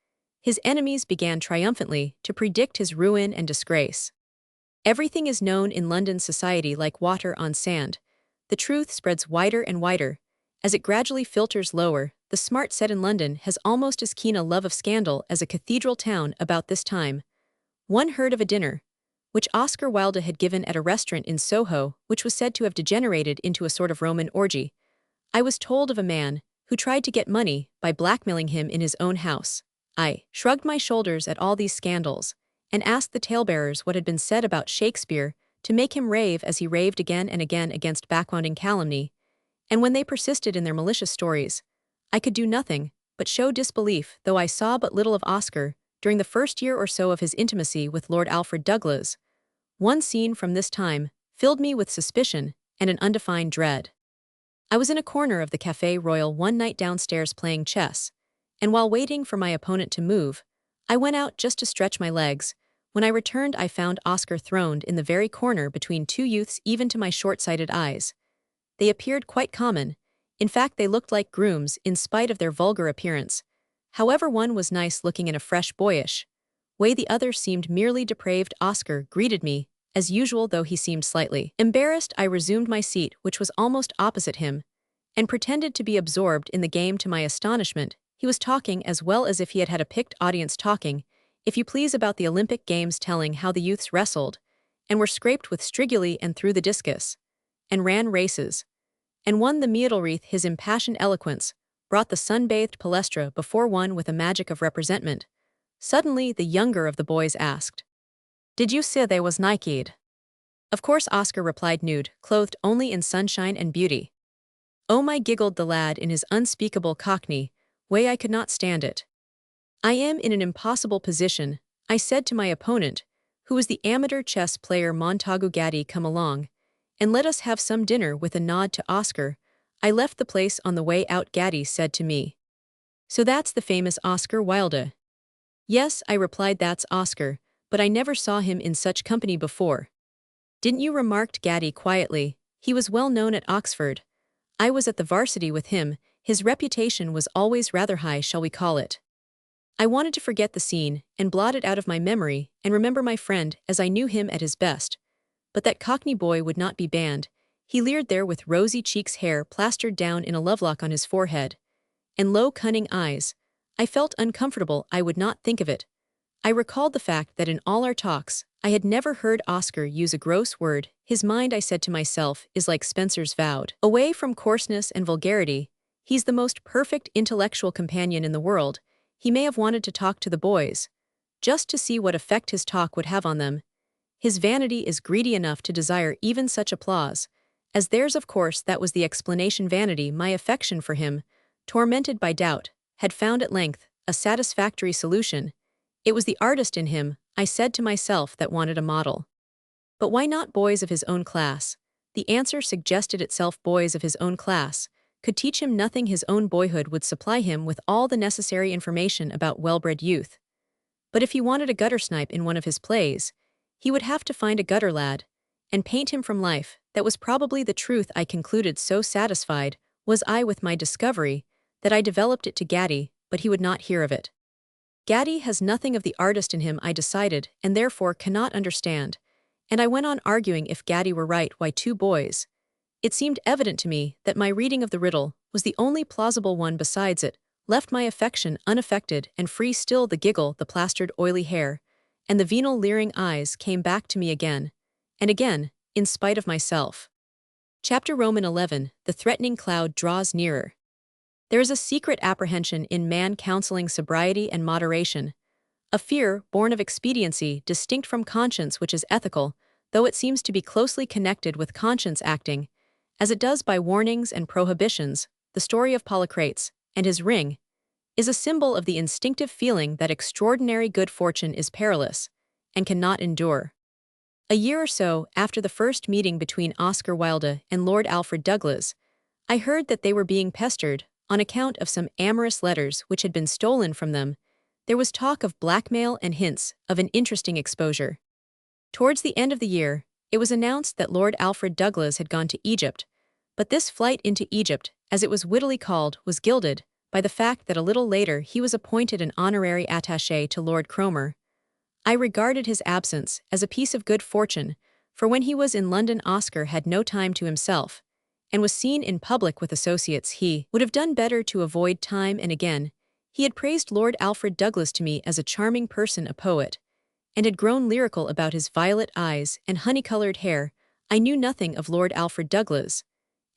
His enemies began triumphantly to predict his ruin and disgrace. Everything is known in London society like water on sand. The truth spreads wider and wider. As it gradually filters lower, the smart set in London has almost as keen a love of scandal as a cathedral town. About this time, one heard of a dinner which Oscar Wilde had given at a restaurant in Soho, which was said to have degenerated into a sort of Roman orgy. I was told of a man who tried to get money by blackmailing him in his own house. I shrugged my shoulders at all these scandals, and asked the talebearers what had been said about Shakespeare to make him rave as he raved again and again against backwounding calumny. And when they persisted in their malicious stories, I could do nothing but show disbelief. Though I saw but little of Oscar during the first year or so of his intimacy with Lord Alfred Douglas, one scene from this time filled me with suspicion and an undefined dread. I was in a corner of the Café Royal one night downstairs playing chess, and while waiting for my opponent to move, I went out just to stretch my legs, When I returned, I found Oscar throned in the very corner between two youths even to my short-sighted eyes. They appeared quite common. In fact, they looked like grooms in spite of their vulgar appearance. However, one was nice-looking in a fresh, boyish way, the other seemed merely depraved. Oscar greeted me, as usual, though he seemed slightly embarrassed. I resumed my seat, which was almost opposite him, and pretended to be absorbed in the game. To my astonishment, he was talking as well as if he had had a picked audience, talking, if you please, about the Olympic Games, telling how the youths wrestled, and were scraped with striguli and threw the discus, and ran races, and won the meteoric. His impassioned eloquence brought the sun-bathed palestra before one with a magic of representment. Suddenly, the younger of the boys asked, "Did you say they was naked?" "Of course," Oscar replied, "nude, clothed only in sunshine and beauty." "Oh my," giggled the lad in his unspeakable Cockney way. I could not stand it. "I am in an impossible position," I said to my opponent, who was the amateur chess player Montagu. "Gaddy, come along, and let us have some dinner." With a nod to Oscar, I left the place. On the way out, Gaddy said to me, "So that's the famous Oscar Wilde?" "Yes," I replied, "that's Oscar, but I never saw him in such company before." "Didn't you?" remarked Gaddy quietly. "He was well known at Oxford. I was at the varsity with him. His reputation was always rather high, shall we call it." I wanted to forget the scene and blot it out of my memory and remember my friend as I knew him at his best. But that Cockney boy would not be banned. He leered there with rosy cheeks, hair plastered down in a lovelock on his forehead, and low, cunning eyes. I felt uncomfortable. I would not think of it. I recalled the fact that in all our talks, I had never heard Oscar use a gross word. His mind, I said to myself, is like Spencer's vowed. Away from coarseness and vulgarity, he's the most perfect intellectual companion in the world. He may have wanted to talk to the boys, just to see what effect his talk would have on them. His vanity is greedy enough to desire even such applause as theirs. Of course, that was the explanation. Vanity. My affection for him, tormented by doubt, had found at length a satisfactory solution. It was the artist in him, I said to myself, that wanted a model. But why not boys of his own class? The answer suggested itself. Boys of his own class could teach him nothing. His own boyhood would supply him with all the necessary information about well-bred youth. But if he wanted a gutter snipe in one of his plays, he would have to find a gutter lad and paint him from life. That was probably the truth, I concluded. So satisfied was I with my discovery that I developed it to Gaddy, but he would not hear of it. Gaddy has nothing of the artist in him, I decided, and therefore cannot understand. And I went on arguing if Gaddy were right, why two boys? It seemed evident to me that my reading of the riddle was the only plausible one. Besides, it left my affection unaffected and free. Still, the giggle, the plastered oily hair, and the venal leering eyes came back to me again and again, in spite of myself. Chapter Roman 11. The threatening cloud draws nearer. There is a secret apprehension in man counseling sobriety and moderation, a fear born of expediency distinct from conscience, which is ethical, though it seems to be closely connected with conscience, acting, as it does, by warnings and prohibitions. The story of Polycrates and his ring is a symbol of the instinctive feeling that extraordinary good fortune is perilous and cannot endure. A year or so after the first meeting between Oscar Wilde and Lord Alfred Douglas, I heard that they were being pestered on account of some amorous letters which had been stolen from them. There was talk of blackmail and hints of an interesting exposure. Towards the end of the year, it was announced that Lord Alfred Douglas had gone to Egypt, but this flight into Egypt, as it was wittily called, was gilded by the fact that a little later he was appointed an honorary attaché to Lord Cromer. I regarded his absence as a piece of good fortune, for when he was in London, Oscar had no time to himself, and was seen in public with associates. He would have done better to avoid. Time and again, he had praised Lord Alfred Douglas to me as a charming person, a poet, and had grown lyrical about his violet eyes and honey-colored hair. I knew nothing of Lord Alfred Douglas,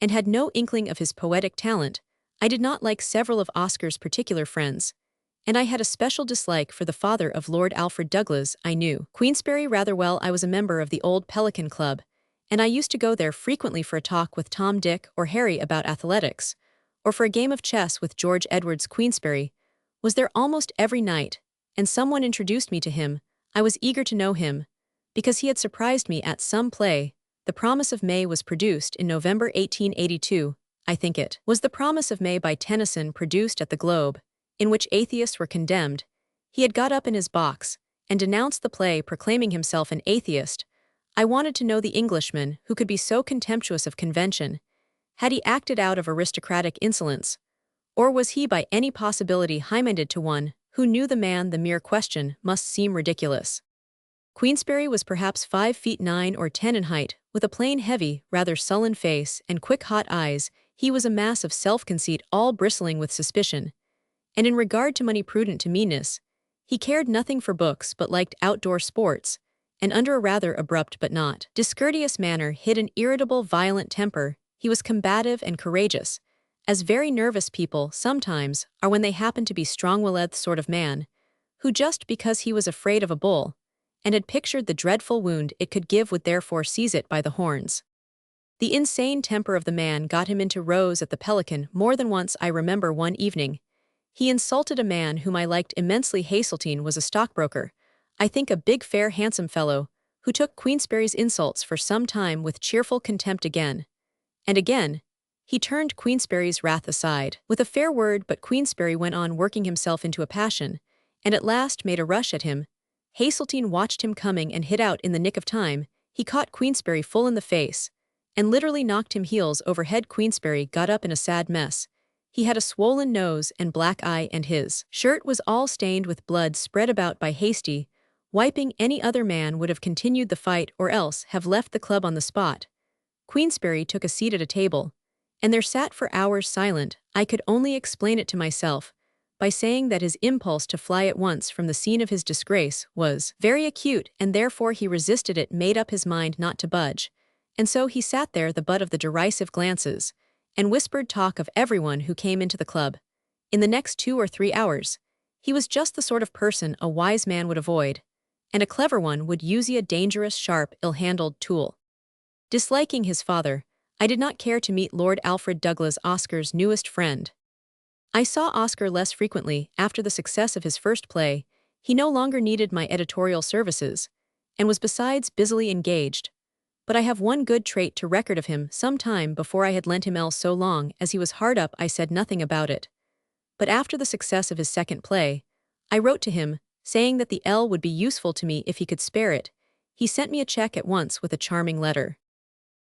and had no inkling of his poetic talent. I did not like several of Oscar's particular friends, and I had a special dislike for the father of Lord Alfred Douglas. I knew Queensberry rather well. I was a member of the old Pelican Club, and I used to go there frequently for a talk with Tom, Dick, or Harry about athletics, or for a game of chess with George Edwards. Queensberry was there almost every night, and someone introduced me to him. I was eager to know him, because he had surprised me at some play. The Promise of May was produced in November 1882, I think it was The Promise of May by Tennyson, produced at the Globe, in which atheists were condemned. He had got up in his box and denounced the play, proclaiming himself an atheist. I wanted to know the Englishman who could be so contemptuous of convention. Had he acted out of aristocratic insolence? Or was he by any possibility high-minded to one who knew the mere question must seem ridiculous? Queensberry was perhaps 5 feet 9 or 10 in height, with a plain heavy, rather sullen face and quick hot eyes. He was a mass of self-conceit all bristling with suspicion. And in regard to money prudent to meanness, he cared nothing for books but liked outdoor sports, and under a rather abrupt but not discourteous manner hid an irritable, violent temper. He was combative and courageous, as very nervous people sometimes are when they happen to be strong-willed sort of man, who just because he was afraid of a bull, and had pictured the dreadful wound it could give would therefore seize it by the horns. The insane temper of the man got him into rows at the Pelican more than once. I remember one evening, he insulted a man whom I liked immensely. Hazeltine was a stockbroker, I think a big, fair, handsome fellow, who took Queensberry's insults for some time with cheerful contempt. Again and again, he turned Queensberry's wrath aside with a fair word, but Queensberry went on working himself into a passion, and at last made a rush at him. Hazeltine watched him coming and hit out in the nick of time. He caught Queensberry full in the face, and literally knocked him heels over head. Queensberry got up in a sad mess. He had a swollen nose and black eye, and his shirt was all stained with blood spread about by hasty wiping. Any other man would have continued the fight or else have left the club on the spot. Queensberry took a seat at a table, and there sat for hours silent. I could only explain it to myself by saying that his impulse to fly at once from the scene of his disgrace was very acute, and therefore he resisted it, made up his mind not to budge, and so he sat there, the butt of the derisive glances and whispered talk of everyone who came into the club. In the next 2 or 3 hours, he was just the sort of person a wise man would avoid, and a clever one would use a dangerous, sharp, ill-handled tool. Disliking his father, I did not care to meet Lord Alfred Douglas, Oscar's newest friend. I saw Oscar less frequently after the success of his first play. He no longer needed my editorial services, and was besides busily engaged. But I have one good trait to record of him. Some time before I had lent him L. So long as he was hard up, I said nothing about it. But after the success of his second play, I wrote to him, saying that the L would be useful to me if he could spare it. He sent me a check at once with a charming letter.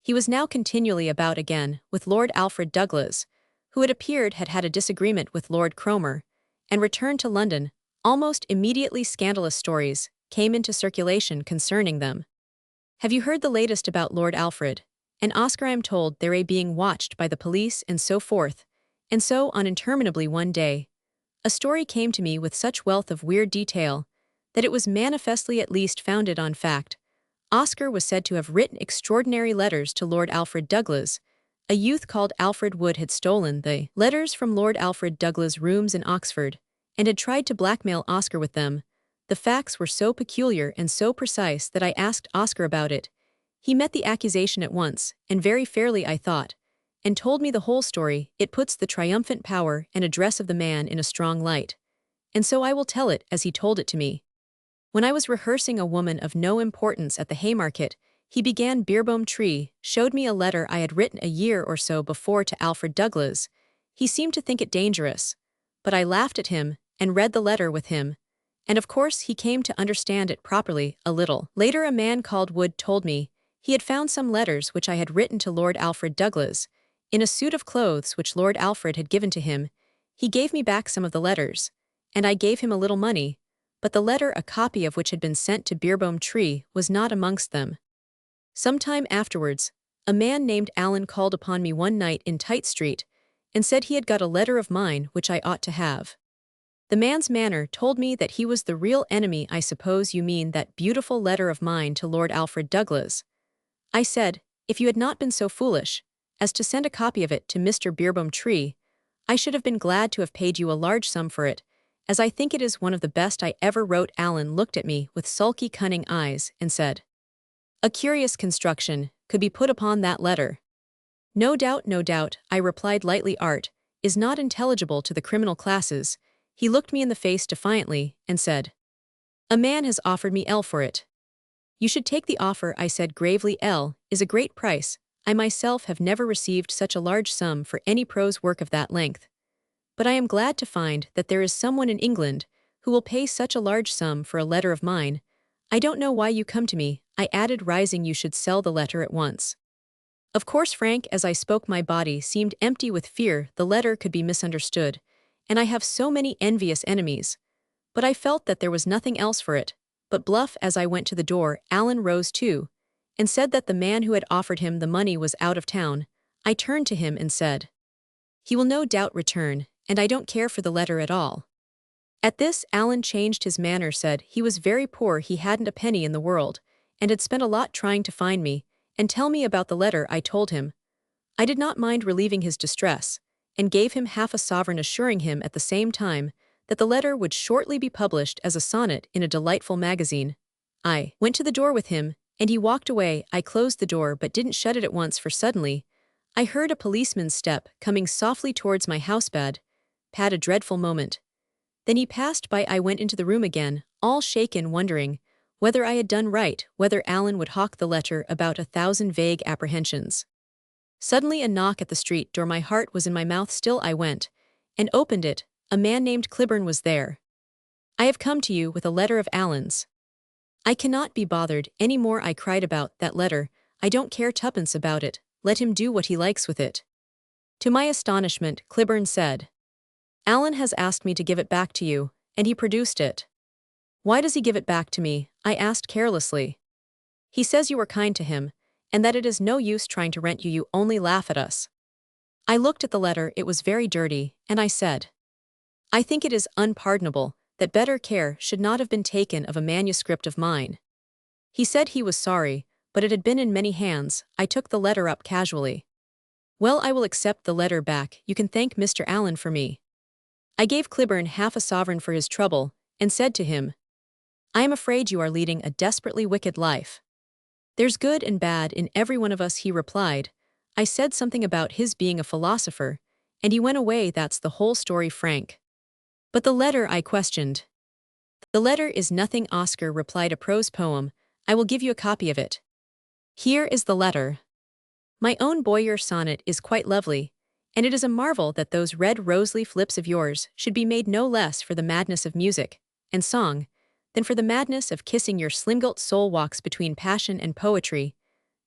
He was now continually about again with Lord Alfred Douglas, who it appeared had had a disagreement with Lord Cromer, and returned to London. Almost immediately scandalous stories came into circulation concerning them. Have you heard the latest about Lord Alfred and Oscar? I am told they're being watched by the police and so forth, and so on interminably. One day, a story came to me with such wealth of weird detail that it was manifestly at least founded on fact. Oscar was said to have written extraordinary letters to Lord Alfred Douglas. A youth called Alfred Wood had stolen the letters from Lord Alfred Douglas' rooms in Oxford, and had tried to blackmail Oscar with them. The facts were so peculiar and so precise that I asked Oscar about it. He met the accusation at once, and very fairly I thought, and told me the whole story. It puts the triumphant power and address of the man in a strong light. And so I will tell it as he told it to me. When I was rehearsing A Woman of No Importance at the Haymarket, he began Beerbohm Tree, showed me a letter I had written a year or so before to Alfred Douglas. He seemed to think it dangerous, but I laughed at him and read the letter with him, and of course he came to understand it properly a little. Later a man called Wood told me he had found some letters which I had written to Lord Alfred Douglas, in a suit of clothes which Lord Alfred had given to him. He gave me back some of the letters, and I gave him a little money, but the letter, a copy of which had been sent to Beerbohm Tree, was not amongst them. Some time afterwards, a man named Allen called upon me one night in Tite Street, and said he had got a letter of mine which I ought to have. The man's manner told me that he was the real enemy. I suppose you mean that beautiful letter of mine to Lord Alfred Douglas. I said, if you had not been so foolish as to send a copy of it to Mr. Beerbohm Tree, I should have been glad to have paid you a large sum for it, as I think it is one of the best I ever wrote. Allen looked at me with sulky, cunning eyes and said, a curious construction could be put upon that letter. No doubt, I replied lightly. Art is not intelligible to the criminal classes. He looked me in the face defiantly and said, a man has offered me L for it. You should take the offer, I said gravely. L is a great price. I myself have never received such a large sum for any prose work of that length. But I am glad to find that there is someone in England who will pay such a large sum for a letter of mine. I don't know why you come to me, I added, rising. You should sell the letter at once. Of course, Frank, as I spoke, my body seemed empty with fear. The letter could be misunderstood, and I have so many envious enemies. But I felt that there was nothing else for it but bluff. As I went to the door, Alan rose too, and said that the man who had offered him the money was out of town. I turned to him and said, "He will no doubt return, and I don't care for the letter at all." At this, Alan changed his manner, said he was very poor, he hadn't a penny in the world, and had spent a lot trying to find me and tell me about the letter. I told him I did not mind relieving his distress, and gave him half a sovereign, assuring him at the same time that the letter would shortly be published as a sonnet in a delightful magazine. I went to the door with him, and he walked away. I closed the door but didn't shut it at once, for suddenly I heard a policeman's step coming softly towards my housepad. A dreadful moment. Then he passed by. I went into the room again, all shaken, wondering whether I had done right, whether Alan would hawk the letter, about 1,000 vague apprehensions. Suddenly a knock at the street door. My heart was in my mouth. Still I went and opened it. A man named Cliburn was there. "I have come to you with a letter of Alan's." "I cannot be bothered any more," I cried, "about that letter. I don't care tuppence about it. Let him do what he likes with it." To my astonishment, Cliburn said, "Alan has asked me to give it back to you," and he produced it. "Why does he give it back to me?" I asked carelessly. "He says you were kind to him, and that it is no use trying to rent you. You only laugh at us." I looked at the letter. It was very dirty, and I said, "I think it is unpardonable that better care should not have been taken of a manuscript of mine." He said he was sorry, but it had been in many hands. I took the letter up casually. "Well, I will accept the letter back. You can thank Mr. Allen for me." I gave Cliburn half a sovereign for his trouble, and said to him, "I am afraid you are leading a desperately wicked life." "There's good and bad in every one of us," he replied. I said something about his being a philosopher, and he went away. That's the whole story, Frank. "But the letter?" I questioned. "The letter is nothing," Oscar replied, "a prose poem. I will give you a copy of it. Here is the letter. My own Boyer sonnet is quite lovely, and it is a marvel that those red rose-leaf lips of yours should be made no less for the madness of music and song than for the madness of kissing. Your slim-gilt soul walks between passion and poetry.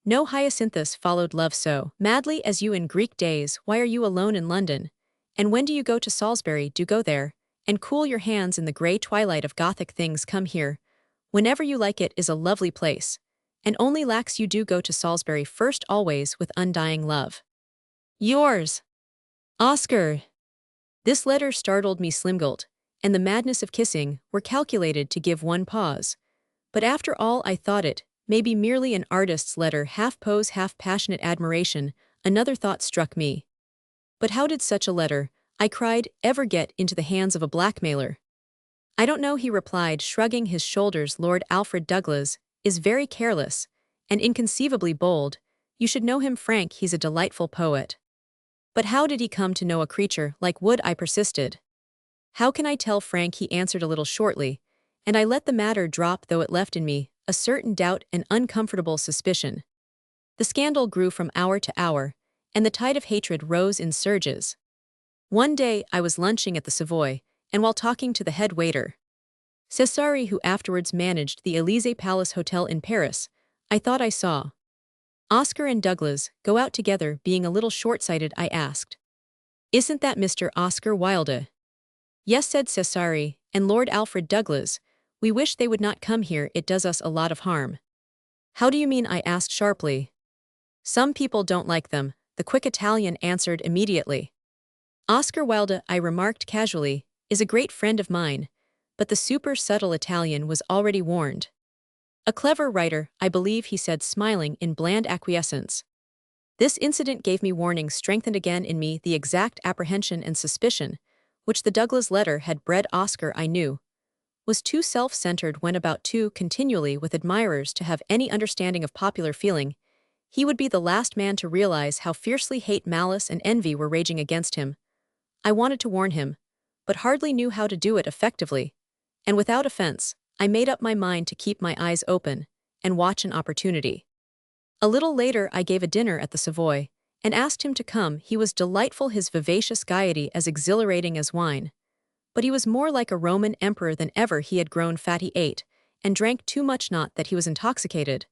No hyacinthus followed love so madly as you in Greek days. Why are you alone in London? And when do you go to Salisbury? Do go there, and cool your hands in the grey twilight of Gothic things. Come here whenever you like. It is a lovely place, and only lacks you. Do go to Salisbury first, always with undying love. Yours, Oscar. This letter startled me. Slimgilt and the madness of kissing were calculated to give one pause. But after all, I thought it may be merely an artist's letter, half pose, half passionate admiration. Another thought struck me. But how did such a letter, I cried, ever get into the hands of a blackmailer? "I don't know," he replied, shrugging his shoulders. "Lord Alfred Douglas is very careless and inconceivably bold. You should know him, Frank. He's a delightful poet." "But how did he come to know a creature like Wood?" I persisted. "How can I tell, Frank?" he answered a little shortly, and I let the matter drop, though it left in me a certain doubt and uncomfortable suspicion. The scandal grew from hour to hour, and the tide of hatred rose in surges. One day I was lunching at the Savoy, and while talking to the head waiter, Cesare, who afterwards managed the Élysée Palace Hotel in Paris, I thought I saw Oscar and Douglas go out together. Being a little short-sighted, I asked, "Isn't that Mr. Oscar Wilde?" "Yes," said Cesare, "and Lord Alfred Douglas. We wish they would not come here. It does us a lot of harm." "How do you mean?" I asked sharply. "Some people don't like them," the quick Italian answered immediately. "Oscar Wilde," I remarked casually, "is a great friend of mine," but the super-subtle Italian was already warned. "A clever writer, I believe," he said, smiling in bland acquiescence. This incident gave me warning, strengthened again in me the exact apprehension and suspicion which the Douglas letter had bred. Oscar, I knew, was too self-centered, went about too continually with admirers to have any understanding of popular feeling. He would be the last man to realize how fiercely hate, malice, and envy were raging against him. I wanted to warn him, but hardly knew how to do it effectively, and without offense, I made up my mind to keep my eyes open and watch an opportunity. A little later I gave a dinner at the Savoy, and asked him to come. He was delightful, his vivacious gaiety as exhilarating as wine. but he was more like a Roman emperor than ever. He had grown fat. He ate, and drank too much, not that he was intoxicated,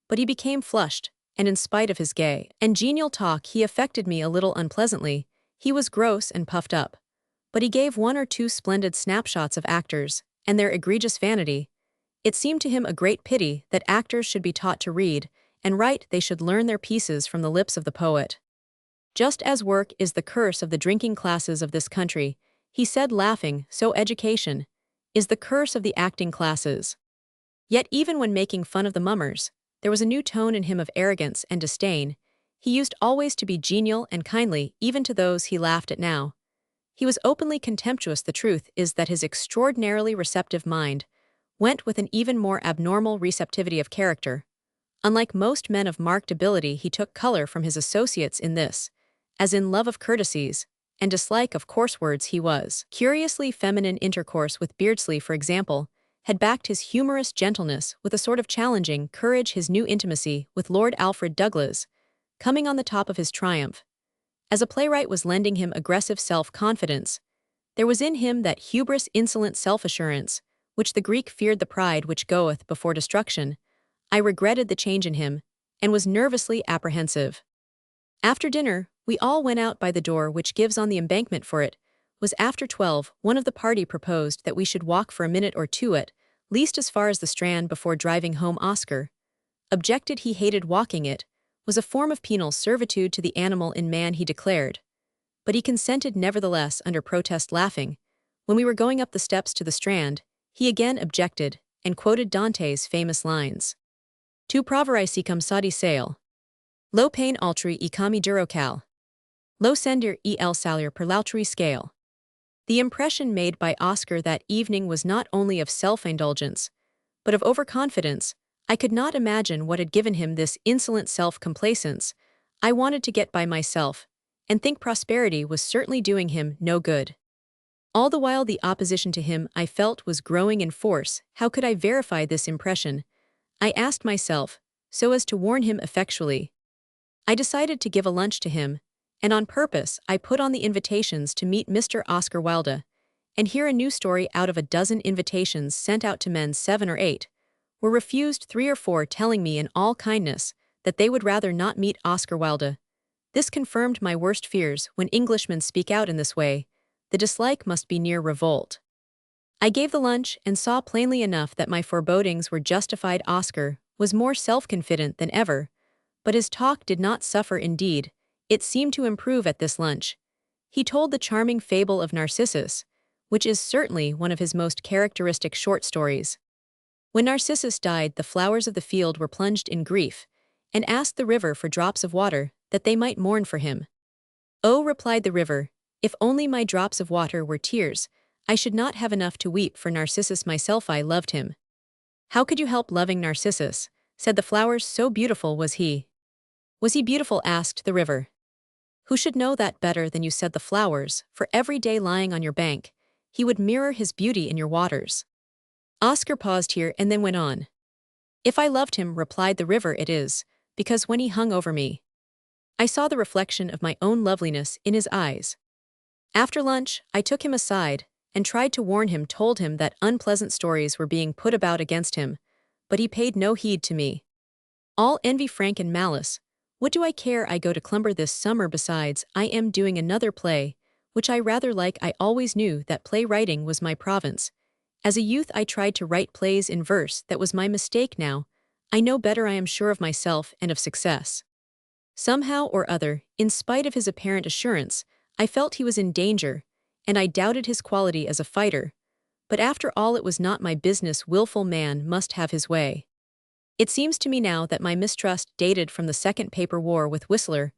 but he became flushed, and in spite of his gay and genial talk he affected me a little unpleasantly. He was gross and puffed up. But he gave one or two splendid snapshots of actors, and their egregious vanity. It seemed to him a great pity that actors should be taught to read, and write. They should learn their pieces from the lips of the poet. Just as work is the curse of the drinking classes of this country, he said laughing, so education is the curse of the acting classes. Yet even when making fun of the mummers, there was a new tone in him of arrogance and disdain. He used always to be genial and kindly even to those he laughed at now. He was openly contemptuous. The truth is that his extraordinarily receptive mind went with an even more abnormal receptivity of character. Unlike most men of marked ability, he took color from his associates in this, as in love of courtesies and dislike of coarse words. He was curiously feminine. Intercourse with Beardsley, for example, had backed his humorous gentleness with a sort of challenging courage. His new intimacy with Lord Alfred Douglas, coming on the top of his triumph as a playwright, was lending him aggressive self-confidence. There was in him that hubris, insolent self-assurance, which the Greek feared, the pride which goeth before destruction. I regretted the change in him, and was nervously apprehensive. After dinner, we all went out by the door which gives on the embankment, for it was after 12. One of the party proposed that we should walk for a minute or two at least as far as the Strand before driving home. Oscar objected. He hated walking. It was a form of penal servitude to the animal in man, he declared. But he consented nevertheless under protest, laughing. When we were going up the steps to the Strand, he again objected, and quoted Dante's famous lines. Tu proverai si cum sadi sale. Lo pain altri e kami duro cal. Lo sender e el salir per l'altri scale. The impression made by Oscar that evening was not only of self-indulgence, but of overconfidence. I could not imagine what had given him this insolent self-complacence. I wanted to get by myself, and think prosperity was certainly doing him no good. All the while the opposition to him, I felt, was growing in force. How could I verify this impression? I asked myself, so as to warn him effectually. I decided to give a lunch to him, and on purpose I put on the invitations to meet Mr. Oscar Wilde, and hear a new story. Out of a dozen invitations sent out to men, 7 or 8 were refused, 3 or 4 telling me in all kindness that they would rather not meet Oscar Wilde. This confirmed my worst fears. When Englishmen speak out in this way, the dislike must be near revolt. I gave the lunch and saw plainly enough that my forebodings were justified. Oscar was more self-confident than ever, but his talk did not suffer. Indeed, it seemed to improve at this lunch. He told the charming fable of Narcissus, which is certainly one of his most characteristic short stories. When Narcissus died, the flowers of the field were plunged in grief, and asked the river for drops of water, that they might mourn for him. Oh, replied the river, if only my drops of water were tears, I should not have enough to weep for Narcissus myself. I loved him. How could you help loving Narcissus? Said the flowers, so beautiful was he. Was he beautiful? Asked the river. Who should know that better than you? Said the flowers, for every day lying on your bank, he would mirror his beauty in your waters. Oscar paused here and then went on. If I loved him, replied the river, it is because when he hung over me, I saw the reflection of my own loveliness in his eyes. After lunch, I took him aside and tried to warn him, told him that unpleasant stories were being put about against him, but he paid no heed to me. All envy, frank and malice. What do I care? I go to Clumber this summer. Besides, I am doing another play, which I rather like. I always knew that playwriting was my province. As a youth I tried to write plays in verse. That was my mistake. Now I know better. I am sure of myself and of success. Somehow or other, in spite of his apparent assurance, I felt he was in danger, and I doubted his quality as a fighter. But after all, it was not my business. Willful man must have his way. It seems to me now that my mistrust dated from the second paper war with Whistler,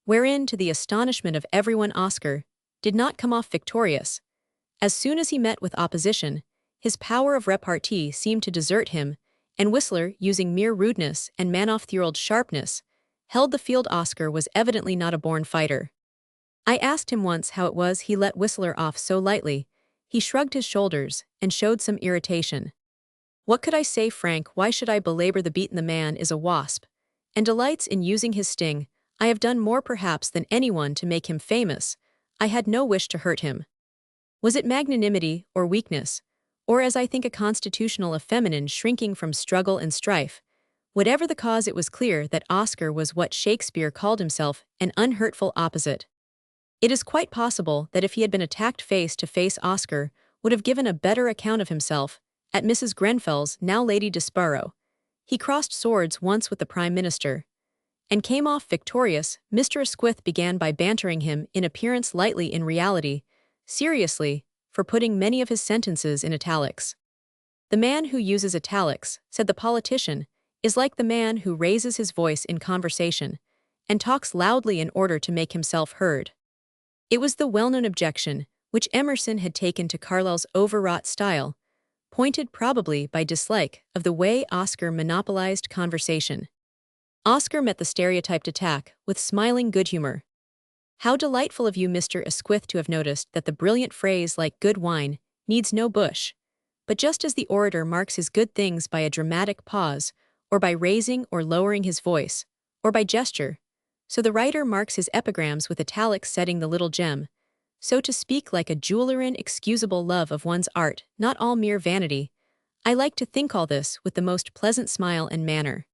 wherein, to the astonishment of everyone, Oscar did not come off victorious. As soon as he met with opposition, his power of repartee seemed to desert him, and Whistler, using mere rudeness and man-off-the-world sharpness, held the field. Oscar was evidently not a born fighter. I asked him once how it was he let Whistler off so lightly. He shrugged his shoulders and showed some irritation. What could I say? Frank, why should I belabor the beaten? The man is a wasp, and delights in using his sting. I have done more perhaps than anyone to make him famous. I had no wish to hurt him. Was it magnanimity or weakness? Or, as I think, a constitutional effeminine shrinking from struggle and strife? Whatever the cause, it was clear that Oscar was what Shakespeare called himself, an unhurtful opposite. It is quite possible that if he had been attacked face to face, Oscar would have given a better account of himself, at Mrs. Grenfell's, now Lady Desborough. He crossed swords once with the Prime Minister, and came off victorious. Mr. Asquith began by bantering him, in appearance lightly, in reality seriously, for putting many of his sentences in italics. The man who uses italics, said the politician, is like the man who raises his voice in conversation and talks loudly in order to make himself heard. It was the well-known objection which Emerson had taken to Carlyle's overwrought style, pointed probably by dislike of the way Oscar monopolized conversation. Oscar met the stereotyped attack with smiling good humor. "How delightful of you, Mr. Asquith, to have noticed that the brilliant phrase, like good wine, needs no bush." But just as the orator marks his good things by a dramatic pause, or by raising or lowering his voice, or by gesture, so the writer marks his epigrams with italics, setting the little gem, so to speak, like a jeweler, in excusable love of one's art, not all mere vanity. I like to think all this with the most pleasant smile and manner.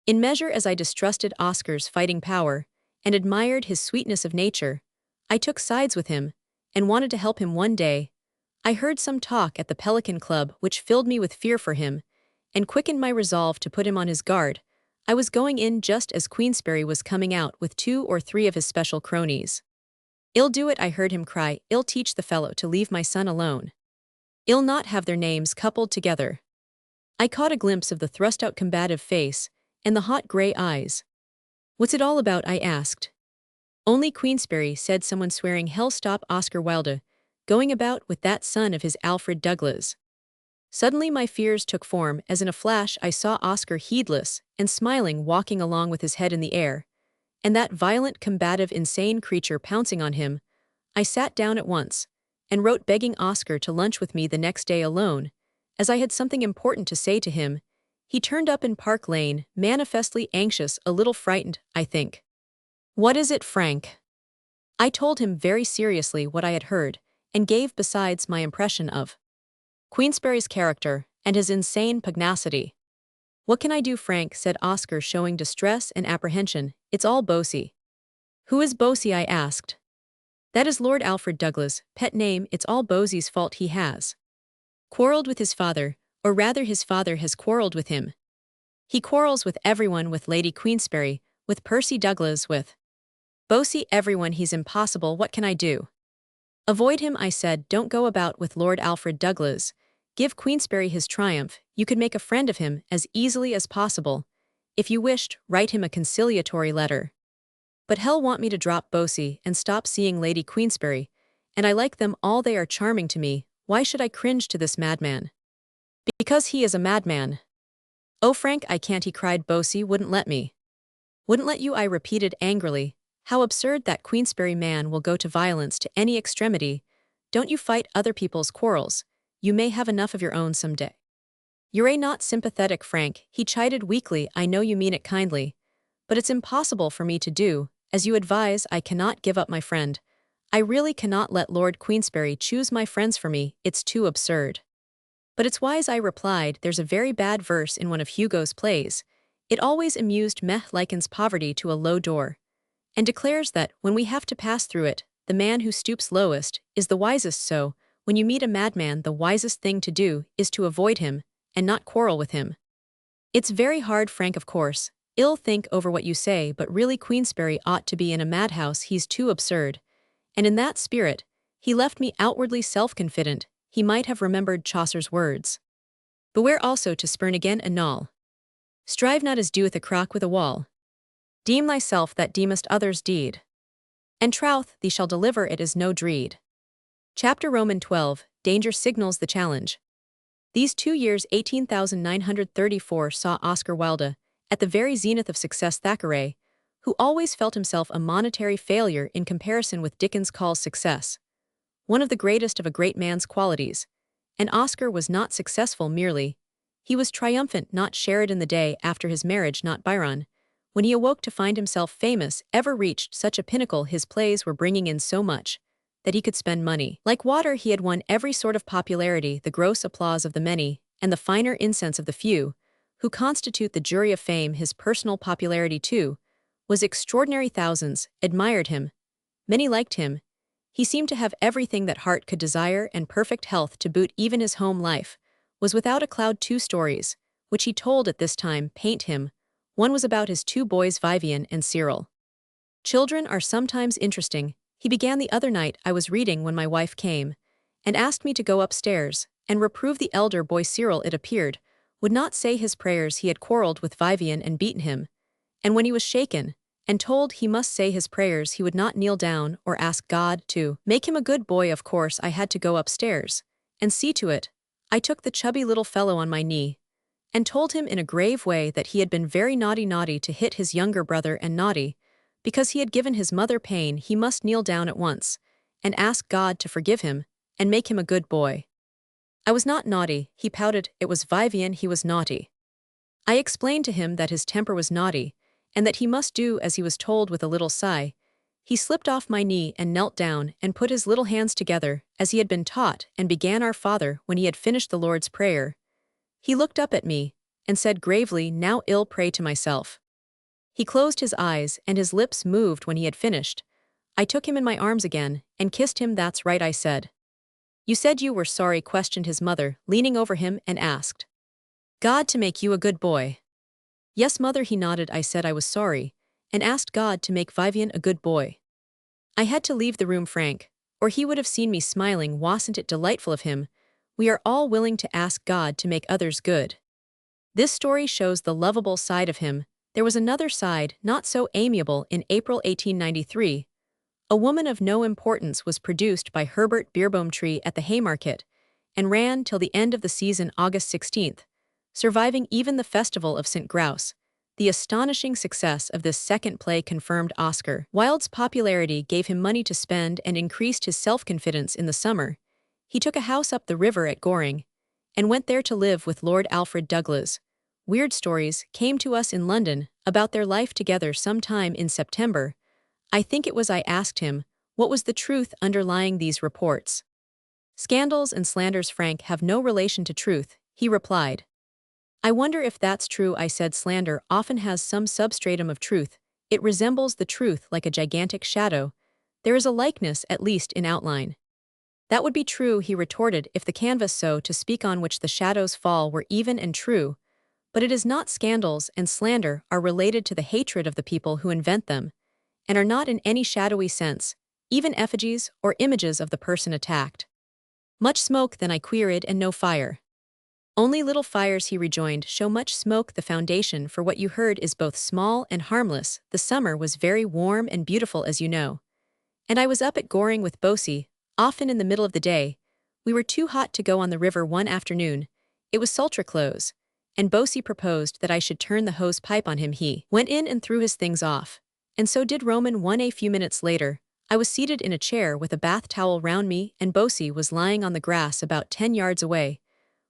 In measure as I distrusted Oscar's fighting power, and admired his sweetness of nature, I took sides with him, and wanted to help him. One day, I heard some talk at the Pelican Club which filled me with fear for him, and quickened my resolve to put him on his guard. I was going in just as Queensberry was coming out with 2 or 3 of his special cronies. "I'll do it," I heard him cry. "I'll teach the fellow to leave my son alone. I'll not have their names coupled together." I caught a glimpse of the thrust-out combative face and the hot gray eyes. "What's it all about?" I asked. "Only Queensberry," said someone, swearing. "Hell, stop Oscar Wilde going about with that son of his, Alfred Douglas." Suddenly my fears took form, as in a flash I saw Oscar, heedless and smiling, walking along with his head in the air, and that violent, combative, insane creature pouncing on him. I sat down at once, and wrote begging Oscar to lunch with me the next day alone, as I had something important to say to him. He turned up in Park Lane, manifestly anxious, a little frightened, I think. "What is it, Frank?" I told him very seriously what I had heard, and gave besides my impression of Queensberry's character and his insane pugnacity. "What can I do, Frank?" said Oscar, showing distress and apprehension. "It's all Bosie." "Who is Bosie?" I asked. "That is Lord Alfred Douglas, pet name. It's all Bosie's fault. He has quarreled with his father, or rather his father has quarreled with him. He quarrels with everyone, with Lady Queensberry, with Percy Douglas, with Bosie, everyone. He's impossible. What can I do?" "Avoid him," I said. "Don't go about with Lord Alfred Douglas. Give Queensberry his triumph. You could make a friend of him as easily as possible. If you wished, write him a conciliatory letter. But hell want me to drop Bosie and stop seeing Lady Queensberry, and I like them all. They are charming to me. Why should I cringe to this madman?" "Because he is a madman." "Oh, Frank, I can't," he cried. "Bosie wouldn't let me." "Wouldn't let you?" I repeated angrily. "How absurd! That Queensberry man will go to violence, to any extremity. Don't you fight other people's quarrels. You may have enough of your own some day." "You're not sympathetic, Frank," he chided weakly. "I know you mean it kindly, but it's impossible for me to do as you advise. I cannot give up my friend. I really cannot let Lord Queensberry choose my friends for me. It's too absurd." "But it's wise," I replied. "There's a very bad verse in one of Hugo's plays. It always amused me, likens poverty to a low door, and declares that, when we have to pass through it, the man who stoops lowest is the wisest. So, when you meet a madman, the wisest thing to do is to avoid him, and not quarrel with him." "It's very hard, Frank, of course. I'll think over what you say, but really Queensberry ought to be in a madhouse. He's too absurd." And in that spirit, he left me outwardly self-confident. He might have remembered Chaucer's words. "Beware also to spurn again a null. Strive not as doeth a crock with a wall. Deem thyself that deemest others' deed. And trouth thee shall deliver, it is no dread." Chapter Roman 12, Danger signals the challenge. These 2 years, 18,934, saw Oscar Wilde, at the very zenith of success. Thackeray, who always felt himself a monetary failure in comparison with Dickens, calls success one of the greatest of a great man's qualities. And Oscar was not successful merely. He was triumphant. Not Sheridan the day after his marriage, not Byron, when he awoke to find himself famous, ever reached such a pinnacle. His plays were bringing in so much that he could spend money. Like water, he had won every sort of popularity, the gross applause of the many, and the finer incense of the few, who constitute the jury of fame. His personal popularity, too, was extraordinary. Thousands admired him. Many liked him. He seemed to have everything that heart could desire and perfect health to boot. Even his home life was without a cloud. 2 stories, which he told at this time, paint him. One was about his 2 boys, Vivian and Cyril. Children are sometimes interesting, he began. The other night I was reading when my wife came and asked me to go upstairs and reprove the elder boy. Cyril, it appeared, would not say his prayers. He had quarreled with Vivian and beaten him, and when he was shaken and told he must say his prayers, he would not kneel down or ask God to make him a good boy. Of course I had to go upstairs and see to it. I took the chubby little fellow on my knee and told him in a grave way that he had been very naughty to hit his younger brother, and naughty because he had given his mother pain. He must kneel down at once and ask God to forgive him and make him a good boy. I was not naughty, he pouted. It was Vivian he was naughty. I explained to him that his temper was naughty and that he must do as he was told. With a little sigh, he slipped off my knee and knelt down and put his little hands together as he had been taught and began Our Father. When he had finished the Lord's Prayer, he looked up at me and said gravely, "Now I'll pray to myself." He closed his eyes and his lips moved when he had finished. I took him in my arms again and kissed him. "That's right," I said. "You said you were sorry?" questioned his mother, leaning over him, and asked God to make you a good boy. "Yes, mother," he nodded. I said I was sorry and asked God to make Vivian a good boy. I had to leave the room, Frank, or he would have seen me smiling. Wasn't it delightful of him? We are all willing to ask God to make others good. This story shows the lovable side of him. There was another side, not so amiable. In April 1893, A Woman of No Importance was produced by Herbert Beerbohm at the Haymarket and ran till the end of the season, August 16th, surviving even the Festival of St. Grouse. The astonishing success of this second play confirmed Oscar Wilde's popularity, gave him money to spend, and increased his self-confidence. In the summer, he took a house up the river at Goring and went there to live with Lord Alfred Douglas. Weird stories came to us in London about their life together. Sometime in September, I think it was, I asked him what was the truth underlying these reports. "Scandals and slanders, Frank, have no relation to truth," he replied. "I wonder if that's true," I said. "Slander often has some substratum of truth. It resembles the truth like a gigantic shadow. There is a likeness, at least in outline." "That would be true," he retorted, "if the canvas, so to speak, on which the shadows fall were even and true. But it is not. Scandals and slander are related to the hatred of the people who invent them, and are not in any shadowy sense even effigies or images of the person attacked." "Much smoke, then?" I queried. "And no fire?" "Only little fires," he rejoined. "Show much smoke. The foundation for what you heard is both small and harmless." The summer was very warm and beautiful, as you know, and I was up at Goring with Bosie, often in the middle of the day. We were too hot to go on the river one afternoon. It was sultry close, and Bosie proposed that I should turn the hose pipe on him. He went in and threw his things off, and so did Roman. A few minutes later, I was seated in a chair with a bath towel round me, and Bosie was lying on the grass about 10 yards away.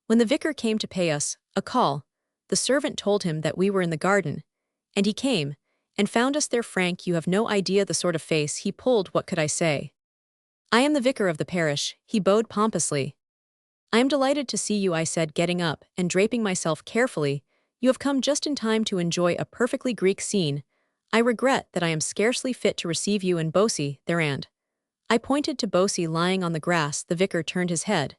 When the vicar came to pay us a call, the servant told him that we were in the garden, and he came and found us there. Frank, you have no idea the sort of face he pulled. What could I say? "I am the vicar of the parish." He bowed pompously. "I am delighted to see you," I said, getting up and draping myself carefully. "You have come just in time to enjoy a perfectly Greek scene. I regret that I am scarcely fit to receive you and Bosie there." And I pointed to Bosie lying on the grass. The vicar turned his head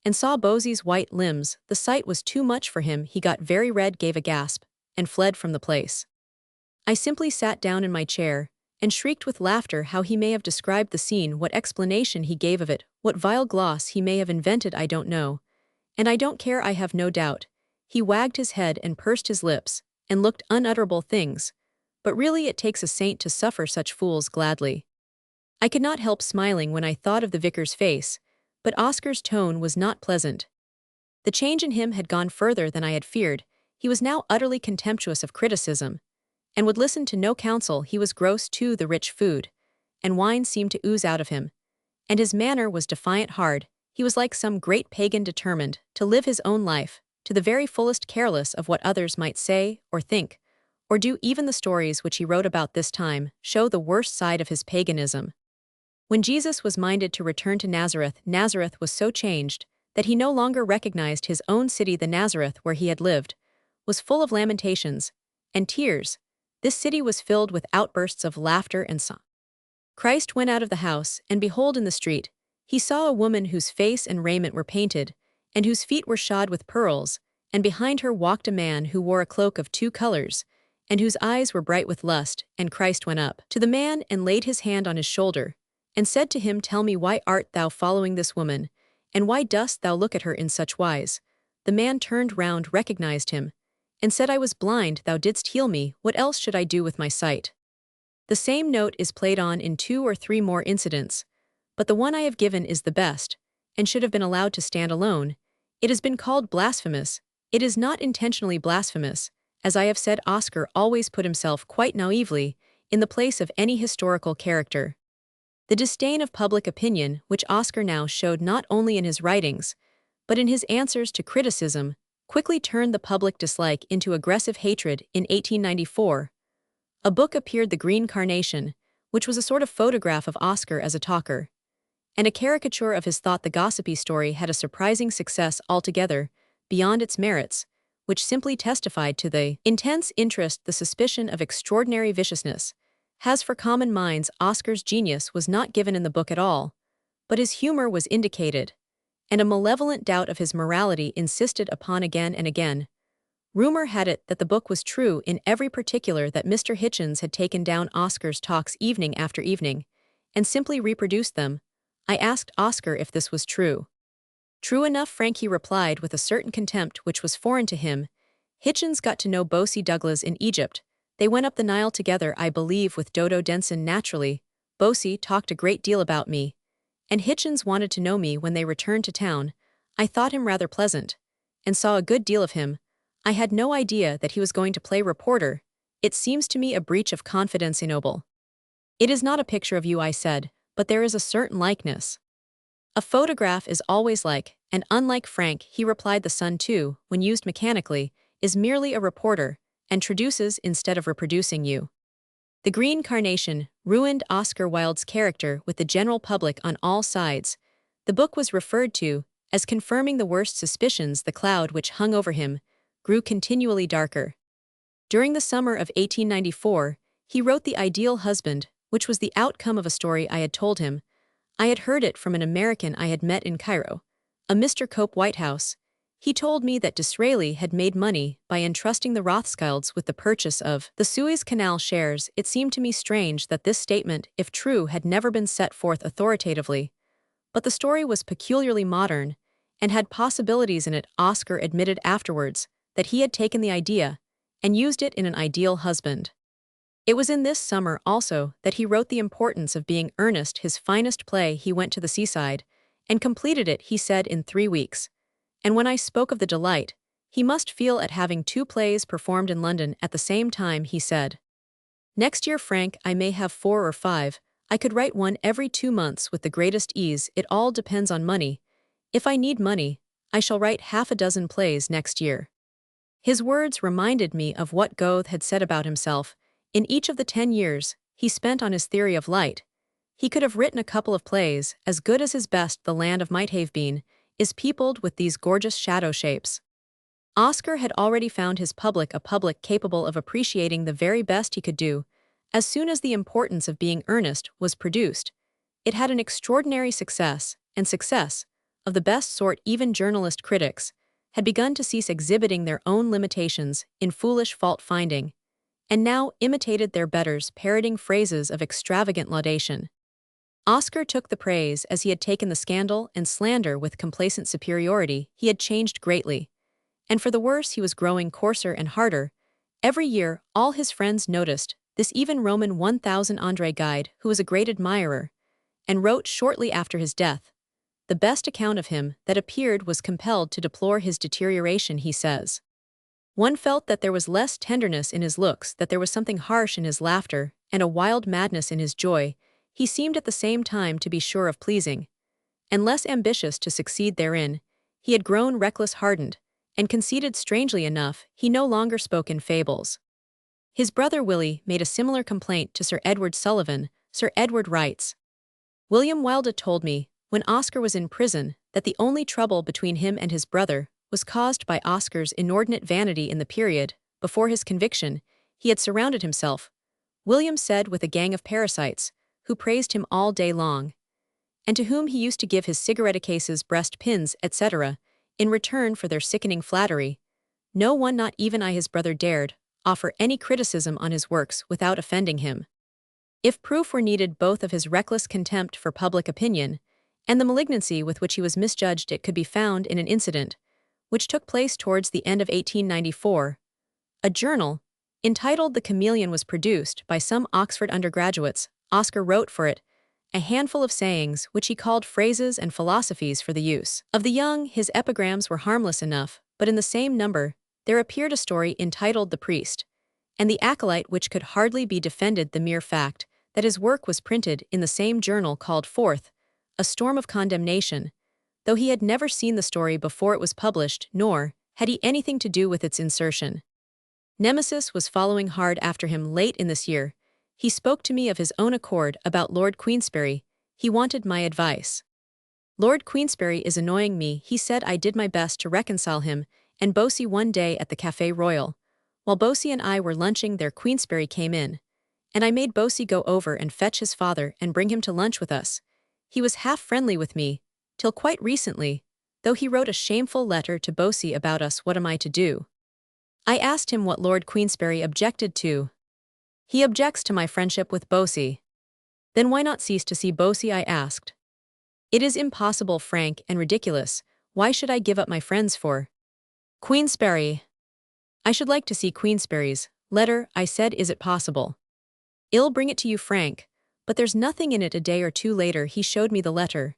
and saw Bosie's white limbs. The sight was too much for him. He got very red, gave a gasp, and fled from the place. I simply sat down in my chair and shrieked with laughter. How he may have described the scene, what explanation he gave of it, what vile gloss he may have invented, I don't know. And I don't care, I have no doubt. He wagged his head and pursed his lips and looked unutterable things. But really it takes a saint to suffer such fools gladly. I could not help smiling when I thought of the vicar's face, but Oscar's tone was not pleasant. The change in him had gone further than I had feared. He was now utterly contemptuous of criticism, and would listen to no counsel. He was gross too. The rich food and wine seemed to ooze out of him, and his manner was defiant, hard. He was like some great pagan determined to live his own life to the very fullest, careless of what others might say or think or do. Even the stories which he wrote about this time show the worst side of his paganism. When Jesus was minded to return to Nazareth, Nazareth was so changed that he no longer recognized his own city. The Nazareth where he had lived was full of lamentations and tears. This city was filled with outbursts of laughter and song. Christ went out of the house, and behold, in the street, he saw a woman whose face and raiment were painted, and whose feet were shod with pearls, and behind her walked a man who wore a cloak of 2 colors, and whose eyes were bright with lust. And Christ went up to the man and laid his hand on his shoulder, and said to him, Tell me, why art thou following this woman, and why dost thou look at her in such wise? The man turned round, recognized him, and said, I was blind, thou didst heal me, what else should I do with my sight? The same note is played on in 2 or 3 more incidents, but the one I have given is the best, and should have been allowed to stand alone. It has been called blasphemous. It is not intentionally blasphemous. As I have said, Oscar always put himself quite naively in the place of any historical character. The disdain of public opinion, which Oscar now showed not only in his writings, but in his answers to criticism, quickly turned the public dislike into aggressive hatred. In 1894, a book appeared, The Green Carnation, which was a sort of photograph of Oscar as a talker, and a caricature of his thought. The gossipy story had a surprising success altogether beyond its merits, which simply testified to the intense interest the suspicion of extraordinary viciousness has for common minds. Oscar's genius was not given in the book at all, but his humor was indicated, and a malevolent doubt of his morality insisted upon again and again. Rumor had it that the book was true in every particular, that Mr. Hitchens had taken down Oscar's talks evening after evening, and simply reproduced them. I asked Oscar if this was true. True enough, Frank, he replied with a certain contempt which was foreign to him. Hitchens got to know Bosie Douglas in Egypt. They went up the Nile together, I believe, with Dodo Denson. Naturally, Bosie talked a great deal about me, and Hitchens wanted to know me when they returned to town. I thought him rather pleasant, and saw a good deal of him. I had no idea that he was going to play reporter. It seems to me a breach of confidence ignoble. It is not a picture of you, I said, but there is a certain likeness. A photograph is always like, and unlike Frank, he replied. The Sun, too, when used mechanically, is merely a reporter, and traduces instead of reproducing you. The Green Carnation ruined Oscar Wilde's character with the general public on all sides. The book was referred to as confirming the worst suspicions. The cloud which hung over him grew continually darker. During the summer of 1894, he wrote The Ideal Husband, which was the outcome of a story I had told him. I had heard it from an American I had met in Cairo, a Mr. Cope Whitehouse. He told me that Disraeli had made money by entrusting the Rothschilds with the purchase of the Suez Canal shares. It seemed to me strange that this statement, if true, had never been set forth authoritatively. But the story was peculiarly modern, and had possibilities in it. Oscar admitted afterwards that he had taken the idea and used it in An Ideal Husband. It was in this summer also that he wrote The Importance of Being Earnest, his finest play. He went to the seaside and completed it, he said, in 3 weeks. And when I spoke of the delight he must feel at having 2 plays performed in London at the same time, he said, Next year, Frank, I may have 4 or 5. I could write one every 2 months with the greatest ease. It all depends on money. If I need money, I shall write half a dozen plays next year. His words reminded me of what Goethe had said about himself. In each of the 10 years he spent on his theory of light, he could have written a couple of plays as good as his best. The land of might have been is peopled with these gorgeous shadow shapes. Oscar had already found his public a public capable of appreciating the very best he could do. As soon as The Importance of Being Earnest was produced, it had an extraordinary success, and success of the best sort. Even journalist critics had begun to cease exhibiting their own limitations in foolish fault-finding, and now imitated their betters, parroting phrases of extravagant laudation. Oscar took the praise as he had taken the scandal and slander with complacent superiority. He had changed greatly, and for the worse. He was growing coarser and harder. Every year, all his friends noticed this. Even Roman 1000 André Gide, who was a great admirer, and wrote shortly after his death the best account of him that appeared, was compelled to deplore his deterioration. He says, One felt that there was less tenderness in his looks, that there was something harsh in his laughter, and a wild madness in his joy. He seemed at the same time to be sure of pleasing, and less ambitious to succeed therein. He had grown reckless, hardened, and conceited. Strangely enough, he no longer spoke in fables. His brother Willie made a similar complaint to Sir Edward Sullivan. Sir Edward writes, William Wilde told me, when Oscar was in prison, that the only trouble between him and his brother was caused by Oscar's inordinate vanity in the period, before his conviction, he had surrounded himself, William said, with a gang of parasites, who praised him all day long, and to whom he used to give his cigarette cases, breast pins, etc., in return for their sickening flattery. No one, not even I his brother, dared offer any criticism on his works without offending him. If proof were needed both of his reckless contempt for public opinion and the malignancy with which he was misjudged, it could be found in an incident which took place towards the end of 1894. A journal, entitled The Chameleon, was produced by some Oxford undergraduates. Oscar wrote for it a handful of sayings which he called phrases and philosophies for the use of the young. His epigrams were harmless enough, but in the same number there appeared a story entitled The Priest and the Acolyte, which could hardly be defended. The mere fact that his work was printed in the same journal called forth a storm of condemnation, though he had never seen the story before it was published, nor had he anything to do with its insertion. Nemesis was following hard after him late in this year. He spoke to me of his own accord about Lord Queensberry. He wanted my advice. Lord Queensberry is annoying me, he said. I did my best to reconcile him and Bosie one day at the Café Royal. While Bosie and I were lunching there, Queensberry came in, and I made Bosie go over and fetch his father and bring him to lunch with us. He was half friendly with me, till quite recently, though he wrote a shameful letter to Bosie about us. What am I to do? I asked him what Lord Queensberry objected to. He objects to my friendship with Bosie. Then why not cease to see Bosie? I asked. It is impossible, frank and ridiculous. Why should I give up my friends for Queensberry? I should like to see Queensberry's letter, I said. Is it possible? I'll bring it to you, Frank, but there's nothing in it. A day or two later he showed me the letter,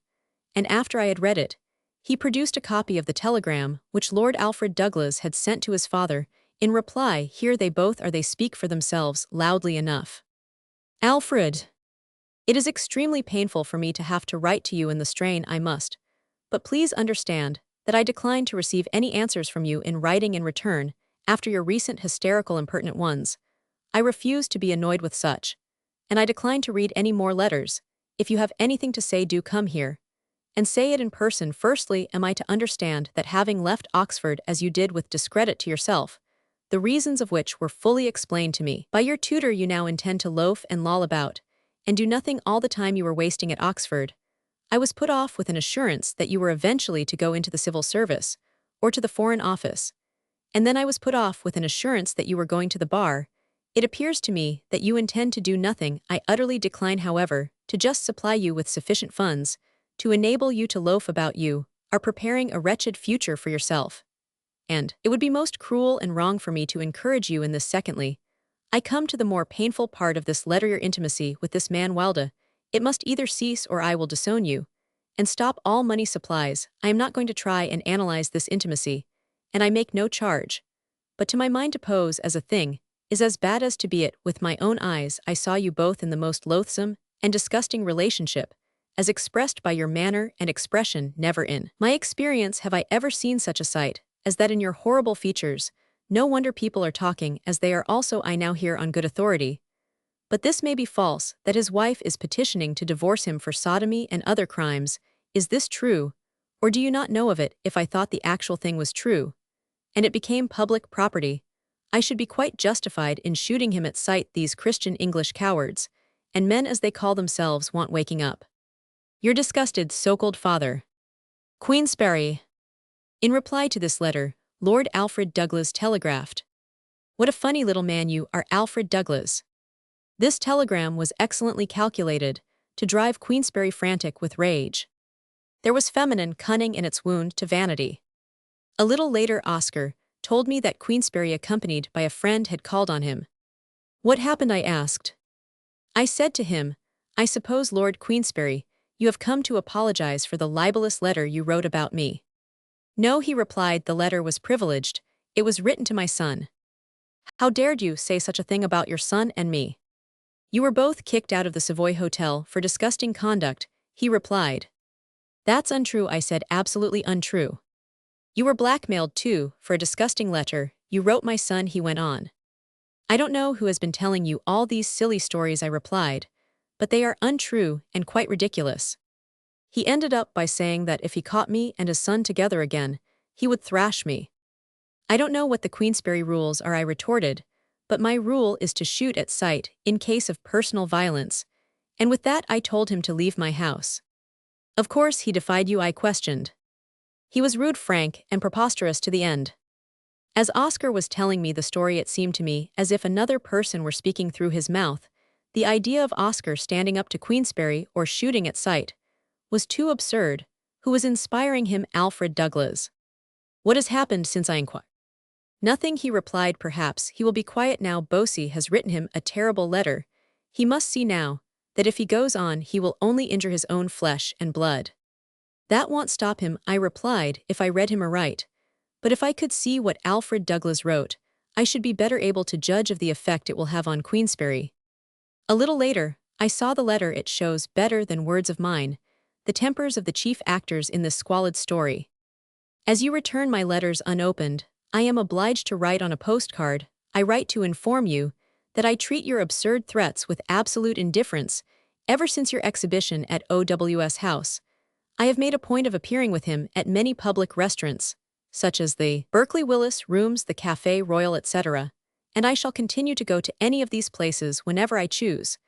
and after I had read it, he produced a copy of the telegram which Lord Alfred Douglas had sent to his father. In reply, here they both are. They speak for themselves loudly enough. Alfred, it is extremely painful for me to have to write to you in the strain I must, but please understand that I decline to receive any answers from you in writing in return after your recent hysterical impertinent ones. I refuse to be annoyed with such, and I decline to read any more letters. If you have anything to say, do come here and say it in person. Firstly, am I to understand that having left Oxford as you did with discredit to yourself, the reasons of which were fully explained to me by your tutor, you now intend to loaf and loll about, and do nothing all the time you were wasting at Oxford? I was put off with an assurance that you were eventually to go into the civil service, or to the Foreign Office, and then I was put off with an assurance that you were going to the bar. It appears to me that you intend to do nothing. I utterly decline, however, to just supply you with sufficient funds to enable you to loaf about. You are preparing a wretched future for yourself, and it would be most cruel and wrong for me to encourage you in this. Secondly, I come to the more painful part of this letter, your intimacy with this man Wilde. It must either cease or I will disown you and stop all money supplies. I am not going to try and analyze this intimacy, and I make no charge, but to my mind to pose as a thing is as bad as to be it. With my own eyes I saw you both in the most loathsome and disgusting relationship, as expressed by your manner and expression. Never in my experience have I ever seen such a sight as that in your horrible features. No wonder people are talking as they are. Also, I now hear on good authority, but this may be false, that his wife is petitioning to divorce him for sodomy and other crimes. Is this true, or do you not know of it? If I thought the actual thing was true, and it became public property, I should be quite justified in shooting him at sight. These Christian English cowards, and men as they call themselves, want waking up. Your disgusted so-called father, Queensberry. In reply to this letter, Lord Alfred Douglas telegraphed, "What a funny little man you are, Alfred Douglas." This telegram was excellently calculated to drive Queensberry frantic with rage. There was feminine cunning in its wound to vanity. A little later Oscar told me that Queensberry, accompanied by a friend, had called on him. What happened? I asked. I said to him, I suppose, Lord Queensberry, you have come to apologize for the libelous letter you wrote about me. No, he replied, the letter was privileged. It was written to my son. How dared you say such a thing about your son and me? You were both kicked out of the Savoy Hotel for disgusting conduct, he replied. That's untrue, I said. Absolutely untrue. You were blackmailed too, for a disgusting letter you wrote my son, he went on. I don't know who has been telling you all these silly stories, I replied, but they are untrue and quite ridiculous. He ended up by saying that if he caught me and his son together again, he would thrash me. I don't know what the Queensberry rules are, I retorted, but my rule is to shoot at sight in case of personal violence, and with that I told him to leave my house. Of course he defied you, I questioned. He was rude, frank, and preposterous to the end. As Oscar was telling me the story, it seemed to me as if another person were speaking through his mouth. The idea of Oscar standing up to Queensberry or shooting at sight was too absurd. Who was inspiring him? Alfred Douglas. What has happened since I inquired? Nothing, he replied. Perhaps he will be quiet now. Bosie has written him a terrible letter. He must see now that if he goes on he will only injure his own flesh and blood. That won't stop him, I replied, if I read him aright. But if I could see what Alfred Douglas wrote, I should be better able to judge of the effect it will have on Queensberry. A little later, I saw the letter. It shows better than words of mine the tempers of the chief actors in this squalid story. As you return my letters unopened, I am obliged to write on a postcard. I write to inform you that I treat your absurd threats with absolute indifference. Ever since your exhibition at OWS House, I have made a point of appearing with him at many public restaurants, such as the Berkeley Willis Rooms, the Café Royal, etc., and I shall continue to go to any of these places whenever I choose,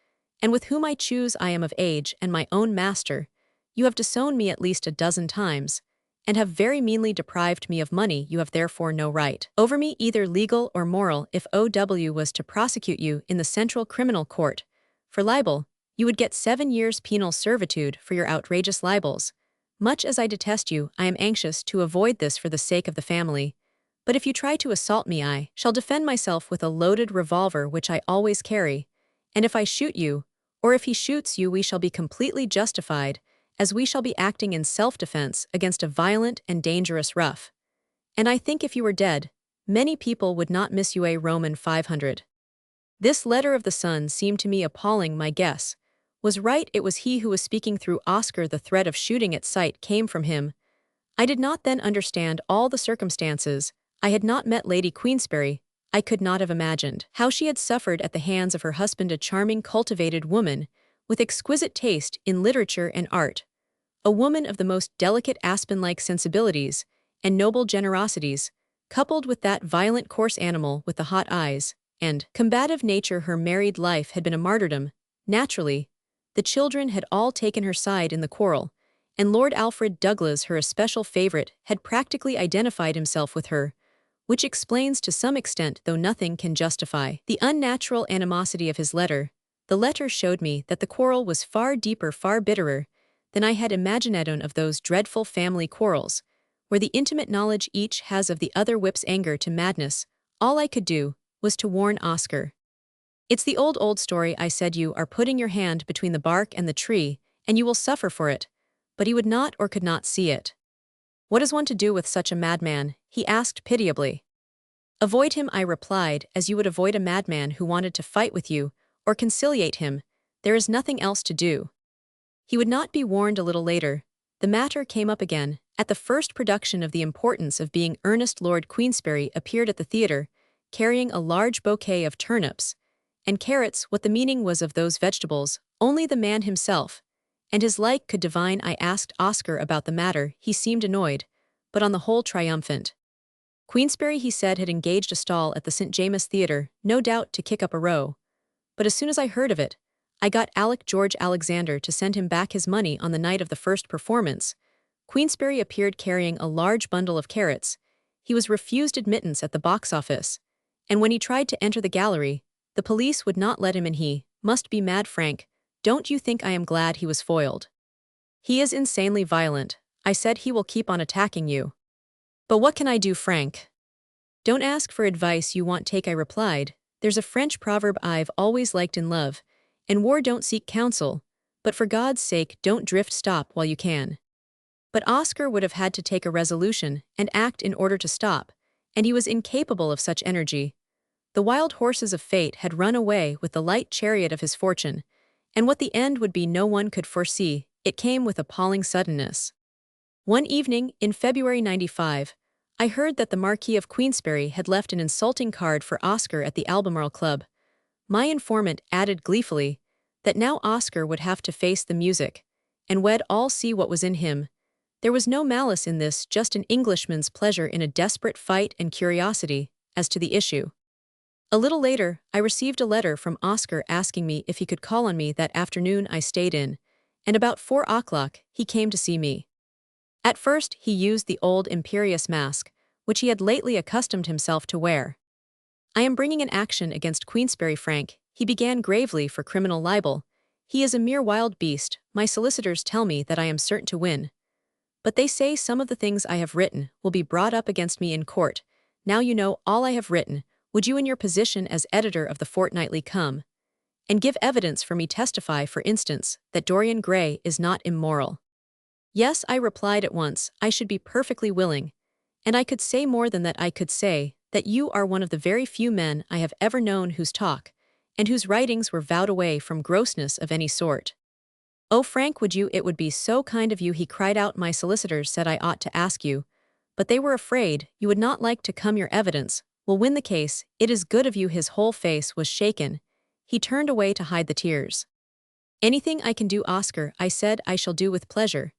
and with whom I choose. I am of age and my own master. You have disowned me at least a dozen times, and have very meanly deprived me of money. You have therefore no right over me, either legal or moral. If OW was to prosecute you in the Central Criminal Court for libel, you would get 7 years penal servitude for your outrageous libels. Much as I detest you, I am anxious to avoid this for the sake of the family. But if you try to assault me, I shall defend myself with a loaded revolver which I always carry, and if I shoot you, or if he shoots you, we shall be completely justified, as we shall be acting in self-defense against a violent and dangerous rough. And I think if you were dead, many people would not miss you. A Roman 500. This letter of the son seemed to me appalling. My guess was right. It was he who was speaking through Oscar. The threat of shooting at sight came from him. I did not then understand all the circumstances. I had not met Lady Queensberry. I could not have imagined how she had suffered at the hands of her husband, a charming, cultivated woman, with exquisite taste in literature and art, a woman of the most delicate aspen-like sensibilities and noble generosities, coupled with that violent, coarse animal with the hot eyes and combative nature. Her married life had been a martyrdom. Naturally, the children had all taken her side in the quarrel, and Lord Alfred Douglas, her especial favorite, had practically identified himself with her, which explains to some extent, though nothing can justify, the unnatural animosity of his letter. The letter showed me that the quarrel was far deeper, far bitterer, than I had imagined. Of those dreadful family quarrels, where the intimate knowledge each has of the other whips anger to madness. All I could do was to warn Oscar. It's the old story, I said. You are putting your hand between the bark and the tree, and you will suffer for it. But he would not or could not see it. What is one to do with such a madman? He asked pitiably. Avoid him, I replied, as you would avoid a madman who wanted to fight with you, or conciliate him. There is nothing else to do. He would not be warned. A little later, the matter came up again. At the first production of The Importance of Being Earnest, Lord Queensberry appeared at the theatre, carrying a large bouquet of turnips and carrots. What the meaning was of those vegetables, only the man himself and his like could divine. I asked Oscar about the matter. He seemed annoyed, but on the whole triumphant. Queensberry, he said, had engaged a stall at the St. James Theatre, no doubt to kick up a row. But as soon as I heard of it, I got George Alexander to send him back his money on the night of the first performance. Queensberry appeared carrying a large bundle of carrots. He was refused admittance at the box office, and when he tried to enter the gallery, the police would not let him in. He must be mad. Frank, don't you think I am glad he was foiled? He is insanely violent. I said. He will keep on attacking you. But what can I do, Frank? Don't ask for advice you won't take, I replied. There's a French proverb I've always liked in love and war: don't seek counsel, but for God's sake don't drift. Stop while you can. But Oscar would have had to take a resolution and act in order to stop, and he was incapable of such energy. The wild horses of fate had run away with the light chariot of his fortune, and what the end would be no one could foresee. It came with appalling suddenness. One evening, in February '95, I heard that the Marquis of Queensberry had left an insulting card for Oscar at the Albemarle Club. My informant added gleefully that now Oscar would have to face the music, and we'd all see what was in him. There was no malice in this, just an Englishman's pleasure in a desperate fight and curiosity as to the issue. A little later, I received a letter from Oscar asking me if he could call on me that afternoon I stayed in, and about 4 o'clock he came to see me. At first he used the old imperious mask, which he had lately accustomed himself to wear. "I am bringing an action against Queensberry Frank," he began gravely, "for criminal libel. He is a mere wild beast. My solicitors tell me that I am certain to win. But they say some of the things I have written will be brought up against me in court. Now you know all I have written. Would you in your position as editor of the Fortnightly come and give evidence for me, testify, for instance, that Dorian Gray is not immoral?" "Yes," I replied at once, "I should be perfectly willing. And I could say more than that. I could say that you are one of the very few men I have ever known whose talk and whose writings were vowed away from grossness of any sort." "Oh, Frank, would you? It would be so kind of you," he cried out. "My solicitors said I ought to ask you, but they were afraid you would not like to come. Your evidence will win the case. It is good of you." His whole face was shaken. He turned away to hide the tears. "Anything I can do, Oscar," I said, "I shall do with pleasure.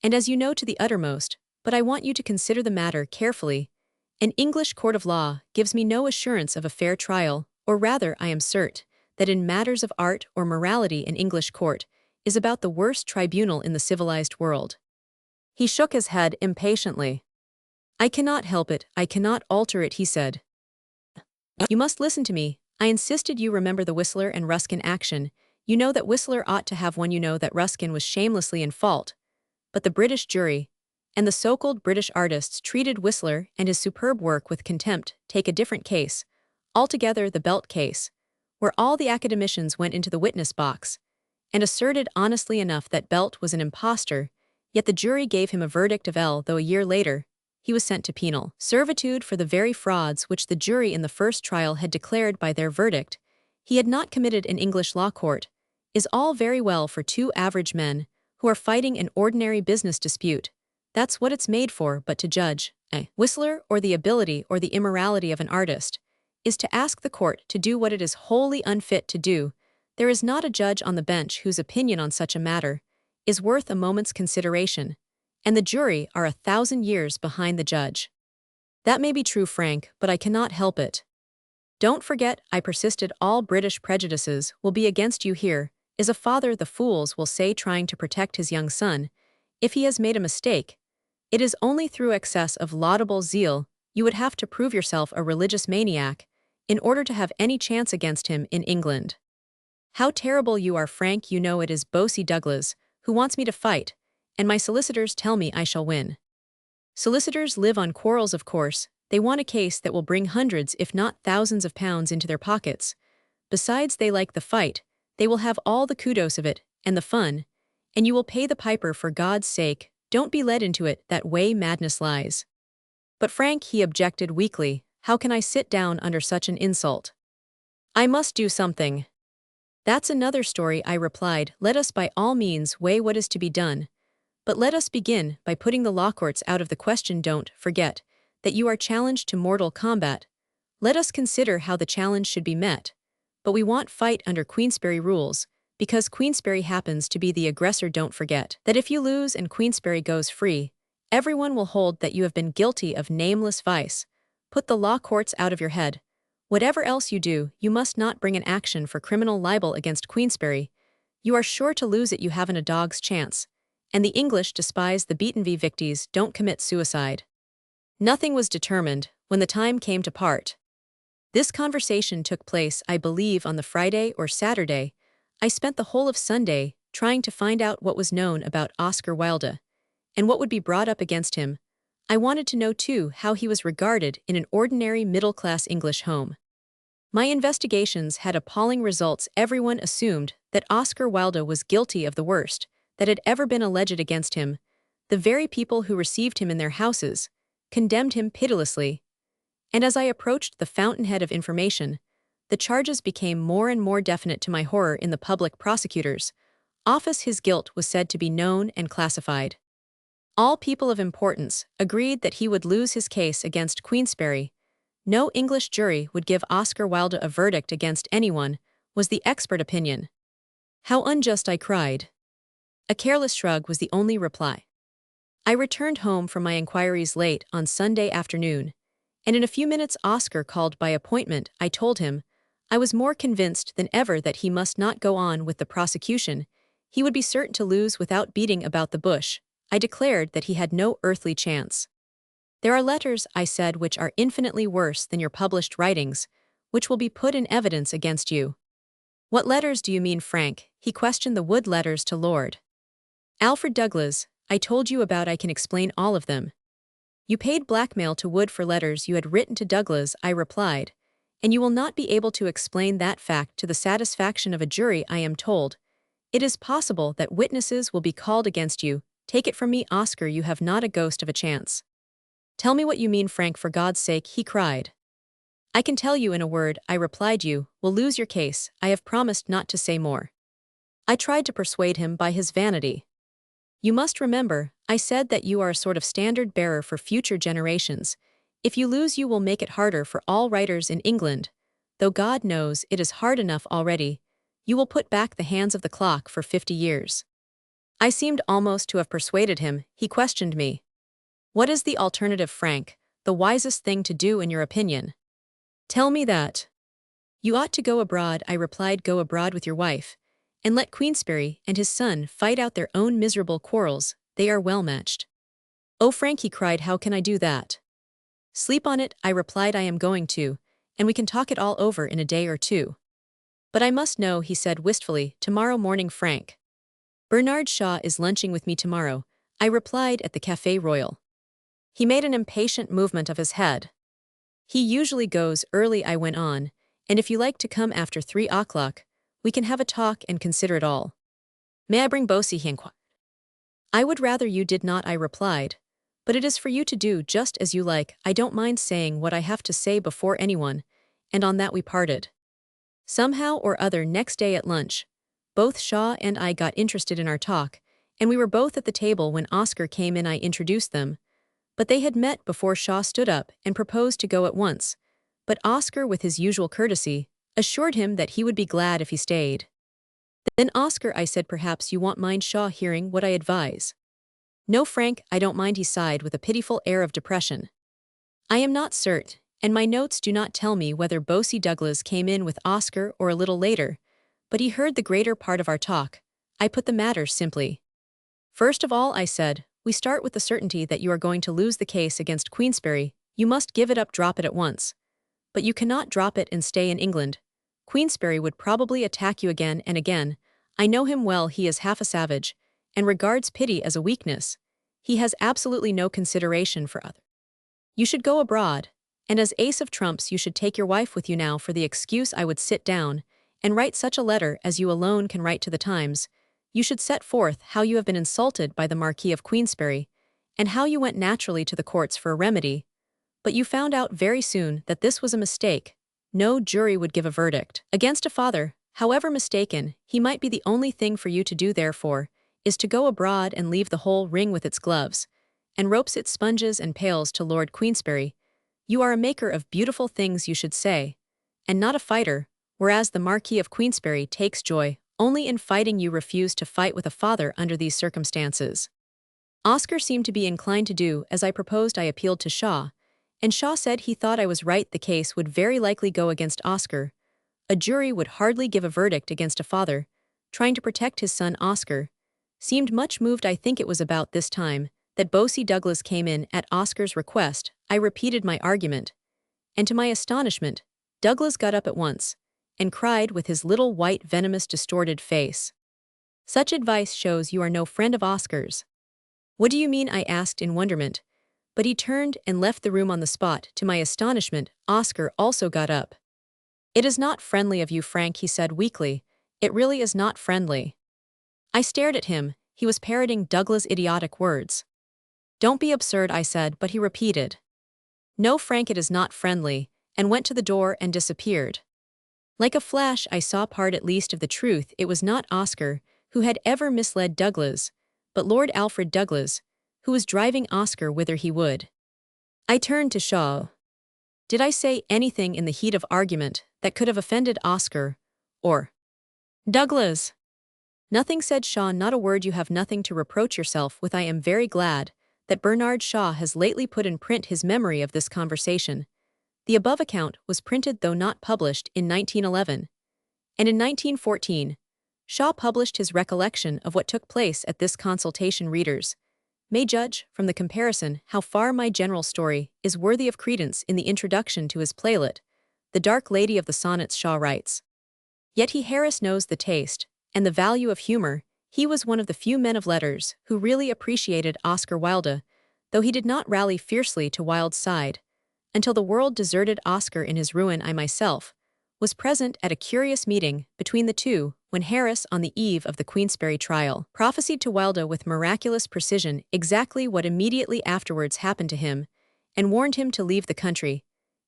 And as you know, to the uttermost, but I want you to consider the matter carefully. An English court of law gives me no assurance of a fair trial, or rather I am certain that in matters of art or morality an English court is about the worst tribunal in the civilized world." He shook his head impatiently. "I cannot help it, I cannot alter it," he said. "You must listen to me," I insisted. "You remember the Whistler and Ruskin action. You know that Whistler ought to have won. You know that Ruskin was shamelessly in fault. But the British jury and the so-called British artists treated Whistler and his superb work with contempt. Take a different case altogether, the Belt case, where all the academicians went into the witness box and asserted honestly enough that Belt was an impostor, yet the jury gave him a verdict of L, though a year later he was sent to penal servitude for the very frauds which the jury in the first trial had declared by their verdict he had not committed. An English law court is all very well for two average men who are fighting an ordinary business dispute. That's what it's made for. But to judge Whistler or the ability or the immorality of an artist is to ask the court to do what it is wholly unfit to do. There is not a judge on the bench whose opinion on such a matter is worth a moment's consideration, and the jury are 1,000 years behind the judge." "That may be true, Frank, but I cannot help it. Don't forget," I persisted, "all British prejudices will be against you. Here is a father, the fools will say, trying to protect his young son. If he has made a mistake, it is only through excess of laudable zeal. You would have to prove yourself a religious maniac in order to have any chance against him in England." "How terrible you are, Frank. You know it is Bosie Douglas who wants me to fight, and my solicitors tell me I shall win." Solicitors live on quarrels, of course. They want a case that will bring hundreds if not thousands of pounds into their pockets. Besides, they like the fight. They will have all the kudos of it, and the fun. And you will pay the piper. For God's sake, don't be led into it that way. Madness lies. "But Frank," he objected weakly, "how can I sit down under such an insult? I must do something." "That's another story," I replied. "Let us by all means weigh what is to be done. But let us begin by putting the law courts out of the question. Don't forget that you are challenged to mortal combat. Let us consider how the challenge should be met. But we want fight under Queensberry rules, because Queensberry happens to be the aggressor. Don't forget that if you lose and Queensberry goes free, everyone will hold that you have been guilty of nameless vice. Put the law courts out of your head. Whatever else you do, you must not bring an action for criminal libel against Queensberry. You are sure to lose it. You haven't a dog's chance. And the English despise the beaten. Victims don't commit suicide." Nothing was determined when the time came to part. This conversation took place, I believe, on the Friday or Saturday. I spent the whole of Sunday trying to find out what was known about Oscar Wilde, and what would be brought up against him. I wanted to know, too, how he was regarded in an ordinary middle-class English home. My investigations had appalling results. Everyone assumed that Oscar Wilde was guilty of the worst that had ever been alleged against him. The very people who received him in their houses condemned him pitilessly. And as I approached the fountainhead of information, the charges became more and more definite. To my horror, in the public prosecutor's office his guilt was said to be known and classified. All people of importance agreed that he would lose his case against Queensberry. No English jury would give Oscar Wilde a verdict against anyone, was the expert opinion. How unjust, I cried. A careless shrug was the only reply. I returned home from my inquiries late on Sunday afternoon, and in a few minutes Oscar called by appointment. I told him I was more convinced than ever that he must not go on with the prosecution. He would be certain to lose without beating about the bush. I declared that he had no earthly chance. There are letters, I said, which are infinitely worse than your published writings, which will be put in evidence against you. What letters do you mean, Frank? He questioned. The Wood letters to Lord Alfred Douglas. I told you about. I can explain all of them. You paid blackmail to Wood for letters you had written to Douglas, I replied, and you will not be able to explain that fact to the satisfaction of a jury, I am told. It is possible that witnesses will be called against you. Take it from me, Oscar, you have not a ghost of a chance. Tell me what you mean, Frank, for God's sake, he cried. I can tell you in a word, I replied. You will lose your case. I have promised not to say more. I tried to persuade him by his vanity. You must remember, I said, that you are a sort of standard bearer for future generations. If you lose, you will make it harder for all writers in England, though God knows it is hard enough already. You will put back the hands of the clock for 50 years. I seemed almost to have persuaded him. He questioned me. What is the alternative, Frank? The wisest thing to do, in your opinion? Tell me that. You ought to go abroad, I replied. Go abroad with your wife, and let Queensberry and his son fight out their own miserable quarrels. They are well matched. Oh, Frank, he cried, how can I do that? Sleep on it, I replied. I am going to, and we can talk it all over in a day or two. But I must know, he said wistfully. Tomorrow morning, Frank. Bernard Shaw is lunching with me tomorrow, I replied, at the Café Royal. He made an impatient movement of his head. He usually goes early, I went on, and if you like to come after 3 o'clock, we can have a talk and consider it all. May I bring Bosie? He inquired. I would rather you did not, I replied, but it is for you to do just as you like. I don't mind saying what I have to say before anyone, and on that we parted. Somehow or other, next day at lunch, both Shaw and I got interested in our talk, and we were both at the table when Oscar came in. I introduced them, but they had met before Shaw stood up and proposed to go at once, but Oscar, with his usual courtesy, assured him that he would be glad if he stayed. Then, Oscar, I said, perhaps you won't mind Shaw hearing what I advise. No, Frank, I don't mind, he sighed with a pitiful air of depression. I am not certain, and my notes do not tell me whether Bosie Douglas came in with Oscar or a little later, but he heard the greater part of our talk. I put the matter simply. First of all, I said, we start with the certainty that you are going to lose the case against Queensberry. You must give it up, drop it at once. But you cannot drop it and stay in England. Queensberry would probably attack you again and again. I know him well. He is half a savage, and regards pity as a weakness. He has absolutely no consideration for others. You should go abroad, and as ace of trumps you should take your wife with you. Now, for the excuse, I would sit down and write such a letter as you alone can write to the Times. You should set forth how you have been insulted by the Marquis of Queensberry, and how you went naturally to the courts for a remedy. But you found out very soon that this was a mistake. No jury would give a verdict against a father, however mistaken. He might be. The only thing for you to do, therefore, is to go abroad and leave the whole ring with its gloves, and ropes, its sponges and pails to Lord Queensberry. You are a maker of beautiful things, you should say, and not a fighter, whereas the Marquis of Queensberry takes joy only in fighting. You refuse to fight with a father under these circumstances. Oscar seemed to be inclined to do as I proposed. I appealed to Shaw, and Shaw said he thought I was right. The case would very likely go against Oscar. A jury would hardly give a verdict against a father trying to protect his son. Oscar seemed much moved. I think it was about this time that Bosie Douglas came in at Oscar's request. I repeated my argument, and to my astonishment, Douglas got up at once and cried with his little white, venomous, distorted face. Such advice shows you are no friend of Oscar's. What do you mean? I asked in wonderment, but he turned and left the room on the spot. To my astonishment, Oscar also got up. It is not friendly of you, Frank, he said weakly. It really is not friendly. I stared at him. He was parroting Douglas' idiotic words. Don't be absurd, I said, but he repeated, No, Frank, it is not friendly, and went to the door and disappeared. Like a flash, I saw part at least of the truth. It was not Oscar who had ever misled Douglas, but Lord Alfred Douglas, who was driving Oscar whither he would. I turned to Shaw. Did I say anything in the heat of argument that could have offended Oscar or Douglas? Nothing, said Shaw, not a word. You have nothing to reproach yourself with. I am very glad that Bernard Shaw has lately put in print his memory of this conversation. The above account was printed though not published in 1911, and in 1914, Shaw published his recollection of what took place at this consultation. Readers may judge from the comparison how far my general story is worthy of credence. In the introduction to his playlet, The Dark Lady of the Sonnets, Shaw writes, "Yet he Harris knows the taste and the value of humor. He was one of the few men of letters who really appreciated Oscar Wilde, though he did not rally fiercely to Wilde's side. Until the world deserted Oscar in his ruin, I myself was present at a curious meeting between the two when Harris, on the eve of the Queensberry trial, prophesied to Wilde with miraculous precision exactly what immediately afterwards happened to him, and warned him to leave the country.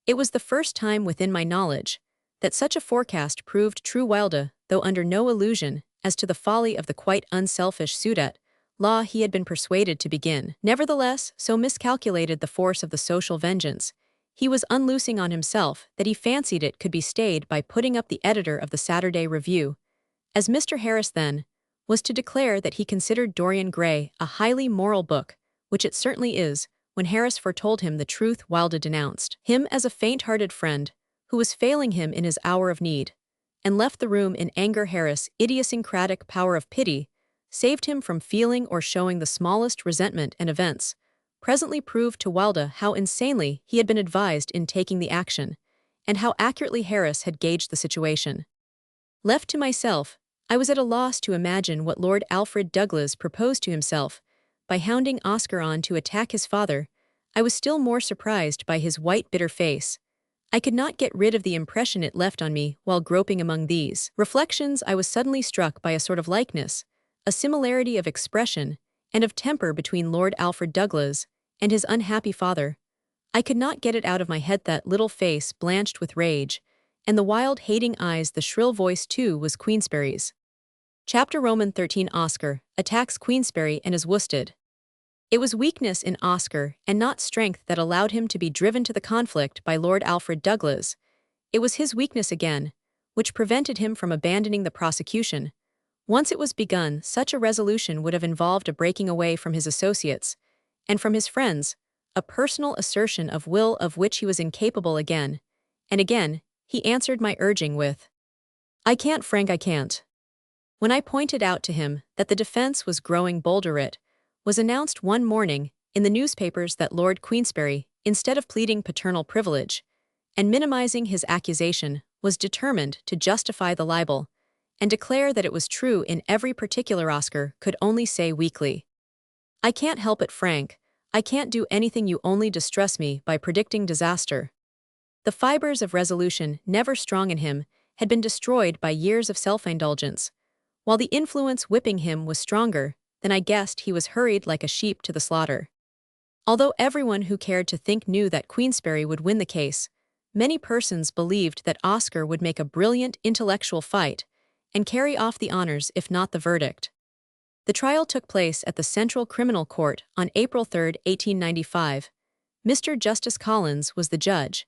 It was the first time within my knowledge that such a forecast proved true. Wilde, though under no illusion as to the folly of the quite unselfish Sudet law he had been persuaded to begin, nevertheless so miscalculated the force of the social vengeance he was unloosing on himself that he fancied it could be stayed by putting up the editor of the Saturday Review, as Mr. Harris then was, to declare that he considered Dorian Gray a highly moral book, which it certainly is. When Harris foretold him the truth, Wilde denounced him as a faint-hearted friend who was failing him in his hour of need, and left the room in anger. Harris' idiosyncratic power of pity saved him from feeling or showing the smallest resentment, and events presently proved to Wilde how insanely he had been advised in taking the action, and how accurately Harris had gauged the situation. Left to myself, I was at a loss to imagine what Lord Alfred Douglas proposed to himself by hounding Oscar on to attack his father. I was still more surprised by his white, bitter face. I could not get rid of the impression it left on me while groping among these reflections. I was suddenly struck by a sort of likeness, a similarity of expression and of temper between Lord Alfred Douglas and his unhappy father. I could not get it out of my head. That little face blanched with rage, and the wild, hating eyes. The shrill voice, too, was Queensberry's. Chapter Roman 13. Oscar attacks Queensberry and is worsted. It was weakness in Oscar, and not strength, that allowed him to be driven to the conflict by Lord Alfred Douglas. It was his weakness again which prevented him from abandoning the prosecution. Once it was begun, such a resolution would have involved a breaking away from his associates and from his friends, a personal assertion of will of which he was incapable. Again and again he answered my urging with, "I can't, Frank, I can't." When I pointed out to him that the defense was growing bolder, it was announced one morning in the newspapers that Lord Queensberry, instead of pleading paternal privilege and minimizing his accusation, was determined to justify the libel and declare that it was true in every particular. Oscar could only say weakly, "I can't help it, Frank. I can't do anything. You only distress me by predicting disaster." The fibers of resolution, never strong in him, had been destroyed by years of self-indulgence, while the influence whipping him was stronger than I guessed. He was hurried like a sheep to the slaughter. Although everyone who cared to think knew that Queensberry would win the case, many persons believed that Oscar would make a brilliant intellectual fight and carry off the honors if not the verdict. The trial took place at the Central Criminal Court on April 3, 1895. Mr. Justice Collins was the judge,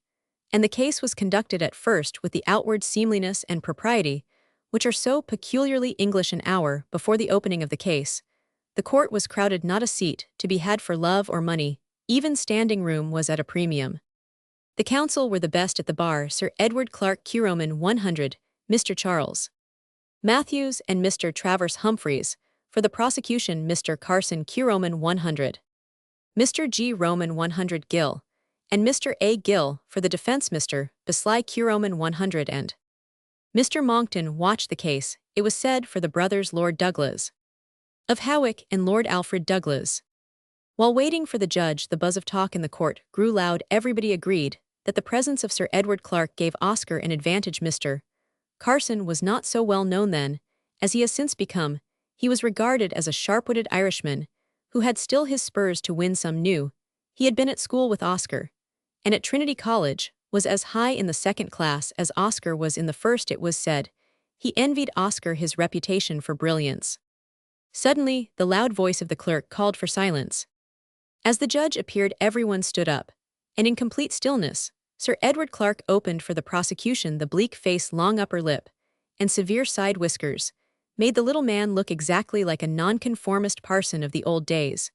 and the case was conducted at first with the outward seemliness and propriety which are so peculiarly English. An hour before the opening of the case, the court was crowded, not a seat to be had for love or money. Even standing room was at a premium. The counsel were the best at the bar: Sir Edward Clarke Curoman 100, Mr. Charles Matthews, and Mr. Travers Humphreys; for the prosecution, Mr. Carson Curoman 100, Mr. G. Roman 100 Gill, and Mr. A. Gill; for the defense, Mr. Besley Curoman 100 and Mr. Monckton watched the case, it was said, for the brothers Lord Douglas of Hawick and Lord Alfred Douglas. While waiting for the judge, the buzz of talk in the court grew loud. Everybody agreed that the presence of Sir Edward Clarke gave Oscar an advantage. Mr. Carson was not so well known then as he has since become. He was regarded as a sharp-witted Irishman who had still his spurs to win some new. He had been at school with Oscar, and at Trinity College was as high in the second class as Oscar was in the first. It was said he envied Oscar his reputation for brilliance. Suddenly, the loud voice of the clerk called for silence. As the judge appeared, everyone stood up, and in complete stillness, Sir Edward Clarke opened for the prosecution. The bleak face, long upper lip, and severe side whiskers made the little man look exactly like a nonconformist parson of the old days.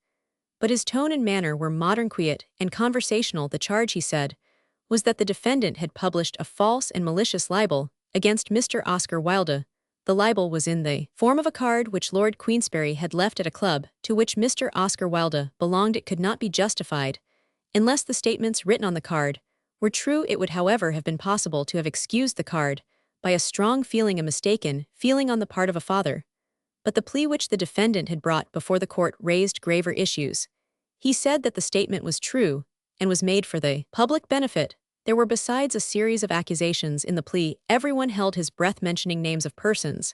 But his tone and manner were modern, quiet, and conversational. The charge, he said, was that the defendant had published a false and malicious libel against Mr. Oscar Wilde. The libel was in the form of a card which Lord Queensberry had left at a club to which Mr. Oscar Wilde belonged. It could not be justified unless the statements written on the card were true. It would, however, have been possible to have excused the card by a strong feeling, a mistaken feeling on the part of a father. But the plea which the defendant had brought before the court raised graver issues. He said that the statement was true and was made for the public benefit. There were besides a series of accusations in the plea. Everyone held his breath mentioning names of persons,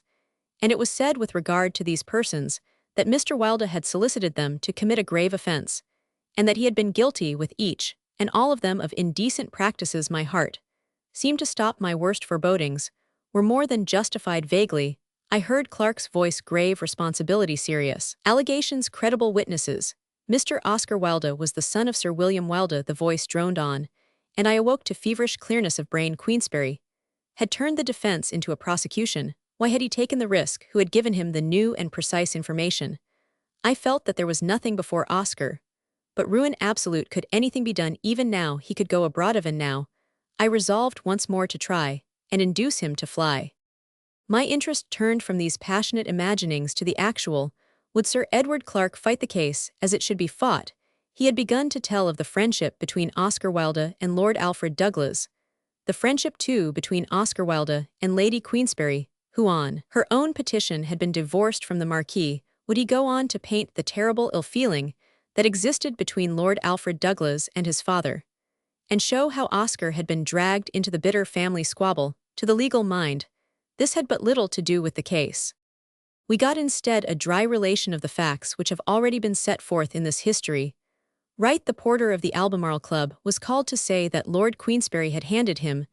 and it was said with regard to these persons that Mr. Wilde had solicited them to commit a grave offense, and that he had been guilty with each and all of them of indecent practices. My heart seemed to stop. My worst forebodings were more than justified. Vaguely, I heard Clark's voice, grave, responsibility serious, allegations, credible witnesses. Mr. Oscar Wilde was the son of Sir William Wilde, the voice droned on, and I awoke to feverish clearness of brain. Queensberry had turned the defense into a prosecution. Why had he taken the risk? Who had given him the new and precise information? I felt that there was nothing before Oscar but ruin absolute. Could anything be done? Even now he could go abroad of, and now I resolved once more to try and induce him to fly. My interest turned from these passionate imaginings to the actual. Would Sir Edward Clark fight the case as it should be fought? He had begun to tell of the friendship between Oscar Wilde and Lord Alfred Douglas, the friendship, too, between Oscar Wilde and Lady Queensberry, who on her own petition had been divorced from the Marquis. Would he go on to paint the terrible ill feeling that existed between Lord Alfred Douglas and his father, and show how Oscar had been dragged into the bitter family squabble? To the legal mind, this had but little to do with the case. We got instead a dry relation of the facts which have already been set forth in this history. Wright, the porter of the Albemarle Club, was called to say that Lord Queensberry had handed him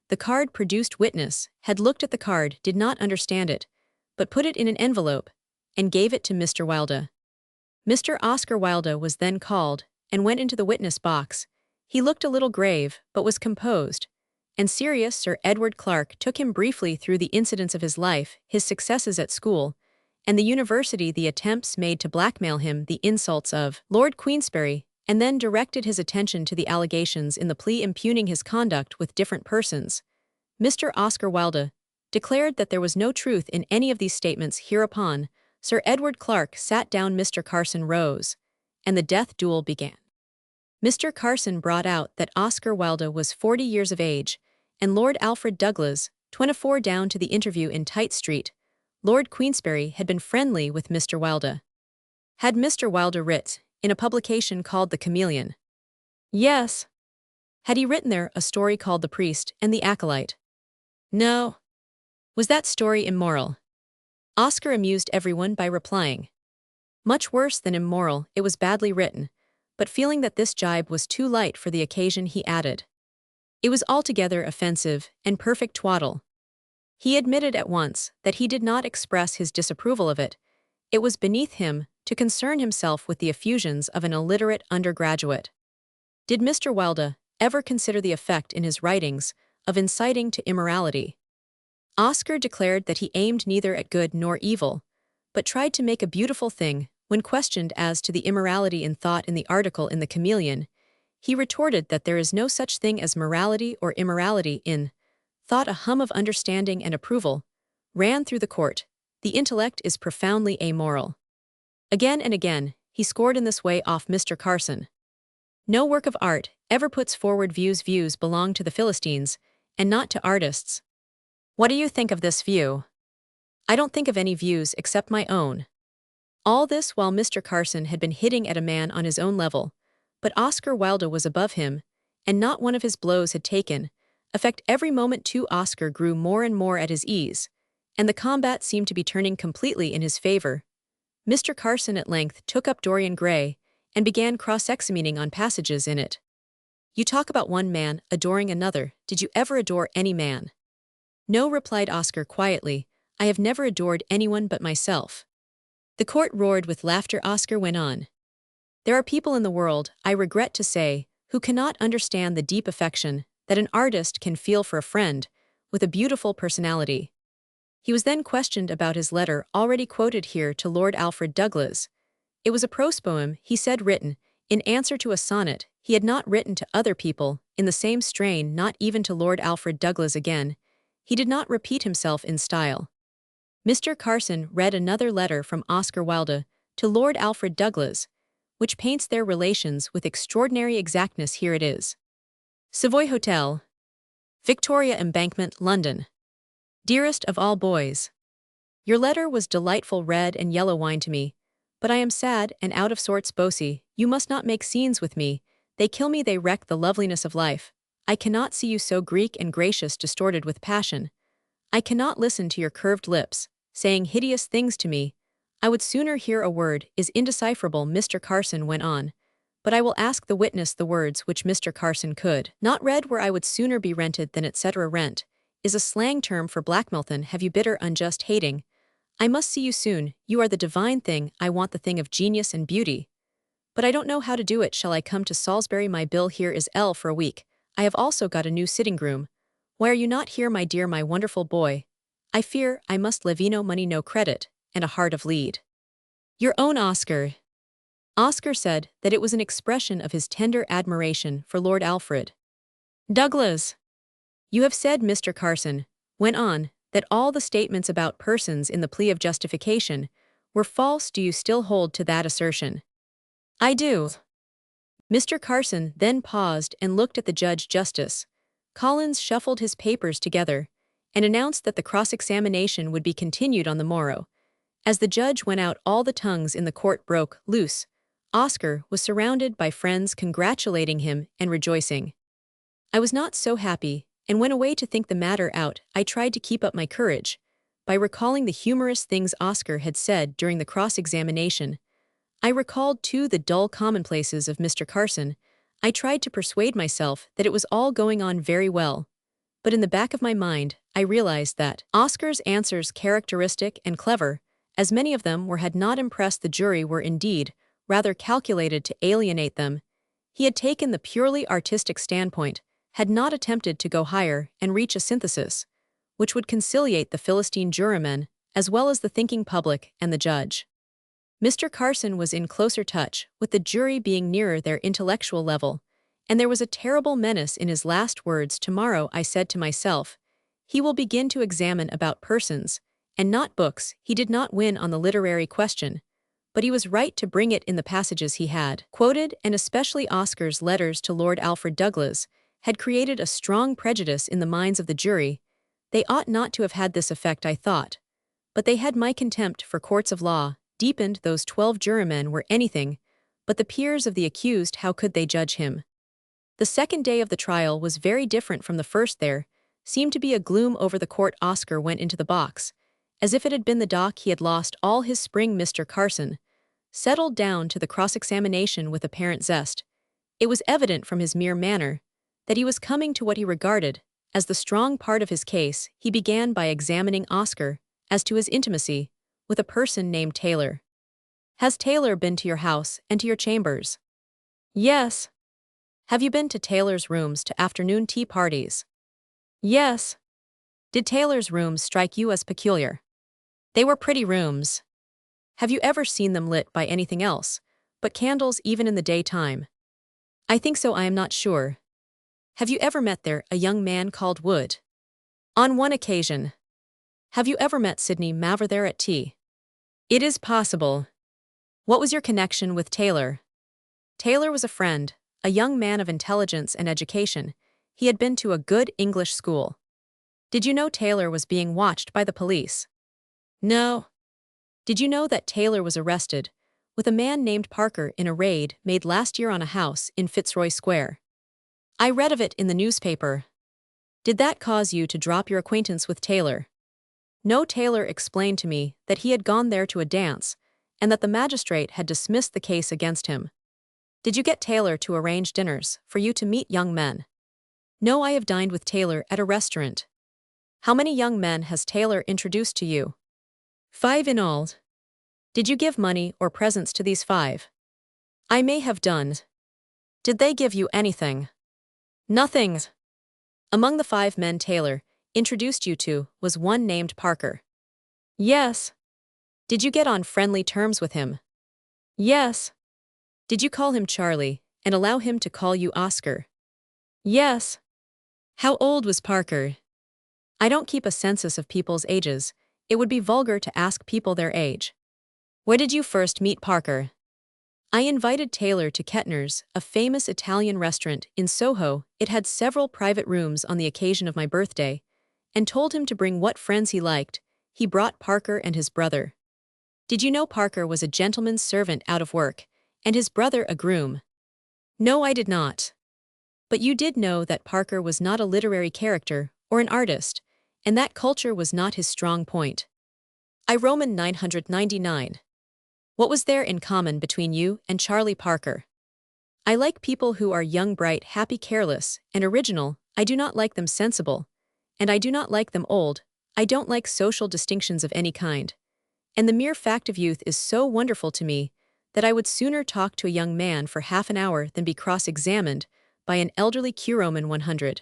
the card. Produced witness had looked at the card, did not understand it, but put it in an envelope and gave it to Mr. Wilde. Mr. Oscar Wilde was then called and went into the witness box. He looked a little grave, but was composed and serious. Sir Edward Clark took him briefly through the incidents of his life, his successes at school and the university, the attempts made to blackmail him, the insults of Lord Queensberry, and then directed his attention to the allegations in the plea impugning his conduct with different persons. Mr. Oscar Wilde declared that there was no truth in any of these statements. Hereupon, Sir Edward Clark sat down. Mr. Carson rose, and the death duel began. Mr. Carson brought out that Oscar Wilde was 40 years of age, and Lord Alfred Douglas, 24. Down to the interview in Tite Street, Lord Queensberry had been friendly with Mr. Wilde. Had Mr. Wilde writ in a publication called The Chameleon? Yes. Had he written there a story called The Priest and the Acolyte? No. Was that story immoral? Oscar amused everyone by replying, much worse than immoral, it was badly written. But feeling that this jibe was too light for the occasion, he added, it was altogether offensive and perfect twaddle. He admitted at once that he did not express his disapproval of it. It was beneath him to concern himself with the effusions of an illiterate undergraduate. Did Mr. Wilde ever consider the effect in his writings of inciting to immorality? Oscar declared that he aimed neither at good nor evil, but tried to make a beautiful thing. When questioned as to the immorality in thought in the article in The Chameleon, he retorted that there is no such thing as morality or immorality in thought. A hum of understanding and approval ran through the court. The intellect is profoundly amoral. Again and again, he scored in this way off Mr. Carson. No work of art ever puts forward views. Views belong to the Philistines, and not to artists. What do you think of this view? I don't think of any views except my own. All this while Mr. Carson had been hitting at a man on his own level, but Oscar Wilde was above him, and not one of his blows had taken effect. Every moment too, Oscar grew more and more at his ease, and the combat seemed to be turning completely in his favor. Mr. Carson at length took up Dorian Gray and began cross-examining on passages in it. You talk about one man adoring another. Did you ever adore any man? No, replied Oscar quietly. I have never adored anyone but myself. The court roared with laughter. Oscar went on. There are people in the world, I regret to say, who cannot understand the deep affection that an artist can feel for a friend with a beautiful personality. He was then questioned about his letter already quoted here to Lord Alfred Douglas. It was a prose poem, he said, written in answer to a sonnet he had not written to other people, in the same strain, not even to Lord Alfred Douglas again. He did not repeat himself in style. Mr. Carson read another letter from Oscar Wilde to Lord Alfred Douglas, which paints their relations with extraordinary exactness. Here it is. Savoy Hotel, Victoria Embankment, London. Dearest of all boys, your letter was delightful red and yellow wine to me, but I am sad and out of sorts. Bossy, you must not make scenes with me, they kill me, they wreck the loveliness of life. I cannot see you so Greek and gracious, distorted with passion. I cannot listen to your curved lips, saying hideous things to me. I would sooner hear a word is indecipherable, Mr. Carson went on, but I will ask the witness the words which Mr. Carson could not read, where I would sooner be rented than etc. Rent is a slang term for blackmail. Have you bitter, unjust hating? I must see you soon, you are the divine thing, I want the thing of genius and beauty. But I don't know how to do it. Shall I come to Salisbury? My bill here is L for a week. I have also got a new sitting room. Why are you not here, my dear, my wonderful boy? I fear I must levino, money no credit, and a heart of lead. Your own Oscar. Oscar said that it was an expression of his tender admiration for Lord Alfred Douglas. You have said, Mr. Carson went on, that all the statements about persons in the plea of justification were false. Do you still hold to that assertion? I do. Mr. Carson then paused and looked at the judge. Justice Collins shuffled his papers together and announced that the cross-examination would be continued on the morrow. As the judge went out, all the tongues in the court broke loose. Oscar was surrounded by friends congratulating him and rejoicing. I was not so happy, and went away to think the matter out. I tried to keep up my courage by recalling the humorous things Oscar had said during the cross-examination. I recalled, too, the dull commonplaces of Mr. Carson. I tried to persuade myself that it was all going on very well. But in the back of my mind, I realized that Oscar's answers, characteristic and clever, as many of them were, had not impressed the jury, were indeed rather calculated to alienate them. He had taken the purely artistic standpoint, had not attempted to go higher and reach a synthesis which would conciliate the Philistine jurymen as well as the thinking public and the judge. Mr. Carson was in closer touch with the jury, being nearer their intellectual level, and there was a terrible menace in his last words. Tomorrow, I said to myself, he will begin to examine about persons and not books. He did not win on the literary question, but he was right to bring it in the passages he had quoted, and especially Oscar's letters to Lord Alfred Douglas had created a strong prejudice in the minds of the jury. They ought not to have had this effect, I thought, but they had. My contempt for courts of law deepened. Those 12 jurymen were anything but the peers of the accused. How could they judge him? The second day of the trial was very different from the first. There seemed to be a gloom over the court. Oscar went into the box as if it had been the dock. He had lost all his spring. Mr. Carson settled down to the cross-examination with apparent zest. It was evident from his mere manner that he was coming to what he regarded as the strong part of his case. He began by examining Oscar as to his intimacy with a person named Taylor. Has Taylor been to your house and to your chambers? Yes. Have you been to Taylor's rooms to afternoon tea parties? Yes. Did Taylor's rooms strike you as peculiar? They were pretty rooms. Have you ever seen them lit by anything else but candles, even in the daytime? I think so. I am not sure. Have you ever met there a young man called Wood? On one occasion. Have you ever met Sidney Mavor there at tea? It is possible. What was your connection with Taylor? Taylor was a friend, a young man of intelligence and education. He had been to a good English school. Did you know Taylor was being watched by the police? No. Did you know that Taylor was arrested with a man named Parker in a raid made last year on a house in Fitzroy Square? I read of it in the newspaper. Did that cause you to drop your acquaintance with Taylor? No. Taylor explained to me that he had gone there to a dance and that the magistrate had dismissed the case against him. Did you get Taylor to arrange dinners for you to meet young men? No, I have dined with Taylor at a restaurant. How many young men has Taylor introduced to you? 5 in all. Did you give money or presents to these 5? I may have done. Did they give you anything? Nothing. Among the 5 men Taylor introduced you to was one named Parker. Yes. Did you get on friendly terms with him? Yes. Did you call him Charlie and allow him to call you Oscar? Yes. How old was Parker? I don't keep a census of people's ages. It would be vulgar to ask people their age. Where did you first meet Parker? I invited Taylor to Kettner's, a famous Italian restaurant in Soho. It had several private rooms on the occasion of my birthday, and told him to bring what friends he liked. He brought Parker and his brother. Did you know Parker was a gentleman's servant out of work, and his brother a groom? No, I did not. But you did know that Parker was not a literary character or an artist, and that culture was not his strong point. I Roman 999. What was there in common between you and Charlie Parker? I like people who are young, bright, happy, careless, and original. I do not like them sensible, and I do not like them old. I don't like social distinctions of any kind. And the mere fact of youth is so wonderful to me that I would sooner talk to a young man for half an hour than be cross-examined by an elderly Roman 100.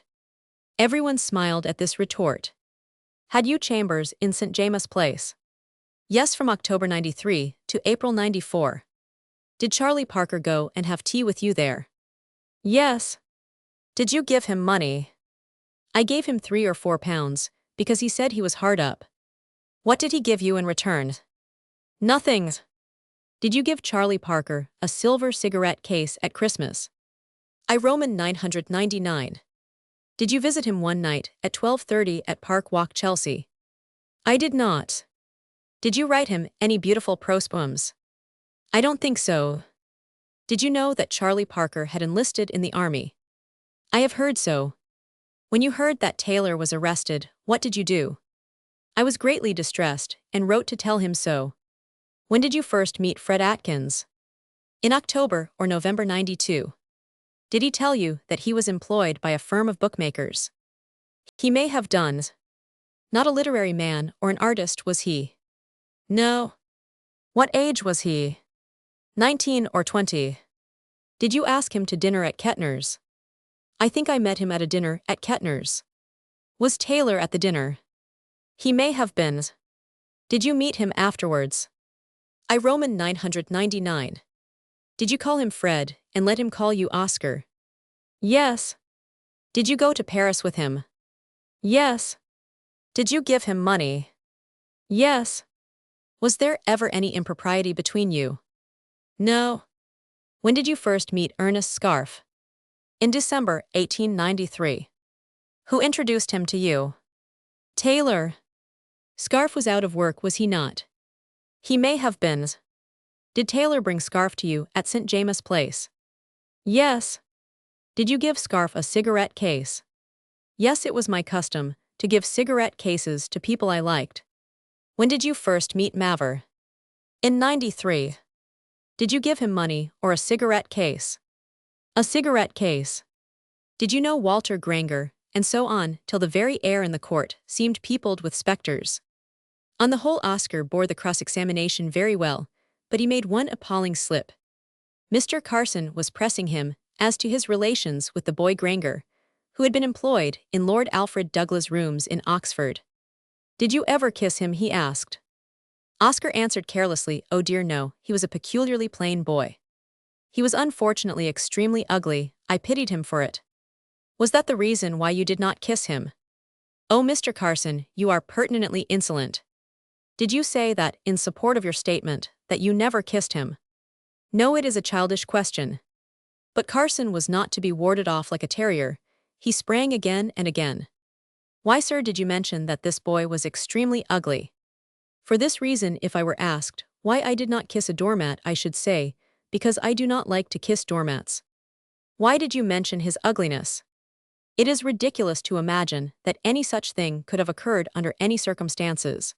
Everyone smiled at this retort. Had you chambers in St. James's Place? Yes, from October 93 to April 94. Did Charlie Parker go and have tea with you there? Yes. Did you give him money? I gave him £3 or £4 because he said he was hard up. What did he give you in return? Nothing. Did you give Charlie Parker a silver cigarette case at Christmas? I Roman 999. Did you visit him one night at 12:30 at Park Walk, Chelsea? I did not. Did you write him any beautiful prose poems? I don't think so. Did you know that Charlie Parker had enlisted in the army? I have heard so. When you heard that Taylor was arrested, what did you do? I was greatly distressed and wrote to tell him so. When did you first meet Fred Atkins? In October or November 92. Did he tell you that he was employed by a firm of bookmakers? He may have done. Not a literary man or an artist was he? No. What age was he? 19 or 20. Did you ask him to dinner at Kettner's? I think I met him at a dinner at Kettner's. Was Taylor at the dinner? He may have been. Did you meet him afterwards? I Roman 999. Did you call him Fred and let him call you Oscar? Yes. Did you go to Paris with him? Yes. Did you give him money? Yes. Was there ever any impropriety between you? No. When did you first meet Ernest Scarfe? In December 1893. Who introduced him to you? Taylor. Scarfe was out of work, was he not? He may have been. Did Taylor bring Scarfe to you at St. James's Place? Yes. Did you give Scarfe a cigarette case? Yes, it was my custom to give cigarette cases to people I liked. When did you first meet Mavor? In 93. Did you give him money or a cigarette case? A cigarette case. Did you know Walter Granger, and so on, till the very air in the court seemed peopled with specters? On the whole, Oscar bore the cross-examination very well, but he made one appalling slip. Mr. Carson was pressing him as to his relations with the boy Granger, who had been employed in Lord Alfred Douglas' rooms in Oxford. Did you ever kiss him, he asked. Oscar answered carelessly, oh dear no, he was a peculiarly plain boy. He was unfortunately extremely ugly, I pitied him for it. Was that the reason why you did not kiss him? Oh, Mr. Carson, you are pertinently insolent. Did you say that, in support of your statement, that you never kissed him? No, it is a childish question. But Carson was not to be warded off like a terrier. He sprang again and again. Why, sir, did you mention that this boy was extremely ugly? For this reason, if I were asked why I did not kiss a doormat, I should say, because I do not like to kiss doormats. Why did you mention his ugliness? It is ridiculous to imagine that any such thing could have occurred under any circumstances.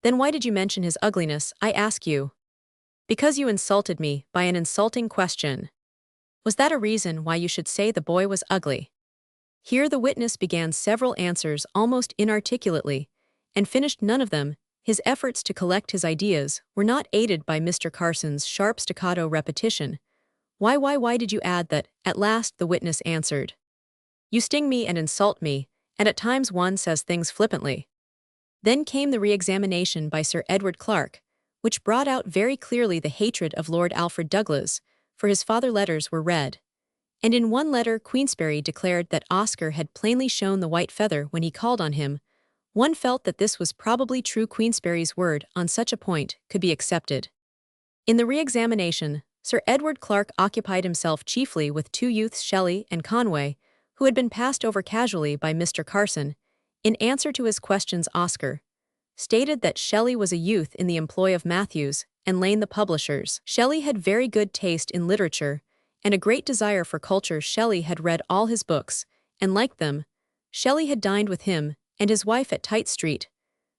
Then why did you mention his ugliness, I ask you? Because you insulted me by an insulting question. Was that a reason why you should say the boy was ugly? Here the witness began several answers almost inarticulately, and finished none of them. His efforts to collect his ideas were not aided by Mr. Carson's sharp staccato repetition. Why did you add that? At last the witness answered. You sting me and insult me, and at times one says things flippantly. Then came the re-examination by Sir Edward Clarke, which brought out very clearly the hatred of Lord Alfred Douglas, for his father letters were read. And in one letter Queensberry declared that Oscar had plainly shown the white feather when he called on him. One felt that this was probably true. Queensberry's word on such a point could be accepted. In the re-examination, Sir Edward Clarke occupied himself chiefly with two youths, Shelley and Conway, who had been passed over casually by Mr. Carson. In answer to his questions, Oscar stated that Shelley was a youth in the employ of Matthews and Lane the publishers. Shelley had very good taste in literature and a great desire for culture. Shelley had read all his books and liked them. Shelley had dined with him and his wife at Tite Street.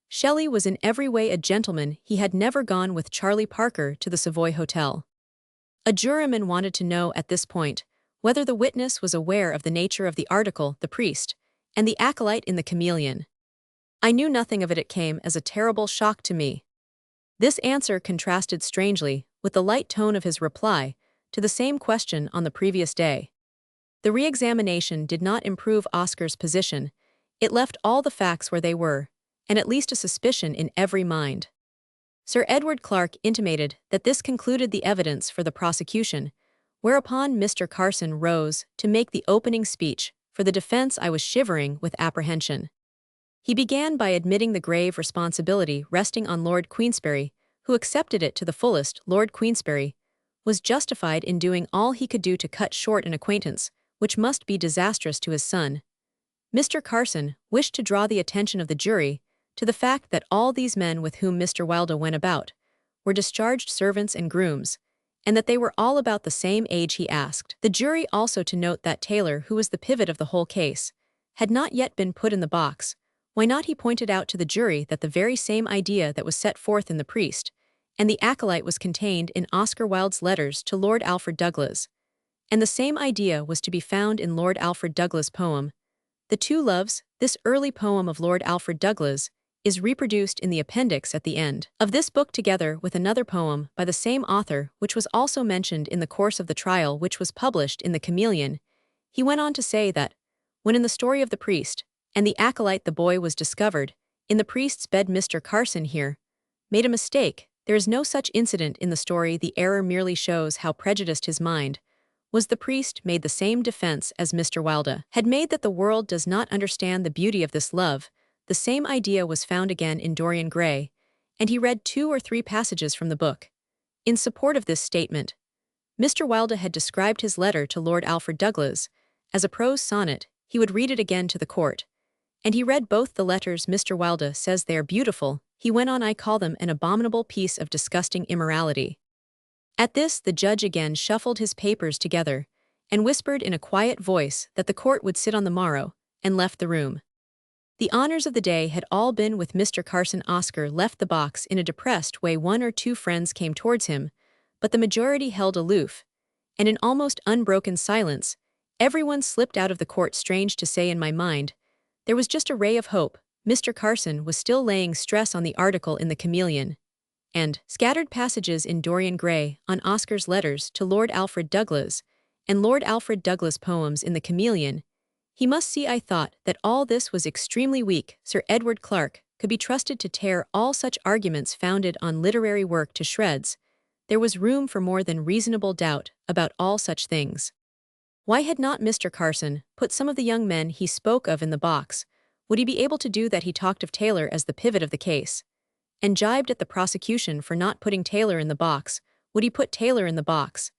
Shelley was in every way a gentleman. He had never gone with Charlie Parker to the Savoy Hotel. A juryman wanted to know at this point whether the witness was aware of the nature of the article, The Priest, and the acolyte in the Chameleon. I knew nothing of it. It came as a terrible shock to me. This answer contrasted strangely with the light tone of his reply to the same question on the previous day. The re-examination did not improve Oscar's position. It left all the facts where they were, and at least a suspicion in every mind. Sir Edward Clarke intimated that this concluded the evidence for the prosecution, whereupon Mr. Carson rose to make the opening speech. For the defense, I was shivering with apprehension. He began by admitting the grave responsibility resting on Lord Queensberry, who accepted it to the fullest. Lord Queensberry was justified in doing all he could do to cut short an acquaintance, which must be disastrous to his son. Mr. Carson wished to draw the attention of the jury to the fact that all these men with whom Mr. Wilde went about were discharged servants and grooms, and that they were all about the same age. He asked the jury also to note that Taylor, who was the pivot of the whole case, had not yet been put in the box. Why not? He pointed out to the jury that the very same idea that was set forth in The Priest and the Acolyte was contained in Oscar Wilde's letters to Lord Alfred Douglas, and the same idea was to be found in Lord Alfred Douglas' poem, The Two Loves. This early poem of Lord Alfred Douglas is reproduced in the appendix at the end of this book, together with another poem by the same author which was also mentioned in the course of the trial, which was published in the Chameleon. He went on to say that, when in the story of The Priest and the Acolyte the boy was discovered in the priest's bed, Mr. Carson here made a mistake. There is no such incident in the story. The error merely shows how prejudiced his mind was. The priest made the same defense as Mr. Wilde had made, that the world does not understand the beauty of this love. The same idea was found again in Dorian Gray, and he read 2 or 3 passages from the book. In support of this statement, Mr. Wilde had described his letter to Lord Alfred Douglas as a prose sonnet. He would read it again to the court, and he read both the letters. Mr. Wilde says they are beautiful. He went on, I call them an abominable piece of disgusting immorality. At this, the judge again shuffled his papers together and whispered in a quiet voice that the court would sit on the morrow, and left the room. The honors of the day had all been with Mr. Carson. Oscar left the box in a depressed way. 1 or 2 friends came towards him, but the majority held aloof, and in almost unbroken silence, everyone slipped out of the court. Strange to say, in my mind, there was just a ray of hope. Mr. Carson was still laying stress on the article in the Chameleon, and scattered passages in Dorian Gray, on Oscar's letters to Lord Alfred Douglas, and Lord Alfred Douglas' poems in the Chameleon. He must see, I thought, that all this was extremely weak. Sir Edward Clarke could be trusted to tear all such arguments founded on literary work to shreds. There was room for more than reasonable doubt about all such things. Why had not Mr. Carson put some of the young men he spoke of in the box? Would he be able to do that? He talked of Taylor as the pivot of the case, and jibed at the prosecution for not putting Taylor in the box. Would he put Taylor in the box?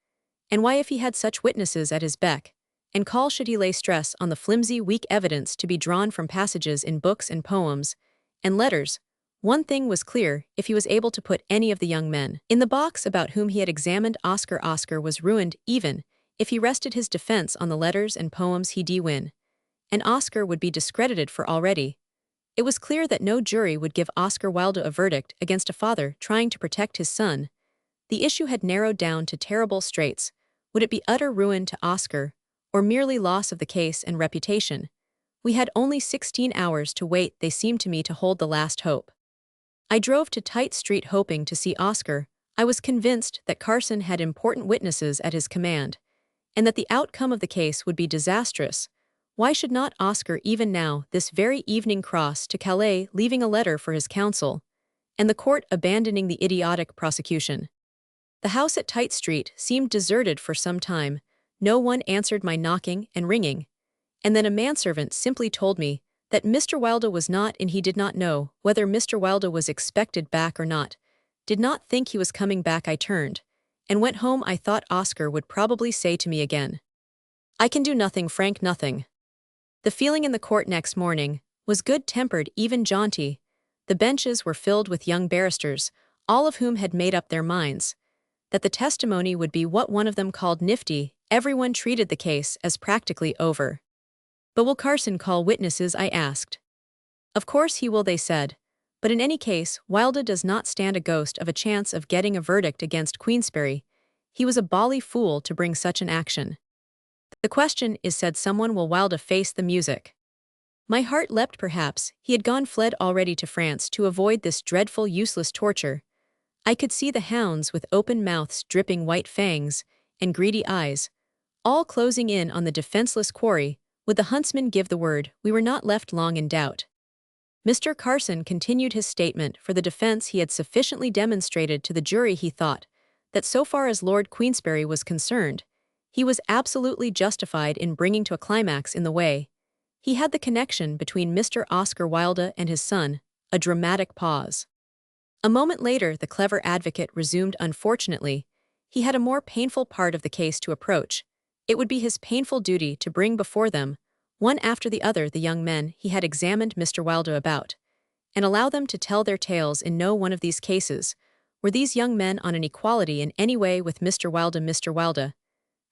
And why, if he had such witnesses at his beck and call, should he lay stress on the flimsy, weak evidence to be drawn from passages in books and poems and letters? One thing was clear: if he was able to put any of the young men in the box about whom he had examined Oscar, Oscar was ruined. Even if he rested his defense on the letters and poems, he'd win, and Oscar would be discredited for already. It was clear that no jury would give Oscar Wilde a verdict against a father trying to protect his son. The issue had narrowed down to terrible straits. Would it be utter ruin to Oscar, or merely loss of the case and reputation? We had only 16 hours to wait. They seemed to me to hold the last hope. I drove to Tite Street hoping to see Oscar. I was convinced that Carson had important witnesses at his command, and that the outcome of the case would be disastrous. Why should not Oscar even now, this very evening, cross to Calais, leaving a letter for his counsel, and the court abandoning the idiotic prosecution? The house at Tite Street seemed deserted for some time. No one answered my knocking and ringing. And then a manservant simply told me that Mr. Wilde was not in. He did not know whether Mr. Wilde was expected back or not. Did not think he was coming back. I turned and went home. I thought Oscar would probably say to me again, "I can do nothing, Frank, nothing." The feeling in the court next morning was good-tempered, even jaunty. The benches were filled with young barristers, all of whom had made up their minds that the testimony would be what one of them called nifty. Everyone treated the case as practically over. "But will Carson call witnesses?" I asked. "Of course he will," they said. "But in any case, Wilde does not stand a ghost of a chance of getting a verdict against Queensberry. He was a bally fool to bring such an action." "The question is," said someone, "will Wilde face the music?" My heart leapt. Perhaps he had fled already to France to avoid this dreadful, useless torture. I could see the hounds with open mouths, dripping white fangs, and greedy eyes, all closing in on the defenseless quarry. Would the huntsman give the word? We were not left long in doubt. Mr. Carson continued his statement for the defense. He had sufficiently demonstrated to the jury, he thought, that so far as Lord Queensberry was concerned, he was absolutely justified in bringing to a climax in the way. He had the connection between Mr. Oscar Wilde and his son. A dramatic pause. A moment later, the clever advocate resumed. Unfortunately, he had a more painful part of the case to approach. It would be his painful duty to bring before them, one after the other, the young men he had examined Mr. Wilde about, and allow them to tell their tales. In no one of these cases were these young men on an equality in any way with Mr. Wilde. Mr. Wilde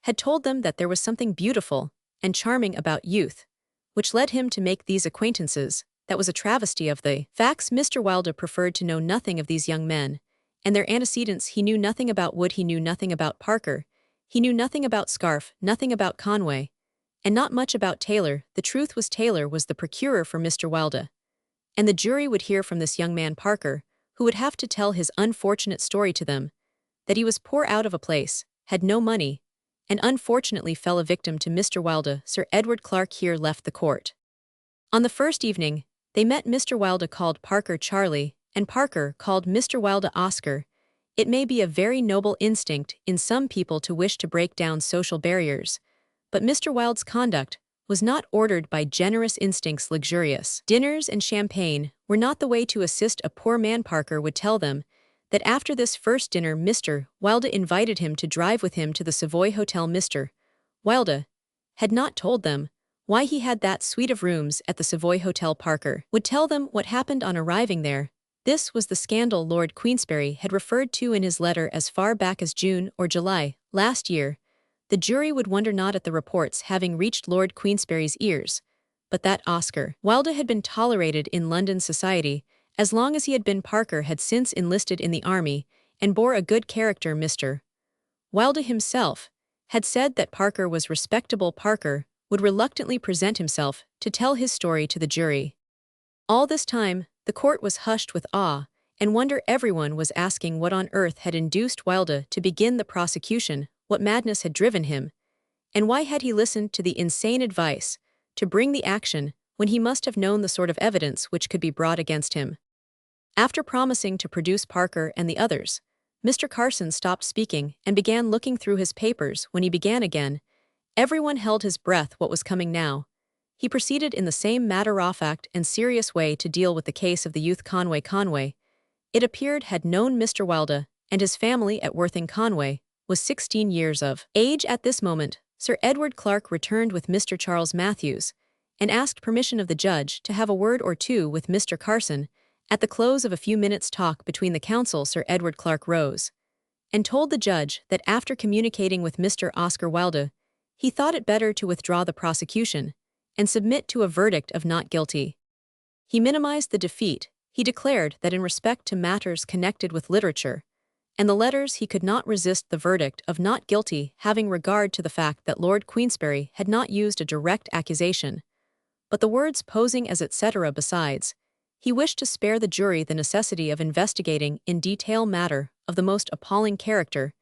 had told them that there was something beautiful and charming about youth, which led him to make these acquaintances. That was a travesty of the facts. Mr. Wilde preferred to know nothing of these young men and their antecedents. He knew nothing about Wood, he knew nothing about Parker, he knew nothing about Scarfe, nothing about Conway, and not much about Taylor. The truth was, Taylor was the procurer for Mr. Wilde, and the jury would hear from this young man Parker, who would have to tell his unfortunate story to them, that he was poor, out of a place, had no money, and unfortunately fell a victim to Mr. Wilde. Sir Edward Clarke here left the court. On the first evening, they met. Mr. Wilde called Parker Charlie, and Parker called Mr. Wilde Oscar. It may be a very noble instinct in some people to wish to break down social barriers, but Mr. Wilde's conduct was not ordered by generous instincts. Luxurious dinners and champagne were not the way to assist a poor man. Parker would tell them that after this first dinner Mr. Wilde invited him to drive with him to the Savoy Hotel. Mr. Wilde had not told them why he had that suite of rooms at the Savoy Hotel. Parker would tell them what happened on arriving there. This was the scandal Lord Queensberry had referred to in his letter as far back as June or July last year. The jury would wonder not at the reports having reached Lord Queensberry's ears, but that Oscar Wilde had been tolerated in London society as long as he had been. Parker had since enlisted in the army and bore a good character. Mr. Wilde himself had said that Parker was respectable. Parker would reluctantly present himself to tell his story to the jury. All this time, the court was hushed with awe and wonder. Everyone was asking what on earth had induced Wilde to begin the prosecution, what madness had driven him, and why had he listened to the insane advice to bring the action when he must have known the sort of evidence which could be brought against him. After promising to produce Parker and the others, Mr. Carson stopped speaking and began looking through his papers. When he began again, everyone held his breath. What was coming now? He proceeded in the same matter-of-fact and serious way to deal with the case of the youth Conway. Conway, it appeared, had known Mr. Wilde and his family at Worthing. Conway was 16 years of age at this moment. Sir Edward Clarke returned with Mr. Charles Matthews and asked permission of the judge to have a word or two with Mr. Carson. At the close of a few minutes' talk between the counsel, Sir Edward Clarke rose and told the judge that after communicating with Mr. Oscar Wilde, he thought it better to withdraw the prosecution and submit to a verdict of not guilty. He minimized the defeat. He declared that in respect to matters connected with literature and the letters, he could not resist the verdict of not guilty, having regard to the fact that Lord Queensberry had not used a direct accusation, but the words posing as etc. Besides, he wished to spare the jury the necessity of investigating in detail matter of the most appalling character.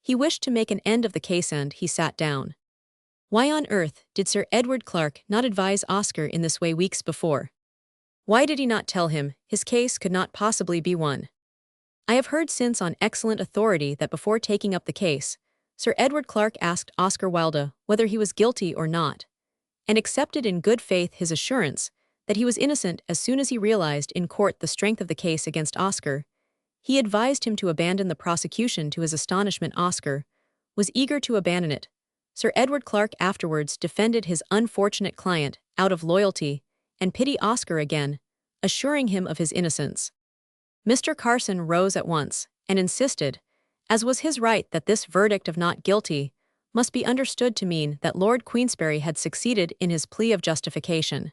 He wished to make an end of the case, and he sat down. Why on earth did Sir Edward Clarke not advise Oscar in this way weeks before? Why did he not tell him his case could not possibly be won? I have heard since on excellent authority that before taking up the case, Sir Edward Clarke asked Oscar Wilde whether he was guilty or not, and accepted in good faith his assurance that he was innocent as soon as he realized in court the strength of the case against Oscar. He advised him to abandon the prosecution. To his astonishment, Oscar was eager to abandon it. Sir Edward Clarke afterwards defended his unfortunate client out of loyalty and pity Oscar again, assuring him of his innocence. Mr. Carson rose at once and insisted, as was his right, that this verdict of not guilty must be understood to mean that Lord Queensberry had succeeded in his plea of justification.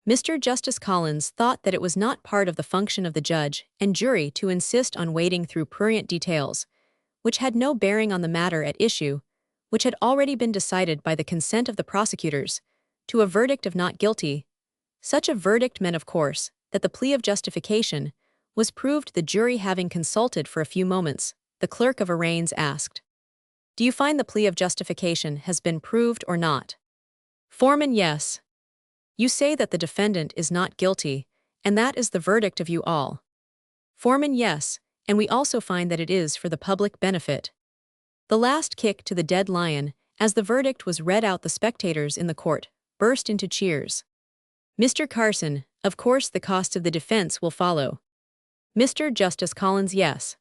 Mr. Justice Collins thought that it was not part of the function of the judge and jury to insist on wading through prurient details, which had no bearing on the matter at issue, which had already been decided by the consent of the prosecutors, to a verdict of not guilty. Such a verdict meant, of course, that the plea of justification was proved. The jury having consulted for a few moments, the clerk of arraigns asked, "Do you find the plea of justification has been proved or not?" Foreman: "Yes." "You say that the defendant is not guilty, and that is the verdict of you all." Foreman: "Yes, and we also find that it is for the public benefit." The last kick to the dead lion, as the verdict was read out. The spectators in the court burst into cheers. Mr. Carson: "Of course the costs of the defense will follow." Mr. Justice Collins: "Yes."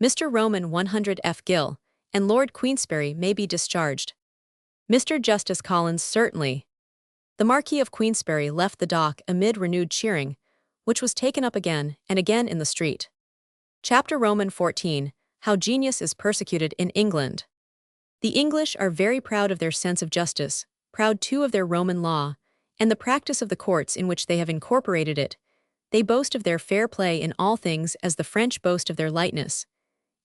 Mr. Roman: 100 F. Gill, and Lord Queensberry may be discharged. Mr. Justice Collins: "Certainly." The Marquis of Queensberry left the dock amid renewed cheering, which was taken up again and again in the street. Chapter Roman 14: How Genius is Persecuted in England. The English are very proud of their sense of justice, proud too of their Roman law, and the practice of the courts in which they have incorporated it. They boast of their fair play in all things as the French boast of their lightness.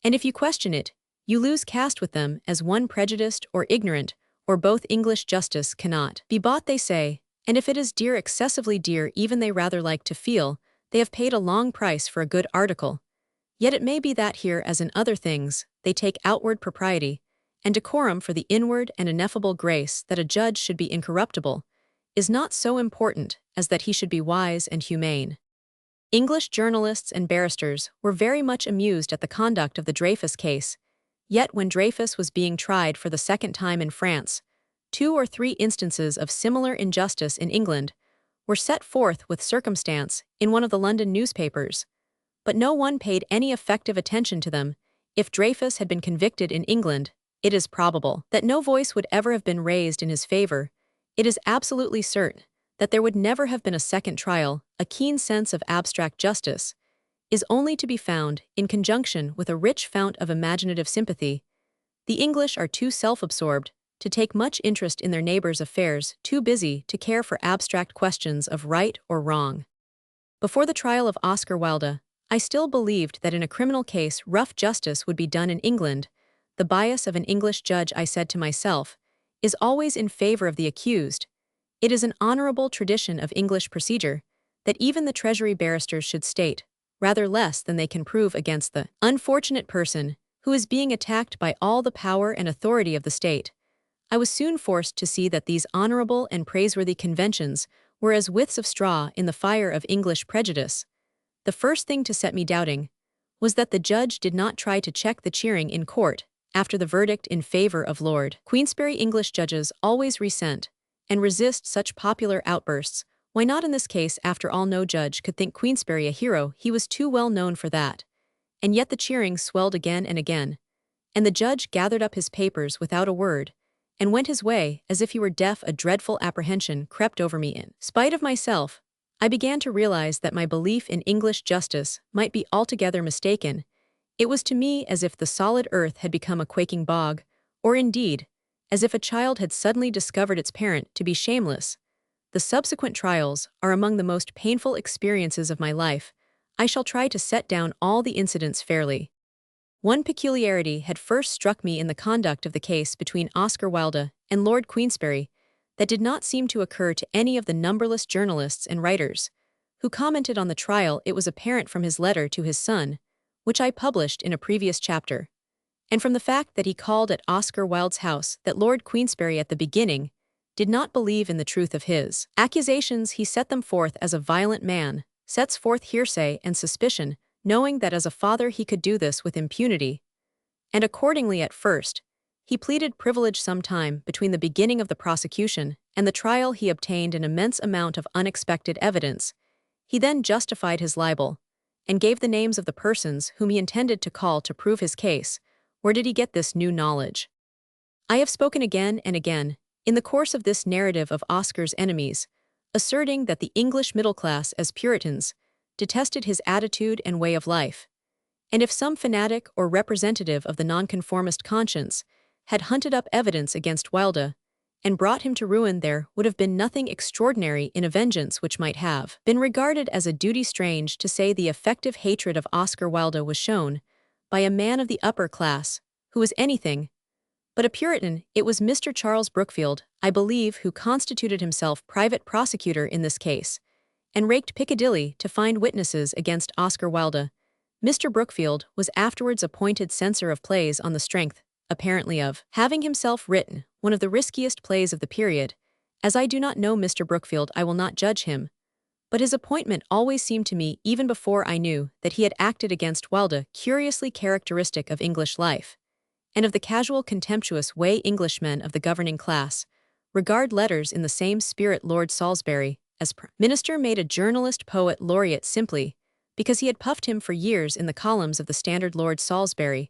And if you question it, you lose caste with them as one prejudiced or ignorant, or both. English justice cannot be bought, they say, and if it is dear, excessively dear even, they rather like to feel they have paid a long price for a good article. Yet it may be that here, as in other things, they take outward propriety and decorum for the inward and ineffable grace that a judge should be incorruptible, is not so important as that he should be wise and humane. English journalists and barristers were very much amused at the conduct of the Dreyfus case, yet when Dreyfus was being tried for the second time in France, 2 or 3 instances of similar injustice in England were set forth with circumstance in one of the London newspapers, but no one paid any effective attention to them. If Dreyfus had been convicted in England, it is probable that no voice would ever have been raised in his favor. It is absolutely certain that there would never have been a second trial. A keen sense of abstract justice is only to be found in conjunction with a rich fount of imaginative sympathy. The English are too self-absorbed to take much interest in their neighbors' affairs, too busy to care for abstract questions of right or wrong. Before the trial of Oscar Wilde, I still believed that in a criminal case rough justice would be done in England. The bias of an English judge, I said to myself, is always in favor of the accused. It is an honorable tradition of English procedure that even the Treasury barristers should state rather less than they can prove against the unfortunate person who is being attacked by all the power and authority of the state. I was soon forced to see that these honorable and praiseworthy conventions were as withs of straw in the fire of English prejudice. The first thing to set me doubting was that the judge did not try to check the cheering in court after the verdict in favor of Lord Queensberry. English judges always resent and resist such popular outbursts. Why not in this case? After all, no judge could think Queensberry a hero. He was too well known for that. And yet the cheering swelled again and again, and the judge gathered up his papers without a word and went his way as if he were deaf. A dreadful apprehension crept over me. In spite of myself, I began to realize that my belief in English justice might be altogether mistaken. It was to me as if the solid earth had become a quaking bog, or indeed, as if a child had suddenly discovered its parent to be shameless. The subsequent trials are among the most painful experiences of my life. I shall try to set down all the incidents fairly. One peculiarity had first struck me in the conduct of the case between Oscar Wilde and Lord Queensberry that did not seem to occur to any of the numberless journalists and writers who commented on the trial. It was apparent from his letter to his son, which I published in a previous chapter. And from the fact that he called at Oscar Wilde's house that Lord Queensberry at the beginning did not believe in the truth of his accusations, he set them forth as a violent man, sets forth hearsay and suspicion, knowing that as a father he could do this with impunity. And accordingly at first, he pleaded privilege some time between the beginning of the prosecution and the trial. He obtained an immense amount of unexpected evidence. He then justified his libel, and gave the names of the persons whom he intended to call to prove his case. Where did he get this new knowledge? I have spoken again and again, in the course of this narrative of Oscar's enemies, asserting that the English middle class as Puritans detested his attitude and way of life. And if some fanatic or representative of the nonconformist conscience had hunted up evidence against Wilde and brought him to ruin, there would have been nothing extraordinary in a vengeance which might have been regarded as a duty. Strange to say, the effective hatred of Oscar Wilde was shown by a man of the upper class, who was anything but a Puritan. It was Mr. Charles Brookfield, I believe, who constituted himself private prosecutor in this case, and raked Piccadilly to find witnesses against Oscar Wilde. Mr. Brookfield was afterwards appointed censor of plays on the strength, apparently, of having himself written one of the riskiest plays of the period. As I do not know Mr. Brookfield, I will not judge him, but his appointment always seemed to me, even before I knew that he had acted against Wilde, curiously characteristic of English life, and of the casual contemptuous way Englishmen of the governing class regard letters in the same spirit. Lord Salisbury, as Minister, made a journalist poet laureate simply because he had puffed him for years in the columns of the Standard. Lord Salisbury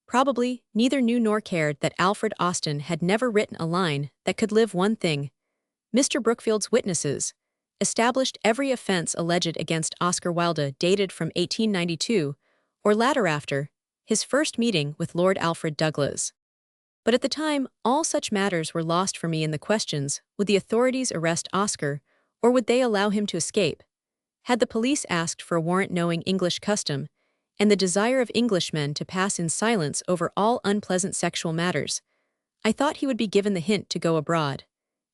probably neither knew nor cared that Alfred Austin had never written a line that could live. One thing, Mr. Brookfield's witnesses established every offense alleged against Oscar Wilde dated from 1892 or latter, after his first meeting with Lord Alfred Douglas. But at the time, all such matters were lost for me in the questions: would the authorities arrest Oscar, or would they allow him to escape? Had the police asked for a warrant, knowing English custom and the desire of Englishmen to pass in silence over all unpleasant sexual matters, I thought he would be given the hint to go abroad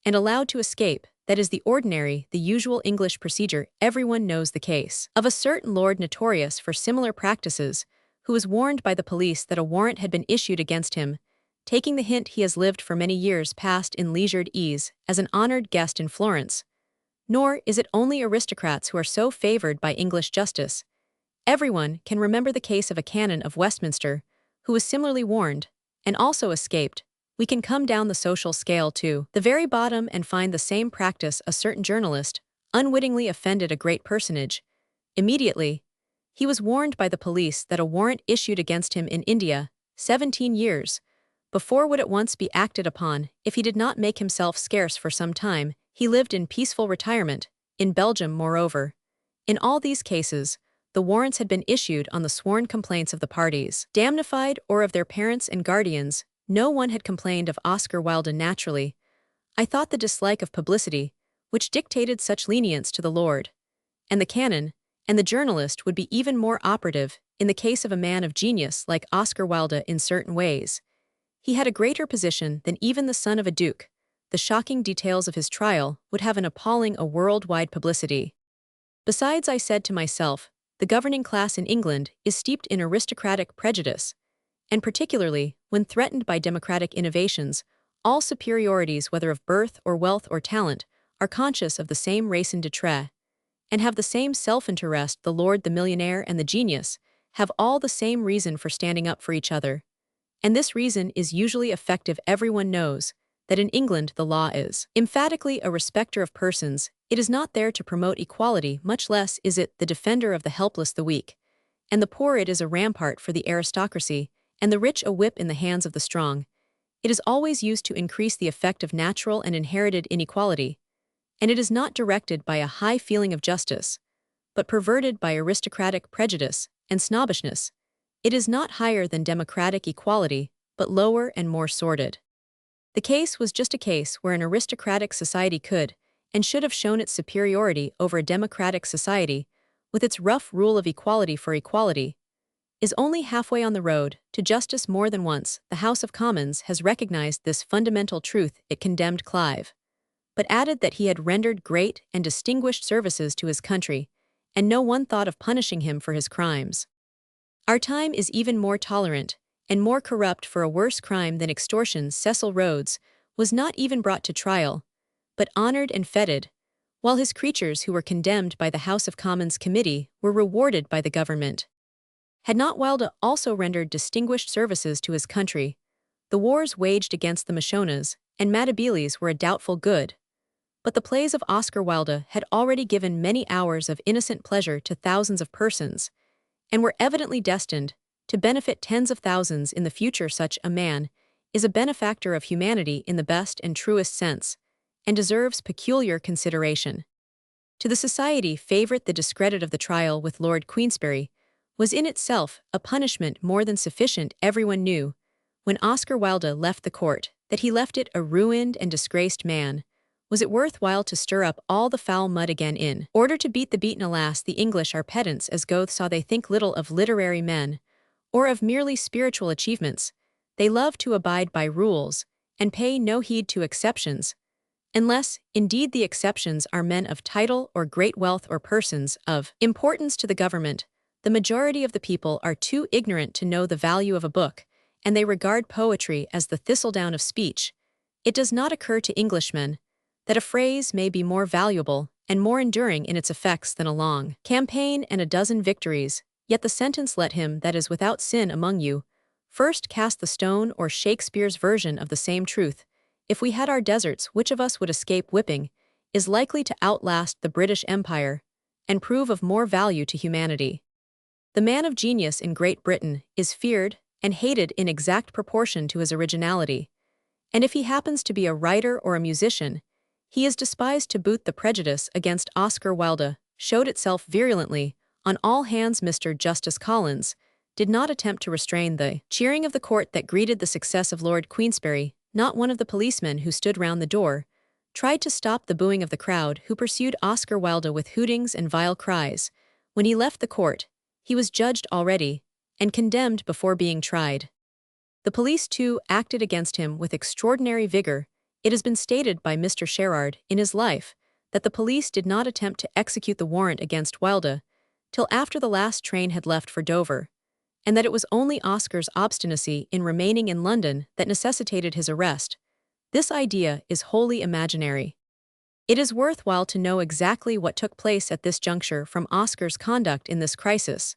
and allowed to escape. That is the ordinary, the usual English procedure. Everyone knows the case of a certain lord notorious for similar practices, who was warned by the police that a warrant had been issued against him. Taking the hint, he has lived for many years past in leisured ease as an honored guest in Florence. Nor is it only aristocrats who are so favored by English justice. Everyone can remember the case of a canon of Westminster, who was similarly warned, and also escaped. We can come down the social scale to the very bottom and find the same practice. A certain journalist unwittingly offended a great personage. Immediately, he was warned by the police that a warrant issued against him in India 17 years before would at once be acted upon if he did not make himself scarce for some time. He lived in peaceful retirement, in Belgium moreover. In all these cases, the warrants had been issued on the sworn complaints of the parties damnified or of their parents and guardians. No one had complained of Oscar Wilde. Naturally, I thought the dislike of publicity, which dictated such lenience to the lord and the canon and the journalist, would be even more operative in the case of a man of genius like Oscar Wilde. In certain ways, he had a greater position than even the son of a duke. The shocking details of his trial would have an appalling, a worldwide publicity. Besides, I said to myself, the governing class in England is steeped in aristocratic prejudice, and particularly when threatened by democratic innovations, all superiorities, whether of birth or wealth or talent, are conscious of the same raison d'etre, and have the same self-interest. The lord, the millionaire, and the genius have all the same reason for standing up for each other, and this reason is usually effective. Everyone knows that in England the law is emphatically a respecter of persons. It is not there to promote equality, much less is it the defender of the helpless, the weak, and the poor. It is a rampart for the aristocracy, and the rich a whip in the hands of the strong. It is always used to increase the effect of natural and inherited inequality, and it is not directed by a high feeling of justice, but perverted by aristocratic prejudice and snobbishness. It is not higher than democratic equality, but lower and more sordid. The case was just a case where an aristocratic society could and should have shown its superiority over a democratic society, with its rough rule of equality for equality, is only halfway on the road to justice. More than once, the House of Commons has recognized this fundamental truth. It condemned Clive, but added that he had rendered great and distinguished services to his country, and no one thought of punishing him for his crimes. Our time is even more tolerant, and more corrupt for a worse crime than extortion, Cecil Rhodes, was not even brought to trial, but honored and feted, while his creatures who were condemned by the House of Commons Committee were rewarded by the government. Had not Wilde also rendered distinguished services to his country? The wars waged against the Mashonas and Matabeles were a doubtful good, but the plays of Oscar Wilde had already given many hours of innocent pleasure to thousands of persons, and were evidently destined to benefit tens of thousands in the future. Such a man is a benefactor of humanity in the best and truest sense, and deserves peculiar consideration. To the society favorite, the discredit of the trial with Lord Queensberry was in itself a punishment more than sufficient. Everyone knew, when Oscar Wilde left the court, that he left it a ruined and disgraced man. Was it worth while to stir up all the foul mud again in order to beat the beaten? Alas, the English are pedants as Goethe saw. They think little of literary men, or of merely spiritual achievements. They love to abide by rules, and pay no heed to exceptions, unless, indeed, the exceptions are men of title or great wealth or persons of importance to the government. The majority of the people are too ignorant to know the value of a book, and they regard poetry as the thistledown of speech. It does not occur to Englishmen that a phrase may be more valuable and more enduring in its effects than a long campaign and a dozen victories. Yet the sentence, "Let him that is without sin among you first cast the stone," or Shakespeare's version of the same truth, "If we had our deserts, which of us would escape whipping," is likely to outlast the British Empire and prove of more value to humanity. The man of genius in Great Britain is feared and hated in exact proportion to his originality, and if he happens to be a writer or a musician, he is despised to boot. The prejudice against Oscar Wilde showed itself virulently on all hands. Mr. Justice Collins did not attempt to restrain the cheering of the court that greeted the success of Lord Queensberry. Not one of the policemen who stood round the door tried to stop the booing of the crowd who pursued Oscar Wilde with hootings and vile cries. When he left the court, he was judged already and condemned before being tried. The police, too, acted against him with extraordinary vigor. It has been stated by Mr. Sherard in his Life that the police did not attempt to execute the warrant against Wilde till after the last train had left for Dover, and that it was only Oscar's obstinacy in remaining in London that necessitated his arrest. This idea is wholly imaginary. It is worthwhile to know exactly what took place at this juncture from Oscar's conduct in this crisis.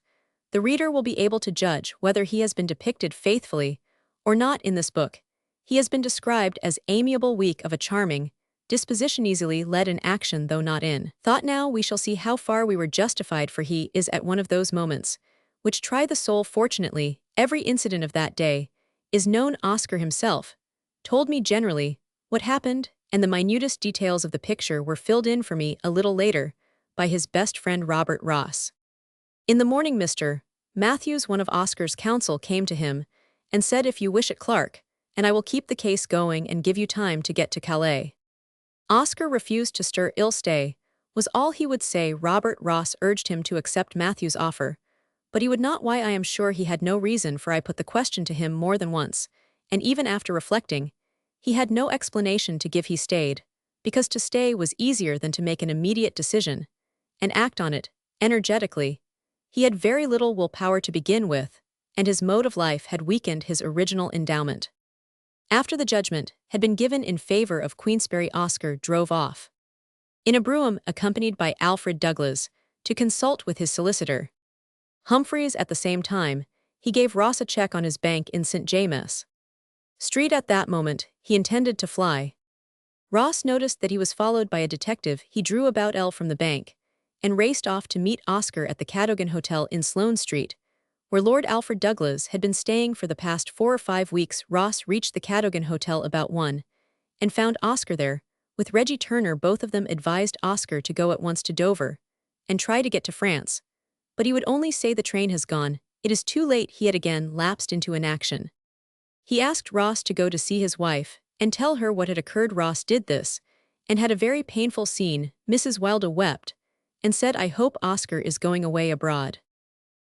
The reader will be able to judge whether he has been depicted faithfully or not in this book. He has been described as amiable, weak, of a charming disposition, easily led in action though not in thought. Now we shall see how far we were justified, for he is at one of those moments which try the soul. Fortunately, every incident of that day is known. Oscar himself told me generally what happened, and the minutest details of the picture were filled in for me a little later by his best friend Robert Ross. In the morning, Mr. Matthews, one of Oscar's counsel, came to him and said, "If you wish it, Clark, and I will keep the case going and give you time to get to Calais." Oscar refused to stir. "Ill stay," was all he would say. Robert Ross urged him to accept Matthews' offer, but he would not. Why, I am sure he had no reason, for I put the question to him more than once, and even after reflecting, he had no explanation to give. He stayed, because to stay was easier than to make an immediate decision and act on it energetically. He had very little willpower to begin with, and his mode of life had weakened his original endowment. After the judgment had been given in favor of Queensberry, Oscar drove off in a brougham accompanied by Alfred Douglas to consult with his solicitor, Humphreys. At the same time, he gave Ross a check on his bank in St. James Street. At that moment, he intended to fly. Ross noticed that he was followed by a detective. He drew about L from the bank and raced off to meet Oscar at the Cadogan Hotel in Sloane Street, where Lord Alfred Douglas had been staying for the past 4 or 5 weeks. Ross reached the Cadogan Hotel about 1 and found Oscar there, with Reggie Turner. Both of them advised Oscar to go at once to Dover and try to get to France, but he would only say, "The train has gone, it is too late." He had again lapsed into inaction. He asked Ross to go to see his wife and tell her what had occurred. Ross did this and had a very painful scene. Mrs. Wilde wept and said, "I hope Oscar is going away abroad."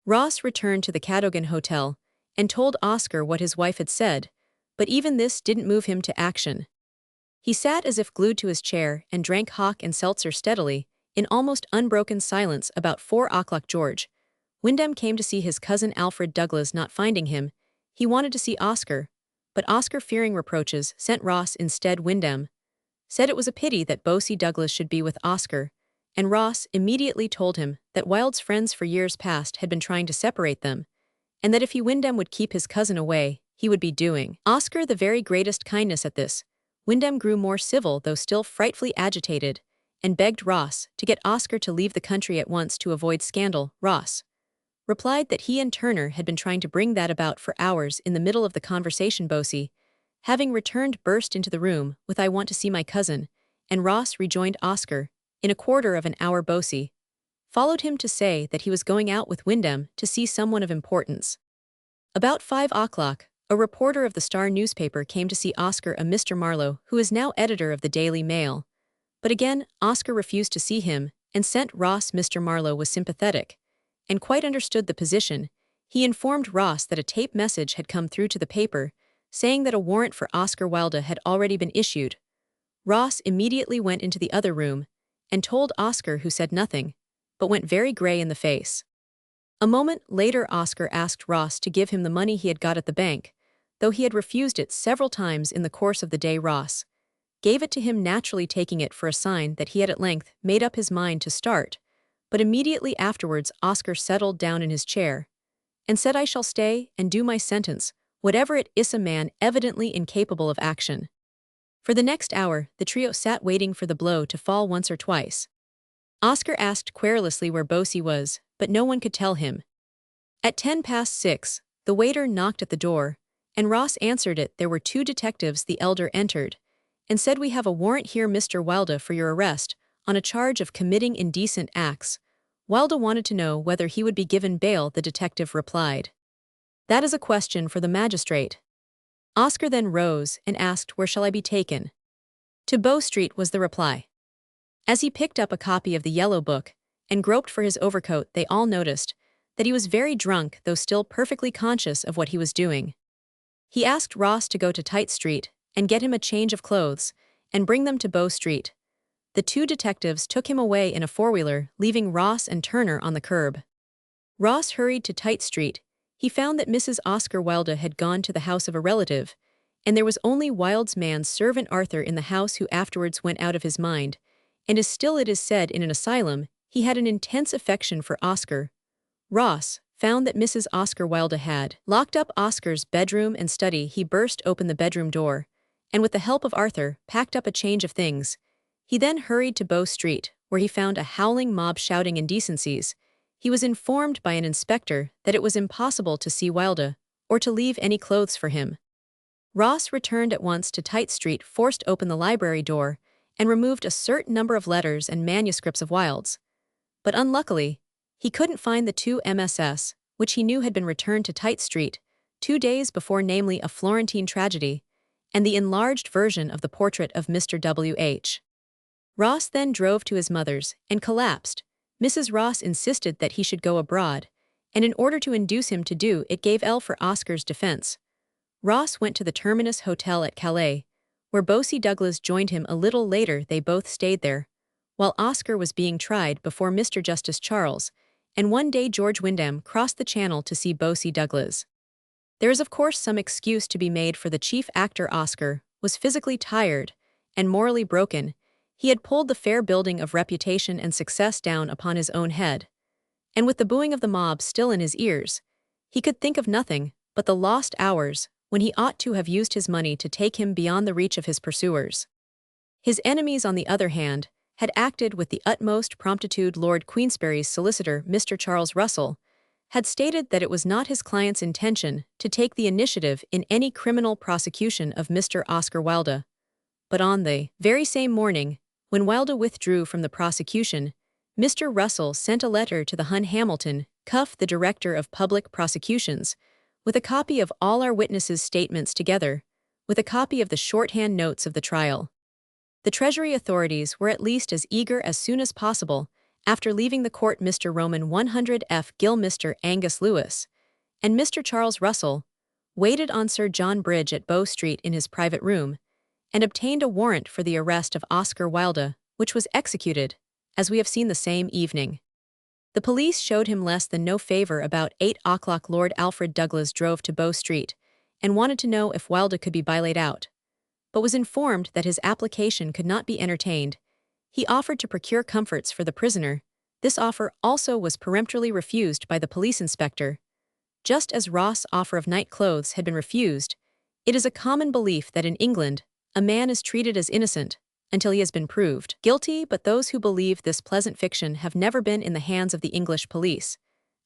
Ross returned to the Cadogan Hotel and told Oscar what his wife had said, but even this didn't move him to action. He sat as if glued to his chair and drank hock and seltzer steadily, in almost unbroken silence. About 4 o'clock, George Wyndham came to see his cousin Alfred Douglas. Not finding him, He wanted to see Oscar, but Oscar, fearing reproaches, sent Ross instead. Wyndham said it was a pity that Bosie Douglas should be with Oscar, and Ross immediately told him that Wilde's friends for years past had been trying to separate them, and that if Wyndham would keep his cousin away, he would be doing Oscar the very greatest kindness. At this, Wyndham grew more civil, though still frightfully agitated, and begged Ross to get Oscar to leave the country at once to avoid scandal. Ross replied that he and Turner had been trying to bring that about for hours. In the middle of the conversation, Bosie, having returned, burst into the room with "I want to see my cousin," and Ross rejoined Oscar. In a quarter of an hour, Bosie followed him to say that he was going out with Wyndham to see someone of importance. About 5 o'clock, a reporter of the Star newspaper came to see Oscar, a Mr. Marlowe, who is now editor of the Daily Mail. But again, Oscar refused to see him and sent Ross. Mr. Marlowe was sympathetic and quite understood the position. He informed Ross that a tape message had come through to the paper saying that a warrant for Oscar Wilde had already been issued. Ross immediately went into the other room and told Oscar, who said nothing, but went very gray in the face. A moment later, Oscar asked Ross to give him the money he had got at the bank, though he had refused it several times in the course of the day. Ross gave it to him, naturally taking it for a sign that he had at length made up his mind to start, but immediately afterwards Oscar settled down in his chair and said, "I shall stay and do my sentence, whatever it is." A man evidently incapable of action. For the next hour, the trio sat waiting for the blow to fall once or twice. Oscar asked querulously where Bosie was, but no one could tell him. At 6:10, the waiter knocked at the door, and Ross answered it. There were 2 detectives. The elder entered and said, "We have a warrant here, Mr. Wilde, for your arrest on a charge of committing indecent acts." Wilde wanted to know whether he would be given bail. The detective replied, "That is a question for the magistrate." Oscar then rose and asked, "Where shall I be taken?" "To Bow Street," was the reply. As he picked up a copy of the Yellow Book and groped for his overcoat, they all noticed that he was very drunk, though still perfectly conscious of what he was doing. He asked Ross to go to Tite Street and get him a change of clothes and bring them to Bow Street. The 2 detectives took him away in a four-wheeler, leaving Ross and Turner on the curb. Ross hurried to Tite Street. He found that Mrs. Oscar Wilde had gone to the house of a relative, and there was only Wilde's man servant Arthur in the house, who afterwards went out of his mind, and is still, it is said, in an asylum. He had an intense affection for Oscar. Ross found that Mrs. Oscar Wilde had locked up Oscar's bedroom and study. He burst open the bedroom door, and with the help of Arthur, packed up a change of things. He then hurried to Bow Street, where he found a howling mob shouting indecencies. He was informed by an inspector that it was impossible to see Wilde, or to leave any clothes for him. Ross returned at once to Tite Street, forced open the library door, and removed a certain number of letters and manuscripts of Wilde's. But unluckily, he couldn't find the 2 MSS, which he knew had been returned to Tite Street 2 days before, namely A Florentine Tragedy and the enlarged version of the portrait of Mr. W.H. Ross then drove to his mother's and collapsed. Mrs. Ross insisted that he should go abroad, and in order to induce him to do it, gave L for Oscar's defense. Ross went to the Terminus Hotel at Calais, where Bosie Douglas joined him a little later. They both stayed there, while Oscar was being tried before Mr. Justice Charles, and one day George Wyndham crossed the Channel to see Bosie Douglas. There is of course some excuse to be made for the chief actor. Oscar was physically tired and morally broken. He had pulled the fair building of reputation and success down upon his own head, and with the booing of the mob still in his ears, he could think of nothing but the lost hours when he ought to have used his money to take him beyond the reach of his pursuers. His enemies, on the other hand, had acted with the utmost promptitude. Lord Queensberry's solicitor, Mr. Charles Russell, had stated that it was not his client's intention to take the initiative in any criminal prosecution of Mr. Oscar Wilde. But on the very same morning, when Wilde withdrew from the prosecution, Mr. Russell sent a letter to the Hun Hamilton, Cuff, the Director of Public Prosecutions, with a copy of all our witnesses' statements, together with a copy of the shorthand notes of the trial. The Treasury authorities were at least as eager. As soon as possible after leaving the court, Mr. Roman 100 F. Gill, Mr. Angus Lewis, and Mr. Charles Russell waited on Sir John Bridge at Bow Street in his private room, and obtained a warrant for the arrest of Oscar Wilde, which was executed, as we have seen, the same evening. The police showed him less than no favor. About 8 o'clock, Lord Alfred Douglas drove to Bow Street and wanted to know if Wilde could be bailout out, but was informed that his application could not be entertained. He offered to procure comforts for the prisoner. This offer also was peremptorily refused by the police inspector. Just as Ross' offer of night clothes had been refused, it is a common belief that in England, a man is treated as innocent until he has been proved guilty, but those who believe this pleasant fiction have never been in the hands of the English police.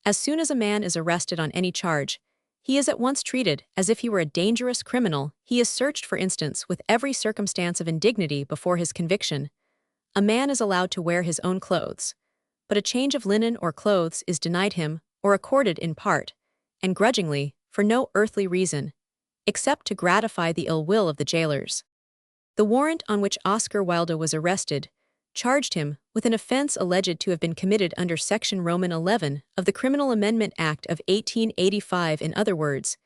As soon as a man is arrested on any charge, he is at once treated as if he were a dangerous criminal. He is searched, for instance, with every circumstance of indignity before his conviction. A man is allowed to wear his own clothes, but a change of linen or clothes is denied him or accorded in part, and grudgingly, for no earthly reason, except to gratify the ill will of the jailers. The warrant on which Oscar Wilde was arrested charged him with an offense alleged to have been committed under Section Roman 11 of the Criminal Amendment Act of 1885. In other words,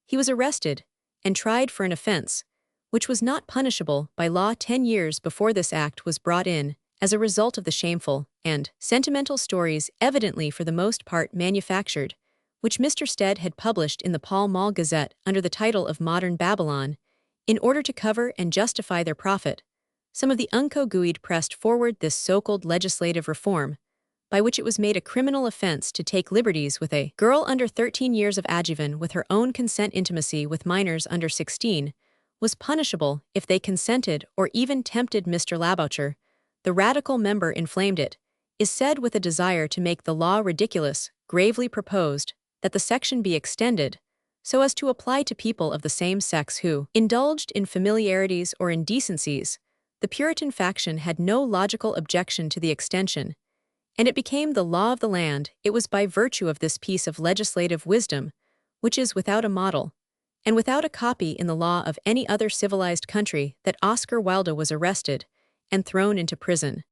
he was arrested and tried for an offense which was not punishable by law 10 years before this act was brought in, as a result of the shameful and sentimental stories, evidently for the most part manufactured, which Mr. Stead had published in the Pall Mall Gazette under the title of Modern Babylon, in order to cover and justify their profit. Some of the unco-Guide pressed forward this so-called legislative reform, by which it was made a criminal offense to take liberties with a girl under 13 years of age even with her own consent. Intimacy with minors under 16 was punishable if they consented or even tempted. Mr. Laboucher, the radical member, inflamed it, is said with a desire to make the law ridiculous, gravely proposed that the section be extended so as to apply to people of the same sex who indulged in familiarities or indecencies. The Puritan faction had no logical objection to the extension, and it became the law of the land. It was by virtue of this piece of legislative wisdom, which is without a model, and without a copy in the law of any other civilized country, that Oscar Wilde was arrested and thrown into prison.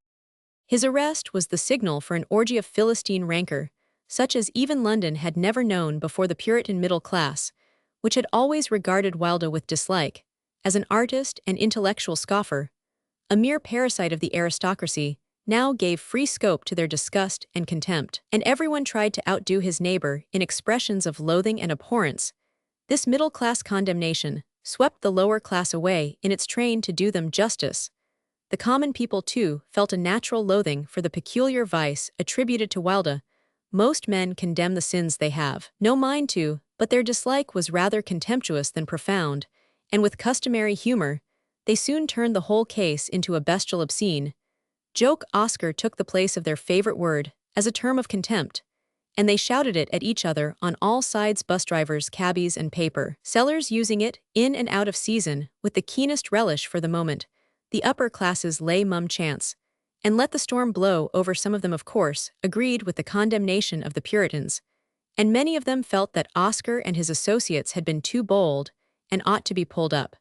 His arrest was the signal for an orgy of Philistine rancor, such as even London had never known before. The Puritan middle class, which had always regarded Wilde with dislike, as an artist and intellectual scoffer, a mere parasite of the aristocracy, now gave free scope to their disgust and contempt, and everyone tried to outdo his neighbor in expressions of loathing and abhorrence. This middle-class condemnation swept the lower class away in its train to do them justice. The common people, too, felt a natural loathing for the peculiar vice attributed to Wilde. Most men condemn the sins they have no mind to, but their dislike was rather contemptuous than profound, and with customary humor, they soon turned the whole case into a bestial obscene joke. Oscar took the place of their favorite word as a term of contempt, and they shouted it at each other on all sides, bus drivers, cabbies, and paper sellers using it in and out of season with the keenest relish. For the moment, the upper classes lay mum chance, and let the storm blow over. Some of them, of course, agreed with the condemnation of the Puritans, and many of them felt that Oscar and his associates had been too bold and ought to be pulled up.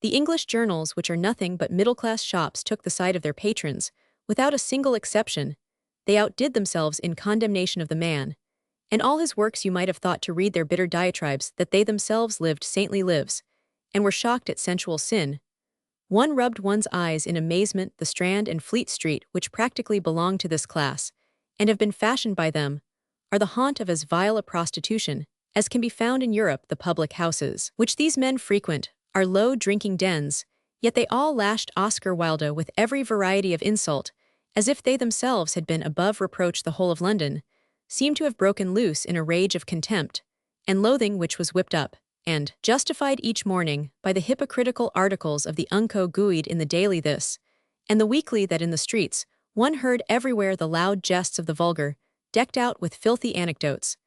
The English journals, which are nothing but middle-class shops, took the side of their patrons, without a single exception. They outdid themselves in condemnation of the man, and all his works. You might have thought to read their bitter diatribes that they themselves lived saintly lives, and were shocked at sensual sin. One rubbed one's eyes in amazement. The Strand and Fleet Street, which practically belong to this class, and have been fashioned by them, are the haunt of as vile a prostitution as can be found in Europe. The public houses, which these men frequent, are low drinking dens, yet they all lashed Oscar Wilde with every variety of insult, as if they themselves had been above reproach. The whole of London seemed to have broken loose in a rage of contempt and loathing, which was whipped up and justified each morning by the hypocritical articles of the unco-Guide in the Daily This and the Weekly. That in the streets one heard everywhere the loud jests of the vulgar, decked out with filthy anecdotes,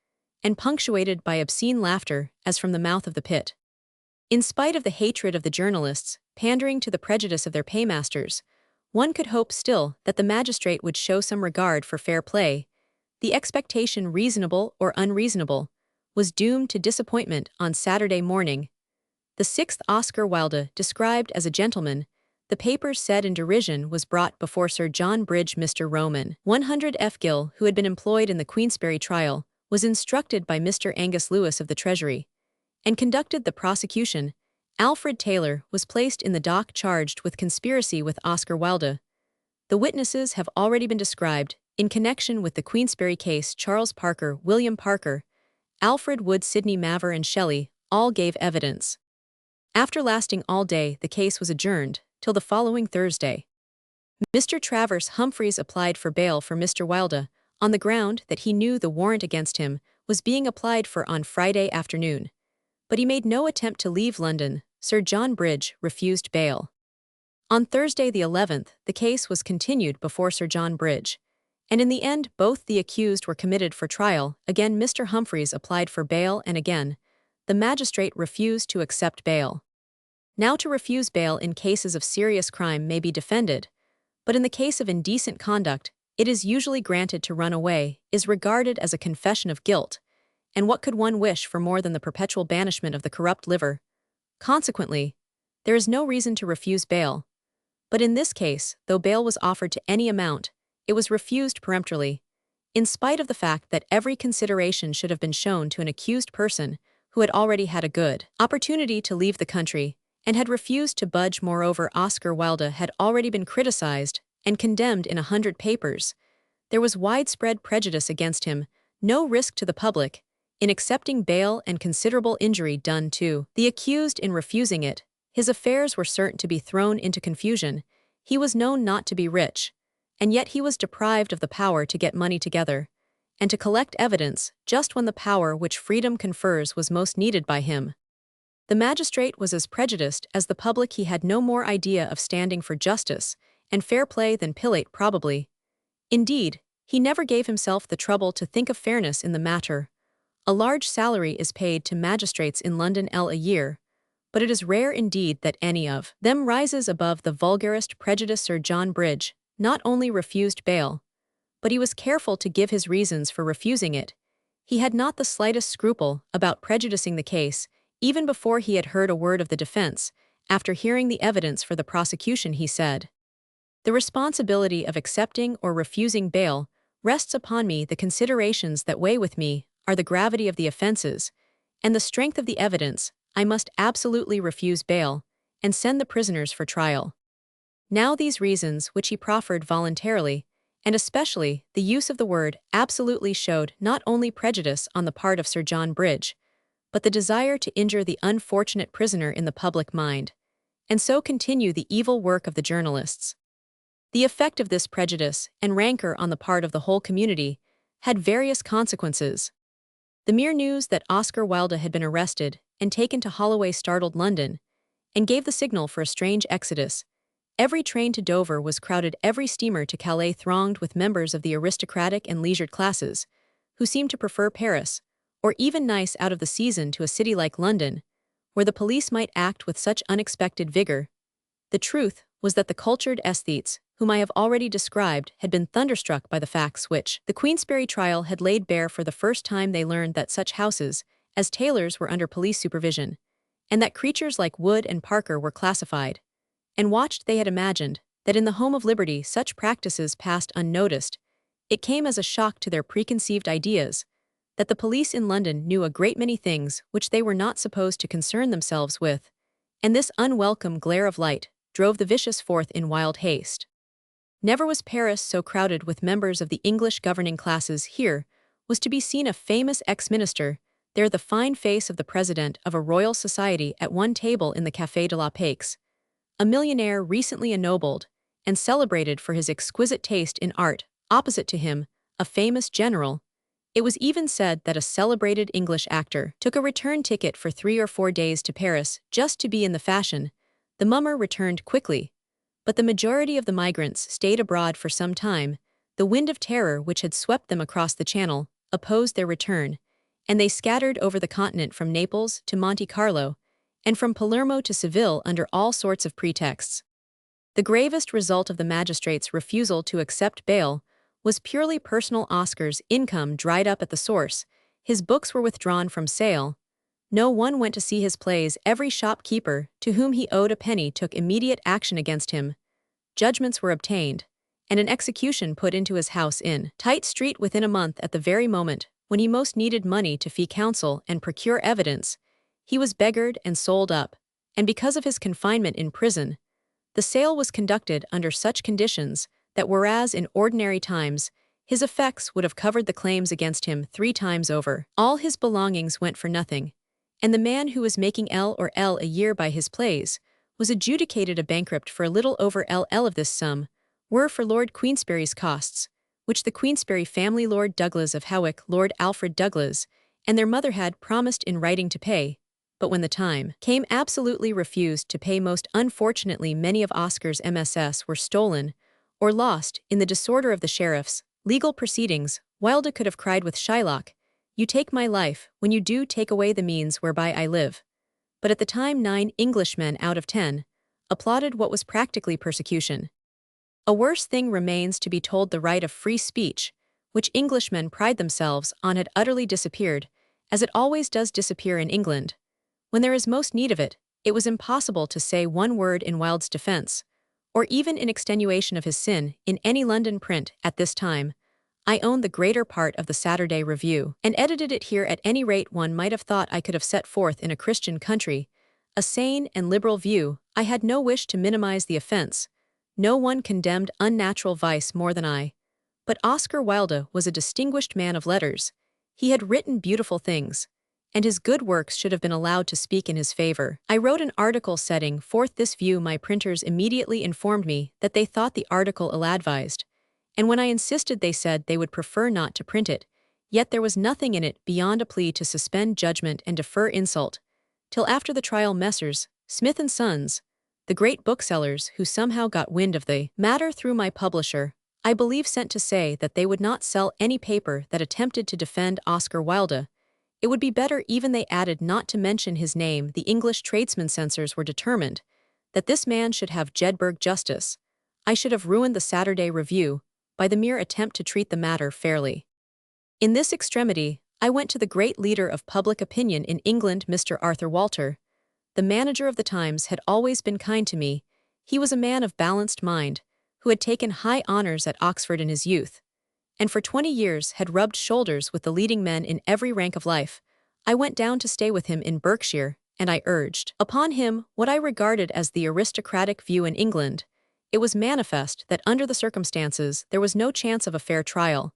and punctuated by obscene laughter as from the mouth of the pit. In spite of the hatred of the journalists, pandering to the prejudice of their paymasters, one could hope still that the magistrate would show some regard for fair play. The expectation, reasonable or unreasonable, was doomed to disappointment on Saturday morning. The sixth Oscar Wilde, described as a gentleman, the papers said in derision, was brought before Sir John Bridge. Mr. Roman 100 F. Gill, who had been employed in the Queensberry trial, was instructed by Mr. Angus Lewis of the Treasury, and conducted the prosecution. Alfred Taylor was placed in the dock charged with conspiracy with Oscar Wilde. The witnesses have already been described. In connection with the Queensberry case, Charles Parker, William Parker, Alfred Wood, Sidney Maver, and Shelley all gave evidence. After lasting all day, the case was adjourned till the following Thursday. Mr. Travers Humphreys applied for bail for Mr. Wilde, on the ground that he knew the warrant against him was being applied for on Friday afternoon. But he made no attempt to leave London. Sir John Bridge refused bail. On Thursday the 11th, the case was continued before Sir John Bridge, and in the end both the accused were committed for trial. Again Mr. Humphreys applied for bail, and again the magistrate refused to accept bail. Now, to refuse bail in cases of serious crime may be defended, but in the case of indecent conduct, it is usually granted. To run away is regarded as a confession of guilt, and what could one wish for more than the perpetual banishment of the corrupt liver? Consequently, there is no reason to refuse bail. But in this case, though bail was offered to any amount, it was refused peremptorily, in spite of the fact that every consideration should have been shown to an accused person who had already had a good opportunity to leave the country and had refused to budge. Moreover, Oscar Wilde had already been criticized and condemned in 100 papers. There was widespread prejudice against him, no risk to the public in accepting bail, and considerable injury done to the accused in refusing it. His affairs were certain to be thrown into confusion. He was known not to be rich, and yet he was deprived of the power to get money together and to collect evidence just when the power which freedom confers was most needed by him. The magistrate was as prejudiced as the public. He had no more idea of standing for justice and fair play than Pilate probably. Indeed, he never gave himself the trouble to think of fairness in the matter. A large salary is paid to magistrates in London a year, but it is rare indeed that any of them rises above the vulgarest prejudice. Sir John Bridge not only refused bail, but he was careful to give his reasons for refusing it. He had not the slightest scruple about prejudicing the case, even before he had heard a word of the defense. After hearing the evidence for the prosecution, he said, "The responsibility of accepting or refusing bail rests upon me. The considerations that weigh with me are the gravity of the offenses and the strength of the evidence. I must absolutely refuse bail and send the prisoners for trial." Now these reasons, which he proffered voluntarily, and especially the use of the word absolutely, showed not only prejudice on the part of Sir John Bridge, but the desire to injure the unfortunate prisoner in the public mind, and so continue the evil work of the journalists. The effect of this prejudice and rancor on the part of the whole community had various consequences. The mere news that Oscar Wilde had been arrested and taken to Holloway startled London, and gave the signal for a strange exodus. Every train to Dover was crowded, every steamer to Calais thronged with members of the aristocratic and leisured classes, who seemed to prefer Paris, or even Nice out of the season, to a city like London, where the police might act with such unexpected vigor. The truth was that the cultured aesthetes, whom I have already described, had been thunderstruck by the facts which the Queensberry trial had laid bare. For the first time they learned that such houses as Taylor's were under police supervision, and that creatures like Wood and Parker were classified and watched. They had imagined that in the home of liberty such practices passed unnoticed. It came as a shock to their preconceived ideas that the police in London knew a great many things which they were not supposed to concern themselves with, and this unwelcome glare of light drove the vicious forth in wild haste. Never was Paris so crowded with members of the English governing classes. Here was to be seen a famous ex-minister, there the fine face of the president of a royal society at one table in the Café de la Paix, a millionaire recently ennobled and celebrated for his exquisite taste in art, opposite to him, a famous general. It was even said that a celebrated English actor took a return ticket for 3 or 4 days to Paris just to be in the fashion. The mummer returned quickly, but the majority of the migrants stayed abroad for some time. The wind of terror which had swept them across the Channel opposed their return, and they scattered over the continent from Naples to Monte Carlo, and from Palermo to Seville under all sorts of pretexts. The gravest result of the magistrate's refusal to accept bail was purely personal. Oscar's income dried up at the source, his books were withdrawn from sale, no one went to see his plays, every shopkeeper to whom he owed a penny took immediate action against him, judgments were obtained, and an execution put into his house in Tite Street within a month. At the very moment when he most needed money to fee counsel and procure evidence, he was beggared and sold up, and because of his confinement in prison, the sale was conducted under such conditions that whereas in ordinary times his effects would have covered the claims against him 3 times over, all his belongings went for nothing, and the man who was making L or L a year by his plays was adjudicated a bankrupt for a little over LL of this sum, were for Lord Queensberry's costs, which the Queensberry family, Lord Douglas of Hawick, Lord Alfred Douglas, and their mother had promised in writing to pay, but when the time came absolutely refused to pay. Most unfortunately, many of Oscar's MSS were stolen or lost in the disorder of the sheriff's legal proceedings. Wilde could have cried with Shylock, "You take my life when you do take away the means whereby I live." But at the time 9 Englishmen out of 10 applauded what was practically persecution. A worse thing remains to be told: the right of free speech, which Englishmen pride themselves on, had utterly disappeared, as it always does disappear in England. When there is most need of it, it was impossible to say one word in Wilde's defense, or even in extenuation of his sin, in any London print at this time. I owned the greater part of the Saturday Review, and edited it here. At any rate, one might have thought I could have set forth in a Christian country a sane and liberal view. I had no wish to minimize the offense. No one condemned unnatural vice more than I. But Oscar Wilde was a distinguished man of letters. He had written beautiful things, and his good works should have been allowed to speak in his favor. I wrote an article setting forth this view. My printers immediately informed me that they thought the article ill-advised, and when I insisted, they said they would prefer not to print it. Yet there was nothing in it beyond a plea to suspend judgment and defer insult till after the trial. Messrs. Smith and Sons, the great booksellers, who somehow got wind of the matter through my publisher, I believe, sent to say that they would not sell any paper that attempted to defend Oscar Wilde. It would be better, even they added, not to mention his name. The English tradesmen censors were determined that this man should have Jedburgh justice. I should have ruined the Saturday Review by the mere attempt to treat the matter fairly. In this extremity, I went to the great leader of public opinion in England, Mr. Arthur Walter. The manager of the Times had always been kind to me. He was a man of balanced mind, who had taken high honors at Oxford in his youth, and for 20 years had rubbed shoulders with the leading men in every rank of life. I went down to stay with him in Berkshire, and I urged upon him what I regarded as the aristocratic view in England. It was manifest that under the circumstances there was no chance of a fair trial,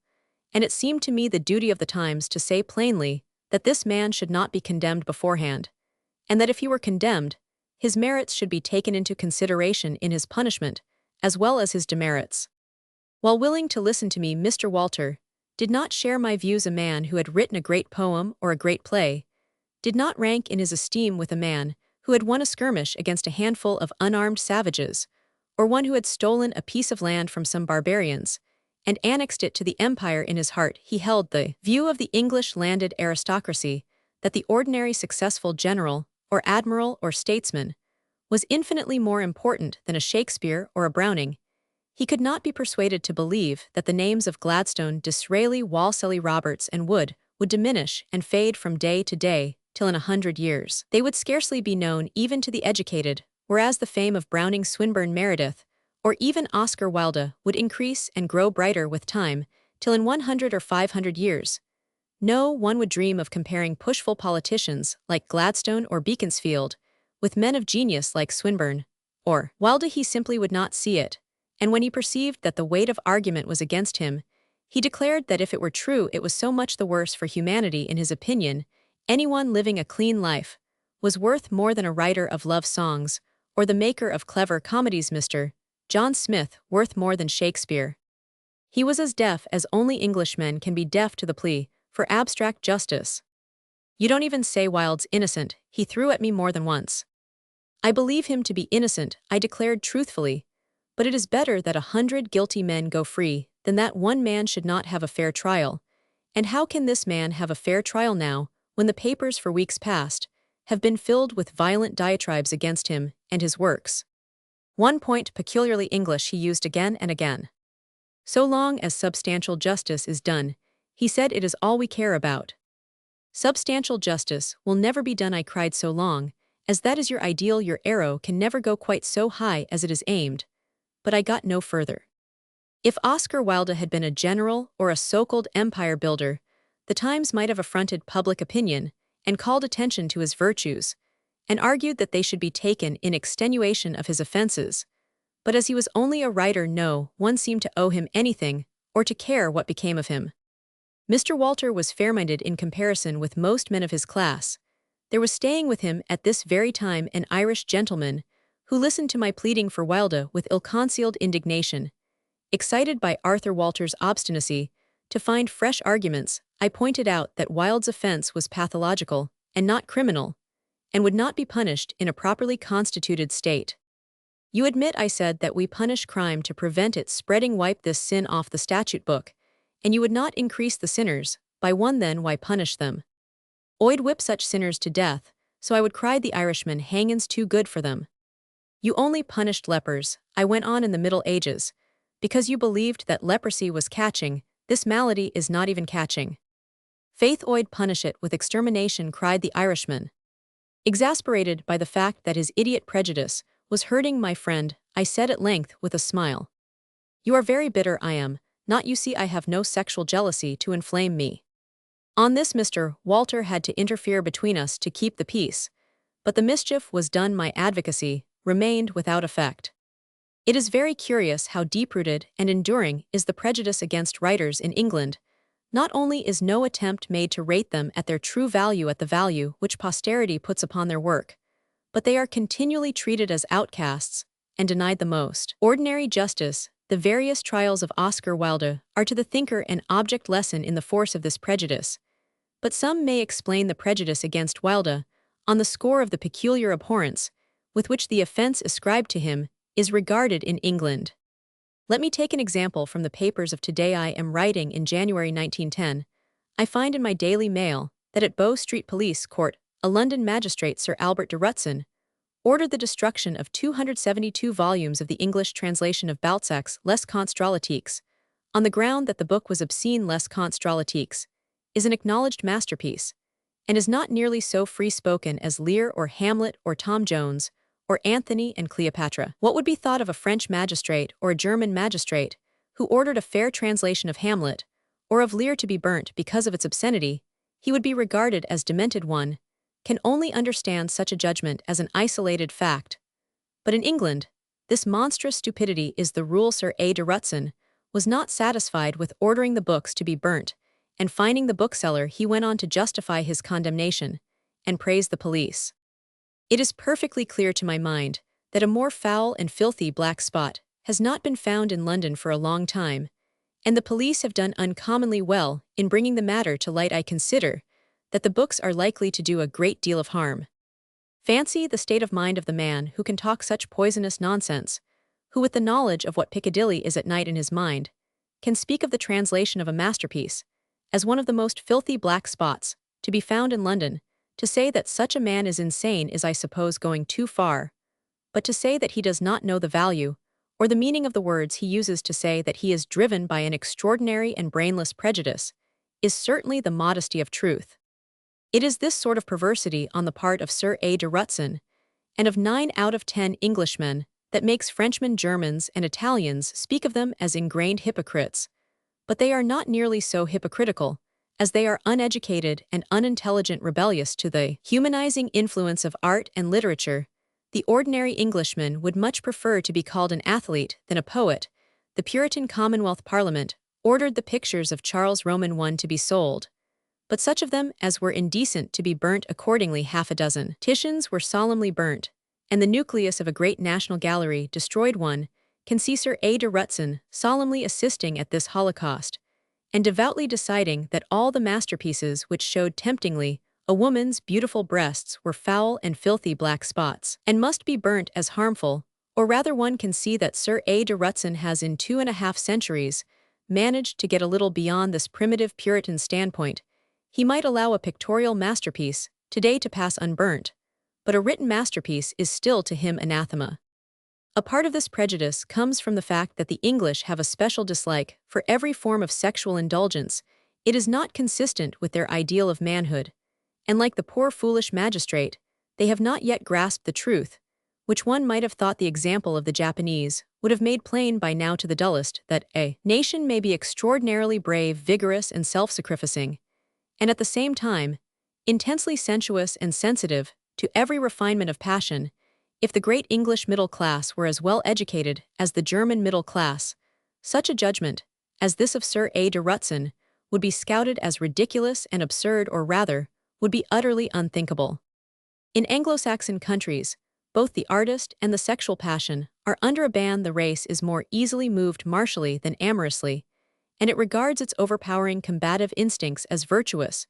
and it seemed to me the duty of the Times to say plainly that this man should not be condemned beforehand, and that if he were condemned, his merits should be taken into consideration in his punishment, as well as his demerits. While willing to listen to me, Mr. Walter did not share my views. A man who had written a great poem or a great play did not rank in his esteem with a man who had won a skirmish against a handful of unarmed savages, or one who had stolen a piece of land from some barbarians and annexed it to the empire. In his heart he held the view of the English landed aristocracy that the ordinary successful general or admiral or statesman was infinitely more important than a Shakespeare or a Browning. He could not be persuaded to believe that the names of Gladstone, Disraeli, Wolseley, Roberts, and Wood would diminish and fade from day to day till in 100 years they would scarcely be known even to the educated, whereas the fame of Browning, Swinburne, Meredith, or even Oscar Wilde would increase and grow brighter with time till in 100 or 500 years. No one would dream of comparing pushful politicians like Gladstone or Beaconsfield with men of genius like Swinburne or Wilde. He simply would not see it, and when he perceived that the weight of argument was against him, he declared that if it were true, it was so much the worse for humanity. In his opinion, anyone living a clean life was worth more than a writer of love songs or the maker of clever comedies. Mr. John Smith worth more than Shakespeare. He was as deaf as only Englishmen can be deaf to the plea for abstract justice. "You don't even say Wilde's innocent," he threw at me more than once. "I believe him to be innocent," I declared truthfully, "but it is better that 100 guilty men go free than that one man should not have a fair trial. And how can this man have a fair trial now, when the papers for weeks past have been filled with violent diatribes against him and his works?" One point peculiarly English he used again and again. "So long as substantial justice is done," he said, "it is all we care about." "Substantial justice will never be done," I cried. "So long as that is your ideal, your arrow can never go quite so high as it is aimed." But I got no further. If Oscar Wilde had been a general or a so-called empire builder, the Times might have affronted public opinion and called attention to his virtues, and argued that they should be taken in extenuation of his offenses. But as he was only a writer, no one seemed to owe him anything or to care what became of him. Mr. Walter was fair-minded in comparison with most men of his class. There was staying with him at this very time an Irish gentleman, who listened to my pleading for Wilde with ill-concealed indignation. Excited by Arthur Walter's obstinacy to find fresh arguments, I pointed out that Wilde's offense was pathological and not criminal, and would not be punished in a properly constituted state. You admit, I said, that we punish crime to prevent it spreading. Wipe this sin off the statute book, and you would not increase the sinners. By one, then why punish them? I'd whip such sinners to death, so I would cry the Irishman hanging's too good for them. You only punished lepers, I went on, in the Middle Ages, because you believed that leprosy was catching. This malady is not even catching. Faith, I'd punish it with extermination, cried the Irishman. Exasperated by the fact that his idiot prejudice was hurting my friend, I said at length with a smile, "You are very bitter. I am not. You see, I have no sexual jealousy to inflame me." On this Mr. Walter had to interfere between us to keep the peace, but the mischief was done. My advocacy remained without effect. It is very curious how deep-rooted and enduring is the prejudice against writers in England. Not only is no attempt made to rate them at their true value, at the value which posterity puts upon their work, but they are continually treated as outcasts and denied the most ordinary justice. The various trials of Oscar Wilde are to the thinker an object lesson in the force of this prejudice. But some may explain the prejudice against Wilde on the score of the peculiar abhorrence with which the offense ascribed to him is regarded in England. Let me take an example from the papers of today. I am writing in January 1910. I find in my Daily Mail that at Bow Street Police Court, a London magistrate, Sir Albert de Rutzen, ordered the destruction of 272 volumes of the English translation of Balzac's Les Contes Drolatiques, on the ground that the book was obscene. Les Contes Drolatiques is an acknowledged masterpiece, and is not nearly so free-spoken as Lear or Hamlet or Tom Jones or Anthony and Cleopatra. What would be thought of a French magistrate or a German magistrate who ordered a fair translation of Hamlet or of Lear to be burnt because of its obscenity? He would be regarded as demented. One can only understand such a judgment as an isolated fact. But in England, this monstrous stupidity is the rule. Sir A. de Rutzen was not satisfied with ordering the books to be burnt and fining the bookseller. He went on to justify his condemnation and praise the police. It is perfectly clear to my mind that a more foul and filthy black spot has not been found in London for a long time, and the police have done uncommonly well in bringing the matter to light. I consider that the books are likely to do a great deal of harm. Fancy the state of mind of the man who can talk such poisonous nonsense, who, with the knowledge of what Piccadilly is at night in his mind, can speak of the translation of a masterpiece as one of the most filthy black spots to be found in London. To say that such a man is insane is, I suppose, going too far, but to say that he does not know the value or the meaning of the words he uses to say that he is driven by an extraordinary and brainless prejudice is certainly the modesty of truth. It is this sort of perversity on the part of Sir A. de Rutzen and of 9 out of 10 Englishmen that makes Frenchmen, Germans, and Italians speak of them as ingrained hypocrites, but they are not nearly so hypocritical as they are uneducated and unintelligent, rebellious to the humanizing influence of art and literature. The ordinary Englishman would much prefer to be called an athlete than a poet. The Puritan Commonwealth Parliament ordered the pictures of Charles Roman I to be sold, but such of them as were indecent to be burnt. Accordingly, 6 Titians were solemnly burnt, and the nucleus of a great national gallery destroyed. One can see Sir A. de Rutzen solemnly assisting at this holocaust, and devoutly deciding that all the masterpieces which showed temptingly a woman's beautiful breasts were foul and filthy black spots, and must be burnt as harmful. Or rather, one can see that Sir A. de Rutzen has in 2.5 centuries managed to get a little beyond this primitive Puritan standpoint. He might allow a pictorial masterpiece today to pass unburnt, but a written masterpiece is still to him anathema. A part of this prejudice comes from the fact that the English have a special dislike for every form of sexual indulgence. It is not consistent with their ideal of manhood, and like the poor foolish magistrate, they have not yet grasped the truth, which one might have thought the example of the Japanese would have made plain by now to the dullest, that a nation may be extraordinarily brave, vigorous, and self-sacrificing, and at the same time intensely sensuous and sensitive to every refinement of passion. If the great English middle class were as well educated as the German middle class, such a judgment as this of Sir A. de Rutzen would be scouted as ridiculous and absurd, or rather, would be utterly unthinkable. In Anglo-Saxon countries, both the artist and the sexual passion are under a ban. The race is more easily moved martially than amorously, and it regards its overpowering combative instincts as virtuous,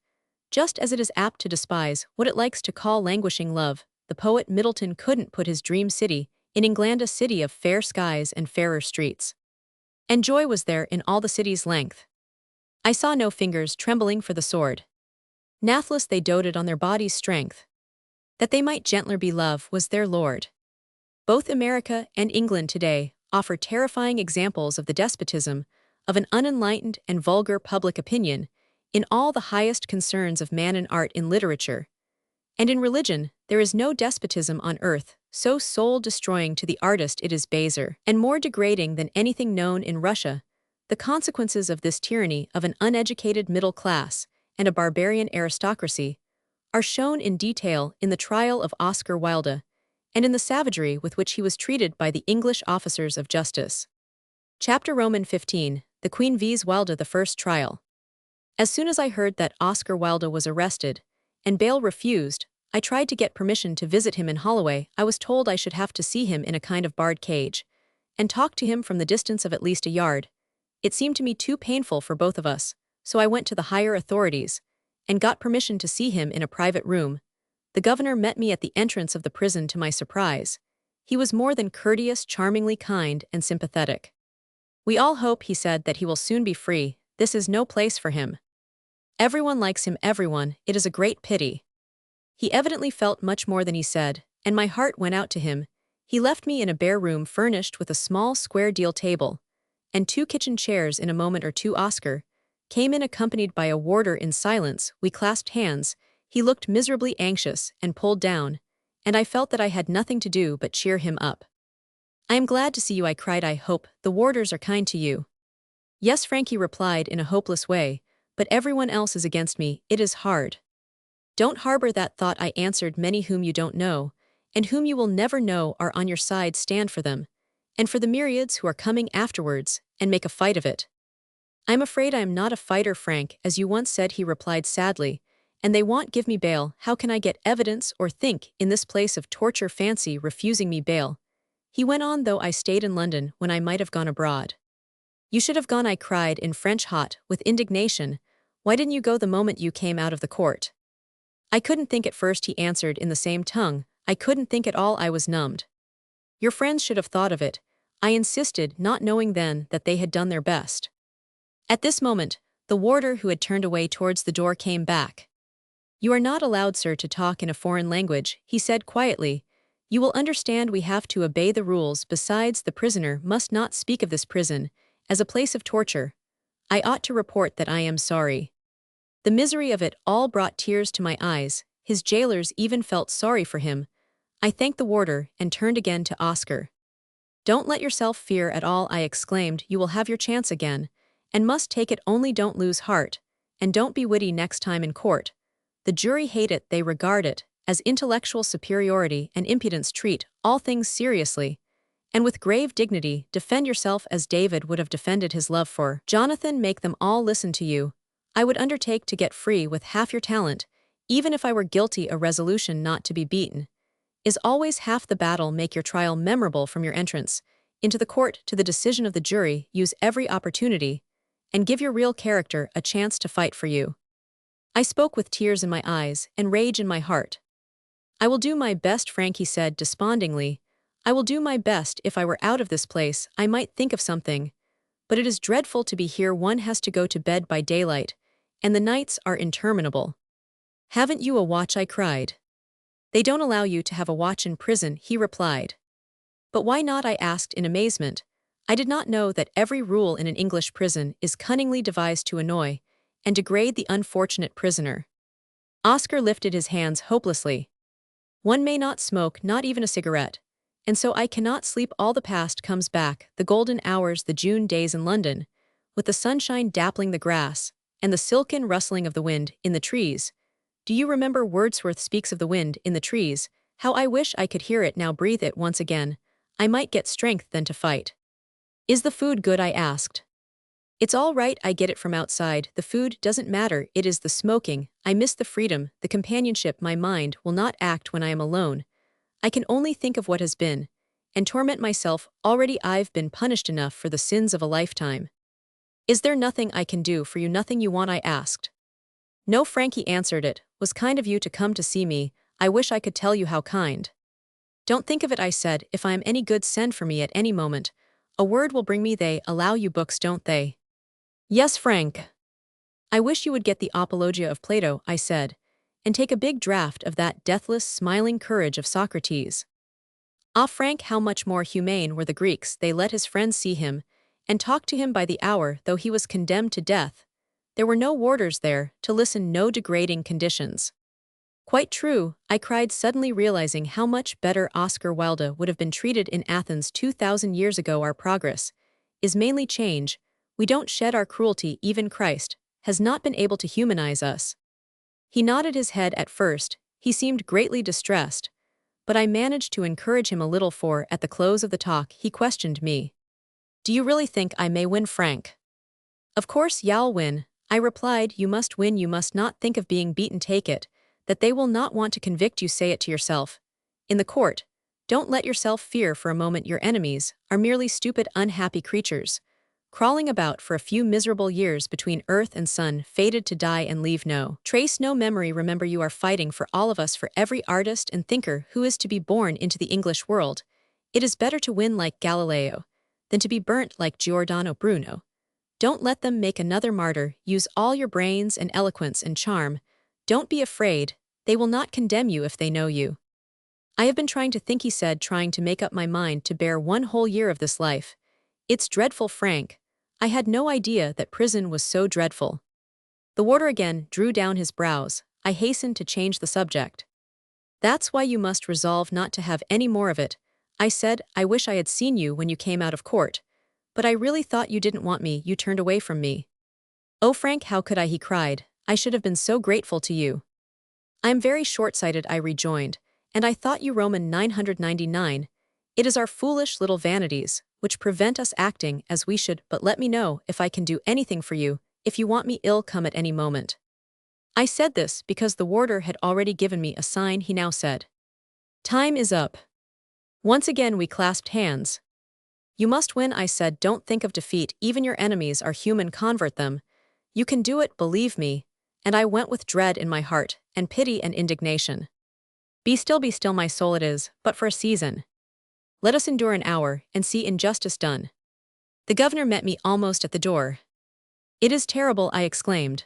just as it is apt to despise what it likes to call languishing love. The poet Middleton couldn't put his dream city in England, a city of fair skies and fairer streets. And joy was there in all the city's length. I saw no fingers trembling for the sword. Nathless they doted on their body's strength. That they might gentler be love was their lord. Both America and England today offer terrifying examples of the despotism of an unenlightened and vulgar public opinion in all the highest concerns of man in art, in literature. And in religion, there is no despotism on earth so soul-destroying to the artist it is baser and more degrading than anything known in Russia. The consequences of this tyranny of an uneducated middle class and a barbarian aristocracy are shown in detail in the trial of Oscar Wilde and in the savagery with which he was treated by the English officers of justice. Chapter Roman 15, The Queen vs. Wilde, the first trial. As soon as I heard that Oscar Wilde was arrested and bail refused, I tried to get permission to visit him in Holloway. I was told I should have to see him in a kind of barred cage and talk to him from the distance of at least a yard. It seemed to me too painful for both of us, so I went to the higher authorities and got permission to see him in a private room. The governor met me at the entrance of the prison. To my surprise, he was more than courteous, charmingly kind and sympathetic. "We all hope," he said, "that he will soon be free. This is no place for him. Everyone likes him, everyone. It is a great pity." He evidently felt much more than he said, and my heart went out to him. He left me in a bare room furnished with a small square deal table and 2 kitchen chairs. In a moment or two Oscar came in accompanied by a warder. In silence, we clasped hands. He looked miserably anxious and pulled down, and I felt that I had nothing to do but cheer him up. "I am glad to see you," I cried. "I hope the warders are kind to you." "Yes," Frankie replied in a hopeless way, "but everyone else is against me. It is hard." "Don't harbor that thought," I answered. "Many whom you don't know, and whom you will never know, are on your side. Stand for them, and for the myriads who are coming afterwards, and make a fight of it." "I'm afraid I am not a fighter, Frank, as you once said," he replied sadly, "and they won't give me bail. How can I get evidence or think in this place of torture? Fancy refusing me bail," he went on, "though I stayed in London when I might have gone abroad." "You should have gone," I cried in French, hot with indignation. "Why didn't you go the moment you came out of the court?" "I couldn't think at first," he answered in the same tongue. "I couldn't think at all. I was numbed." "Your friends should have thought of it," I insisted, not knowing then that they had done their best. At this moment, the warder, who had turned away towards the door, came back. "You are not allowed, sir, to talk in a foreign language," he said quietly. "You will understand we have to obey the rules. Besides, the prisoner must not speak of this prison as a place of torture. I ought to report that I am sorry." The misery of it all brought tears to my eyes. His jailers even felt sorry for him. I thanked the warder and turned again to Oscar. "Don't let yourself fear at all," I exclaimed. "You will have your chance again, and must take it. Only don't lose heart, and don't be witty next time in court. The jury hate it. They regard it as intellectual superiority and impudence. Treat all things seriously, and with grave dignity. Defend yourself as David would have defended his love for Jonathan. Make them all listen to you. I would undertake to get free with half your talent, even if I were guilty. A resolution not to be beaten is always half the battle. Make your trial memorable from your entrance into the court to the decision of the jury. Use every opportunity, and give your real character a chance to fight for you." I spoke with tears in my eyes and rage in my heart. "I will do my best," Frankie said despondingly. "I will do my best. If I were out of this place, I might think of something. But it is dreadful to be here. One has to go to bed by daylight, and the nights are interminable." "Haven't you a watch?" I cried. "They don't allow you to have a watch in prison," he replied. "But why not?" I asked in amazement. I did not know that every rule in an English prison is cunningly devised to annoy and degrade the unfortunate prisoner. Oscar lifted his hands hopelessly. "One may not smoke, not even a cigarette. And so I cannot sleep. All the past comes back, the golden hours, the June days in London, with the sunshine dappling the grass, and the silken rustling of the wind in the trees. Do you remember Wordsworth speaks of the wind in the trees? How I wish I could hear it now. Breathe it once again. I might get strength then to fight." "Is the food good?" I asked. It's all right, I get it from outside. The food doesn't matter, it is the smoking. I miss the freedom, the companionship. My mind will not act when I am alone. I can only think of what has been, and torment myself. Already I've been punished enough for the sins of a lifetime. Is there nothing I can do for you? Nothing you want? I asked. No, Frankie answered. It was kind of you to come to see me. I wish I could tell you how kind. Don't think of it, I said. If I am any good, send for me at any moment. A word will bring me. They allow you books, don't they? Yes, Frank. I wish you would get the Apologia of Plato, I said, and take a big draught of that deathless, smiling courage of Socrates. Ah, Frank, how much more humane were the Greeks. They let his friends see him, and talk to him by the hour, though he was condemned to death. There were no warders there, to listen, no degrading conditions. Quite true, I cried, suddenly realizing how much better Oscar Wilde would have been treated in Athens 2,000 years ago. Our progress is mainly change. We don't shed our cruelty. Even Christ has not been able to humanize us. He nodded his head at first. He seemed greatly distressed, but I managed to encourage him a little, for at the close of the talk he questioned me. Do you really think I may win, Frank? Of course you'll win, I replied. You must win. You must not think of being beaten. Take it that they will not want to convict you. Say it to yourself in the court. Don't let yourself fear for a moment. Your enemies are merely stupid, unhappy creatures, crawling about for a few miserable years between earth and sun, fated to die and leave no trace, no memory. Remember, you are fighting for all of us, for every artist and thinker who is to be born into the English world. It is better to win like Galileo than to be burnt like Giordano Bruno. Don't let them make another martyr. Use all your brains and eloquence and charm. Don't be afraid. They will not condemn you if they know you. I have been trying to think, he said, trying to make up my mind to bear one whole year of this life. It's dreadful, Frank. I had no idea that prison was so dreadful. The warder again drew down his brows. I hastened to change the subject. That's why you must resolve not to have any more of it, I said. I wish I had seen you when you came out of court. But I really thought you didn't want me. You turned away from me. Oh, Frank, how could I? He cried. I should have been so grateful to you. I am very short-sighted, I rejoined, and I thought you Roman 999. It is our foolish little vanities which prevent us acting as we should. But let me know if I can do anything for you. If you want me ill, come at any moment. I said this because the warder had already given me a sign. He now said, Time is up. Once again we clasped hands. You must win, I said. Don't think of defeat. Even your enemies are human. Convert them. You can do it, believe me. And I went with dread in my heart, and pity and indignation. Be still, my soul. It is but for a season. Let us endure an hour, and see injustice done. The governor met me almost at the door. It is terrible, I exclaimed.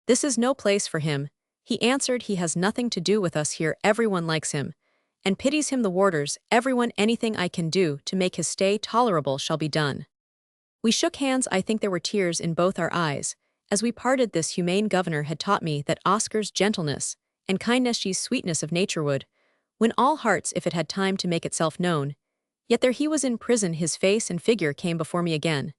This is no place for him, he answered. He has nothing to do with us here. Everyone likes him, and pities him. The warders, everyone. Anything I can do to make his stay tolerable shall be done. We shook hands. I think there were tears in both our eyes. As we parted, this humane governor had taught me that Oscar's gentleness and kindness, his sweetness of nature, would win all hearts if it had time to make itself known. Yet there he was in prison. His face and figure came before me again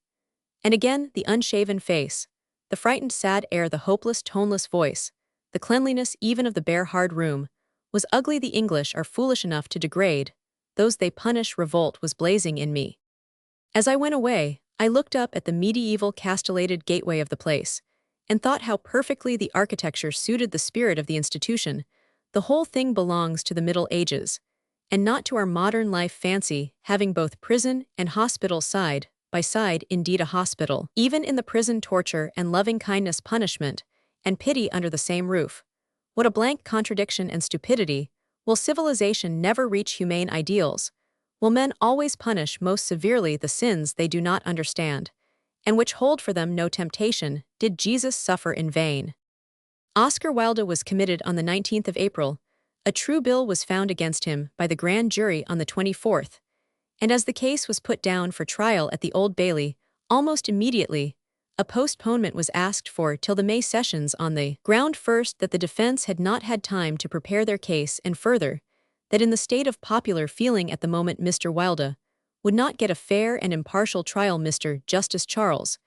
and again, the unshaven face, the frightened sad air, the hopeless toneless voice, the cleanliness even of the bare hard room, was ugly. The English are foolish enough to degrade those they punish. Revolt was blazing in me. As I went away, I looked up at the medieval castellated gateway of the place, and thought how perfectly the architecture suited the spirit of the institution. The whole thing belongs to the Middle Ages, and not to our modern life. Fancy having both prison and hospital side by side. Indeed, a hospital. Even in the prison, torture and loving kindness, punishment and pity under the same roof. What a blank contradiction and stupidity! Will civilization never reach humane ideals? Will men always punish most severely the sins they do not understand, and which hold for them no temptation? Did Jesus suffer in vain? Oscar Wilde was committed on the 19th of April. A true bill was found against him by the grand jury on the 24th, and as the case was put down for trial at the Old Bailey, almost immediately, a postponement was asked for till the May sessions, on the ground, first, that the defense had not had time to prepare their case, and further, that in the state of popular feeling at the moment Mr. Wilde would not get a fair and impartial trial. Mr. Justice Charles,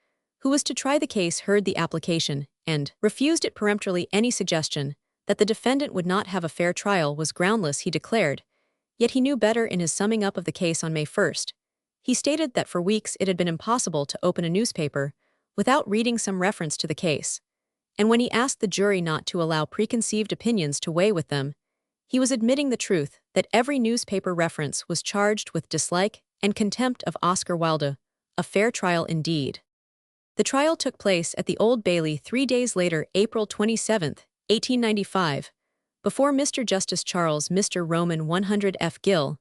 who was to try the case, heard the application, and refused it peremptorily. Any suggestion that the defendant would not have a fair trial was groundless, he declared. Yet he knew better. In his summing up of the case on May 1st, he stated that for weeks it had been impossible to open a newspaper without reading some reference to the case, and when he asked the jury not to allow preconceived opinions to weigh with them, he was admitting the truth that every newspaper reference was charged with dislike and contempt of Oscar Wilde, a fair trial indeed. The trial took place at the Old Bailey 3 days later, April 27, 1895, before Mr. Justice Charles Mr. Roman 100 F. Gill,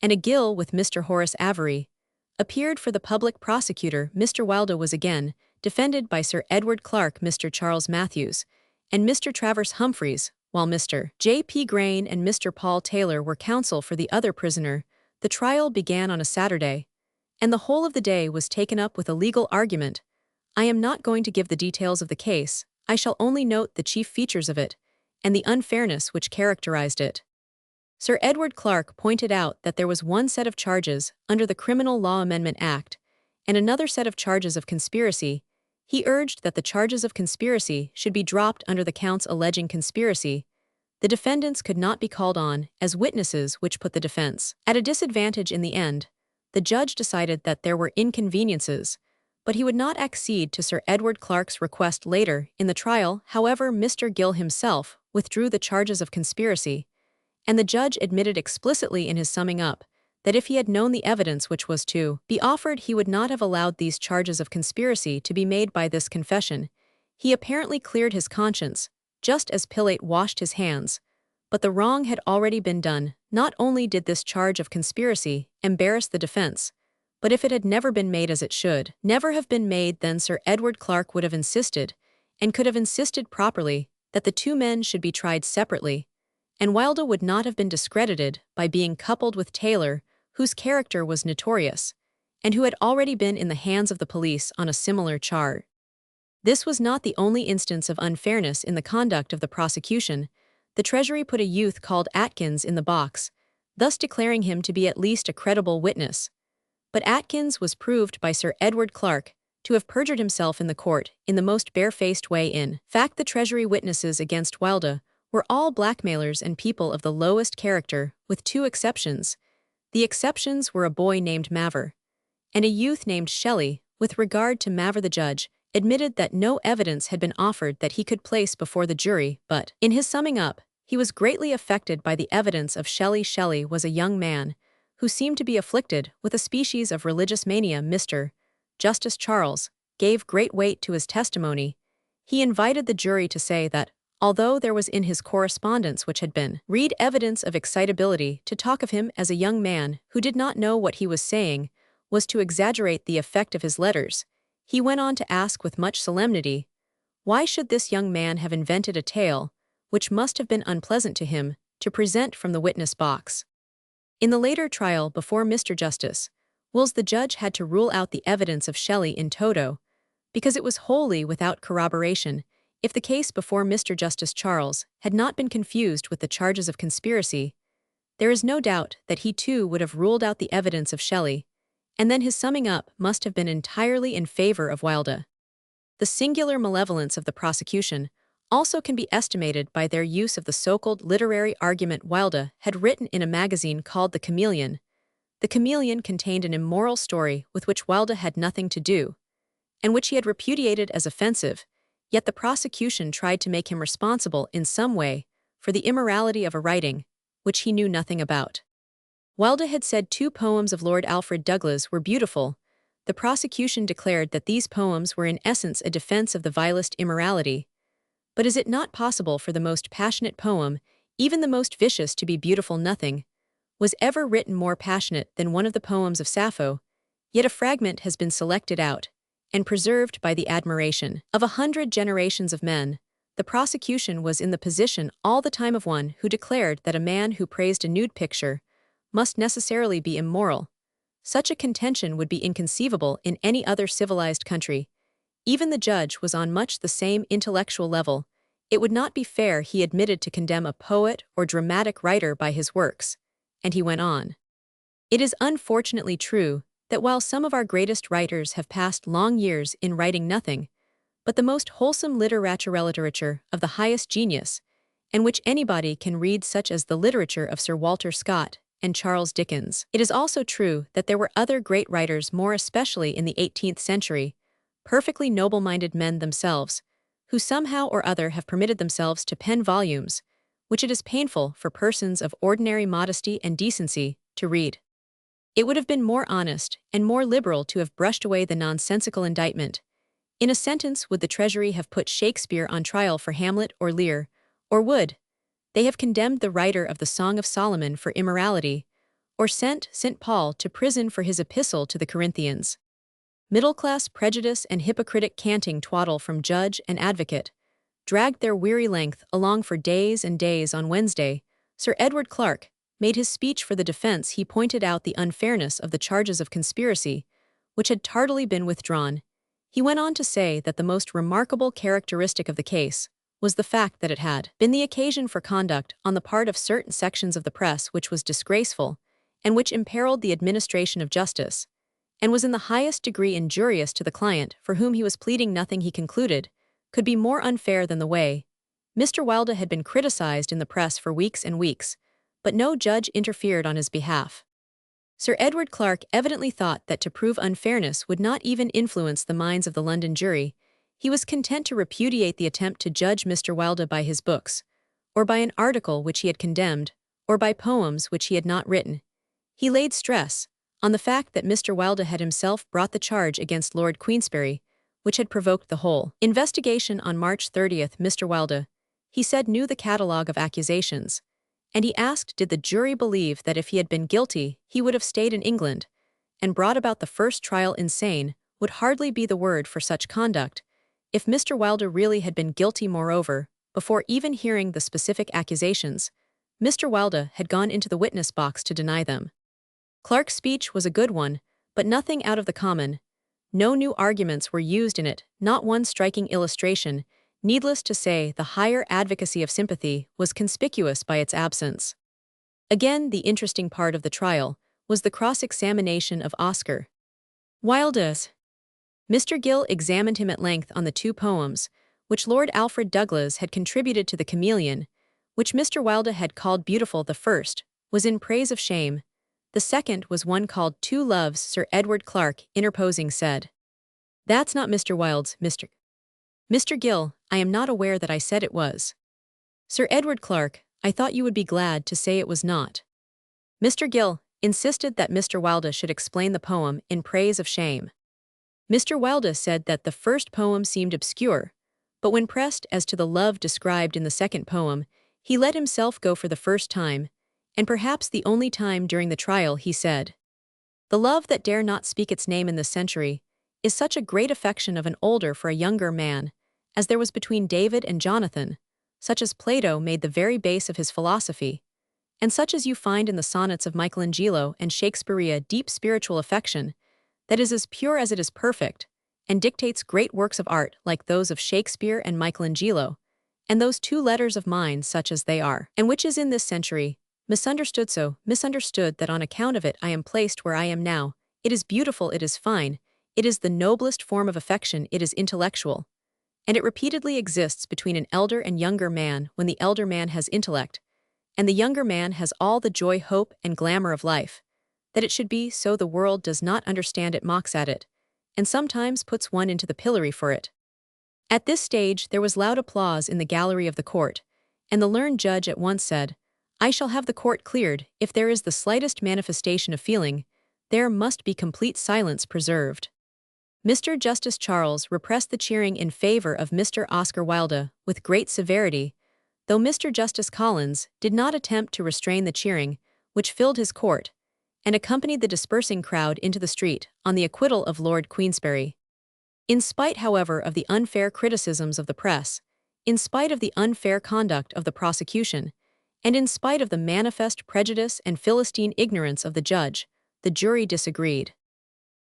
and a Gill with Mr. Horace Avery, appeared for the public prosecutor. Mr. Wilde was again defended by Sir Edward Clarke, Mr. Charles Matthews, and Mr. Travers Humphreys, while Mr. J. P. Grain and Mr. Paul Taylor were counsel for the other prisoner. The trial began on a Saturday, and the whole of the day was taken up with a legal argument. I am not going to give the details of the case, I shall only note the chief features of it, and the unfairness which characterized it. Sir Edward Clarke pointed out that there was one set of charges under the Criminal Law Amendment Act, and another set of charges of conspiracy. He urged that the charges of conspiracy should be dropped under the counts alleging conspiracy. The defendants could not be called on as witnesses, which put the defense at a disadvantage in the end. The judge decided that there were inconveniences, but he would not accede to Sir Edward Clarke's request. Later in the trial, however, Mr. Gill himself withdrew the charges of conspiracy, and the judge admitted explicitly in his summing up that if he had known the evidence which was to be offered, he would not have allowed these charges of conspiracy to be made. By this confession, he apparently cleared his conscience, just as Pilate washed his hands. But the wrong had already been done. Not only did this charge of conspiracy embarrass the defense, but if it had never been made as it should never have been made, then Sir Edward Clarke would have insisted, and could have insisted properly, that the two men should be tried separately, and Wilde would not have been discredited by being coupled with Taylor, whose character was notorious, and who had already been in the hands of the police on a similar charge. This was not the only instance of unfairness in the conduct of the prosecution. The Treasury put a youth called Atkins in the box, thus declaring him to be at least a credible witness. But Atkins was proved by Sir Edward Clarke to have perjured himself in the court in the most barefaced way. In fact, the Treasury witnesses against Wilde were all blackmailers and people of the lowest character, with two exceptions. The exceptions were a boy named Maver and a youth named Shelley. With regard to Maver, the judge admitted that no evidence had been offered that he could place before the jury, but, in his summing up, he was greatly affected by the evidence of Shelley. Shelley was a young man who seemed to be afflicted with a species of religious mania. Mr. Justice Charles gave great weight to his testimony. He invited the jury to say that, although there was in his correspondence which had been read evidence of excitability, to talk of him as a young man who did not know what he was saying was to exaggerate the effect of his letters. He went on to ask with much solemnity, why should this young man have invented a tale, which must have been unpleasant to him, to present from the witness box? In the later trial before Mr. Justice Wilde, the judge had to rule out the evidence of Shelley in toto, because it was wholly without corroboration. If the case before Mr. Justice Charles had not been confused with the charges of conspiracy, there is no doubt that he too would have ruled out the evidence of Shelley, and then his summing up must have been entirely in favor of Wilde. The singular malevolence of the prosecution also can be estimated by their use of the so-called literary argument Wilde had written in a magazine called The Chameleon. The Chameleon contained an immoral story with which Wilde had nothing to do, and which he had repudiated as offensive, yet the prosecution tried to make him responsible in some way for the immorality of a writing which he knew nothing about. Wilde had said 2 poems of Lord Alfred Douglas were beautiful. The prosecution declared that these poems were in essence a defense of the vilest immorality. But is it not possible for the most passionate poem, even the most vicious, to be beautiful? Nothing was ever written more passionate than one of the poems of Sappho, yet a fragment has been selected out and preserved by the admiration of 100 generations of men. The prosecution was in the position all the time of one who declared that a man who praised a nude picture must necessarily be immoral. Such a contention would be inconceivable in any other civilized country. Even the judge was on much the same intellectual level. It would not be fair, he admitted, to condemn a poet or dramatic writer by his works. And he went on. It is unfortunately true that while some of our greatest writers have passed long years in writing nothing but the most wholesome literature of the highest genius, and which anybody can read, such as the literature of Sir Walter Scott and Charles Dickens, it is also true that there were other great writers, more especially in the 18th century, perfectly noble-minded men themselves, who somehow or other have permitted themselves to pen volumes, which it is painful for persons of ordinary modesty and decency to read. It would have been more honest and more liberal to have brushed away the nonsensical indictment. In a sentence would the Treasury have put Shakespeare on trial for Hamlet or Lear, or would they have condemned the writer of the Song of Solomon for immorality, or sent St. Paul to prison for his epistle to the Corinthians? Middle-class prejudice and hypocritic canting twaddle from judge and advocate dragged their weary length along for days and days. On Wednesday, Sir Edward Clarke made his speech for the defense. He pointed out the unfairness of the charges of conspiracy, which had tardily been withdrawn. He went on to say that the most remarkable characteristic of the case was the fact that it had been the occasion for conduct on the part of certain sections of the press which was disgraceful, and which imperiled the administration of justice, and was in the highest degree injurious to the client for whom he was pleading. Nothing, he concluded, could be more unfair than the way Mr. Wilde had been criticized in the press for weeks and weeks, but no judge interfered on his behalf. Sir Edward Clarke evidently thought that to prove unfairness would not even influence the minds of the London jury. He was content to repudiate the attempt to judge Mr. Wilde by his books, or by an article which he had condemned, or by poems which he had not written. He laid stress on the fact that Mr. Wilde had himself brought the charge against Lord Queensberry, which had provoked the whole investigation. On March 30th, Mr. Wilde, he said, knew the catalogue of accusations, and he asked did the jury believe that if he had been guilty he would have stayed in England and brought about the first trial. Insane would hardly be the word for such conduct. If Mr. Wilde really had been guilty, moreover, before even hearing the specific accusations, Mr. Wilde had gone into the witness box to deny them. Clarke's speech was a good one, but nothing out of the common. No new arguments were used in it, not one striking illustration. Needless to say, the higher advocacy of sympathy was conspicuous by its absence. Again, the interesting part of the trial was the cross-examination of Oscar Wilde. Mr. Gill examined him at length on the two poems, which Lord Alfred Douglas had contributed to the Chameleon, which Mr. Wilde had called beautiful. The first was in praise of shame. The second was one called Two Loves. Sir Edward Clarke, interposing, said, "That's not Mr. Wilde's, Mr. Gill, I am not aware that I said it was." Sir Edward Clarke, I thought you would be glad to say it was not. Mr. Gill insisted that Mr. Wilde should explain the poem in praise of shame. Mr. Wilde said that the first poem seemed obscure, but when pressed as to the love described in the second poem, he let himself go for the first time, and perhaps the only time during the trial. He said, "The love that dare not speak its name in this century is such a great affection of an older for a younger man, as there was between David and Jonathan, such as Plato made the very base of his philosophy, and such as you find in the sonnets of Michelangelo and Shakespeare, a deep spiritual affection that is as pure as it is perfect, and dictates great works of art like those of Shakespeare and Michelangelo, and those two letters of mine such as they are, and which is in this century misunderstood, so misunderstood that on account of it I am placed where I am now. It is beautiful, it is fine, it is the noblest form of affection, it is intellectual, and it repeatedly exists between an elder and younger man when the elder man has intellect, and the younger man has all the joy, hope, and glamour of life. That it should be so the world does not understand it, mocks at it, and sometimes puts one into the pillory for it." At this stage there was loud applause in the gallery of the court, and the learned judge at once said, "I shall have the court cleared. If there is the slightest manifestation of feeling, there must be complete silence preserved." Mr. Justice Charles repressed the cheering in favor of Mr. Oscar Wilde with great severity, though Mr. Justice Collins did not attempt to restrain the cheering, which filled his court, and accompanied the dispersing crowd into the street on the acquittal of Lord Queensberry. In spite, however, of the unfair criticisms of the press, in spite of the unfair conduct of the prosecution, and in spite of the manifest prejudice and Philistine ignorance of the judge, the jury disagreed.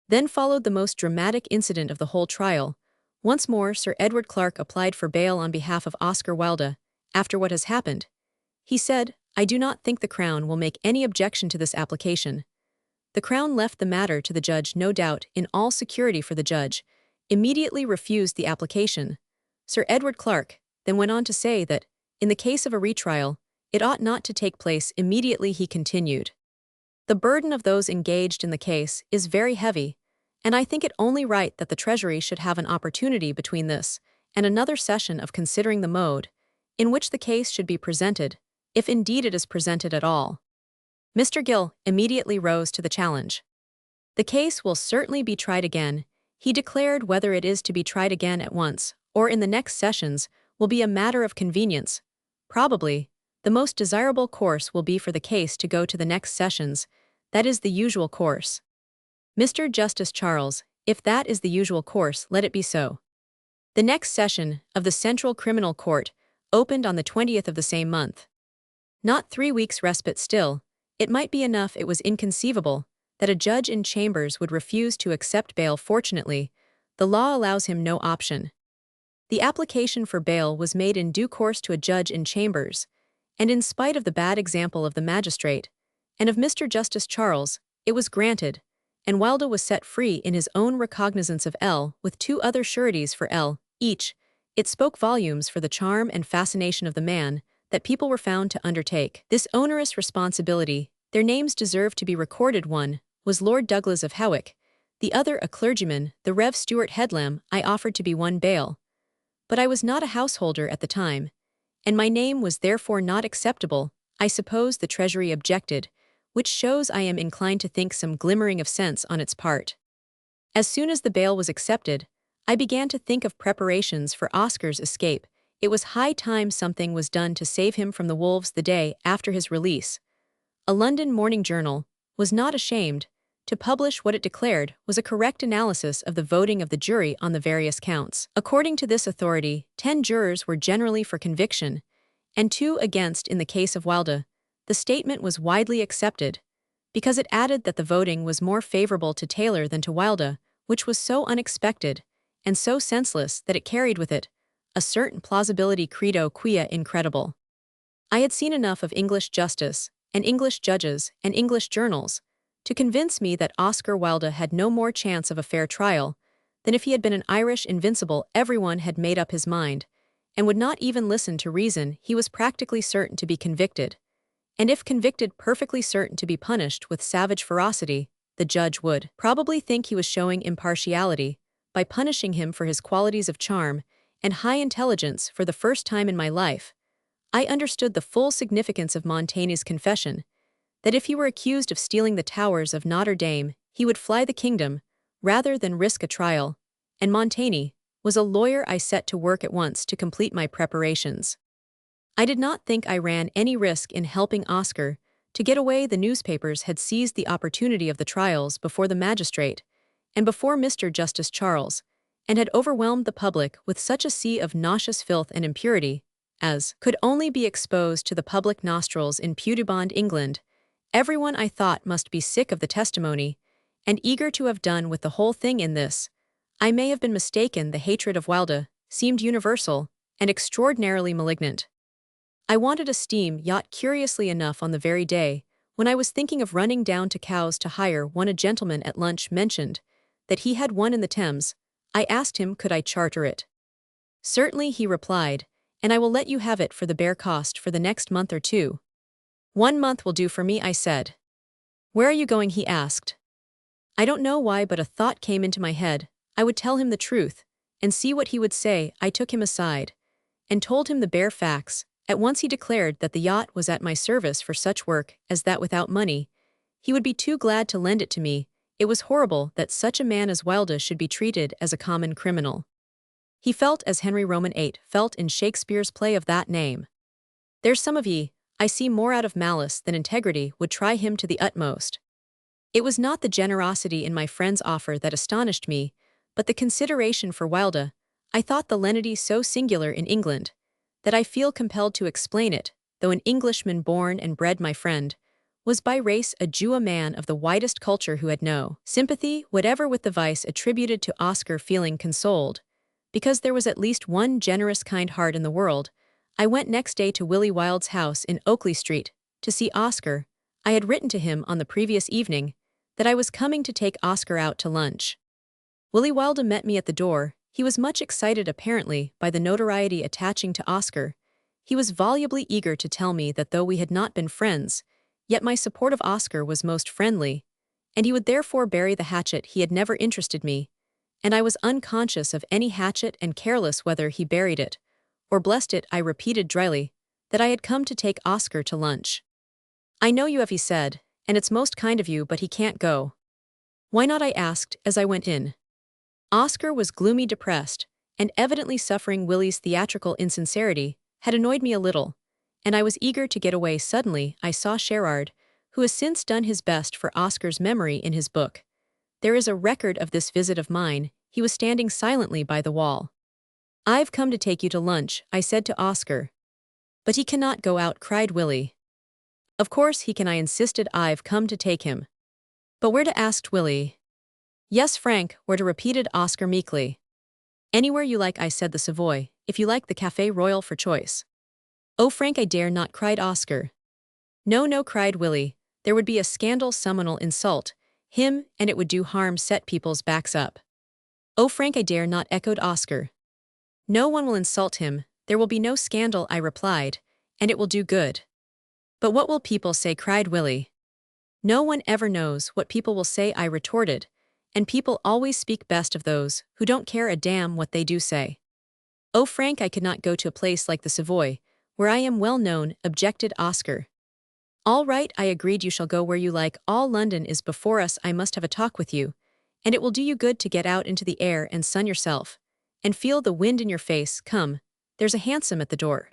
Then followed the most dramatic incident of the whole trial. Once more Sir Edward Clarke applied for bail on behalf of Oscar Wilde. After what has happened, he said, "I do not think the Crown will make any objection to this application." The Crown left the matter to the judge, no doubt, in all security, for the judge immediately refused the application. Sir Edward Clarke then went on to say that, in the case of a retrial, it ought not to take place immediately. He continued, "The burden of those engaged in the case is very heavy, and I think it only right that the Treasury should have an opportunity between this and another session of considering the mode in which the case should be presented, if indeed it is presented at all. Mr. Gill immediately rose to the challenge. The case will certainly be tried again, he declared. Whether it is to be tried again at once or in the next sessions will be a matter of convenience. Probably, the most desirable course will be for the case to go to the next sessions, that is the usual course. Mr. Justice Charles, if that is the usual course, let it be so. The next session of the Central Criminal Court opened on the 20th of the same month. Not 3 weeks' respite still, it might be enough. It was inconceivable that a judge in chambers would refuse to accept bail. Fortunately, the law allows him no option. The application for bail was made in due course to a judge in chambers, and in spite of the bad example of the magistrate and of Mr. Justice Charles, it was granted, and Wilde was set free in his own recognizance of L with 2 other sureties for L each. It spoke volumes for the charm and fascination of the man that people were found to undertake this onerous responsibility. Their names deserve to be recorded. One was Lord Douglas of Howick, the other a clergyman, the Rev. Stuart Headlam. I offered to be one bail, but I was not a householder at the time, and my name was therefore not acceptable. I suppose the Treasury objected, which shows I am inclined to think some glimmering of sense on its part. As soon as the bail was accepted, I began to think of preparations for Oscar's escape. It was high time something was done to save him from the wolves. The day after his release, a London morning journal was not ashamed to publish what it declared was a correct analysis of the voting of the jury on the various counts. According to this authority, 10 jurors were generally for conviction, and 2 against in the case of Wilde. The statement was widely accepted, because it added that the voting was more favorable to Taylor than to Wilde, which was so unexpected and so senseless that it carried with it a certain plausibility. Credo quia incredible. I had seen enough of English justice and English judges and English journals to convince me that Oscar Wilde had no more chance of a fair trial than if he had been an Irish invincible. Everyone had made up his mind and would not even listen to reason. He was practically certain to be convicted, and if convicted, perfectly certain to be punished with savage ferocity. The judge would probably think he was showing impartiality by punishing him for his qualities of charm and high intelligence. For the first time in my life, I understood the full significance of Montaigne's confession, that if he were accused of stealing the towers of Notre Dame, he would fly the kingdom rather than risk a trial, and Montaigne was a lawyer. I set to work at once to complete my preparations. I did not think I ran any risk in helping Oscar to get away. The newspapers had seized the opportunity of the trials before the magistrate and before Mr. Justice Charles, and had overwhelmed the public with such a sea of nauseous filth and impurity as could only be exposed to the public nostrils in pudibond England. Everyone, I thought, must be sick of the testimony and eager to have done with the whole thing. In this I may have been mistaken. The hatred of Wilde seemed universal and extraordinarily malignant. I wanted a steam yacht. Curiously enough, on the very day when I was thinking of running down to Cowes to hire one, a gentleman at lunch mentioned that he had one in the Thames. I asked him could I charter it. Certainly, he replied, and I will let you have it for the bare cost for the next month or 2. 1 month will do for me, I said. Where are you going? He asked. I don't know why, but a thought came into my head. I would tell him the truth and see what he would say. I took him aside and told him the bare facts. At once he declared that the yacht was at my service for such work as that. Without money, he would be too glad to lend it to me. It was horrible that such a man as Wilde should be treated as a common criminal. He felt as Henry Roman VIII felt in Shakespeare's play of that name. There's some of ye, I see, more out of malice than integrity, would try him to the utmost. It was not the generosity in my friend's offer that astonished me, but the consideration for Wilde. I thought the lenity so singular in England that I feel compelled to explain it. Though an Englishman born and bred, my friend was by race a Jew, a man of the widest culture who had no sympathy whatever with the vice attributed to Oscar. Feeling consoled, because there was at least one generous, kind heart in the world, I went next day to Willie Wilde's house in Oakley Street to see Oscar. I had written to him on the previous evening that I was coming to take Oscar out to lunch. Willie Wilde met me at the door. He was much excited, apparently, by the notoriety attaching to Oscar. He was volubly eager to tell me that though we had not been friends, yet my support of Oscar was most friendly, and he would therefore bury the hatchet. He had never interested me, and I was unconscious of any hatchet and careless whether he buried it or blessed it. I repeated dryly that I had come to take Oscar to lunch. I know you have, he said, and it's most kind of you, but he can't go. Why not? I asked as I went in. Oscar was gloomy, depressed, and evidently suffering. Willie's theatrical insincerity had annoyed me a little, and I was eager to get away. Suddenly, I saw Sherard, who has since done his best for Oscar's memory in his book. There is a record of this visit of mine. He was standing silently by the wall. I've come to take you to lunch, I said to Oscar. But he cannot go out, cried Willie. Of course he can, I insisted. I've come to take him. But where to? Asked Willie. Yes, Frank, where to? Repeated Oscar meekly. Anywhere you like, I said. The Savoy, if you like, the Café Royal for choice. Oh, Frank, I dare not, cried Oscar. No, no, cried Willie. There would be a scandal. Someone will insult him, and it would do harm, set people's backs up. Oh, Frank, I dare not, echoed Oscar. No one will insult him, there will be no scandal, I replied, and it will do good. But what will people say? Cried Willie. No one ever knows what people will say, I retorted, and people always speak best of those who don't care a damn what they do say. Oh, Frank, I could not go to a place like the Savoy, where I am well known, objected Oscar. All right, I agreed, you shall go where you like. All London is before us. I must have a talk with you, and it will do you good to get out into the air and sun yourself, and feel the wind in your face. Come, there's a hansom at the door.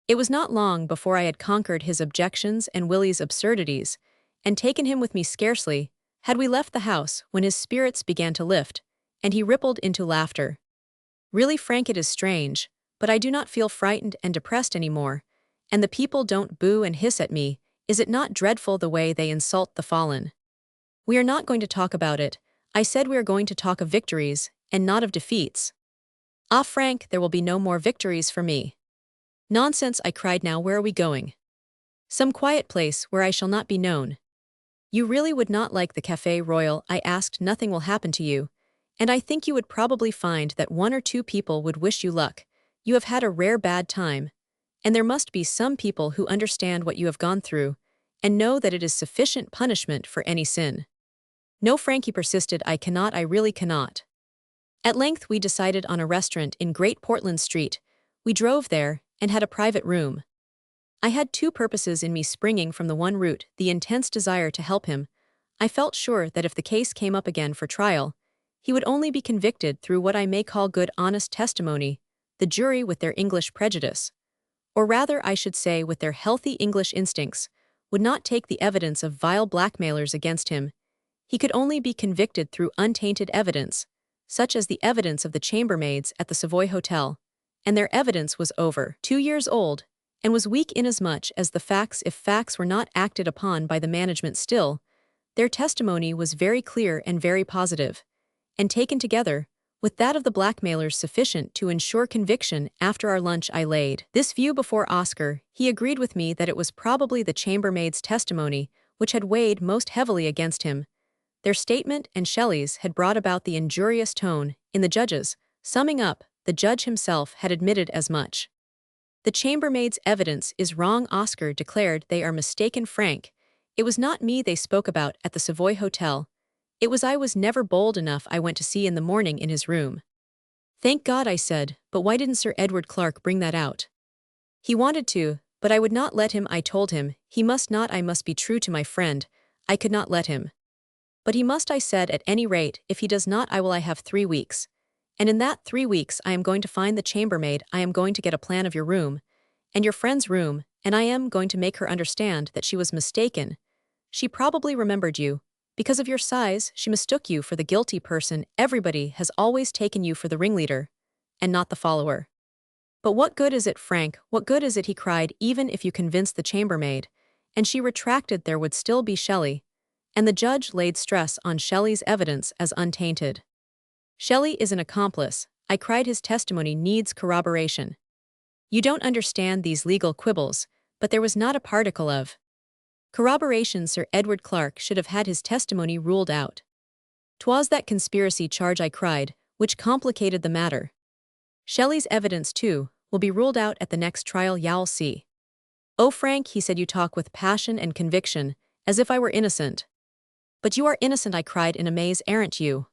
It was not long before I had conquered his objections and Willie's absurdities, and taken him with me. Scarcely had we left the house when his spirits began to lift, and he rippled into laughter. Really, Frank, it is strange, but I do not feel frightened and depressed any more, and the people don't boo and hiss at me. Is it not dreadful the way they insult the fallen? We are not going to talk about it, I said. We are going to talk of victories, and not of defeats. Ah, Frank, there will be no more victories for me. Nonsense, I cried. Now where are we going? Some quiet place where I shall not be known. You really would not like the Café Royal? I asked. Nothing will happen to you, and I think you would probably find that one or two people would wish you luck. You have had a rare bad time, and there must be some people who understand what you have gone through, and know that it is sufficient punishment for any sin. No, Frank, he persisted, I cannot, I really cannot. At length we decided on a restaurant in Great Portland Street. We drove there, and had a private room. I had two purposes in me springing from the one root, the intense desire to help him. I felt sure that if the case came up again for trial, he would only be convicted through what I may call good honest testimony, the jury with their English prejudice, or rather I should say with their healthy English instincts, would not take the evidence of vile blackmailers against him. He could only be convicted through untainted evidence, such as the evidence of the chambermaids at the Savoy Hotel, and their evidence was over 2 years old, and was weak inasmuch as the facts, if facts were not acted upon by the management still, their testimony was very clear and very positive, and taken together, with that of the blackmailers sufficient to ensure conviction. After our lunch I laid this view before Oscar. He agreed with me that it was probably the chambermaid's testimony which had weighed most heavily against him. Their statement and Shelley's had brought about the injurious tone in the judges. Summing up, the judge himself had admitted as much. The chambermaid's evidence is wrong, Oscar declared. They are mistaken, Frank. It was not me they spoke about at the Savoy Hotel. It was I was never bold enough. I went to see in the morning in his room. Thank God, I said, but why didn't Sir Edward Clarke bring that out? He wanted to, but I would not let him. I told him, he must not. I must be true to my friend. I could not let him. But he must, I said. At any rate, if he does not, I have 3 weeks. And in that 3 weeks I am going to find the chambermaid. I am going to get a plan of your room, and your friend's room, and I am going to make her understand that she was mistaken. She probably remembered you. Because of your size, she mistook you for the guilty person. Everybody has always taken you for the ringleader, and not the follower. But what good is it, Frank? What good is it, he cried, even if you convince the chambermaid? And she retracted. There would still be Shelley. And the judge laid stress on Shelley's evidence as untainted. Shelley is an accomplice, I cried. His testimony needs corroboration. You don't understand these legal quibbles, but there was not a particle of corroboration. Sir Edward Clarke should have had his testimony ruled out. 'Twas that conspiracy charge, I cried, which complicated the matter. Shelley's evidence, too, will be ruled out at the next trial. You'll see. Oh, Frank, he said, you talk with passion and conviction, as if I were innocent. But you are innocent, I cried in amaze, aren't you?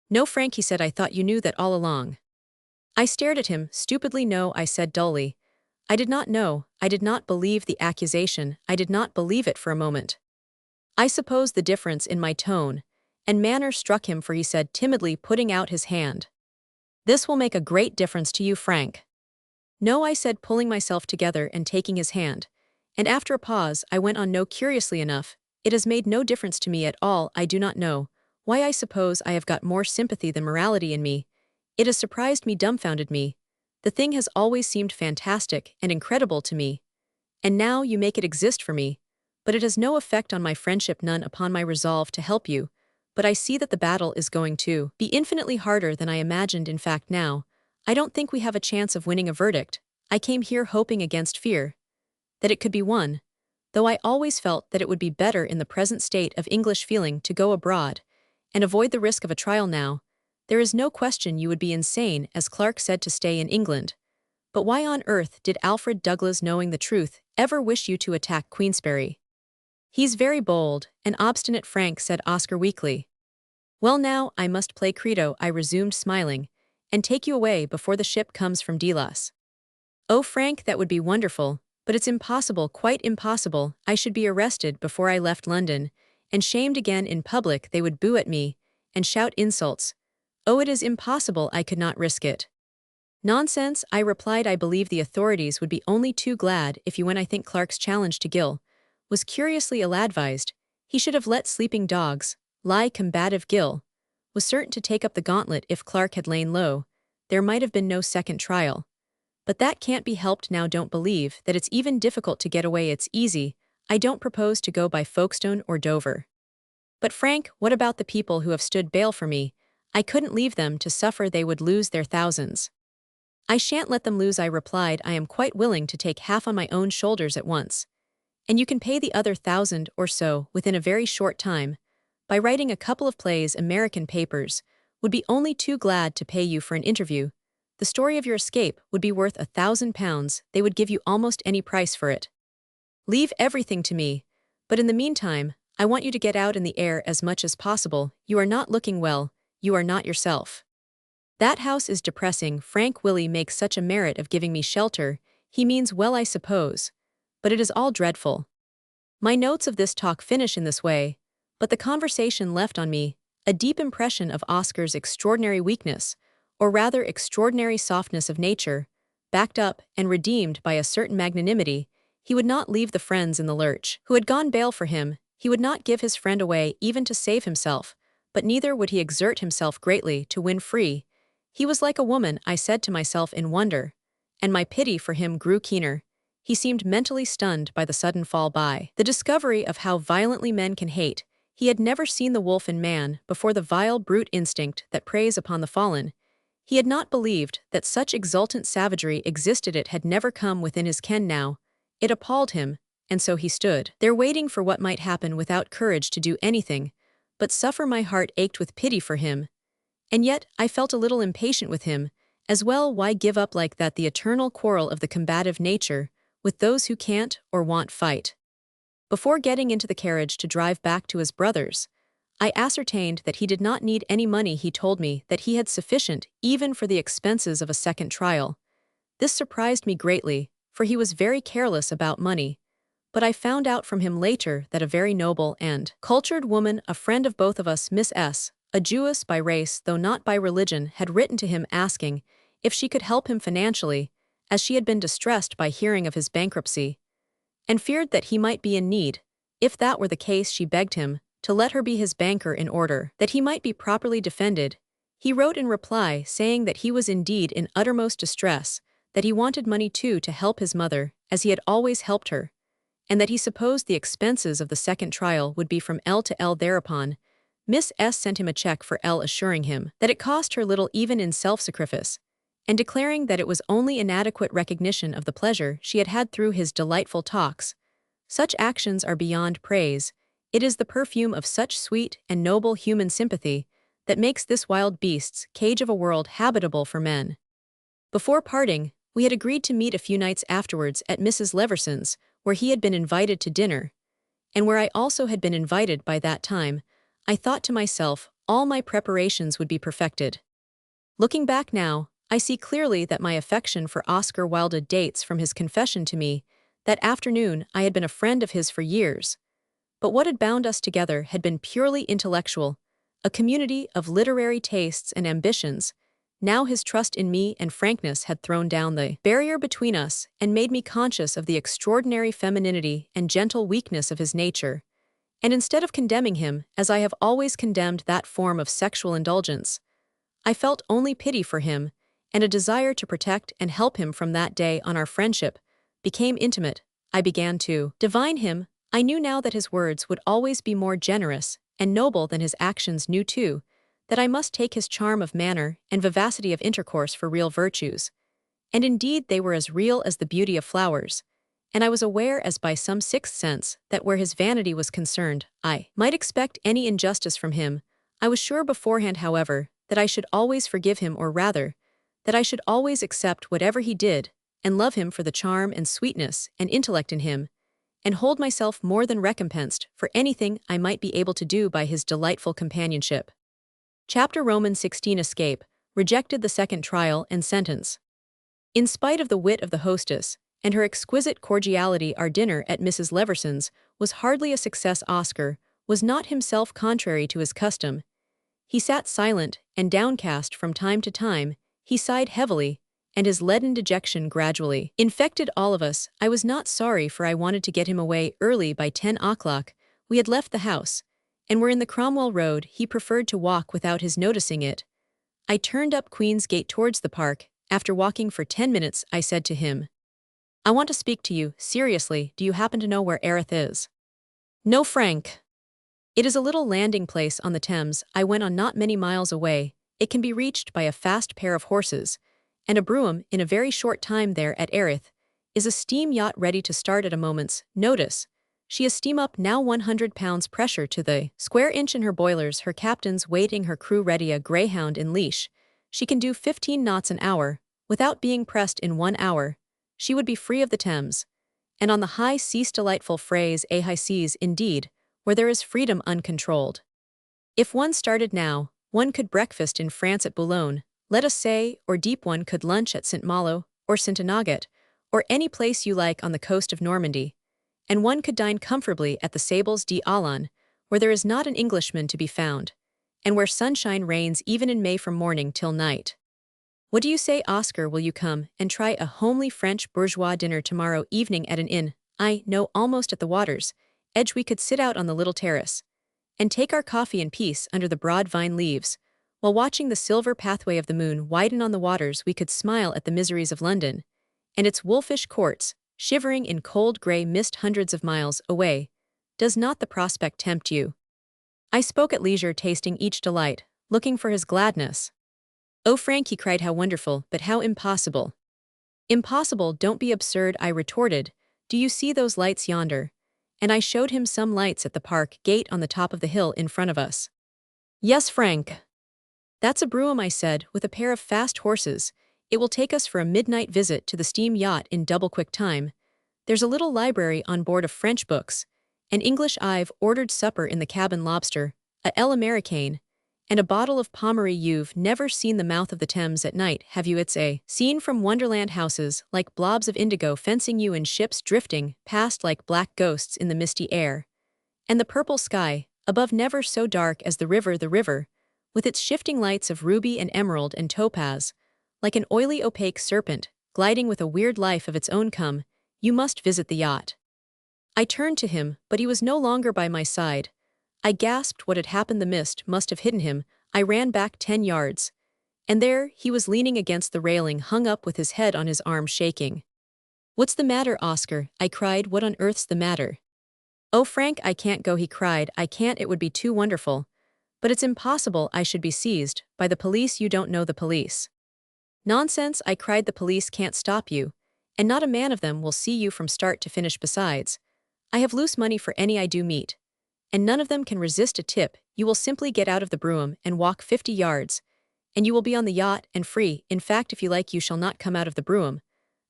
No, Frank, he said, I thought you knew that all along. I stared at him, stupidly. No, I said dully. I did not know, I did not believe the accusation, I did not believe it for a moment. I suppose the difference in my tone and manner struck him, for he said timidly, putting out his hand. This will make a great difference to you, Frank. No, I said, pulling myself together and taking his hand. And after a pause, I went on, no, curiously enough, it has made no difference to me at all. I do not know why. I suppose I have got more sympathy than morality in me. It has surprised me, dumbfounded me. The thing has always seemed fantastic and incredible to me. And now you make it exist for me. But it has no effect on my friendship, none upon my resolve to help you. But I see that the battle is going to be infinitely harder than I imagined. In fact, now, I don't think we have a chance of winning a verdict. I came here hoping against fear that it could be won, though I always felt that it would be better in the present state of English feeling to go abroad and avoid the risk of a trial now. There is no question you would be insane, as Clark said, to stay in England. But why on earth did Alfred Douglas, knowing the truth, ever wish you to attack Queensberry? He's very bold and obstinate, Frank said Oscar weakly. Well, now, I must play Credo, I resumed, smiling, and take you away before the ship comes from Delos. Oh, Frank, that would be wonderful, but it's impossible, quite impossible. I should be arrested before I left London, and shamed again in public. They would boo at me and shout insults. Oh, it is impossible, I could not risk it. Nonsense, I replied. I believe the authorities would be only too glad if you went. I think Clark's challenge to Gill was curiously ill-advised. He should have let sleeping dogs lie. Combative Gill was certain to take up the gauntlet if Clark had lain low. There might have been no second trial. But that can't be helped now. Don't believe that it's even difficult to get away. It's easy. I don't propose to go by Folkestone or Dover. But Frank, what about the people who have stood bail for me? I couldn't leave them to suffer. They would lose their thousands. I shan't let them lose, I replied. I am quite willing to take half on my own shoulders at once. And you can pay the other 1,000 or so within a very short time. By writing a couple of plays, American papers would be only too glad to pay you for an interview. The story of your escape would be worth £1,000. They would give you almost any price for it. Leave everything to me. But in the meantime, I want you to get out in the air as much as possible. You are not looking well. You are not yourself. That house is depressing. Frank, Willie makes such a merit of giving me shelter. He means well, I suppose. But it is all dreadful. My notes of this talk finish in this way, but the conversation left on me a deep impression of Oscar's extraordinary weakness, or rather extraordinary softness of nature, backed up and redeemed by a certain magnanimity. He would not leave the friends in the lurch who had gone bail for him. He would not give his friend away even to save himself, but neither would he exert himself greatly to win free. He was like a woman, I said to myself in wonder, and my pity for him grew keener. He seemed mentally stunned by the sudden fall by the discovery of how violently men can hate. He had never seen the wolf in man before, the vile brute instinct that preys upon the fallen. He had not believed that such exultant savagery existed. It had never come within his ken now. It appalled him, and so he stood there waiting for what might happen without courage to do anything but suffer. My heart ached with pity for him. And yet, I felt a little impatient with him, as well. Why give up like that the eternal quarrel of the combative nature with those who can't or won't fight? Before getting into the carriage to drive back to his brother's, I ascertained that he did not need any money. He told me that he had sufficient even for the expenses of a second trial. This surprised me greatly, for he was very careless about money. But I found out from him later that a very noble and cultured woman, a friend of both of us, Miss S., a Jewess by race though not by religion, had written to him asking if she could help him financially, as she had been distressed by hearing of his bankruptcy, and feared that he might be in need. If that were the case, she begged him to let her be his banker in order that he might be properly defended. He wrote in reply saying that he was indeed in uttermost distress, that he wanted money too to help his mother, as he had always helped her, and that he supposed the expenses of the second trial would be from L to L. Thereupon, Miss S. sent him a check for L, assuring him that it cost her little even in self-sacrifice, and declaring that it was only inadequate recognition of the pleasure she had had through his delightful talks. Such actions are beyond praise. It is the perfume of such sweet and noble human sympathy that makes this wild beast's cage of a world habitable for men. Before parting, we had agreed to meet a few nights afterwards at Mrs. Leverson's, where he had been invited to dinner, and where I also had been invited by that time, I thought to myself, all my preparations would be perfected. Looking back now, I see clearly that my affection for Oscar Wilde dates from his confession to me that afternoon I had been a friend of his for years. But what had bound us together had been purely intellectual, a community of literary tastes and ambitions. Now his trust in me and frankness had thrown down the barrier between us and made me conscious of the extraordinary femininity and gentle weakness of his nature. And instead of condemning him, as I have always condemned that form of sexual indulgence, I felt only pity for him, and a desire to protect and help him. From that day on, our friendship became intimate. I began to divine him. I knew now that his words would always be more generous and noble than his actions. Knew too that I must take his charm of manner and vivacity of intercourse for real virtues. And indeed they were as real as the beauty of flowers. And I was aware, as by some sixth sense, that where his vanity was concerned, I might expect any injustice from him. I was sure beforehand, however, that I should always forgive him, or rather, that I should always accept whatever he did, and love him for the charm and sweetness and intellect in him, and hold myself more than recompensed for anything I might be able to do by his delightful companionship. Chapter Romans 16. Escape, rejected the second trial and sentence. In spite of the wit of the hostess and her exquisite cordiality, our dinner at Mrs. Leverson's was hardly a success. Oscar was not himself contrary to his custom. He sat silent and downcast from time to time. He sighed heavily, and his leaden dejection gradually infected all of us. I was not sorry, for I wanted to get him away early. By 10 o'clock, we had left the house, and were in the Cromwell Road. He preferred to walk without his noticing it. I turned up Queen's Gate towards the park. After walking for 10 minutes, I said to him, "I want to speak to you, seriously. Do you happen to know where Erith is?" "No, Frank." "It is a little landing place on the Thames," I went on, "not many miles away. It can be reached by a fast pair of horses and a brougham in a very short time. There at Erith is a steam yacht ready to start at a moment's notice. She is steam up now, 100 pounds pressure to the square inch in her boilers, her captains waiting, her crew ready, a greyhound in leash. She can do 15 knots an hour, without being pressed in 1 hour. She would be free of the Thames, and on the high seas. Delightful phrase, a high seas, indeed, where there is freedom uncontrolled. If one started now, one could breakfast in France at Boulogne, let us say, or deep one could lunch at St. Malo, or St. Enogat, or any place you like on the coast of Normandy, and one could dine comfortably at the Sables d'Olonne, where there is not an Englishman to be found, and where sunshine reigns even in May from morning till night. What do you say, Oscar? Will you come and try a homely French bourgeois dinner tomorrow evening at an inn? I know, almost at the water's edge. We could sit out on the little terrace and take our coffee in peace under the broad vine leaves, while watching the silver pathway of the moon widen on the waters. We could smile at the miseries of London and its wolfish courts, shivering in cold grey mist hundreds of miles away. Does not the prospect tempt you?" I spoke at leisure, tasting each delight, looking for his gladness. "Oh, Frank," he cried, "how wonderful, but how impossible." "Impossible? Don't be absurd," I retorted. "Do you see those lights yonder?" And I showed him some lights at the park gate on the top of the hill in front of us. "Yes, Frank. That's a brougham," I said, "with a pair of fast horses. It will take us for a midnight visit to the steam yacht in double quick time. There's a little library on board of French books, an English. I've ordered supper in the cabin, lobster, a l'américaine, and a bottle of Pommery. You've never seen the mouth of the Thames at night, have you? It's a scene from Wonderland. Houses like blobs of indigo fencing you in, ships drifting past like black ghosts in the misty air, and the purple sky above never so dark as the river, with its shifting lights of ruby and emerald and topaz, like an oily opaque serpent, gliding with a weird life of its own. Come, you must visit the yacht." I turned to him, but he was no longer by my side. I gasped what had happened. The mist must have hidden him. I ran back 10 yards. And there he was, leaning against the railing, hung up with his head on his arm, shaking. "What's the matter, Oscar?" I cried. "What on earth's the matter?" "Oh, Frank, I can't go," he cried. "I can't. It would be too wonderful. But it's impossible. I should be seized by the police." "You don't know the police." "Nonsense," I cried. "The police can't stop you, and not a man of them will see you from start to finish. Besides, I have loose money for any I do meet, and none of them can resist a tip. You will simply get out of the brougham and walk 50 yards, and you will be on the yacht and free. In fact, if you like, you shall not come out of the brougham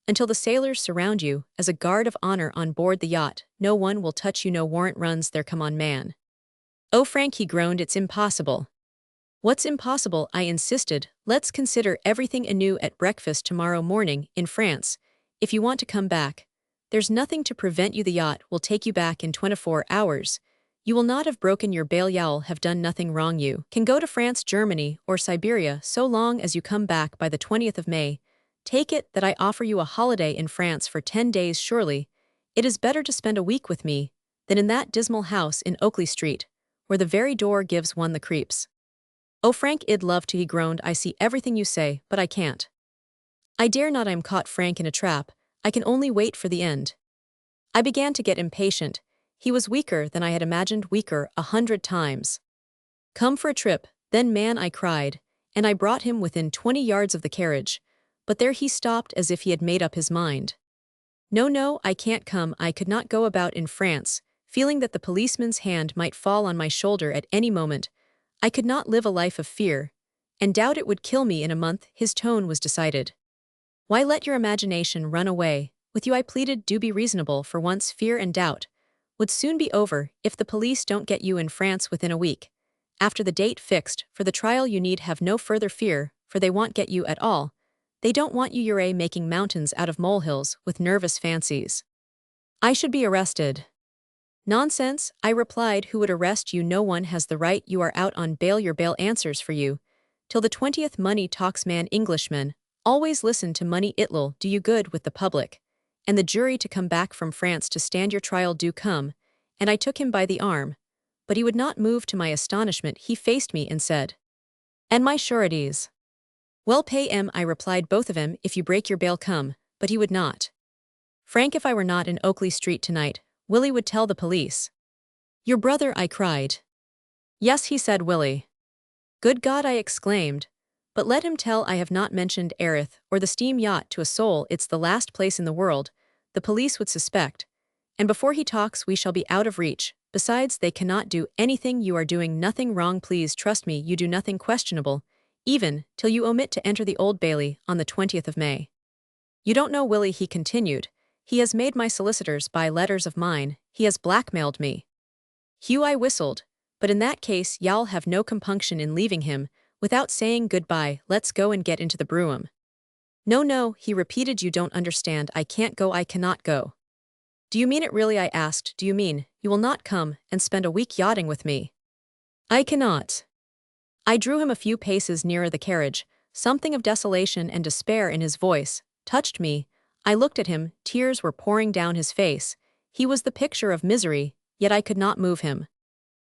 until the sailors surround you as a guard of honor on board the yacht. No one will touch you. No warrant runs there. Come on, man." "Oh, Frank," he groaned, "it's impossible." "What's impossible?" I insisted. "Let's consider everything anew at breakfast tomorrow morning, in France. If you want to come back, there's nothing to prevent you. The yacht will take you back in 24 hours. You will not have broken your bail. You'll have done nothing wrong. You can go to France, Germany, or Siberia so long as you come back by the 20th of May. Take it that I offer you a holiday in France for 10 days. Surely, it is better to spend a week with me than in that dismal house in Oakley Street, where the very door gives one the creeps." "Oh, Frank, I'd love to," he groaned. "I see everything you say, but I can't. I dare not. I'm caught, Frank, in a trap. I can only wait for the end." I began to get impatient. He was weaker than I had imagined, weaker 100 times. "Come for a trip, then, man," I cried, and I brought him within 20 yards of the carriage. But there he stopped as if he had made up his mind. "No, no, I can't come." I could not go about in France, feeling that the policeman's hand might fall on my shoulder at any moment. I could not live a life of fear, and doubt it would kill me in a month. His tone was decided. "Why let your imagination run away with you?" I pleaded. "Do be reasonable for once. Fear and doubt would soon be over if the police don't get you in France within a week. After the date fixed for the trial you need have no further fear, for they won't get you at all. They don't want you. You're making mountains out of molehills with nervous fancies. I should be arrested." "Nonsense," I replied. "Who would arrest you? No one has the right. You are out on bail. Your bail answers for you till the 20th. Money talks, man. Englishmen always listen to money. It'll do you good with the public and the jury to come back from France to stand your trial. Do come." And I took him by the arm, but he would not move. To my astonishment, he faced me and said, "And my sureties?" "Well, pay 'em," I replied. "Both of 'em. If you break your bail, come." But he would not. "Frank, if I were not in Oakley Street tonight, Willie would tell the police." "Your brother?" I cried. "Yes," he said. "Willie." "Good God!" I exclaimed. "But let him tell. I have not mentioned Erith or the steam yacht to a soul. It's the last place in the world the police would suspect. And before he talks we shall be out of reach. Besides, they cannot do anything. You are doing nothing wrong. Please trust me. You do nothing questionable, even till you omit to enter the Old Bailey on the 20th of May. You don't know Willie," he continued. "He has made my solicitors buy letters of mine. He has blackmailed me." "Hugh," I whistled. "But in that case y'all have no compunction in leaving him without saying goodbye. Let's go and get into the brougham." "No, no," he repeated. "You don't understand. I can't go. I cannot go." "Do you mean it really?" I asked. "Do you mean you will not come and spend a week yachting with me?" "I cannot." I drew him a few paces nearer the carriage. Something of desolation and despair in his voice touched me. I looked at him. Tears were pouring down his face. He was the picture of misery, yet I could not move him.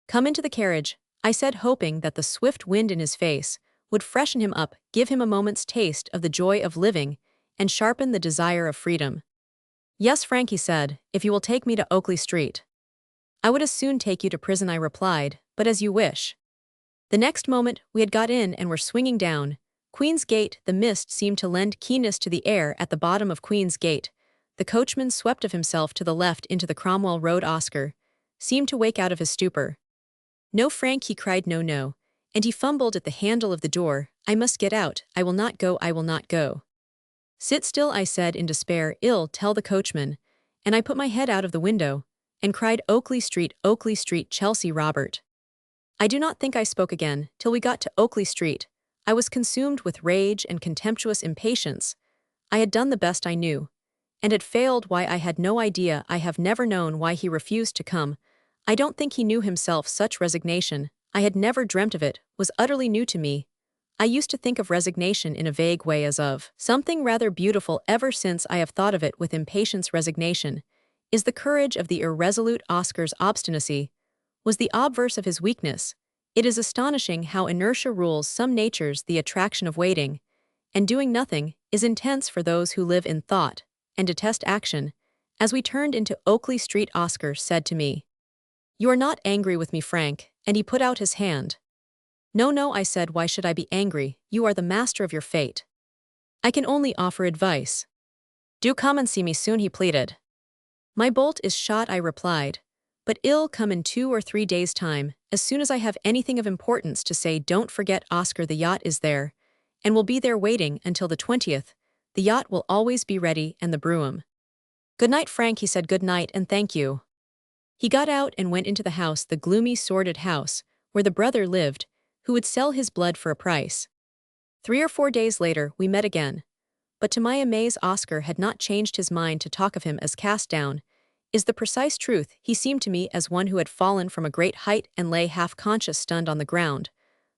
"Come into the carriage," I said, hoping that the swift wind in his face would freshen him up, give him a moment's taste of the joy of living, and sharpen the desire of freedom. "Yes, Frank," he said, "if you will take me to Oakley Street." "I would as soon take you to prison," I replied, "but as you wish." The next moment we had got in and were swinging down Queen's Gate. The mist seemed to lend keenness to the air at the bottom of Queen's Gate. The coachman swept of himself to the left into the Cromwell Road. Oscar seemed to wake out of his stupor. "No, Frank," he cried, "no, no." And he fumbled at the handle of the door. "I must get out. I will not go. I will not go." "Sit still," I said in despair. "I'll tell the coachman." And I put my head out of the window and cried, Oakley Street, Chelsea, Robert." I do not think I spoke again till we got to Oakley Street. I was consumed with rage and contemptuous impatience. I had done the best I knew, and had failed. Why, I had no idea. I have never known why he refused to come. I don't think he knew himself. Such resignation, I had never dreamt of it, was utterly new to me. I used to think of resignation in a vague way as of something rather beautiful. Ever since I have thought of it with impatience. Resignation is the courage of the irresolute. Oscar's obstinacy was the obverse of his weakness. It is astonishing how inertia rules some natures. The attraction of waiting and doing nothing is intense for those who live in thought and detest action. As we turned into Oakley Street, Oscar said to me, "You are not angry with me, Frank?" And he put out his hand. "No, no," I said. "Why should I be angry? You are the master of your fate. I can only offer advice." "Do come and see me soon," he pleaded. "My bolt is shot," I replied. "But I'll come in 2 or 3 days' time, as soon as I have anything of importance to say. Don't forget, Oscar, the yacht is there, and will be there waiting until the 20th. The yacht will always be ready, and the brougham." "Good night, Frank," he said. "Good night, and thank you." He got out and went into the house, the gloomy, sordid house, where the brother lived, who would sell his blood for a price. 3 or 4 days later, we met again. But to my amaze, Oscar had not changed his mind to talk of him as cast down. Is the precise truth, he seemed to me as one who had fallen from a great height and lay half-conscious stunned on the ground.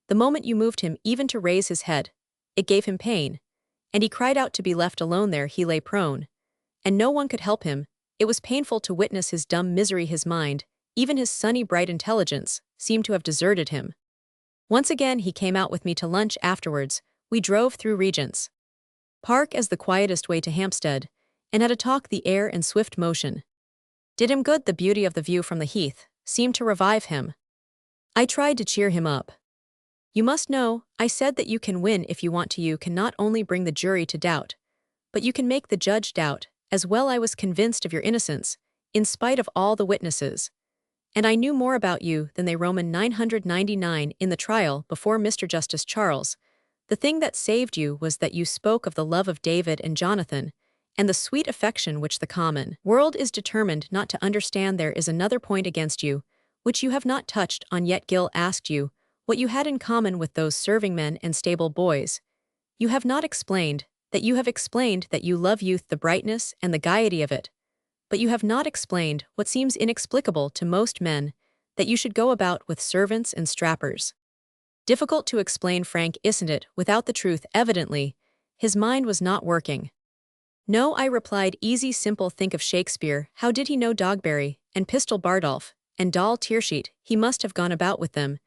The moment you moved him even to raise his head, it gave him pain, and he cried out to be left alone. There he lay prone, and no one could help him. It was painful to witness his dumb misery. His mind, even his sunny bright intelligence, seemed to have deserted him. Once again he came out with me to lunch afterwards. We drove through Regent's Park as the quietest way to Hampstead, and had a talk. The air and swift motion did him good. The beauty of the view from the heath seemed to revive him. I tried to cheer him up. You must know, I said, that you can win if you want to. You can not only bring the jury to doubt, but you can make the judge doubt as well. I was convinced of your innocence, in spite of all the witnesses. And I knew more about you than they. Roman 999. In the trial before Mr. Justice Charles, the thing that saved you was that you spoke of the love of David and Jonathan, and the sweet affection which the common world is determined not to understand. There is another point against you, which you have not touched on yet. Gill asked you what you had in common with those serving men and stable boys. You have not explained that. You have explained that you love youth, the brightness and the gaiety of it. But you have not explained what seems inexplicable to most men, that you should go about with servants and strappers. Difficult to explain, Frank, isn't it, without the truth? Evidently, his mind was not working. No, I replied, easy, simple. Think of Shakespeare. How did he know Dogberry, and Pistol Bardolph, and Doll Tearsheet? He must have gone about with them.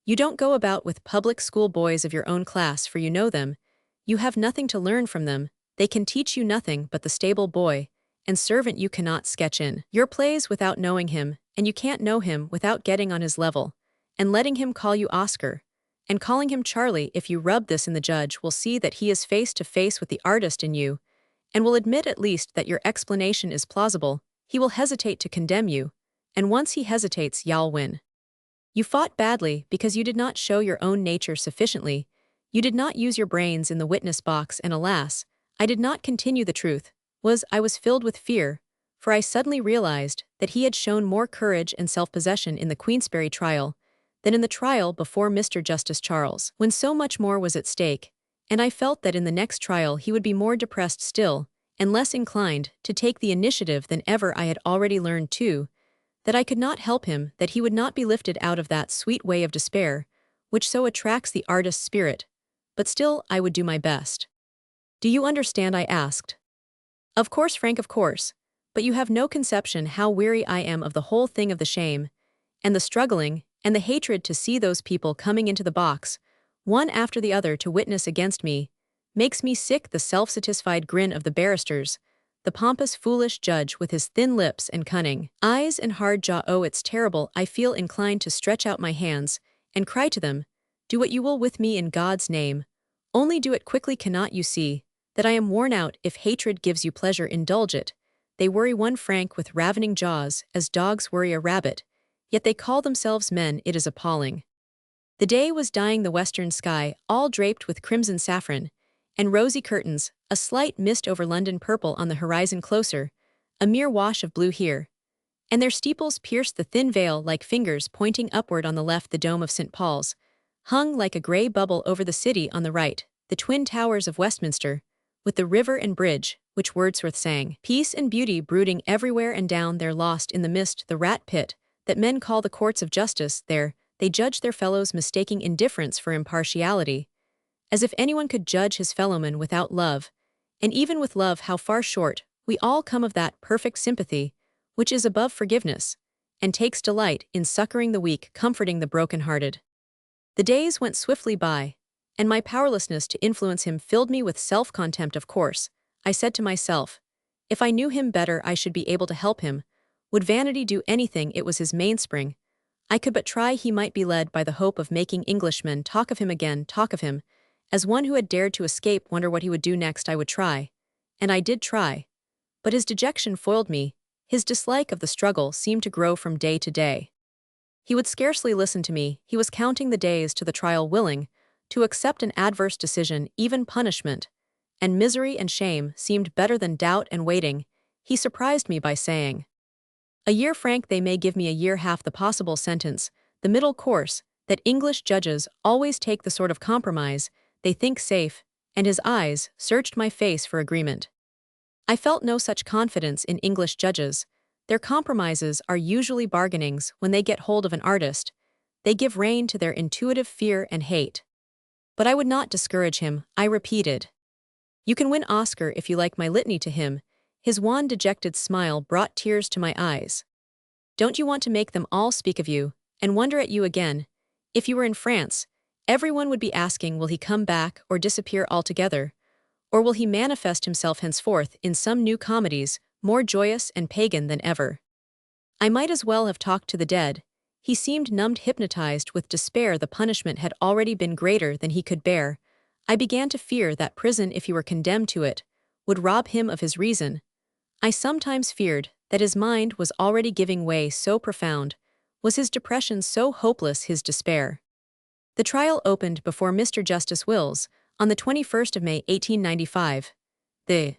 You don't go about with public school boys of your own class, for you know them. You have nothing to learn from them. They can teach you nothing but the stable boy and servant. You cannot sketch in your plays without knowing him, and you can't know him without getting on his level, and letting him call you Oscar, and calling him Charlie. If you rub this in, the judge will see that he is face to face with the artist in you, and will admit at least that your explanation is plausible. He will hesitate to condemn you, and once he hesitates, you'll win. You fought badly because you did not show your own nature sufficiently. You did not use your brains in the witness box, and alas, I did not continue. The truth I was filled with fear, for I suddenly realized that he had shown more courage and self-possession in the Queensberry trial than in the trial before Mr. Justice Charles, when so much more was at stake, and I felt that in the next trial he would be more depressed still, and less inclined to take the initiative than ever. I had already learned, too, that I could not help him, that he would not be lifted out of that sweet way of despair, which so attracts the artist's spirit. But still, I would do my best. Do you understand? I asked. Of course, Frank, of course. But you have no conception how weary I am of the whole thing, of the shame, and the struggling, and the hatred to see those people coming into the box, one after the other, to witness against me, makes me sick. The self-satisfied grin of the barristers, the pompous, foolish judge with his thin lips and cunning eyes and hard jaw. Oh, it's terrible. I feel inclined to stretch out my hands and cry to them, do what you will with me in God's name. Only do it quickly. Cannot you see that I am worn out? If hatred gives you pleasure, indulge it. They worry one, Frank, with ravening jaws, as dogs worry a rabbit, yet they call themselves men. It is appalling. The day was dying, the western sky, all draped with crimson saffron and rosy curtains, a slight mist over London, purple on the horizon closer, a mere wash of blue here, and their steeples pierced the thin veil like fingers pointing upward. On the left, the dome of St. Paul's hung like a grey bubble over the city. On the right, the twin towers of Westminster, with the river and bridge, which Wordsworth sang. Peace and beauty brooding everywhere, and down there, lost in the mist, the rat pit that men call the courts of justice. There, they judge their fellows, mistaking indifference for impartiality, as if anyone could judge his fellowman without love. And even with love, how far short we all come of that perfect sympathy which is above forgiveness, and takes delight in succoring the weak, comforting the broken-hearted. The days went swiftly by, and my powerlessness to influence him filled me with self-contempt. Of course, I said to myself, if I knew him better, I should be able to help him. Would vanity do anything? It was his mainspring. I could but try. He might be led by the hope of making Englishmen talk of him again, talk of him as one who had dared to escape. Wonder what he would do next. I would try. And I did try. But his dejection foiled me. His dislike of the struggle seemed to grow from day to day. He would scarcely listen to me. He was counting the days to the trial, willing to accept an adverse decision, even punishment, and misery and shame seemed better than doubt and waiting. He surprised me by saying, A year franc they may give me a year half the possible sentence, the middle course, that English judges always take the sort of compromise they think safe, and his eyes searched my face for agreement. I felt no such confidence in English judges. Their compromises are usually bargainings when they get hold of an artist. They give rein to their intuitive fear and hate. But I would not discourage him, I repeated. You can win Oscar if you like my litany to him. His wan dejected smile brought tears to my eyes. Don't you want to make them all speak of you, and wonder at you again? If you were in France, everyone would be asking, will he come back or disappear altogether? Or will he manifest himself henceforth in some new comedies, more joyous and pagan than ever? I might as well have talked to the dead. He seemed numbed, hypnotized with despair. The punishment had already been greater than he could bear. I began to fear that prison, if he were condemned to it, would rob him of his reason. I sometimes feared that his mind was already giving way. So profound was his depression, so hopeless his despair. The trial opened before Mr. Justice Wills on the 21st of May 1895. The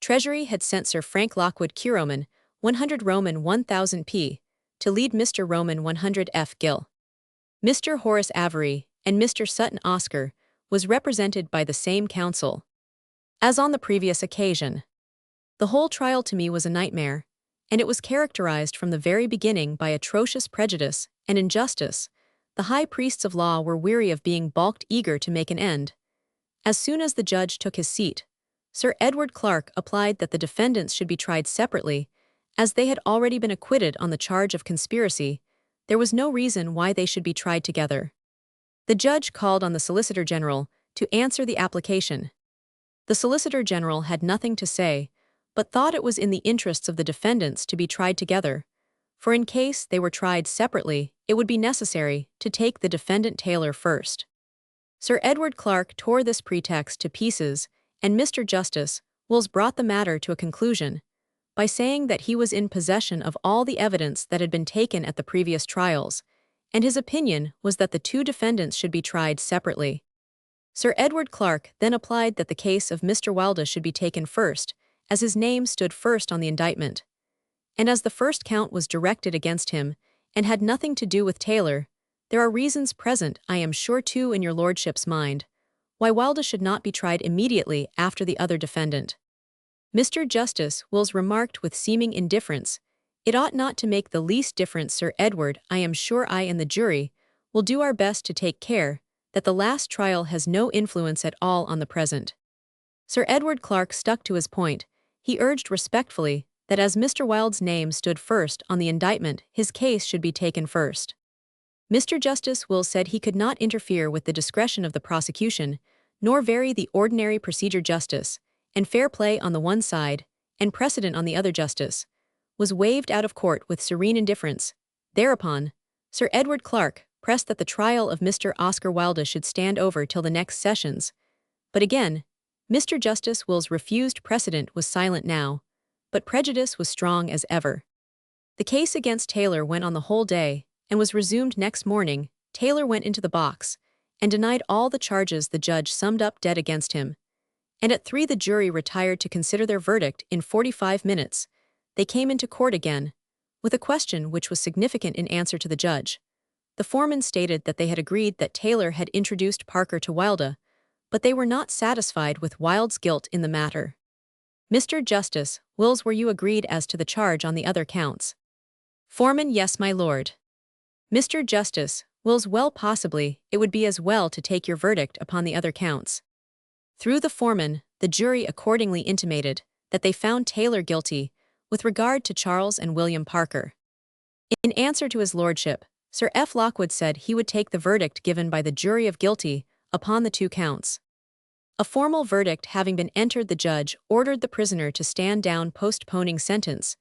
Treasury had sent Sir Frank Lockwood Curoman, 100 Roman 1000 p, to lead Mr. Roman 100 F. Gill. Mr. Horace Avery and Mr. Sutton Oscar was represented by the same counsel. As on the previous occasion, the whole trial to me was a nightmare, and it was characterized from the very beginning by atrocious prejudice and injustice. The high priests of law were weary of being balked, eager to make an end. As soon as the judge took his seat, Sir Edward Clarke applied that the defendants should be tried separately, as they had already been acquitted on the charge of conspiracy. There was no reason why they should be tried together. The judge called on the Solicitor General to answer the application. The Solicitor General had nothing to say, but thought it was in the interests of the defendants to be tried together, for in case they were tried separately, it would be necessary to take the defendant Taylor first. Sir Edward Clarke tore this pretext to pieces, and Mr. Justice Wills brought the matter to a conclusion by saying that he was in possession of all the evidence that had been taken at the previous trials, and his opinion was that the two defendants should be tried separately. Sir Edward Clarke then applied that the case of Mr. Wilde should be taken first, as his name stood first on the indictment. And as the first count was directed against him, and had nothing to do with Taylor, there are reasons present, I am sure too in your lordship's mind, why Wilde should not be tried immediately after the other defendant. Mr. Justice Wills remarked with seeming indifference, it ought not to make the least difference, Sir Edward. I am sure I and the jury will do our best to take care that the last trial has no influence at all on the present. Sir Edward Clarke stuck to his point. He urged respectfully that as Mr. Wilde's name stood first on the indictment, his case should be taken first. Mr. Justice Wills said he could not interfere with the discretion of the prosecution, nor vary the ordinary procedure. Justice and fair play on the one side, and precedent on the other. Justice was waved out of court with serene indifference. Thereupon, Sir Edward Clarke pressed that the trial of Mr. Oscar Wilde should stand over till the next sessions. But again, Mr. Justice Wills refused. Precedent was silent now, but prejudice was strong as ever. The case against Taylor went on the whole day, and was resumed next morning. Taylor went into the box, and denied all the charges the judge summed up dead against him. And at 3 the jury retired to consider their verdict. In 45 minutes, they came into court again, with a question which was significant in answer to the judge. The foreman stated that they had agreed that Taylor had introduced Parker to Wilde, but they were not satisfied with Wilde's guilt in the matter. Mr. Justice Wills, were you agreed as to the charge on the other counts? Foreman: yes, my lord. Mr. Justice Wills: well, possibly it would be as well to take your verdict upon the other counts. Through the foreman, the jury accordingly intimated that they found Taylor guilty with regard to Charles and William Parker. In answer to his lordship, Sir F. Lockwood said he would take the verdict given by the jury of guilty upon the 2 counts. A formal verdict having been entered, the judge ordered the prisoner to stand down, postponing sentence.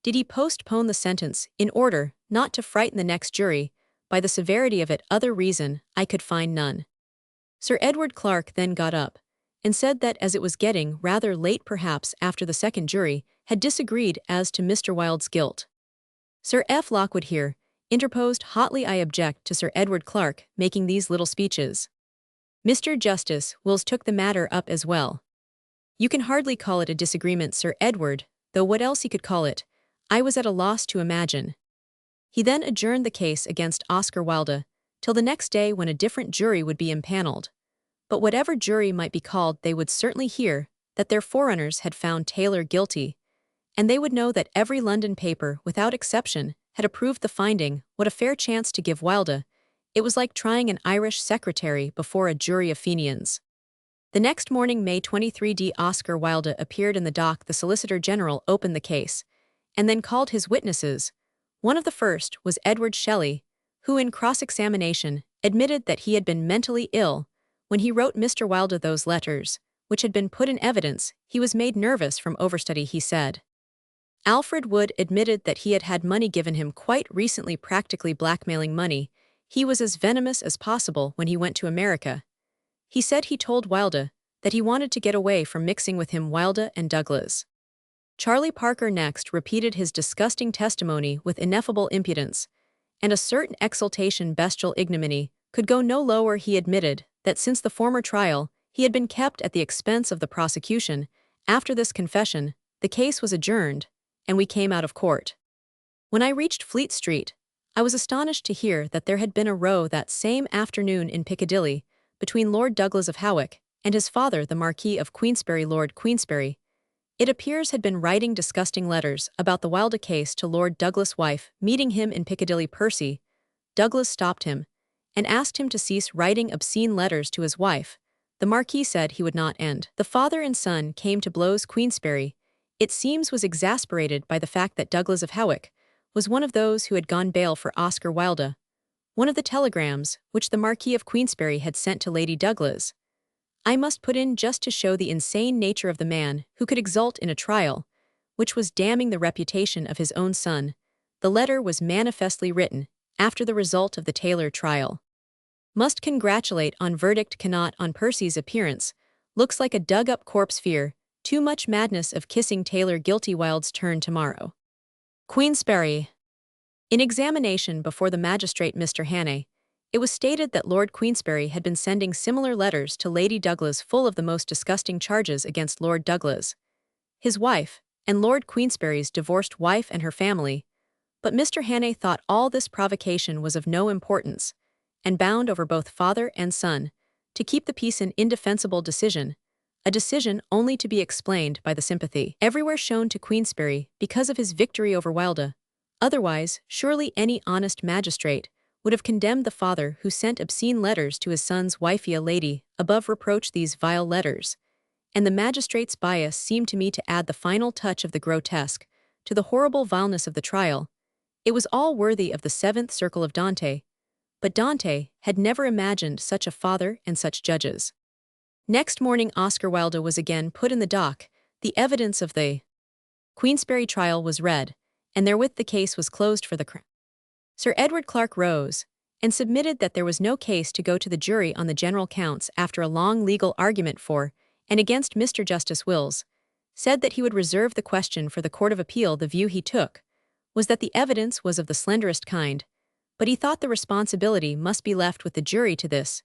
Did he postpone the sentence in order not to frighten the next jury by the severity of it? Other reason I could find none. Sir Edward Clarke then got up and said that as it was getting rather late, perhaps after the second jury had disagreed as to Mr. Wilde's guilt. Sir F. Lockwood here interposed hotly. I object to Sir Edward Clarke making these little speeches. Mr. Justice Wills took the matter up as well. You can hardly call it a disagreement, Sir Edward, though what else he could call it. I was at a loss to imagine. He then adjourned the case against Oscar Wilde till the next day when a different jury would be impaneled. But whatever jury might be called, they would certainly hear that their forerunners had found Taylor guilty, and they would know that every London paper, without exception, had approved the finding. What a fair chance to give Wilde! It was like trying an Irish secretary before a jury of Fenians. The next morning, May 23, Oscar Wilde appeared in the dock. The Solicitor General opened the case, and then called his witnesses. One of the first was Edward Shelley, who in cross-examination admitted that he had been mentally ill when he wrote Mr. Wilde those letters, which had been put in evidence. He was made nervous from overstudy, he said. Alfred Wood admitted that he had had money given him quite recently, practically blackmailing money. He was as venomous as possible when he went to America. He said he told Wilde that he wanted to get away from mixing with him, Wilde and Douglas. Charlie Parker next repeated his disgusting testimony with ineffable impudence, and a certain exultation, bestial ignominy, could go no lower. He admitted that since the former trial, he had been kept at the expense of the prosecution. After this confession, the case was adjourned, and we came out of court. When I reached Fleet Street, I was astonished to hear that there had been a row that same afternoon in Piccadilly between Lord Douglas of Hawick and his father, the Marquis of Queensberry. Lord Queensberry, it appears, had been writing disgusting letters about the Wilde case to Lord Douglas' wife. Meeting him in Piccadilly, Percy Douglas stopped him and asked him to cease writing obscene letters to his wife. The Marquis said he would not, and the father and son came to blows. Queensberry, it seems, was exasperated by the fact that Douglas of Hawick was one of those who had gone bail for Oscar Wilde. One of the telegrams which the Marquis of Queensberry had sent to Lady Douglas, I must put in just to show the insane nature of the man who could exult in a trial which was damning the reputation of his own son. The letter was manifestly written after the result of the Taylor trial. Must congratulate on verdict, cannot on Percy's appearance, looks like a dug-up corpse. Fear, too much madness of kissing Taylor guilty. Wilde's turn tomorrow. Queensberry. In examination before the magistrate Mr. Hannay, it was stated that Lord Queensberry had been sending similar letters to Lady Douglas full of the most disgusting charges against Lord Douglas, his wife, and Lord Queensberry's divorced wife and her family. But Mr. Hannay thought all this provocation was of no importance, and bound over both father and son to keep the peace. An indefensible decision, a decision only to be explained by the sympathy everywhere shown to Queensberry because of his victory over Wilde. Otherwise, surely any honest magistrate would have condemned the father who sent obscene letters to his son's wife. A lady above reproached these vile letters, and the magistrate's bias seemed to me to add the final touch of the grotesque to the horrible vileness of the trial. It was all worthy of the seventh circle of Dante, but Dante had never imagined such a father and such judges. Next morning, Oscar Wilde was again put in the dock. The evidence of the Queensberry trial was read, and therewith the case was closed for the Crown. Sir Edward Clarke rose and submitted that there was no case to go to the jury on the general counts. After a long legal argument for and against, Mr. Justice Wills said that he would reserve the question for the Court of Appeal. The view he took was that the evidence was of the slenderest kind, but he thought the responsibility must be left with the jury to this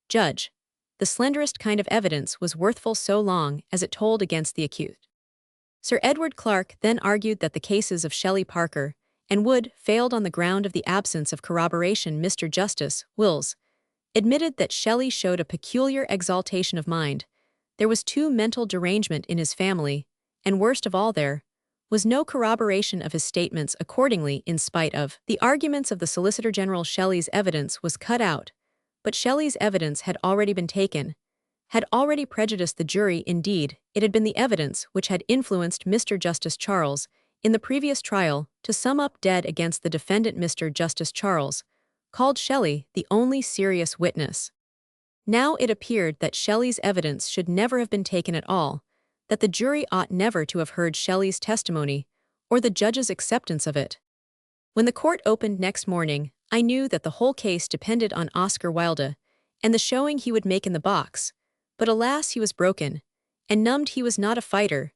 judge. The slenderest kind of evidence was worthful so long as it told against the accused. Sir Edward Clarke then argued that the cases of Shelley, Parker, and Wood failed on the ground of the absence of corroboration. Mr. Justice Wills admitted that Shelley showed a peculiar exaltation of mind. There was too mental derangement in his family, and worst of all, there was no corroboration of his statements. Accordingly, in spite of the arguments of the Solicitor General, Shelley's evidence was cut out, but Shelley's evidence had already been taken, had already prejudiced the jury. Indeed, it had been the evidence which had influenced Mr. Justice Charles in the previous trial to sum up dead against the defendant. Mr. Justice Charles called Shelley the only serious witness. Now it appeared that Shelley's evidence should never have been taken at all, that the jury ought never to have heard Shelley's testimony or the judge's acceptance of it. When the court opened next morning, I knew that the whole case depended on Oscar Wilde and the showing he would make in the box, but alas, he was broken and numbed. He was not a fighter,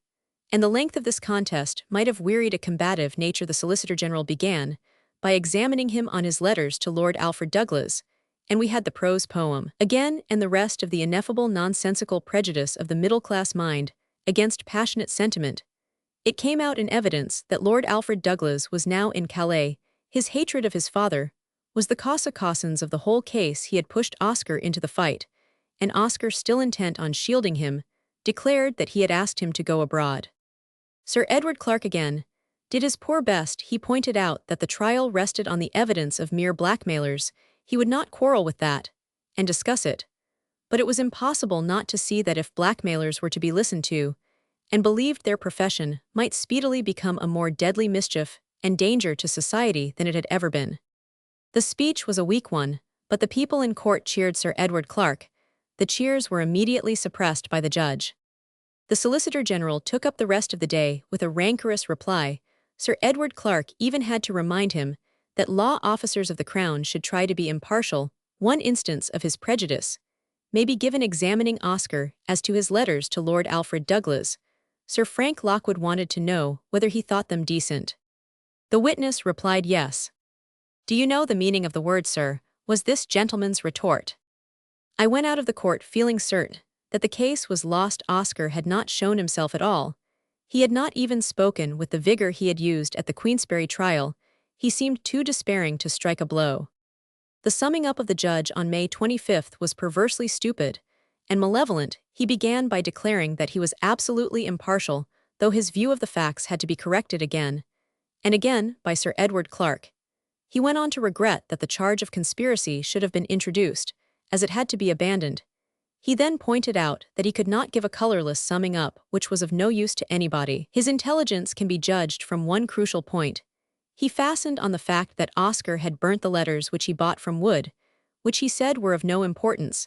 and the length of this contest might have wearied a combative nature. The Solicitor General began by examining him on his letters to Lord Alfred Douglas, and we had the prose poem again, and the rest of the ineffable nonsensical prejudice of the middle-class mind against passionate sentiment. It came out in evidence that Lord Alfred Douglas was now in Calais. His hatred of his father was the causa of the whole case. He had pushed Oscar into the fight, and Oscar, still intent on shielding him, declared that he had asked him to go abroad. Sir Edward Clarke again did his poor best. He pointed out that the trial rested on the evidence of mere blackmailers. He would not quarrel with that and discuss it, but it was impossible not to see that if blackmailers were to be listened to and believed, their profession might speedily become a more deadly mischief and danger to society than it had ever been. The speech was a weak one, but the people in court cheered Sir Edward Clarke. The cheers were immediately suppressed by the judge. The Solicitor General took up the rest of the day with a rancorous reply. Sir Edward Clarke even had to remind him that law officers of the Crown should try to be impartial. One instance of his prejudice may be given examining Oscar as to his letters to Lord Alfred Douglas. Sir Frank Lockwood wanted to know whether he thought them decent. The witness replied yes. "Do you know the meaning of the word, sir?" was this gentleman's retort. "I went out of the court feeling certain that the case was lost." Oscar had not shown himself at all. He had not even spoken with the vigor he had used at the Queensberry trial. He seemed too despairing to strike a blow. The summing up of the judge on May 25th was perversely stupid and malevolent. He began by declaring that he was absolutely impartial, though his view of the facts had to be corrected again and again by Sir Edward Clarke. He went on to regret that the charge of conspiracy should have been introduced, as it had to be abandoned. He then pointed out that he could not give a colorless summing up, which was of no use to anybody. His intelligence can be judged from one crucial point. He fastened on the fact that Oscar had burnt the letters which he bought from Wood, which he said were of no importance,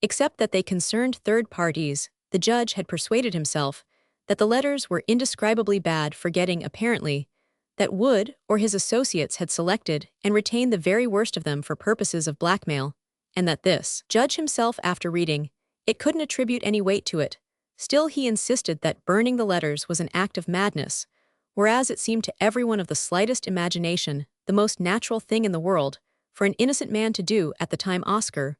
except that they concerned third parties. The judge had persuaded himself that the letters were indescribably bad, forgetting, apparently, that Wood or his associates had selected and retained the very worst of them for purposes of blackmail, and that this judge himself, after reading it, couldn't attribute any weight to it. Still, he insisted that burning the letters was an act of madness, whereas it seemed to everyone of the slightest imagination the most natural thing in the world for an innocent man to do. At the time Oscar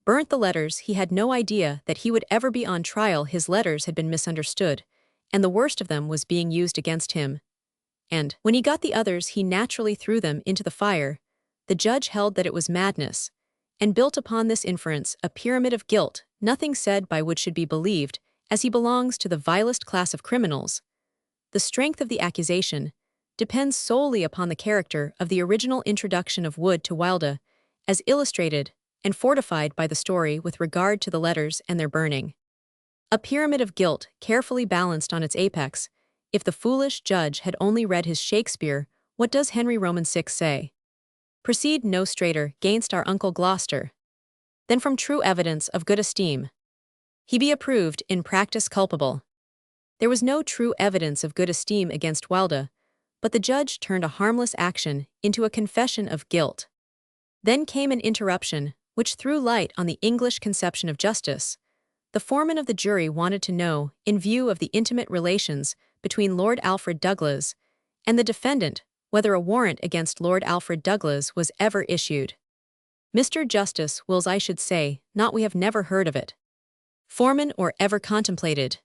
burnt the letters, he had no idea that he would ever be on trial. His letters had been misunderstood, and the worst of them was being used against him. And when he got the others, he naturally threw them into the fire. The judge held that it was madness, and built upon this inference a pyramid of guilt. Nothing said by Wood should be believed, as he belongs to the vilest class of criminals. The strength of the accusation depends solely upon the character of the original introduction of Wood to Wilde, as illustrated and fortified by the story with regard to the letters and their burning. A pyramid of guilt carefully balanced on its apex. If the foolish judge had only read his Shakespeare, what does Henry Roman VI say? "Proceed no straighter 'gainst our uncle Gloucester than from true evidence of good esteem. He be approved, in practice culpable." There was no true evidence of good esteem against Wilde, but the judge turned a harmless action into a confession of guilt. Then came an interruption, which threw light on the English conception of justice. The foreman of the jury wanted to know, in view of the intimate relations between Lord Alfred Douglas and the defendant, whether a warrant against Lord Alfred Douglas was ever issued. "Mr. Justice Wills, I should say, not. We have never heard of it. Foreman, or ever contemplated."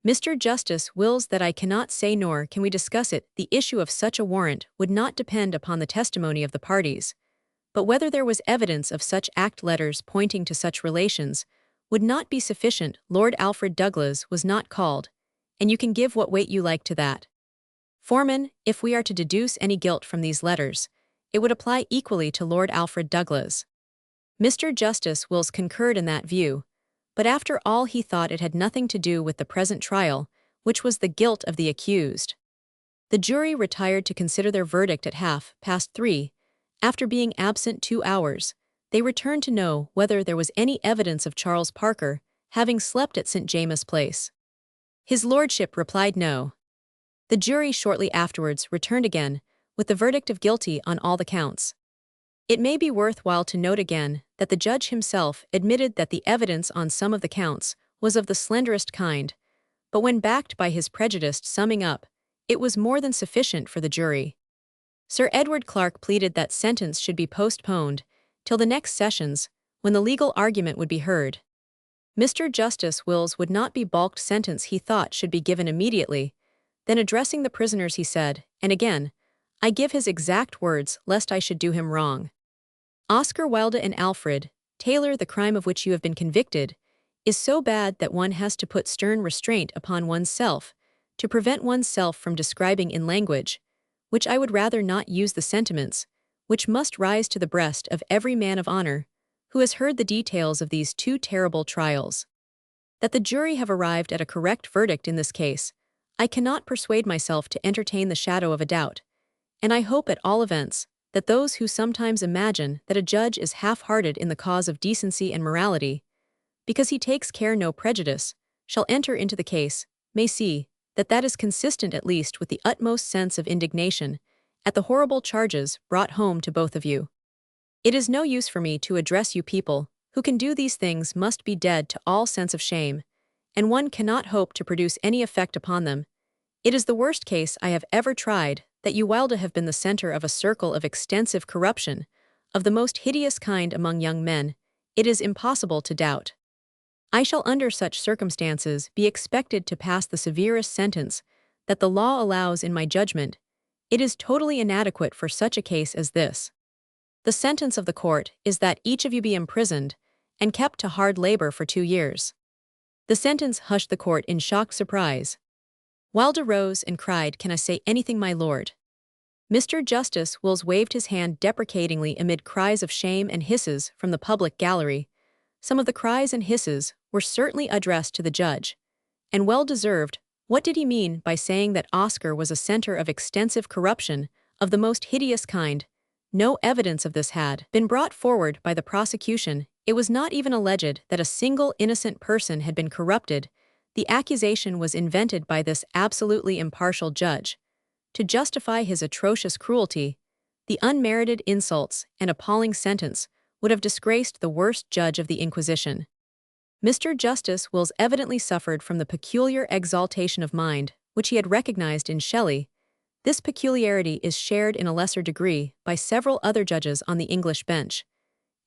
"Mr. Justice Wills, that I cannot say, nor can we discuss it. The issue of such a warrant would not depend upon the testimony of the parties, but whether there was evidence of such act. Letters pointing to such relations would not be sufficient. Lord Alfred Douglas was not called, and you can give what weight you like to that. Foreman, if we are to deduce any guilt from these letters, it would apply equally to Lord Alfred Douglas." Mr. Justice Wills concurred in that view, but after all he thought it had nothing to do with the present trial, which was the guilt of the accused. The jury retired to consider their verdict at 3:30. After being absent 2 hours, they returned to know whether there was any evidence of Charles Parker having slept at St. James's Place. His lordship replied no. The jury shortly afterwards returned again, with the verdict of guilty on all the counts. It may be worthwhile to note again that the judge himself admitted that the evidence on some of the counts was of the slenderest kind, but when backed by his prejudiced summing up, it was more than sufficient for the jury. Sir Edward Clarke pleaded that sentence should be postponed till the next sessions, when the legal argument would be heard. Mr. Justice Wills would not be balked. Sentence, he thought, should be given immediately. Then addressing the prisoners he said, and again, I give his exact words lest I should do him wrong. Oscar Wilde and Alfred, Taylor, the crime of which you have been convicted, is so bad that one has to put stern restraint upon oneself to prevent oneself from describing in language, which I would rather not use the sentiments, which must rise to the breast of every man of honor who has heard the details of these two terrible trials. That the jury have arrived at a correct verdict in this case, I cannot persuade myself to entertain the shadow of a doubt, and I hope at all events that those who sometimes imagine that a judge is half-hearted in the cause of decency and morality, because he takes care no prejudice shall enter into the case, may see that that is consistent at least with the utmost sense of indignation at the horrible charges brought home to both of you. It is no use for me to address you people who can do these things must be dead to all sense of shame, and one cannot hope to produce any effect upon them. It is the worst case I have ever tried that you Wilde have been the center of a circle of extensive corruption, of the most hideous kind among young men, it is impossible to doubt. I shall under such circumstances be expected to pass the severest sentence that the law allows in my judgment. It is totally inadequate for such a case as this. The sentence of the court is that each of you be imprisoned and kept to hard labor for 2 years. The sentence hushed the court in shocked surprise. Wilde rose and cried, "Can I say anything, my lord?" Mr. Justice Wills waved his hand deprecatingly amid cries of shame and hisses from the public gallery. Some of the cries and hisses were certainly addressed to the judge, and well deserved. What did he mean by saying that Oscar was a center of extensive corruption of the most hideous kind? No evidence of this had been brought forward by the prosecution. It was not even alleged that a single innocent person had been corrupted. The accusation was invented by this absolutely impartial judge to justify his atrocious cruelty. The unmerited insults and appalling sentence would have disgraced the worst judge of the Inquisition. Mr. Justice Wills evidently suffered from the peculiar exaltation of mind which he had recognized in Shelley. This peculiarity is shared in a lesser degree by several other judges on the English bench.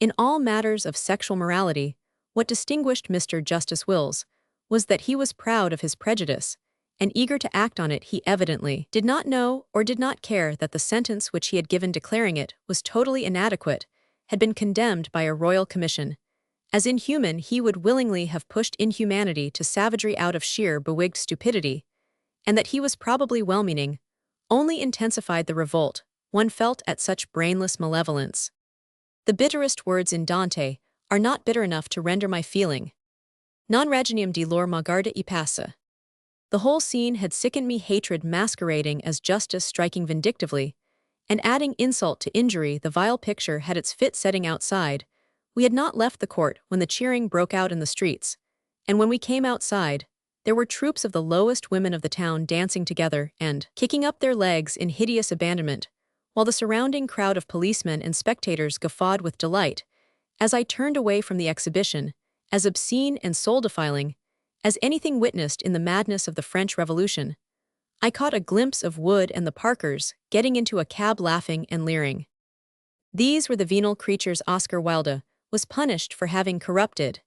In all matters of sexual morality, what distinguished Mr. Justice Wills was that he was proud of his prejudice, and eager to act on it. He evidently did not know or did not care that the sentence which he had given declaring it was totally inadequate had been condemned by a royal commission. As inhuman, he would willingly have pushed inhumanity to savagery out of sheer bewigged stupidity, and that he was probably well-meaning only intensified the revolt one felt at such brainless malevolence. The bitterest words in Dante are not bitter enough to render my feeling. Non ragionem di lor magarda e passa. The whole scene had sickened me, hatred masquerading as justice striking vindictively, and adding insult to injury. The vile picture had its fit setting outside. We had not left the court when the cheering broke out in the streets, and when we came outside, there were troops of the lowest women of the town dancing together and kicking up their legs in hideous abandonment, while the surrounding crowd of policemen and spectators guffawed with delight. As I turned away from the exhibition, as obscene and soul-defiling as anything witnessed in the madness of the French Revolution, I caught a glimpse of Wood and the Parkers getting into a cab laughing and leering. These were the venal creatures Oscar Wilde was punished for having corrupted.